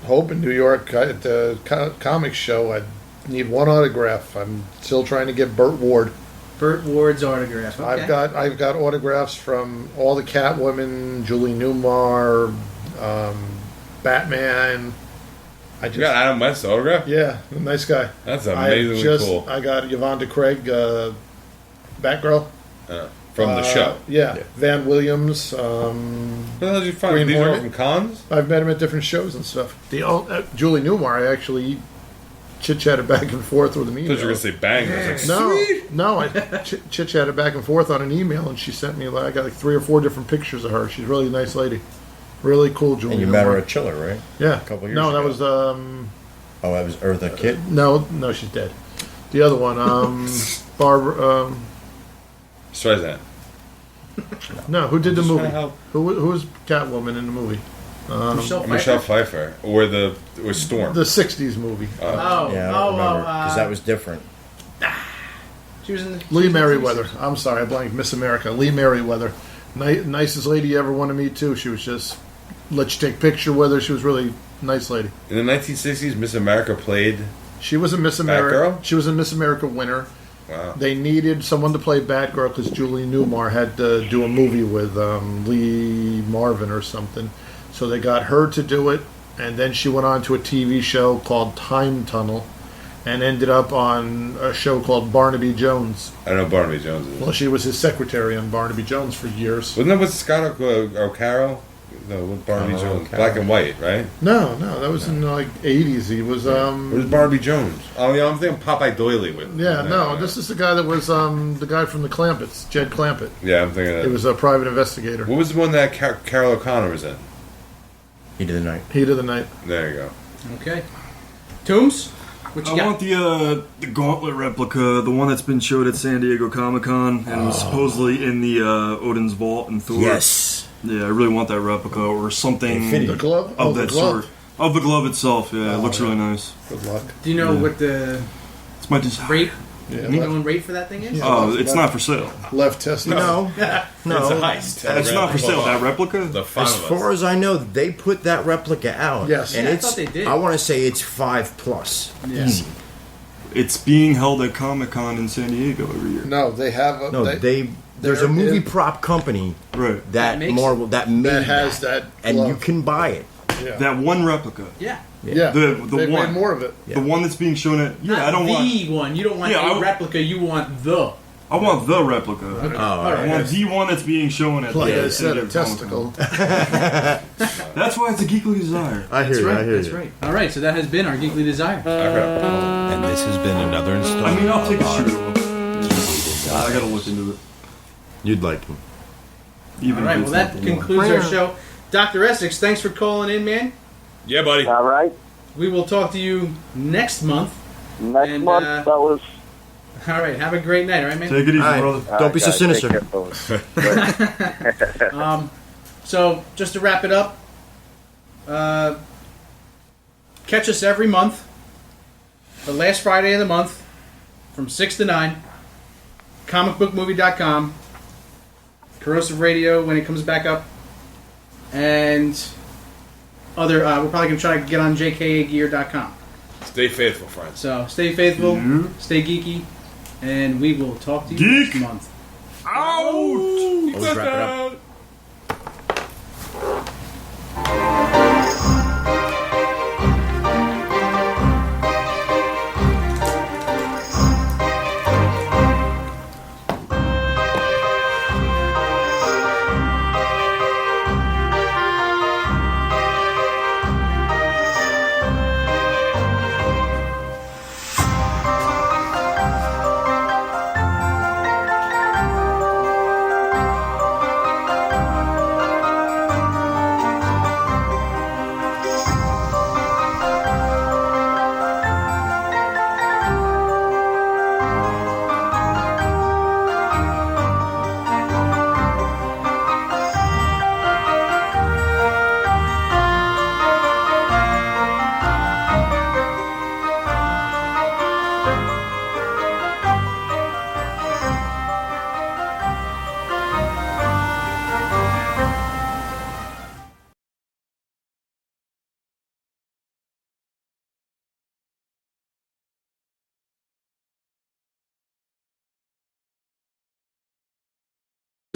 Hope in New York at the comic show. I need one autograph. I'm still trying to get Burt Ward. Burt Ward's autograph. Okay. I've got autographs from all the Catwoman, Julie Newmar, Batman. I just you got Adam West's autograph? yeah, nice guy. That's amazingly cool. I got Yvonne Craig, Batgirl From the show. Yeah, Van Williams. Where the hell did you find Green these? Are all Hornet. from cons? I've met him at different shows and stuff. Julie Newmar, I actually chit-chatted back and forth with an I email. thought you were going to say bang. I was like, sweet. No, I chit-chatted back and forth on an email, and she sent me, I got like 3 or 4 different pictures of her. She's a really nice lady. Really cool, Julie And you met her Newmar. at Chiller, right? Yeah. A couple years No, that ago. was, Oh, that was Eartha Kitt? no, she's dead. The other one, Barbara, Streisand. No, who did the just movie? trying to help. Who was Catwoman in the movie? Michelle Pfeiffer. Or Storm. The 60s movie. Yeah, I don't remember, because that was different. She was in the Lee Merriweather. I'm sorry, I blanked. Miss America. Lee Merriweather. Nicest lady you ever want to meet, too. She was just... Let you take a picture with her. She was really nice lady. In the 1960s, Miss America played... She was a Miss America. Batgirl? She was a Miss America winner. Wow. They needed someone to play Batgirl because Julie Newmar had to do a movie with Lee Marvin or something. So they got her to do it, and then she went on to a TV show called Time Tunnel and ended up on a show called Barnaby Jones. I know Barnaby Jones is. Well, she was his secretary on Barnaby Jones for years. Wasn't that with Scott O'Carroll? No, with Barnaby Jones. O'Carroll. Black and white, right? No, that was in like 80s. He was What was Barnaby Jones? Oh, yeah, I'm thinking Popeye Doily with. This is the guy that was the guy from the Clampetts, Jed Clampett. Yeah, I'm thinking that. He was a private investigator. What was the one that Carol O'Connor was in? Heat of the Night. Heat of the Night. There you go. Okay. Tombs? What you I got? want the Gauntlet replica, the one that's been showed at San Diego Comic-Con and was supposedly in the Odin's Vault and Thor. Yes. Yeah, I really want that replica or something The glove? of Oh, the that glove. sort. Of the glove itself, yeah. It looks really nice. Good luck. Do you know what the It's my desire. rate? Yeah, Minimum rate for that thing is? Oh, it's not for sale. Left test. No. It's a heist. It's not for sale, that replica? The five As of us. far as I know, they put that replica out. Yes. And Yeah, I it's, thought they did. I want to say it's 5+. Yeah. Easy. It's being held at Comic-Con in San Diego every year. No, they have. No, there's a movie prop company Right. that makes made that has that and glove. you can buy it. Yeah. That one replica. Yeah. Yeah. The They've one. made more of it. The one that's being shown at... Yeah, Not I don't want... the one. You don't want Yeah, a replica. You want the. I want the replica. Okay. Oh, All I right. want the one that's being shown at Like the I said, a San Diego testicle. That's why it's a geekly desire. I hear That's you. right. I hear That's you. right. All right. So that has been our Geekly Desire. And this has been another installment. I mean, I'll take a of shoot. I gotta look into it. You'd like him. Even All right. if Well, it's that not the one. concludes our show. Dr. Essex, thanks for calling in, man. Yeah, buddy. All right. We will talk to you next month. Next And, month, uh, fellas. All right. Have a great night. All right, man. Take it easy, All right. brother. Don't be so guys, sinister. take care, fellas. So, just to wrap it up, catch us every month, the last Friday of the month, from 6 to 9, comicbookmovie.com, Corrosive Radio when it comes back up, and other, we're probably going to try to get on jkagear.com. Stay faithful, friends. So, stay faithful, stay geeky, and we will talk to you Geek. next month. Out! Always wrap it up.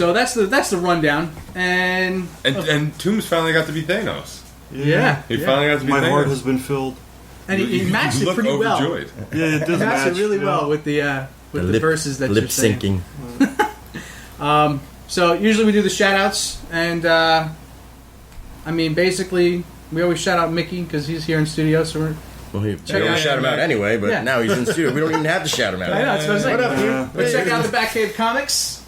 So that's the rundown, and Toombs finally got to be Thanos. yeah, He finally got to be My Thanos. heart has been filled. and he matched You it look pretty well. overjoyed. Yeah, it does He matched match. it really yeah. well with the verses that lip you're saying. syncing. So usually we do the shout outs, and I mean basically we always shout out Mickey because he's here in studio. So we're Well, we Check always out- shout him out anyway, but Yeah. now he's in the studio. We don't even have to shout him out. I know that's what I'm saying. What up, dude? But check out the backcavecomics.com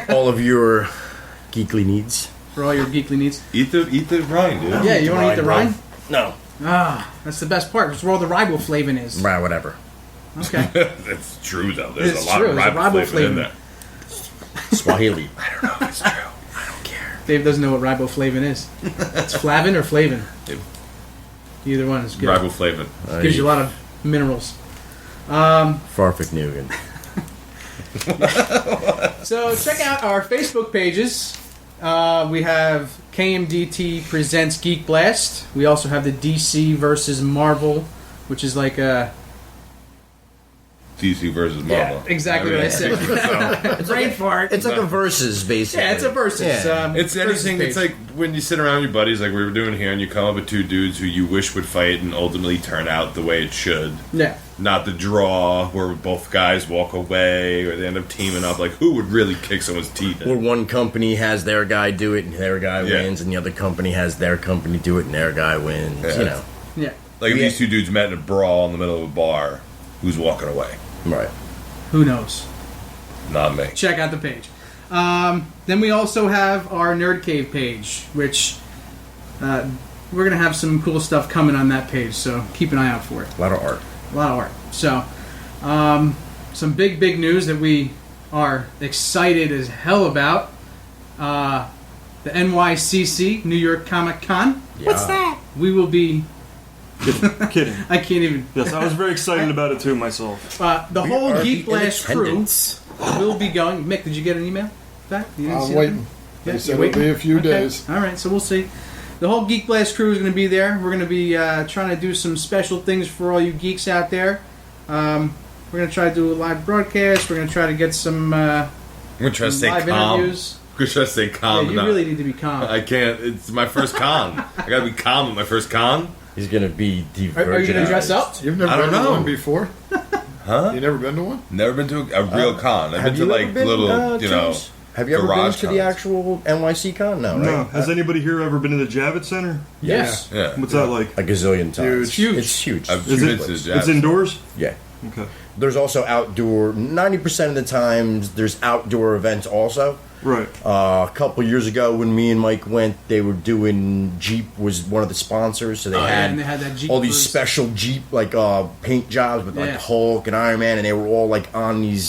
All of your geekly needs. for all your geekly needs. Eat the rind, dude. Yeah, you want to eat the bro. rind? No. Ah, that's the best part. It's where all the riboflavin is. Right, whatever. Okay. That's true though. There's It's a lot true. of There's a riboflavin in riboflavin. there. Swahili. I don't know if it's true. I don't care. Dave doesn't know what riboflavin is. It's flavin or flavin? Either one is good. Riboflavin. Gives you a lot of minerals. Farfignugan. So check out our Facebook pages. We have KMDT Presents Geek Blast. We also have the DC versus Marvel, which is like a... DC versus Marvel. Yeah, exactly what I said. Brain fart. It's like a versus, basically. Yeah, it's a versus. Yeah. It's anything. It's like when you sit around with your buddies, like we were doing here, and you come up with two dudes who you wish would fight and ultimately turn out the way it should. Yeah. Not the draw where both guys walk away or they end up teaming up. Like, who would really kick someone's teeth in? Or one company has their guy do it and their guy wins, and the other company has their company do it and their guy wins. Yeah. You know. Yeah. Like if these two dudes met in a brawl in the middle of a bar, who's walking away? Right. Who knows? Not me. Check out the page. Then we also have our Nerd Cave page, which we're going to have some cool stuff coming on that page, so keep an eye out for it. A lot of art. A lot of art. So, some big news that we are excited as hell about. The NYCC, New York Comic Con. What's that? We will be... Kidding. I can't even... Yes, I was very excited about it too myself. The We whole are Geek the Blast crew independents. will be going. Mick, did you get an email back? You didn't I'm see waiting. that? They said you're it'll be a few Okay. days. All right, so we'll see. The whole Geek Blast crew is going to be there. We're going to be trying to do some special things for all you geeks out there. We're going to try to do a live broadcast. We're going to try to get some I'm going to try to stay live calm. interviews. I'm going to try to stay calm. Yeah, you not- really need to be calm. I can't. It's my first con. I got to be calm at my first con. He's going to be Are you going to dress up? You've never I don't been to know. one before? Huh? You never been to one? Never been to a real con. I've been to like little, you know, Have you ever been garage to the cons. actual NYC con? No, No. right? Has anybody here ever been to the Javits Center? Yes. Yeah. What's that like? A gazillion times. Huge. It's huge. I've Is been it? to the It's Javits. indoors. Yeah. Okay. There's also outdoor. 90% of the times, there's outdoor events also. Right. A couple years ago, when me and Mike went, they were doing Jeep was one of the sponsors, so they had and they had that Jeep all these booth. special Jeep paint jobs with like Yeah. Hulk and Iron Man, and they were all like on these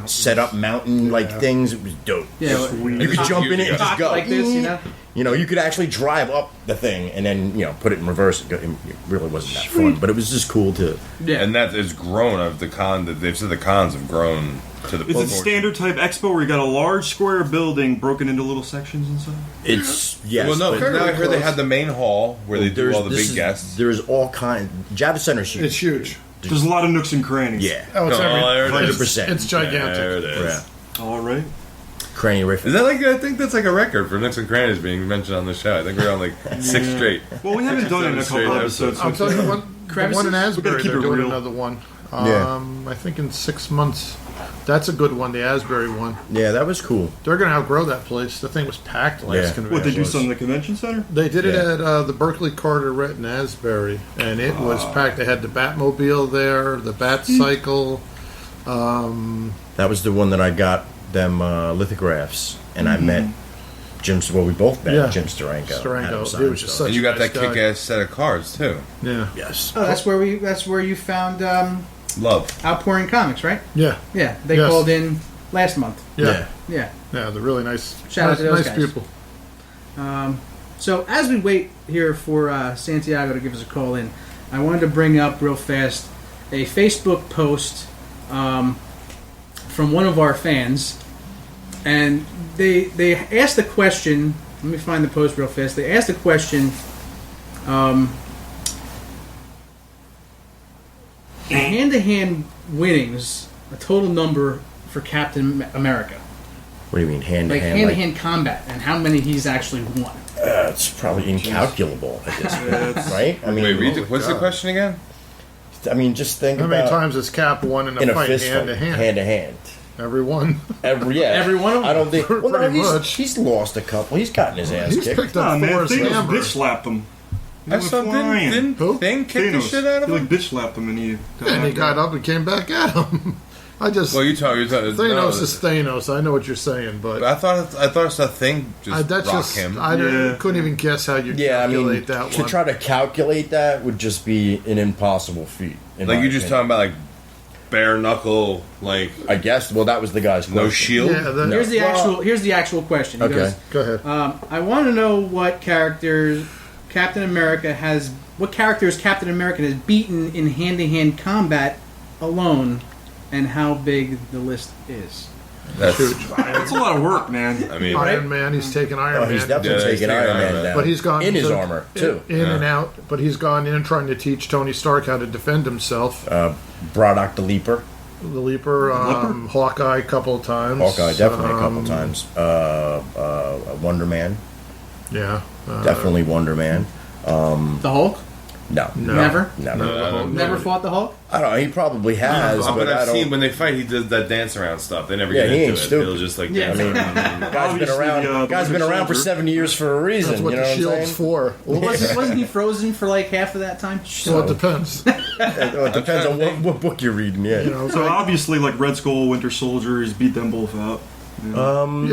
set up mountain things. It was dope. Yeah, you could jump in it and just cock go like this, you know? You know, you could actually drive up the thing and then put it in reverse. It really wasn't that fun, but it was just cool to. Yeah. And that has grown of the con. That they've said the cons have grown to the. Is it standard type expo where you got a large square building broken into little sections and stuff? It's yes. Well, no, but- because now I heard they had the main hall where they do all the this big guests. There's all kinds. Javits Center's huge. It's huge. There's a lot of nooks and crannies. Yeah. Oh, it's there it is. 100%. It's gigantic. There it is. Yeah. All right. Cranny riff. Is that like I think that's like a record for Nooks and Crannies being mentioned on the show. I think we're on like 6 straight. Well, we haven't done it in a Straight couple episodes. I'll tell you the one in We gotta Asbury, keep they're it doing real. another one. Yeah. I think in 6 months. That's a good one, the Asbury one. Yeah, that was cool. They're going to outgrow that place. The thing was packed last Yeah. convention. What, they do something in the convention center? They did it Yeah. at the Berkeley Carteret in Asbury, and it was packed. They had the Batmobile there, the Bat Cycle. That was the one that I got them lithographs, and I met Jim. Well, we both met Yeah. Jim Steranko. Steranko. Had him He sign was just stuff. And you got that Nice guy. kick-ass set of cards too. Yeah. Yes. Oh, that's where you found Love. Outpouring Comics, right? Yeah. Yeah, they Yes. called in last month. Yeah. Yeah. Yeah, they're really nice. Shout out to those nice guys. people. So as we wait here for Santiago to give us a call in, I wanted to bring up real fast a Facebook post from one of our fans, and they asked the question. Let me find the post real fast. They asked the question. Hand-to-hand winnings, a total number for Captain America. What do you mean hand to Like hand? hand-to-hand combat, and how many he's actually won. It's probably incalculable at this point, right? I mean, Wait, read the, what's the question again? I mean, just think How about many times has Cap won in in a a fight fist hand to fight, hand? hand to hand. Every one. Every one of them? I don't think. Well, no, Pretty he's, much. he's lost a couple. He's gotten his ass He's kicked. picked up Nah, man, Forrest Thanos Lambert. bitch slapped him. I saw didn't Thing kick the shit out of He him? like bitch slapped him and he And he got up and came back at him. I just Well, you're talking. Thanos is Thanos. I know what you're saying, but I thought it's a thing. Just that's rock just him. I couldn't even guess how you Yeah, I calculate mean, that to one. try to calculate that would just be an impossible feat. in Like my you're just opinion. talking about like bare knuckle, like I guess. Well, that was the guy's question. no shield. Yeah, Here's the actual question. He Okay. goes, Go ahead. I want to know what characters Captain America has beaten in hand-to-hand combat alone, and how big the list is. That's That's a lot of work, man. I mean, Iron Man, he's taken Iron Man. He's definitely taking Iron Man down. But he's gone in his to- armor too. in and out. But he's gone in trying to teach Tony Stark how to defend himself. Braddock the Leaper. The Leaper, Hawkeye a couple of times. Hawkeye definitely a couple times. Wonder Man. Yeah. Definitely Wonder Man. The Hulk? No. Never? No. Never fought the Hulk? I don't know. He probably has, but but I I've don't. seen when they fight, he does that dance around stuff. They never Yeah, get he into ain't it. stupid. He'll just like Yeah. dance I mean, around. guy's been Obviously, around. the Guy's been Winter around for Soldier. 7 years for a reason. That's what you know the what I'm shield's saying? for. Well, wasn't he frozen for like half of that time? So it depends. It depends on what book you're reading. Yeah. You know, So obviously, like Red Skull, Winter Soldier, he's beat them both out. No,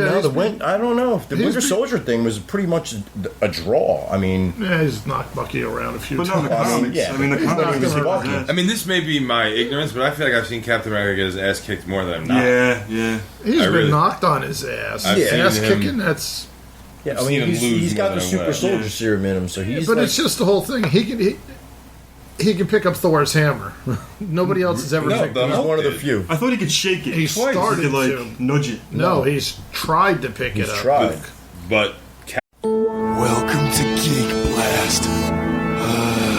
I don't know. The he's Winter been- Soldier thing was pretty much a draw. I mean, yeah, he's knocked Bucky around a few But not times. the comics. yeah, I mean, the he's not comics even is Bucky. like I mean, this may be my ignorance, but I feel like I've seen Captain America get his ass kicked more than I'm not. Yeah. He's I been really- knocked on his ass. I've seen Ass him- kicking, that's... yeah. I I've mean, seen him lose he's got more the than super that. soldier Yeah. serum in him, so he's. But like, it's just the whole thing. He can pick up Thor's hammer. Nobody else has ever No, picked the it he's up. one of the did. few. I thought he could shake it. He Twice. started He could, like, to. nudge it. No, he's tried to pick He's it up. tried. But Welcome to Geek Blast.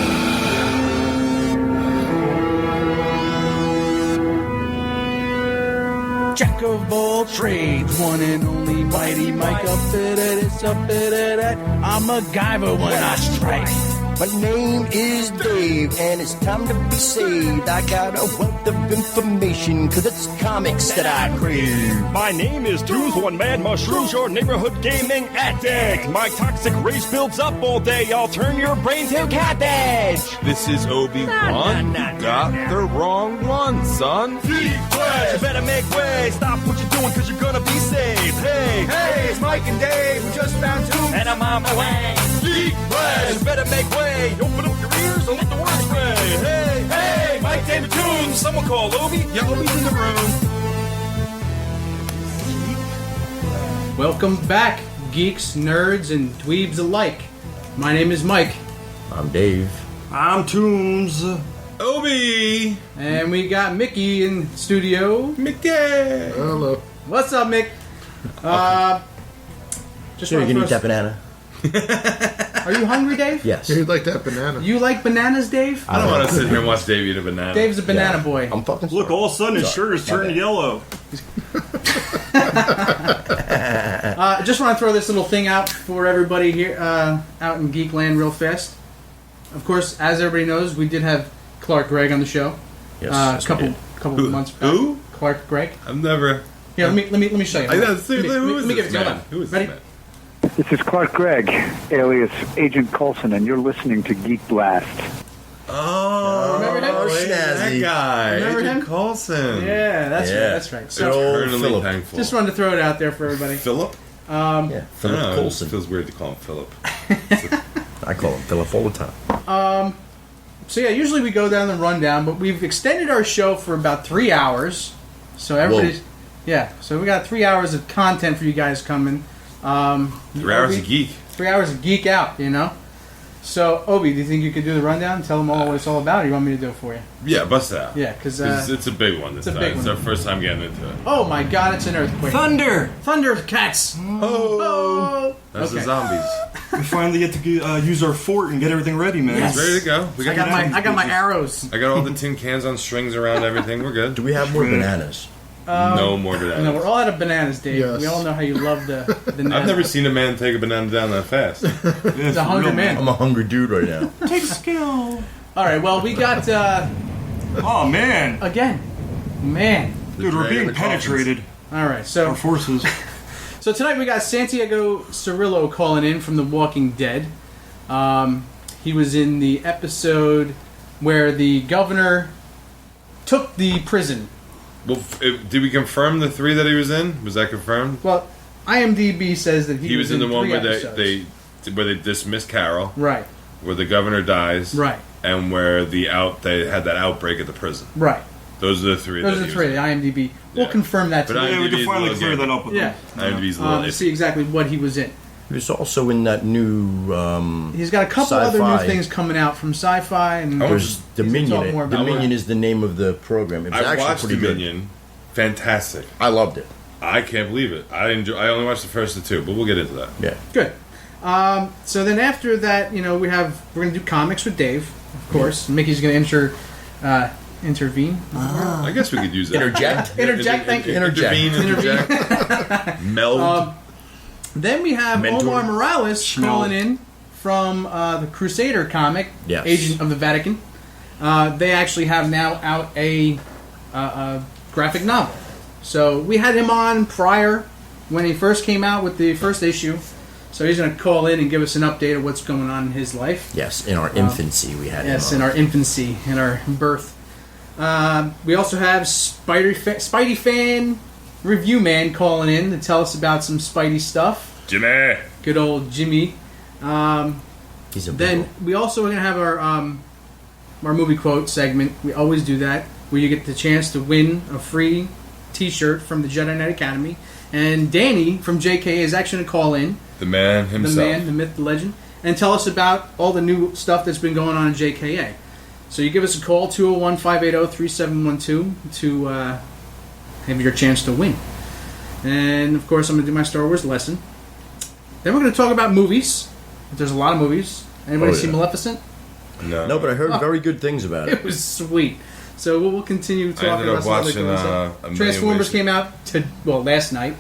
Jack of all trades, one and only mighty Mike up it, it's up it. I'm a MacGyver when I strike. My name is Dave, and it's time to be saved. I got a wealth of information, cause it's comics that I crave. My name is Tooth, one mad mushrooms, your neighborhood gaming addict. My toxic race builds up all day, I'll turn your brain to cabbage. This is Obi-Wan. You got the wrong one, son. Geek Blast, you better make way, stop what you're doing, cause you're gonna be saved. Hey, it's Mike and Dave, we just found Tooth, and I'm on my way. Geek Blast, you better make way. Open up your ears and let the word spread. Hey, Mike David Tunes. Someone call Obi. Yeah, Obi's in the room. Welcome back, geeks, nerds, and dweebs alike. My name is Mike. I'm Dave. I'm Toombs. Obi, And we got Mickey in studio. Mickey. Hello. What's up, Mick? Just Sure, you wanna can eat throw that banana. Are you hungry, Dave? Yes. You'd like that banana. You like bananas, Dave? I don't want to sit here and watch Dave eat a banana. Dave's a banana Yeah. boy. I'm fucking. Look, sorry. all of a sudden his shirt is turning yellow. Just want to throw this little thing out for everybody here out in Geekland real fast. Of course, as everybody knows, we did have Clark Gregg on the show Yes, a yes, we couple did. of months back. Who? Clark Gregg. I've never. Here, let me show you. I know, Hold on. who is Let me give this it to you. man? Hold on. Who is Ready? this man? This is Clark Gregg, alias Agent Coulson, and you're listening to Geek Blast. Oh, Remember him? that guy. Remember Agent him? Coulson. Yeah, that's Yeah. right. That's right. So, Eternally Philip. thankful. just wanted to throw it out there for everybody. Philip? Yeah, I don't Philip know, Coulson. It feels weird to call him Philip. I call him Philip all the time. So yeah, usually we go down the rundown, but we've extended our show for about 3 hours. So everybody's so we got 3 hours of content for you guys coming. 3 hours of geek. 3 hours of geek out, you know. So Obi, do you think you could do the rundown and tell them all what it's all about, or you want me to do it for you? Yeah, bust it out. Yeah, because It's a big one this it's a time. big It's one. our first time getting into it. oh my god, it's an earthquake! Thunder! Thundercats! Oh, That's the okay. zombies. We finally get to use our fort and get everything ready, man. Yes. Ready to go. We I got my arrows. I got all the tin cans on strings around everything. We're good. Do we have more bananas? No more bananas. No, we're all out of bananas, Dave. Yes. We all know how you love the I've never seen a man take a banana down that fast. He's a hungry man. I'm a hungry dude right now. Take skill. All right, well, we got Oh, man. again, man. Dude, we're dragon being of the coffins. penetrated. All right, so Our forces. So tonight we got Santiago Cirillo calling in from The Walking Dead. He was in the episode where the governor took the prison. Well, did we confirm the 3 that he was in? Was that confirmed? Well, IMDb says that He was in the one 3 where episodes. they dismissed Carol, Right, where the governor dies, right, and where they had that outbreak at the prison. right. Those are the three. Those are the three. The IMDb. We'll confirm that. But today. we can finally clear that up with Yeah. IMDb's a little to iffy. see exactly what he was in. He was also in that new. He's got a couple other sci-fi. new things coming out from Sci-Fi, and There's Dominion. talk more about Dominion that. is the name of the program. It was I actually watched pretty Dominion. Fantastic. I loved it. I can't believe it. I only watched the first of two, but we'll get into that. Yeah. Good. So then after that, we're going to do comics with Dave, of course. Mickey's going to intervene. I guess we could use that. Interject. Interject. Thank you. Intervene. Interject. Meld. Then we have Mentor. Omar Morales calling in from the Crusader comic, Yes. Agent of the Vatican. They actually have now out a graphic novel. So we had him on prior when he first came out with the first issue. So he's going to call in and give us an update of what's going on in his life. Yes, in our infancy we had Yes, him in on. our infancy, in our birth. We also have Spidey fan review man calling in to tell us about some Spidey stuff. Jimmy. Good old Jimmy. He's a Then we also are going to have our movie quote segment. We always do that, where you get the chance to win a free T-shirt from the Jedi Knight Academy. And Danny from JK is actually going to call in. The man himself. The man, the myth, the legend. And tell us about all the new stuff that's been going on in JKA. So you give us a call, 201-580-3712, to have your chance to win. And, of course, I'm going to do my Star Wars lesson. Then we're going to talk about movies. There's a lot of movies. Anybody see Maleficent? No, but I heard very good things about it. It was sweet. So we'll continue talking ended up about some other watching, things. A Million Transformers Ways- came out last night.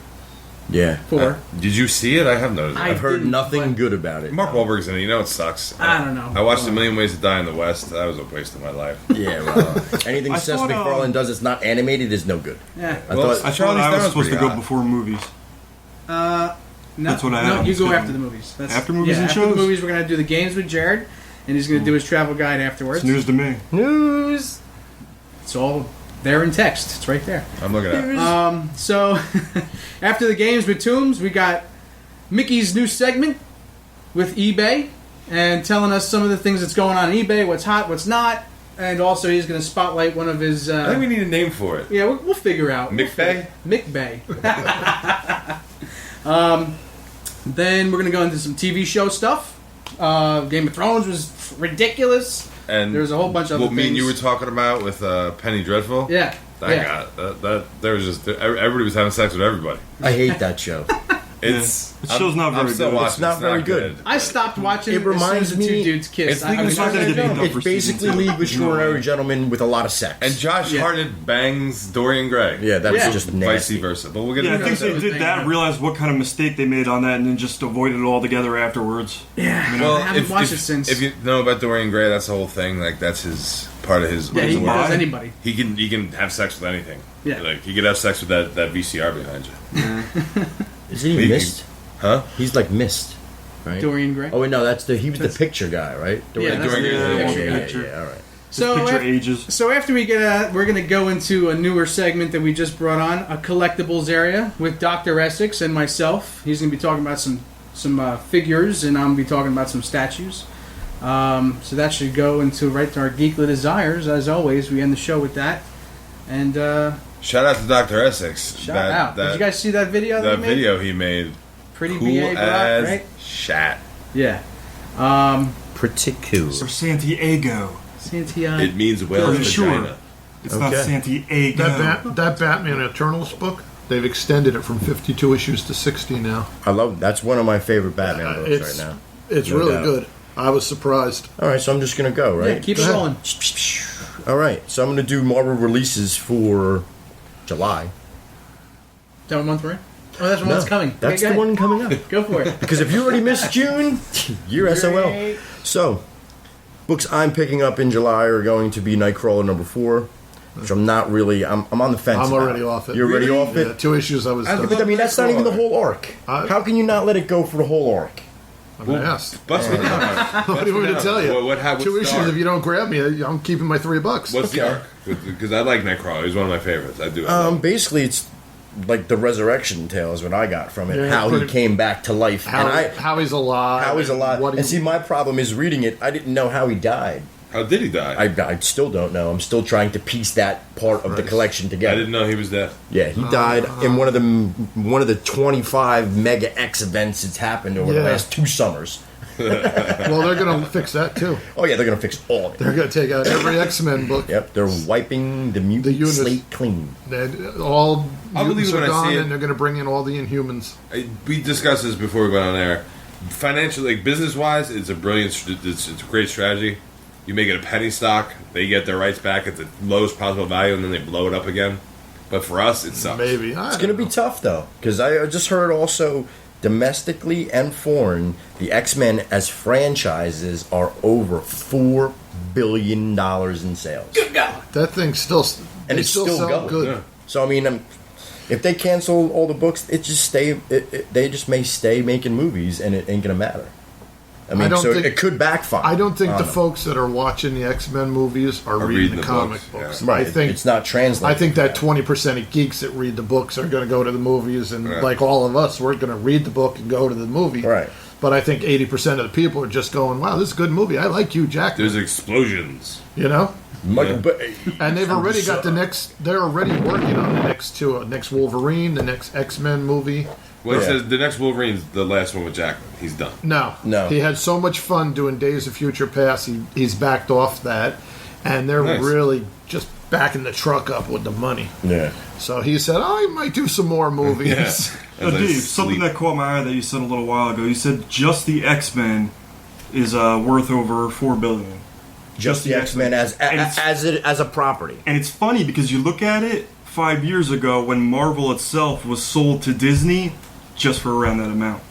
Yeah. 4. Did you see it? I have noticed. I've heard nothing good about it. Mark Wahlberg's in it. It sucks. I don't know. I watched A Million Ways to Die in the West. That was a waste of my life. Yeah, well, anything I Seth thought, MacFarlane does that's not animated is no good. Yeah. I Well, thought I thought I was supposed to go before movies. No, That's what I No, had. you go Just after the movies. After movies and after shows? the movies, we're going to do the games with Jared, and he's going to do his travel guide afterwards. It's news to me. News. It's all there in text. It's right there. I'm looking at it. So, after the games with Toombs, we got Mickey's new segment with eBay and telling us some of the things that's going on eBay, what's hot, what's not, and also he's going to spotlight one of his. I think we need a name for it. Yeah, we'll figure out. McBay? McBay. Then we're going to go into some TV show stuff. Game of Thrones was ridiculous. And there's a whole bunch of other what me and you were things. talking about with Penny Dreadful. Yeah. That there was just everybody was having sex with everybody. I hate that show. It's The show's not I'm very still good. watching. It's not very good. I stopped watching It it reminds as soon as the me- two dudes kissed. It's League of not gonna get beat up It's for season basically 2. League with Extraordinary Gentlemen with a lot of sex. And Josh Yeah. Hartnett bangs Dorian Gray. Yeah, that's Yeah. just Vice nasty. versa. But we'll get Yeah, I into think that. they did that, realized what kind of mistake they made on that, and then just avoided it altogether afterwards. Yeah, Well, I haven't watched if, it since. If you know about Dorian Gray, that's the whole thing. Like that's his part of his. Yeah, he work. does anybody. He can have sex with anything. Yeah. Like he could have sex with that VCR behind you. Is he He- missed? Huh? He's like missed, right? Dorian Gray. Oh wait, no, he was the picture guy, right? Yeah, that's Dorian the- Gray's the yeah, picture. yeah, all right. So Picture af- ages. So after we get we're going to go into a newer segment that we just brought on, a collectibles area with Dr. Essex and myself. He's going to be talking about some figures, and I'm going to be talking about some statues. So that should go into right to our Geekly Desires. As always, we end the show with that. And Shout out to Dr. Essex. shout out. Did you guys see that video? that he made? video he made? Pretty Cool BA Brock, as right? shat. Yeah. Pretty cool. Or Santiago. Santiago. It means whale Pretty sure. vagina. It's not Okay. Santiago. That Batman Eternals book, they've extended it from 52 issues to 60 now. I love that's one of my favorite Batman books It's right now. It's No really doubt. good. I was surprised. All right, so I'm just gonna go, right? Yeah, keep it Go rolling. All right, so I'm gonna do Marvel releases for July. That one month, right? Oh, that's the one that's coming. That's Okay, the go one coming up. ahead. Go for it. Because if you already missed June, you're SOL. Great. So, books I'm picking up in July are going to be Nightcrawler number 4, which I'm not really. I'm on the fence. I'm about. already off it. You're already off it. Yeah, 2 issues I was done. But I mean, that's not even the whole arc. I- How can you not let it go for the whole arc? I'm going to ask. Bust me down. What do you want me to tell you? What's 2 the issues. arc? If you don't grab me, I'm keeping my $3. What's the arc? Because I like Nightcrawler. He's one of my favorites. I do. Basically, it's like the resurrection tale is what I got from it. Yeah, how he pretty- came back to life. How he's alive. How he's alive. What And see, my problem is reading it. I didn't know how he died. How did he die? I still don't know. I'm still trying to piece that part of the collection together. I didn't know he was dead. Yeah, he died in one of the 25 Mega X events that's happened over the last 2 summers. Well, they're going to fix that too. Oh yeah, they're going to fix all of it. They're going to take out every X-Men book. Yep, they're wiping the mutant units, slate clean. All I'll mutants believe it are when I gone, see it. and they're going to bring in all the Inhumans. We discussed this before we went on air. Financially, like business-wise, it's a brilliant, it's a great strategy. You make it a penny stock, they get their rights back at the lowest possible value, and then they blow it up again. But for us, it sucks. Maybe. It's going to be tough, though, because I just heard also, domestically and foreign, the X-Men as franchises are over $4 billion in sales. Good God. That thing still... And it's still going. good. Yeah. So, I mean, if they cancel all the books, they just may stay making movies, and it ain't going to matter. I mean, it could backfire. I don't think the folks that are watching the X-Men movies are reading the comic books. Right. I think it's not translated. I think that 20% of geeks that read the books are going to go to the movies, and like all of us, we're going to read the book and go to the movie. Right. But I think 80% of the people are just going, "Wow, this is a good movie. I like Hugh Jackman." There's explosions. You know. But, and they've already got the next. They're already working on the next two. Next Wolverine, the next X-Men movie. Well, it says the next Wolverine's the last one with Jackman. He's done. No. He had so much fun doing Days of Future Past. He's backed off that, and they're really just backing the truck up with the money. Yeah. So he said, "I might do some more movies." Dave, something that caught my eye that you said a little while ago. You said just the X-Men is worth over $4 billion. Just the X-Men as a property. And it's funny because you look at it 5 years ago when Marvel itself was sold to Disney just for around that amount.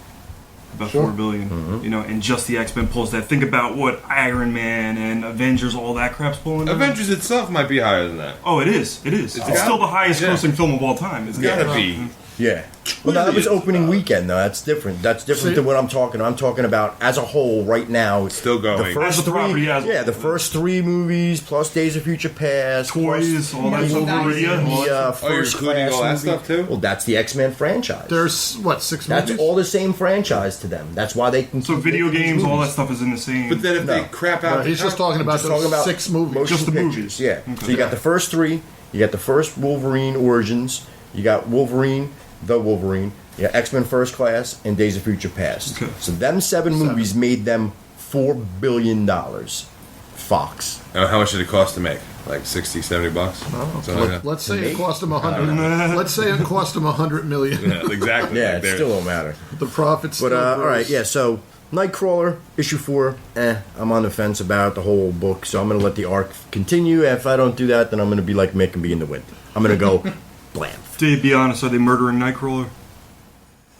About $4 billion. Mm-hmm. You know, and just the X-Men pulls that. Think about what Iron Man and Avengers, all that crap's pulling in. Avengers itself might be higher than that. Oh, it is. It is. It's still the highest grossing film of all time. It's gotta be. Yeah. Well, no, that was opening weekend, though. That's different. That's different than what I'm talking about. I'm talking about as a whole right now. It's still going. The first the first 3 movies plus Days of Future Past, toys, all that stuff. You're including all that stuff too. Well, that's the X-Men franchise. There's 6 movies. That's all the same franchise to them. That's why they can. So video games, all that stuff is in the same. But then if they crap out, he's just talking about those 6 movies. Just the movies. Yeah. Okay. So you got the first 3. You got the first Wolverine Origins. You got Wolverine. The Wolverine, X-Men First Class, and Days of Future Past. Okay. So them 7 movies made them $4 billion. Fox. How much did it cost to make? Like $60, $70? Let's say it cost them $100. Let's say it cost them $100 million. Yeah, exactly. Yeah, it still don't matter. The profits. But all right, so Nightcrawler issue 4. I'm on the fence about the whole book, so I'm going to let the arc continue. If I don't do that, then I'm going to be like Mick and be in the wind. I'm going to go blam. Dave, be honest, are they murdering Nightcrawler?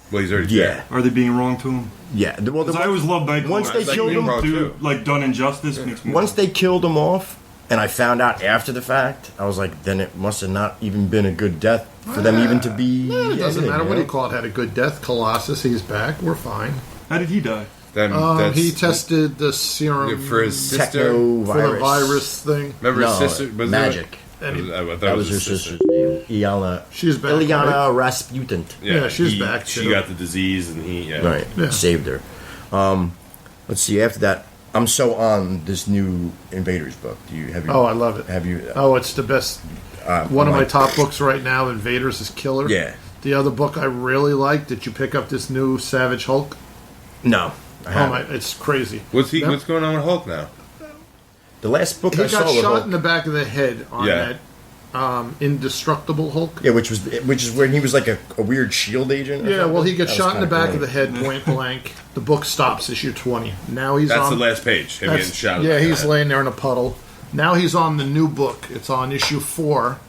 Well, he's already dead. Are they being wrong to him? Yeah. Well, I always loved Nightcrawler. Once they killed him, like done injustice makes me. Once they killed him off, and I found out after the fact, I was like, then it must have not even been a good death for them even to be. It doesn't matter what he called. Had a good death. Colossus, he's back. We're fine. How did he die? He tested the serum for his sister for the virus thing. Remember his sister? Magic. That was her sister's name. Ilyana. She's back. Ilyana Rasputin. Yeah, she's back. She got the disease, and he saved her. Let's see. After that, I'm so on this new Invaders book. Oh, I love it. Have you? It's the best. One of my top books right now. Invaders is killer. Yeah. The other book I really like. Did you pick up this new Savage Hulk? No. It's crazy. What's going on with Hulk now? The last book he I saw got shot Hulk, in the back of the head on that Indestructible Hulk. Yeah, which is when he was like a weird shield agent. Yeah, well, he gets shot in the back of the head, point blank. The book stops issue 20. Now he's That's on the last page. Him getting shot. Yeah, he's laying there in a puddle. Now he's on the new book. It's on issue 4.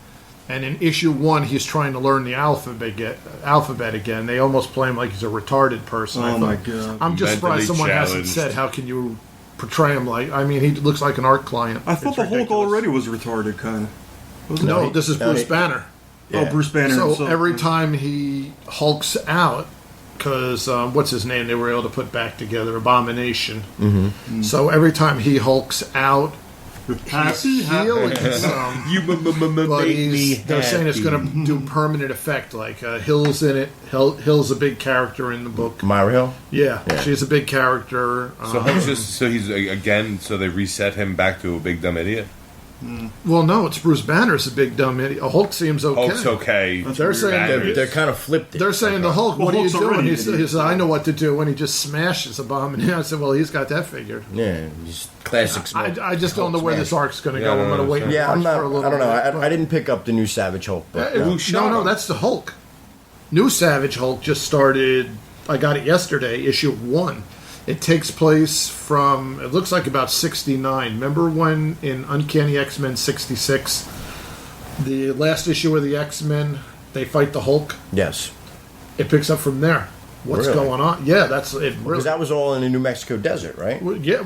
And in issue 1, he's trying to learn the alphabet again. They almost play him like he's a retarded person. Oh, my God. I'm just surprised someone hasn't said, how can you portray him like... I mean, he looks like an art client. I thought the Hulk already was retarded, kind of. No, this is Bruce Banner. Yeah. Oh, Bruce Banner So himself. every time he hulks out, because what's his name? They were able to put back together Abomination. Mm-hmm. So every time he hulks out, Happy, healing happy. some. You But made me they're saying it's going to do permanent effect. Like Hill's in it. Hill's a big character in the book. Myra Hill? Yeah, she's a big character. So Hulk's he's again. So they reset him back to a big dumb idiot. Well, no, it's Bruce Banner's a big dumb idiot. Hulk seems okay. Hulk's okay. They're saying they're kind of flipped it. They're saying the Hulk. Well, What are you Hulk's doing? already He an idiot. said, "I know what to do," when he just smashes a bomb. And I said, "Well, he's got that figured." Yeah, he's classic. I just don't know where this arc's going to go. I'm going to wait. And Yeah, watch I'm not. For a little I don't know. bit. I didn't pick up the new Savage Hulk. But No, that's the Hulk. New Savage Hulk just started. I got it yesterday, issue 1. It takes place from, it looks like about 69. Remember when in Uncanny X-Men 66, the last issue of the X-Men, they fight the Hulk? Yes. It picks up from there. What's Really? going on? Yeah, that's it. Because Really, that was all in the New Mexico desert, right? yeah.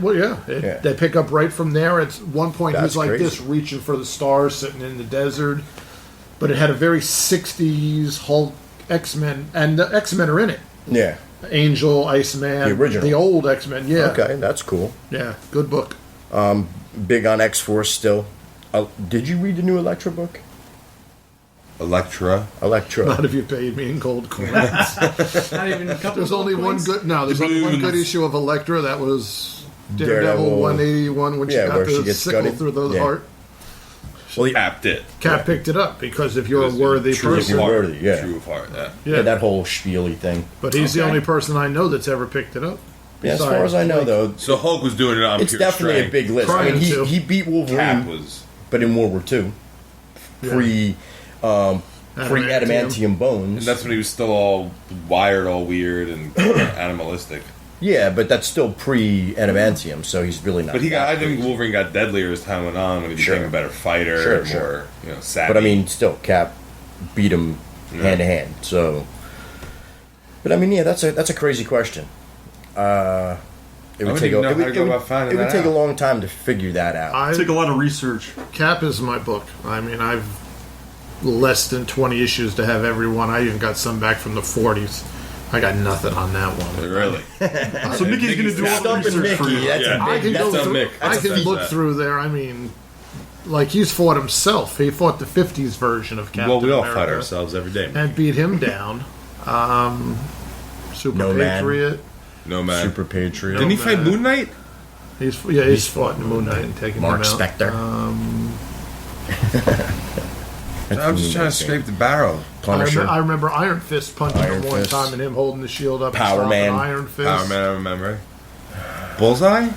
Yeah. They pick up right from there. At one point, That's he's like crazy. this, reaching for the stars, sitting in the desert. But it had a very 60s Hulk X-Men, and the X-Men are in it. Yeah. Angel, Iceman, The original. the old X-Men. Yeah. Okay, that's cool. Yeah, good book. Big on X-Force still. Did you read the new Elektra book? Elektra. Not if you paid me in gold coins. Not even a couple. There's only one good. No, there's only one good issue of Elektra. That was Daredevil 181 when she Yeah, got where she the gets sickle gutted. through the Yeah. heart. Well, he capped it. Cap picked it up because if you're a worthy True person, worthy, yeah. True of heart. Yeah. Yeah. Yeah, that whole spiely thing. But he's the only person I know that's ever picked it up. Yeah, as far as I know, though, So Hulk was doing it on it's pure definitely strength. a big list. I Trying mean, to. he beat Wolverine, Cap was. but in World War II, pre adamantium bones. And that's when he was still all wired, all weird and animalistic. Yeah, but that's still pre adamantium, so he's really not. But that I think crazy. Wolverine got deadlier as time went on, and he became Sure. a better fighter, Sure, and sure. more, savvy. But I mean, still, Cap beat him hand to hand. So, but I mean, yeah, that's a crazy question. It I would wouldn't take even know it how to would, go it would- about finding it would that take a out. long time to figure that out. Take a lot of research. Cap is my book. I mean, I've less than 20 issues to have every one. I even got some back from the 40s. I got nothing on that one. Really? So Mickey's going to do all the Stumping research for Mickey, you. that's Yeah. a I big. can That's go a through. Mick. I That's can a look that. through there. I mean, like he's fought himself. He fought the 50s version of Captain Well, we all America fight ourselves every day. Man. and beat him down. Super Nomad. Patriot. No man. Super Patriot. Didn't he fight Nomad. Moon Knight? He's fought in Moon Knight and taken Mark him out. Spector. I'm just trying to scrape the barrel. Punisher. I remember Iron Fist punching Iron him one Fist. time and him holding the shield up. Power and stomping Man. Iron Fist. Power Man, I remember. Bullseye?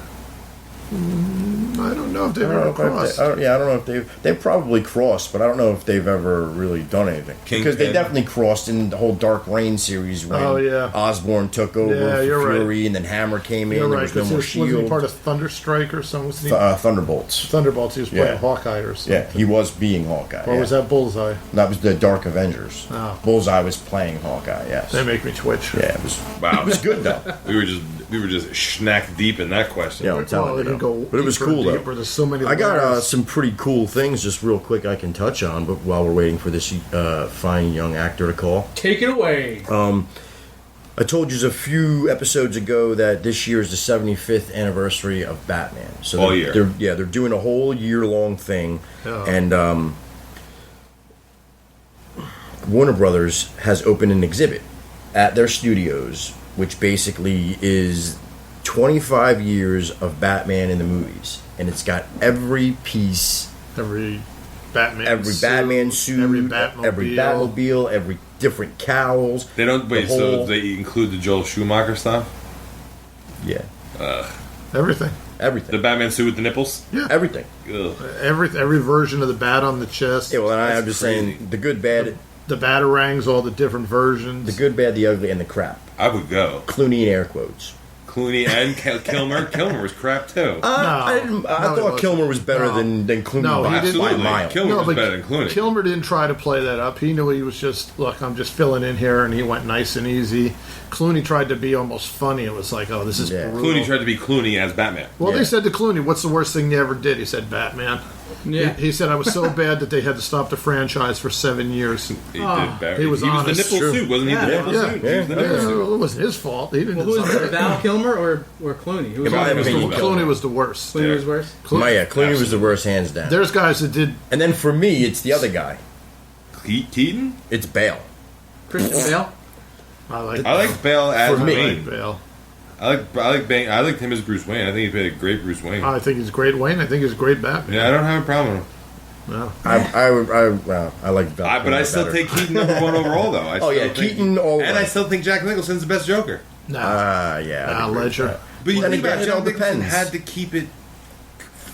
I don't know if they've I don't know ever if they- crossed. I don't know if they've probably crossed, but I don't know if they've ever really done anything. Because they Kingpin. definitely crossed in the whole Dark Reign series when Oh, yeah. Osborn took over Yeah, for you're right. Fury, and then Hammer came in. You're There right. was no 'Cause more wasn't he Shield. part of Thunderstrike or something? Wasn't he? Thunderbolts. Thunderbolts. He was playing Yeah. Hawkeye or something. Yeah, he was being Hawkeye. Or yeah. was that Bullseye? That was the Dark Avengers. Oh. Bullseye was playing Hawkeye. Yes. They make me twitch. Yeah, it was. Wow. It was good though. We were just schnack deep in that question. Yeah, I'm telling Well, you. they can though. go But it was deeper and cool though. deeper. There's so many I got layers. some pretty cool things, just real quick, I can touch on. But while we're waiting for this fine young actor to call, Take it away. I told you a few episodes ago that this year is the 75th anniversary of Batman. So All they're, year. they're doing a whole year-long thing, Oh. and Warner Brothers has opened an exhibit at their studios, which basically is 25 years of Batman in the movies, and it's got every piece, Every Batman suit, every Batmobile. every different cowls. They don't wait. the So whole- they include the Joel Schumacher stuff. Yeah, Everything. everything. The Batman suit with the nipples. Yeah. Everything. Ugh. Every version of the bat on the chest. Yeah, well, and I'm That's just crazy. saying the good, bad, The batarangs, all the different versions. the good, bad, the ugly, and the crap. I would go. Clooney in air quotes. Clooney and Kilmer. Kilmer was crap too. I No, thought it Kilmer was wasn't. better No. than Clooney No, he by, didn't. by a Absolutely. mile. Kilmer was but better than Clooney. Kilmer didn't try to play that up. He knew he was just, look, I'm just filling in here, and he went nice and easy. Clooney tried to be almost funny. It was like, oh, this is Yeah. brutal. Clooney tried to be Clooney as Batman. Well, Yeah. they said to Clooney, what's the worst thing you ever did? He said, Batman. Yeah. He said I was so bad that they had to stop the franchise for 7 years. He did better. He was the honest. nipple True. suit, wasn't he? The nipple suit. He was the nipple suit. It wasn't his fault. He didn't Well, who was design it, it. Val Kilmer or Clooney? Who was Clooney was the worst. Clooney was worse? Clooney was the worst, hands down. There's guys that did... And then for me, it's the other guy. Keaton? It's Bale. Christian Bale? I like Bale as For me. Wayne. Bale. I like him as Bruce Wayne. I think he played a great Bruce Wayne. I think he's great Wayne. I think he's great Batman. Yeah, I don't have a problem with him. No. I like Val. But I still better. take Keaton number one overall, though. I Oh, still yeah, think Keaton all and way. I still think Jack Nicholson's the best Joker. Yeah. Ledger. But you Then think again, about it all Jack Nicholson depends. had to keep it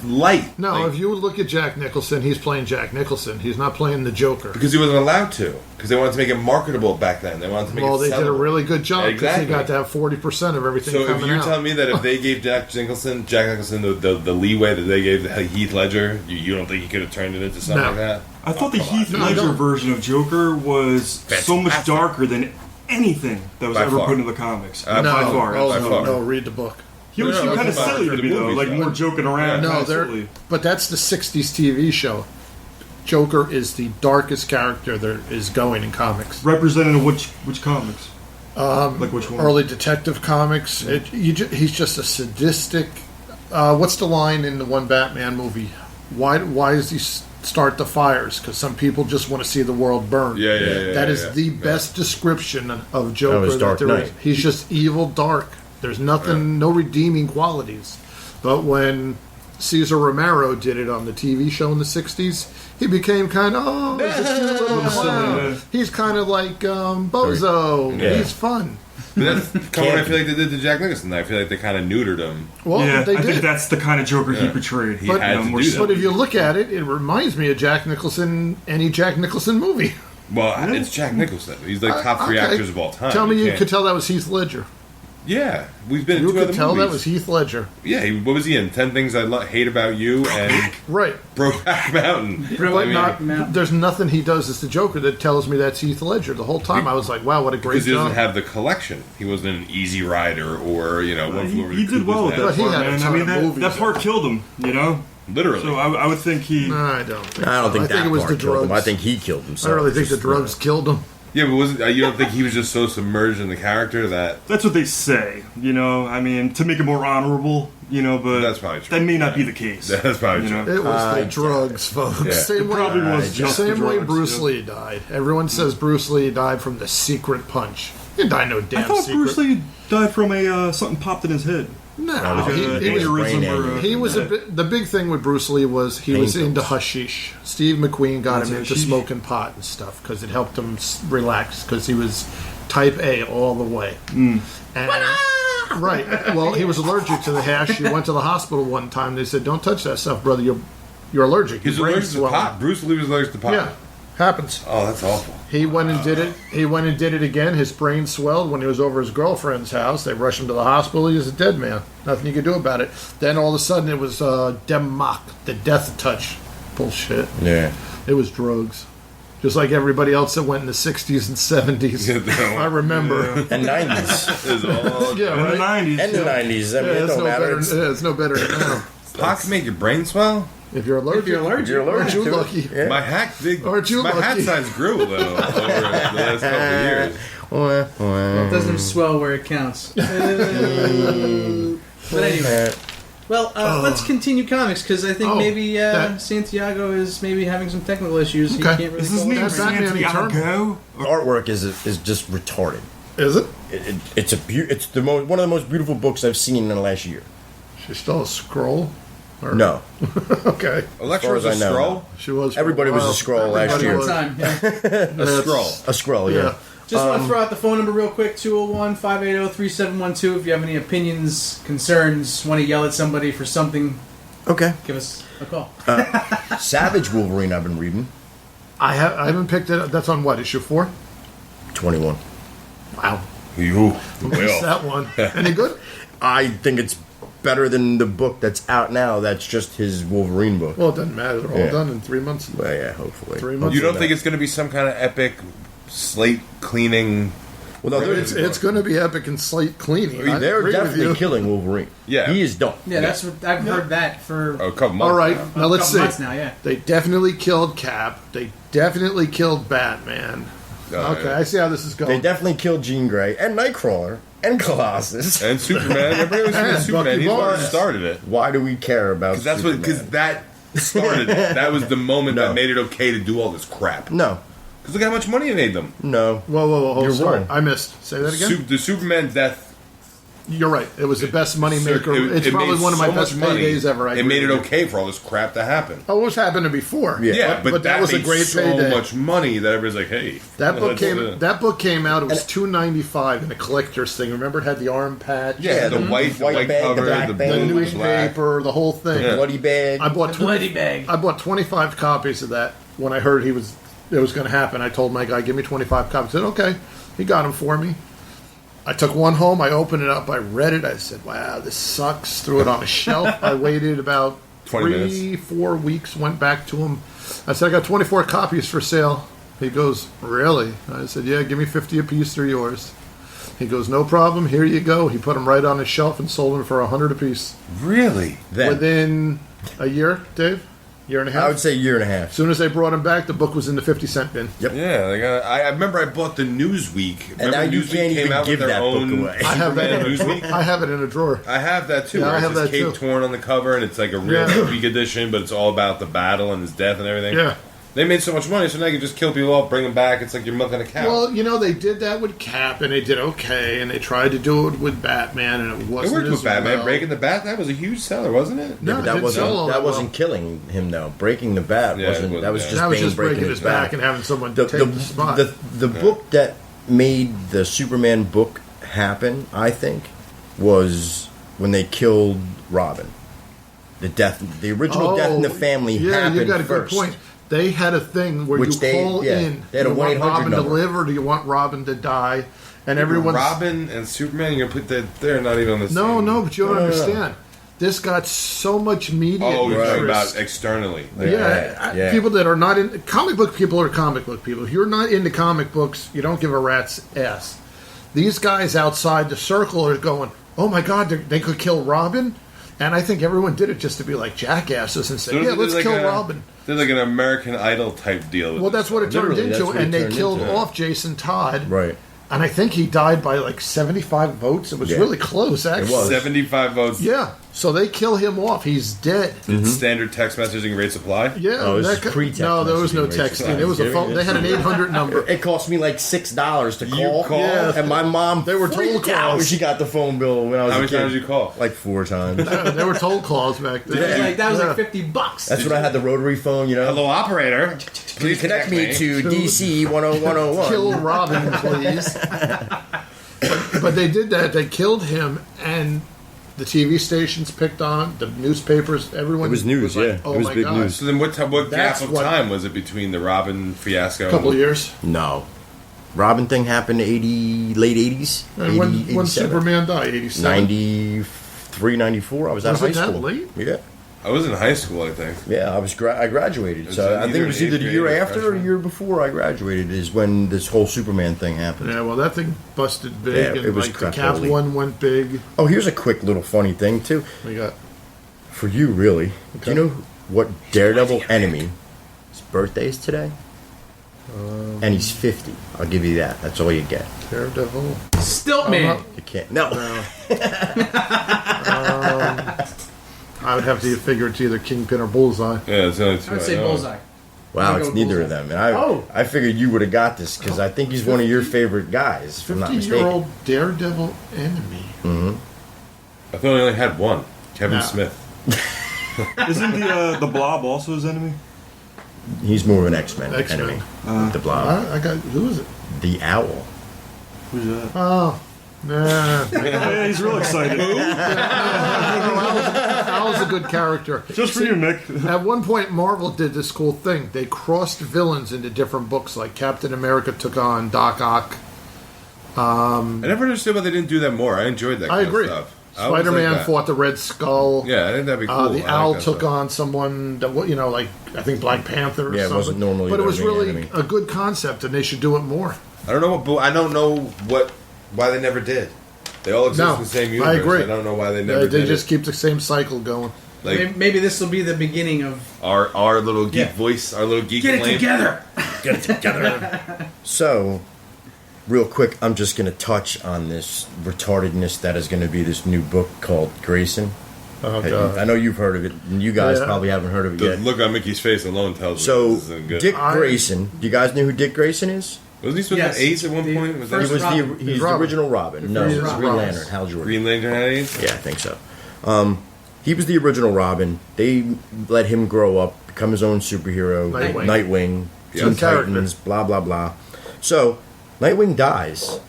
light. No, if you look at Jack Nicholson, he's playing Jack Nicholson. He's not playing the Joker. Because he wasn't allowed to. Because they wanted to make it marketable back then. They wanted to make Well, it they did a sellable. really good job because Exactly. he got to have 40% of everything So if coming you're out. telling me that if they gave Jack Nicholson the leeway that they gave Heath Ledger, you don't think he could have turned it into something No. like that? I thought the Heath Ledger version of Joker was so much darker than anything that was By ever far. put into the comics. No, by far. Oh, absolutely. no, read the book. He would seem kind of silly to me, though, like more joking around. No, kinda they're, silly. but that's the 60s TV show. Joker is the darkest character there is going in comics. Representing which comics? Like which one? Early Detective Comics. He's just a sadistic... what's the line in the one Batman movie? Why does he start the fires? Because some people just want to see the world burn. Yeah. That is the best description of Joker That was Dark that there is. Knight. He's just evil, dark. There's nothing, no redeeming qualities. But when Cesar Romero did it on the TV show in the 60s, he became kind of, he's a cute little clown. He's kind of like Bozo. Yeah. He's fun. But that's kind of what I feel like they did to Jack Nicholson. I feel like they kind of neutered him. Well, yeah, they I think did. that's the kind of Joker he Yeah. portrayed. He had to more do that. silly. But if you look at it, it reminds me of Jack Nicholson, any Jack Nicholson movie. Well, it's Jack Nicholson. He's like top three Okay. actors of all time. Tell me you can't- could tell that was Heath Ledger. Yeah, we've been in You two other could tell movies. that was Heath Ledger. Yeah, what was he in? 10 Things I Hate About You and Right. Brokeback Mountain. But there's nothing he does as the Joker that tells me that's Heath Ledger. The whole time I was like, wow, what a great Because he job. doesn't have the collection. He wasn't an Easy Rider or, One Flew Over the He did Cuckoo's well with Nest. that part, man. I mean, that part killed him, Literally. So I would think he... No, I don't think I don't think that it was part the killed him. drugs. I think he killed I himself. really think the drugs killed him. Yeah, but you don't think he was just so submerged in the character that... That's what they say, I mean, to make it more honorable, but that's probably true. That may not be the case. That's probably true. It was the drugs, folks. Yeah. Same It way, probably was just the same way drugs, Bruce yeah. Lee died. Everyone says Bruce Lee died from the secret punch. He didn't die no damn I thought secret. Bruce Lee died from something popped in his head. No, Like he was aneurysm or he was the big thing with Bruce Lee was he was into hashish. Steve McQueen got him into hashish. smoking pot and stuff because it helped him relax because he was type A all the way. And, right. Well, he was allergic to the hash. He went to the hospital one time. They said, "Don't touch that stuff, brother. You're allergic." He's Your brain's allergic to swelling." pot. Bruce Lee was allergic to pot. Yeah, happens. Oh, that's awful. He went and did it. He went and did it again. His brain swelled when he was over his girlfriend's house. They rushed him to the hospital. He was a dead man. Nothing you could do about it. Then all of a sudden it was Demach, the death touch. Bullshit. Yeah. It was drugs. Just like everybody else that went in the 60s and 70s. I remember. And 90s. It was all Yeah, right. And the 90s. And the 90s. I mean, Yeah, it it's don't no matter. better. It's no better than now. Pot can make your brain swell? If you're allergic, If you're allergic aren't you to it. lucky? Yeah. My hat Aren't you my hat lucky? size grew a little over the last couple of years. It doesn't swell where it counts. But anyway. Well, let's continue comics because I think Oh, maybe that- Santiago is maybe having some technical issues. He Okay. can't really Is his follow name it. Santiago? The artwork is just retarded. Is it? It's one of the most beautiful books I've seen in the last year. She's still a scroll? Or- No, Okay. Electra was far a as I know. scroll? She was. Everybody was a scroll last Everybody year. was. Time, yeah. A scroll. a scroll. Yeah. Just want to throw out the phone number real quick, 201-580-3712. If you have any opinions, concerns, want to yell at somebody for something, Okay. give us a call. Savage Wolverine. I've been reading. I haven't picked it up. That's on what, issue 4? 21. Wow. You Missed will. that one. Any good? I think it's better than the book that's out now. That's just his Wolverine book. Well, it doesn't matter. They're all Yeah. done in 3 months. Well, yeah, hopefully. 3 months. You don't think it's going to be some kind of epic slate cleaning? Well, no, it's going to be epic and slate cleaning. I They're agree with definitely you. killing Wolverine. Yeah. He is done. Yeah, that's what I've heard that for a couple months. All right, a now let's couple see. months now, yeah. They definitely killed Cap. They definitely killed Batman. Okay, yeah. I see how this is going. They definitely killed Jean Grey and Nightcrawler and Colossus and Superman. Everybody was And Superman. Bucky He's the one Barnes. who started it. Why do we care about? Because that's what. Because that started. That was the moment that made it okay to do all this crap. No. Because look how much money it made them. No. Whoa. You're sorry. wrong. I missed. Say that again? The Superman death. You're right. It was the best money maker. It's probably made one of my so best much money, paydays ever. I It agree made it with you. okay for all this crap to happen. Oh, it was happening before. Yeah, but that was a made great so payday. much money that everybody's like, hey. That book let's, came out. It was $2.95 in a collector's thing. Remember, it had the arm patch. Yeah, the white bag, cover, the black the bag, blue, the the black. newspaper, the whole thing. Yeah. Bloody bag. I bought bloody bag. I bought 25 copies of that when I heard it was going to happen. I told my guy, "Give me 25 copies." He said, "Okay." He got them for me. I took one home. I opened it up. I read it. I said, "Wow, this sucks." Threw it on a shelf. I waited about 3-4 weeks. Went back to him. I said, "I got 24 copies for sale." He goes, "Really?" I said, "Yeah, give me 50 apiece. They're yours." He goes, "No problem. Here you go." He put them right on his shelf and sold them for 100 apiece. Really? Within a year, Dave? Year and a half? I would say a year and a half. As soon as they brought him back, the book was in the 50-cent bin. Yep. Yeah, like, I remember I bought the Newsweek. And now you can't even give that book away. I have that. Newsweek. I have it in a drawer. I have that too. Yeah, where I it's have just that Cape too. Torn on the cover, and it's like a real Yeah. week edition, but it's all about the battle and his death and everything. Yeah. They made so much money, so now you can just kill people off, bring them back. It's like you're milking a cow. Well, they did that with Cap, and they did okay, and they tried to do it with Batman, and it it wasn't worked as with Batman. well. Breaking the Bat, that was a huge seller, wasn't it? No, but it that didn't sell all wasn't that wasn't killing him though. Breaking the bat Yeah, it wasn't. wasn't, That was yeah. just That was Bane just breaking his back and having someone take the spot. The book that made the Superman book happen, I think, was when they killed Robin. The original death in the family happened you got a first. good point. They had a thing where Which you they- call yeah, in. they had do a you want 1-800 Robin to number. live, or do you want Robin to die? And everyone's Robin and Superman, you're gonna put that. They're not even on the same. no, but you don't No, no, no. understand. This got so much media Oh, you're talking interest. about externally. Yeah, people that are not in comic book people are comic book people. If you're not into comic books, you don't give a rat's ass. These guys outside the circle are going, "Oh my God, they could kill Robin," and I think everyone did it just to be like jackasses and say, So "Yeah, they're let's like kill a- Robin." They're like an American Idol type deal. With Well, this that's what it stuff. turned Literally, into, that's what and it they turned killed into. off Jason Todd. Right. And I think he died by like 75 votes. It was Yeah. really close, actually. was. 75 votes. Yeah. So they kill him off. He's dead. Standard text messaging rate supply. Yeah. Oh, this that is co- pre-text no, there was no messaging, right? texting. It was a phone. They had an 800 number. It cost me like $6 to call. called? Yeah. And my mom They were told freaked out when calls. she got the phone bill when I was How a many kid. times did you call? Like 4 times. They were told calls back then. That was Yeah. like $50. That's when I had the rotary phone, Hello, operator. Please connect me to DC 10101. Kill Robin, please. But they did that. They killed him, and the TV stations picked on it. The newspapers, everyone. It was news, like, yeah. Oh It was my big God. news. So then, what gap That's of what- time was it between the Robin fiasco? A couple of years. No. Robin thing happened late 80s. And when 87. Superman died, 87. 93, 94. I was out of Was high it that school. late? Yeah. I was in high school, I think. Yeah, I graduated. Was So it I think either it was an either eighth the year grade or after or freshman? the year before I graduated is when this whole Superman thing happened. Yeah, well, that thing busted big, Yeah, and it was like the crap Cap early. one went big. Oh, here's a quick little funny thing, too. We got For you, really. Do you know what Daredevil enemy his birthday is today? And he's 50. I'll give you that. That's all you get. Daredevil. Stiltman. You can't. No. I would have to figure it's either Kingpin or Bullseye. Yeah, it's only two. I would say I know. Bullseye. Wow, I'll it's go neither Bullseye. of them. And I figured you would have got this because I think he's one of your favorite guys, if I'm not mistaken. 50-year-old Daredevil enemy. Mm-hmm. I thought I only had one. Kevin No. Smith. Isn't the Blob also his enemy? He's more of an X-Men, X-Men. enemy. The Blob. I got who is it? The Owl. Who's that? Oh, nah. Yeah, he's real excited. Al's a good character. Just for you, Nick. At one point, Marvel did this cool thing. They crossed villains into different books. Like Captain America took on Doc Ock. I never understood why they didn't do that more. I enjoyed that. I kind agree. Of stuff. I always Spider-Man liked that. fought the Red Skull. Yeah, I think that'd be cool. The I like Owl that took stuff. on someone that like I think Black Panther. Or Yeah, it something. wasn't normally but it their was main really enemy. a good concept, and they should do it more. I don't know, but I don't know why they never did. They all exist No, in the same I universe. agree. I don't know why they never They did just it. keep the same cycle going. Like Maybe this will be the beginning of our little geek Yeah. voice, our little geek get it flame. together. Get it together. So, real quick, I'm just going to touch on this retardedness that is going to be this new book called Grayson. Oh, God. I know you've heard of it, and you guys Yeah. probably haven't heard of it The yet. look on Mickey's face alone tells me So, this isn't good. Dick Grayson, do you guys know who Dick Grayson is? Wasn't he supposed to have AIDS at one point? Was He was Robin. he's the original Robin. No, He's it was Robin. Green Lantern, Hal Jordan. Green Lantern had AIDS? Yeah, I think so. He was the original Robin. They let him grow up, become his own superhero. Nightwing. Teen Good character. Titans, blah, blah, blah. So, Nightwing dies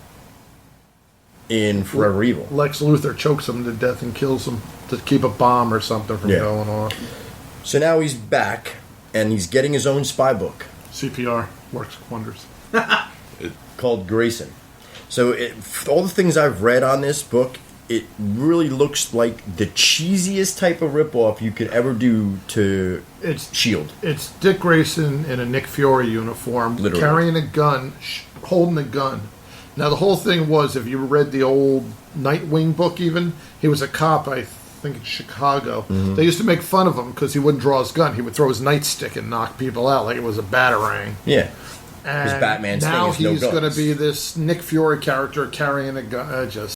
in Forever Evil. Lex Luthor chokes him to death and kills him to keep a bomb or something from Yeah. going off. So now he's back, and he's getting his own spy book. CPR works wonders. Called Grayson. So all the things I've read on this book, it really looks like the cheesiest type of ripoff you could ever do to S.H.I.E.L.D. It's Dick Grayson in a Nick Fury uniform, Literally. carrying a gun, holding a gun. Now, the whole thing was, if you read the old Nightwing book even, he was a cop, I think, in Chicago. Mhm. They used to make fun of him because he wouldn't draw his gun. He would throw his nightstick and knock people out like it was a batarang. Yeah. And Batman's now thing is no he's going to guns. be this Nick Fury character carrying a gun. Just